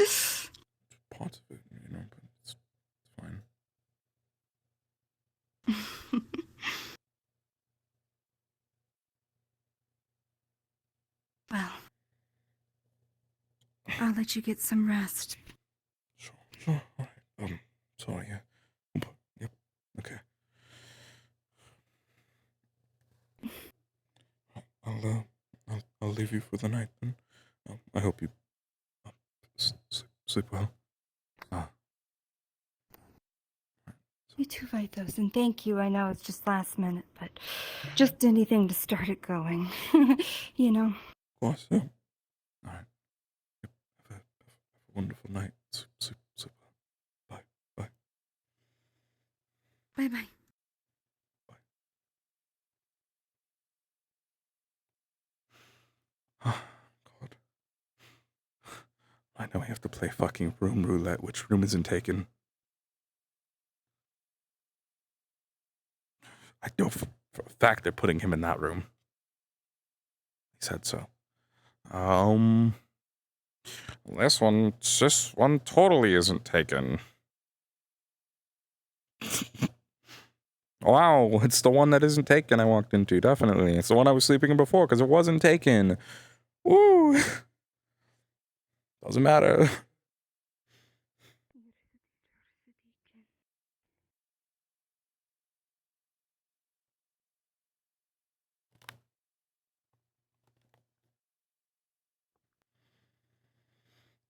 Parts of it, but it's fine. Well, I'll let you get some rest. Sure, alright. Sorry, yeah. Yep, okay. I'll leave you for the night then. I hope you sleep well. You too, Vaithos, and thank you. I know it's just last minute, but just anything to start it going. Of course, yeah. Alright. Yep. Have a wonderful night. Sleep well. Bye. Bye-bye. God. I know I have to play fucking room roulette. Which room isn't taken? I know for a fact they're putting him in that room. He said so. This one totally isn't taken. Wow, it's the one that isn't taken I walked into, definitely. It's the one I was sleeping in before, because it wasn't taken. Woo! Doesn't matter.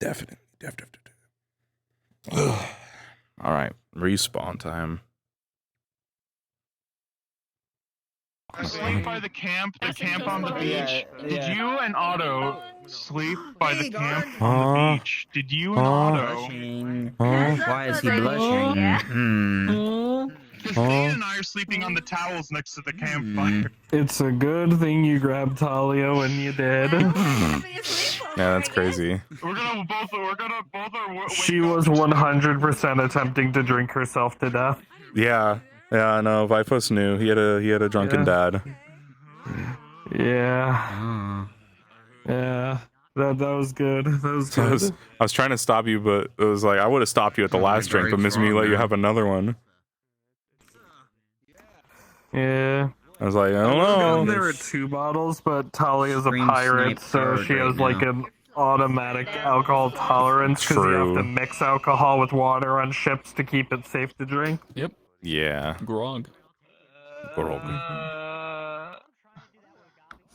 Definitely. Alright, respawn time. Sleep by the camp on the beach. Did you and Otto sleep by the camp on the beach? Did you and Otto? Why is he blushing? Because Thane and I are sleeping on the towels next to the campfire. It's a good thing you grabbed Talia when you did. Yeah, that's crazy. We're gonna both are. She was 100% attempting to drink herself to death. Yeah, I know. Vaithos knew. He had a drunken dad. Yeah. Yeah, that was good. That was So good. I was trying to stop you, but it was like I would have stopped you at the last drink, but Miss Me let you have another one. Yeah. I was like, I I don't would've know. gotten there were 2 bottles, but Talia is a pirate, so she has like an automatic alcohol tolerance because you have to True. mix alcohol with water on ships to keep it safe to drink. Yep. Yeah. Grog.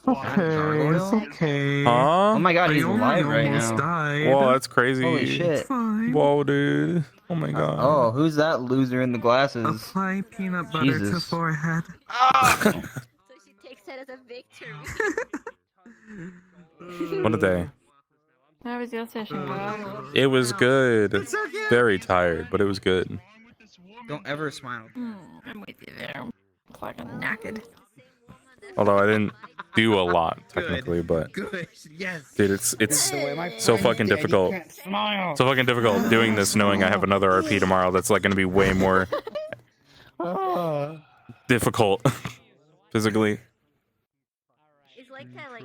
Okay, it's okay. Huh? Oh my god, I he's only alive right almost now. died. Whoa, that's crazy. Holy shit. Whoa, dude. Oh my god. Oh, who's that loser in the glasses? Apply peanut butter to Jesus. forehead. So she takes that as a victory. What a day. How was your session, guys? It was good. Very tired, but it was good. Don't ever smile. I'm with you there. I'm fucking knackered. Although I didn't do a lot technically, but Good. Yes. dude, it's the way my so friend fucking said, he difficult. can't smile. So fucking difficult doing this knowing I have another RP tomorrow. That's like gonna be way more difficult physically. It's like that, like.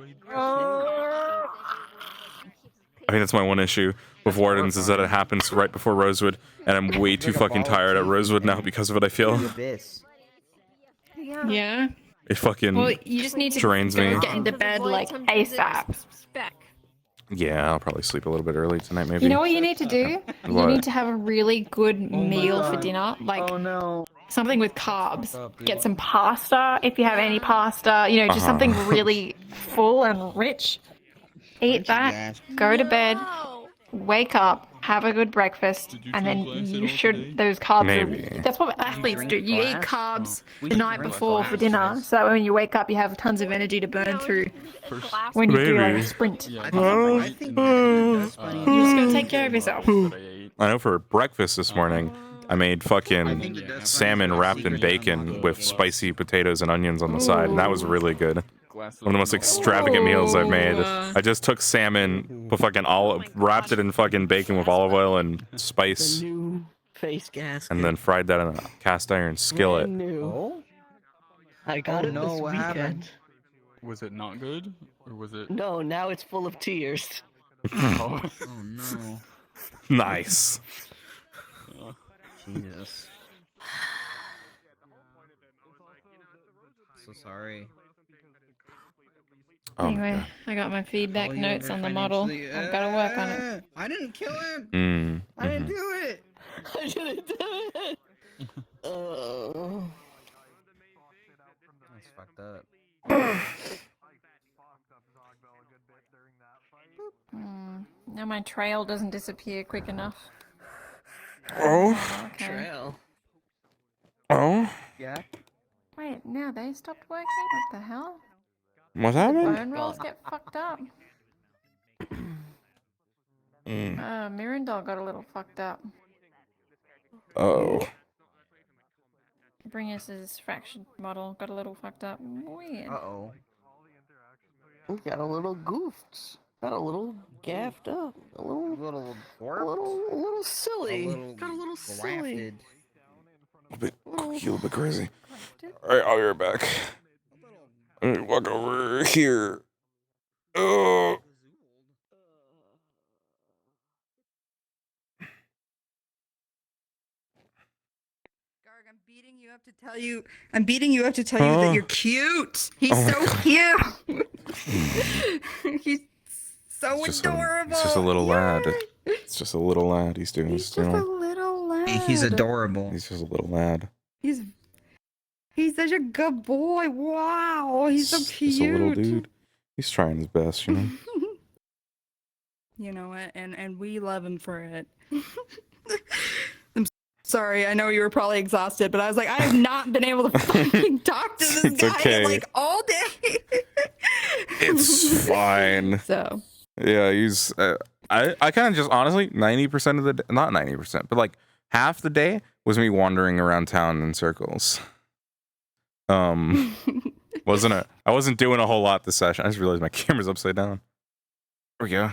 I think that's my one issue with Wardens is that it happens right before Rosewood, and I'm way too fucking tired at Rosewood now because of it. I feel Yeah. it fucking Well, you just need to drains go me. get into bed like ASAP. Yeah, I'll probably sleep a little bit early tonight, maybe. You know what you need to do? You What? need to have a really good meal for dinner, like something with carbs. Get some pasta if you have any pasta. You know, just something really full and rich. Eat that. Go to bed. Wake up. Have a good breakfast, and then you should. Those carbs. Maybe. That's what athletes do. You eat carbs the night before for dinner, so that when you wake up, you have tons of energy to burn through when you do like a sprint. You're just gonna take care of yourself. I know for breakfast this morning, I made fucking salmon wrapped in bacon with spicy potatoes and onions on the side, and that was really good. One of the most extravagant meals I've made. I just took salmon, put fucking wrapped it in fucking bacon with olive oil and spice, Face gas. and then fried that in a cast iron skillet. I got it this what weekend. happened? Was it not good? Or was it... No, now it's full of tears. Oh. Oh no. Nice. Jesus. So sorry. Oh my Anyway, God. I got my feedback Oh, you notes were on the model. financially- I've got to work on it. I didn't kill him. Mm, I didn't mhm. do it. I didn't do it. Oh. That's fucked up. Now my trail doesn't disappear quick enough. Oh. Okay. Trail. Oh? Yeah. Wait, now they stopped working? What the hell? What The happened? bone rolls get fucked up. Mirandol got a little fucked up. Oh. Bringus' fractured model got a little fucked up. Weird. Uh-oh. We got a little goofed. Got a little gaffed up. A little silly. Got a little silly. A bit crazy. Alright, I'll be right back. I'm gonna walk over here. Oh. I'm beating you up to tell you that you're cute. He's Oh my so God. cute. He's so It's adorable. just a little lad. It's just a little lad. He's doing his Just a doing. little lad. He's adorable. He's just a little lad. He's such a good boy. Wow, he's so cute. Just a little dude. He's trying his best, you know. You know what? And we love him for it. I'm sorry. I know you were probably exhausted, but I was like, I have not been able to fucking talk to this It's guy okay. like all day. It's fine. So. Yeah, he's. I kind of just honestly 90% of the day, not 90%, but like half the day was me wandering around town in circles. Wasn't it? I wasn't doing a whole lot this session. I just realized my camera's upside down. There we go.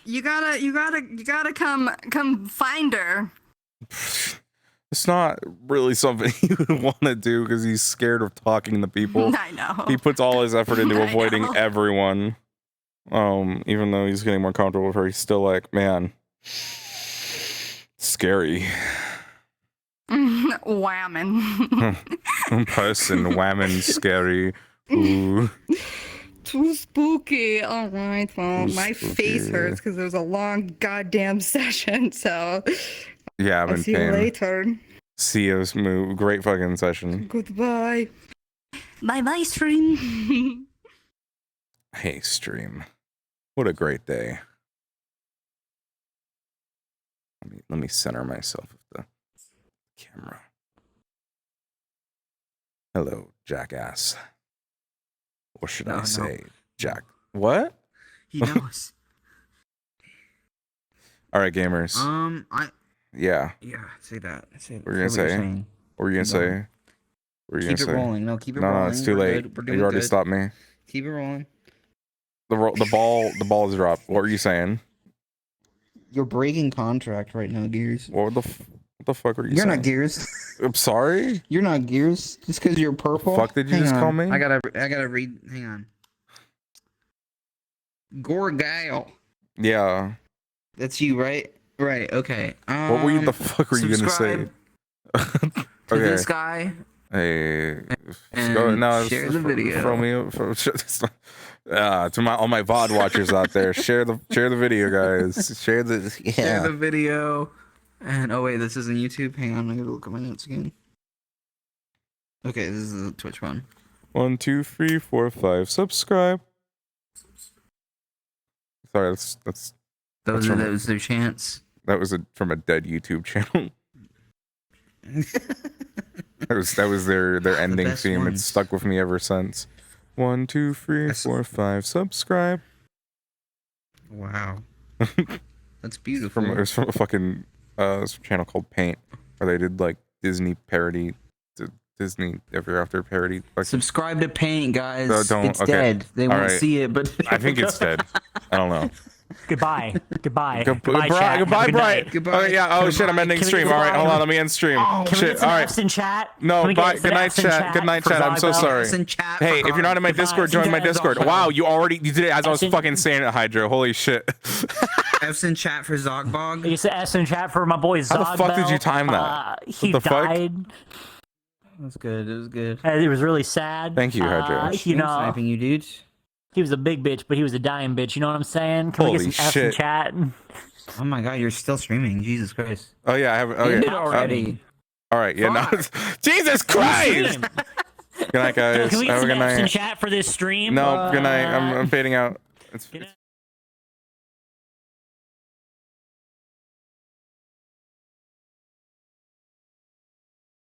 You gotta come find her. It's not really something he would want to do because he's scared of talking to people. I know. He puts all his effort into I avoiding know. everyone. Even though he's getting more comfortable with her, he's still like, man, scary. Whamming. Person, whamming, scary. Ooh. Too spooky. All right, well, Too my face spooky. hurts because it was a long goddamn session. So Yeah, I'm I'll in see you pain. later. See you, Smooth. Great fucking session. Goodbye. Bye bye, stream. Hey, stream. What a great day. Let me center myself with the camera. Hello, jackass. Or should I say, Jack? What? He knows. All right, gamers. Yeah. Yeah, say that. Say What were you gonna say what you're say? saying. What were you gonna Keep going. say? What were you Keep gonna it say? rolling. No, keep it No, rolling. it's too We're late. good. We're You doing already good. stopped me. Keep it rolling. The ball is dropped. What were you saying? You're breaking contract right now, Gears. What the fuck were you You're saying? not Gears. I'm sorry? You're not Gears. Just because you're purple. Fuck did you Hang just on. call me? I gotta read. Hang on. Gorgile. Yeah. That's you, right? Right. Okay. What were you? The fuck were you gonna say? subscribe to this guy. Hey, And go, no, share the video. Throw me to all my VOD watchers out there. Share the video, guys. Share the Share the video. And oh wait, this isn't YouTube. Hang on, I gotta look at my notes again. Okay, this is the Twitch one. 1, 2, 3, 4, 5. Subscribe. Sorry, that's That was from- their chance. That was from a dead YouTube channel. that was their ending best theme. ones. It's stuck with me ever since. 1, 2, 3, 4, 5. Subscribe. Wow. That's beautiful. It was from a fucking channel called Paint, where they did like Disney parody, Disney Ever After parody. Subscribe to Paint, guys. No, don't. It's Okay. dead. They All won't right. see it, but I think it's dead. I don't know. Goodbye. Goodbye. Goodbye, chat. Have a goodbye, good Bright. night. Goodbye. Okay, yeah. Oh shit, I'm ending Can we stream. get All right, some- hold on. Let me end stream. Can we Shit. get some All F's right. in chat? No, Can we get bye. some Good night, F's in chat. Good night, for chat. I'm so Zogbo? sorry. F's in chat Hey, for if you're not in my Goodbye. Discord, join my F's in Discord. Zogbo. Wow, you did it as I was F's in- fucking saying it, Hydra. Holy shit. F's in chat for Zogbog. You said S in chat for my boy Zogbo. How the fuck did you time that? He What the fuck? died. That's good. It was good. It was really sad. Thank you, Hydra. You know, sniping you, dude. he was a big bitch, but he was a dying bitch. You know what I'm saying? Can we Holy get some F's in shit. chat? Oh my god, you're still streaming. Jesus Christ. Oh yeah, I have. Oh End yeah. it already. All right. Yeah. No. Jesus Christ. Good night, guys. Can we get Have a some good F's in night. chat for this stream? No. Good night. I'm fading out. It's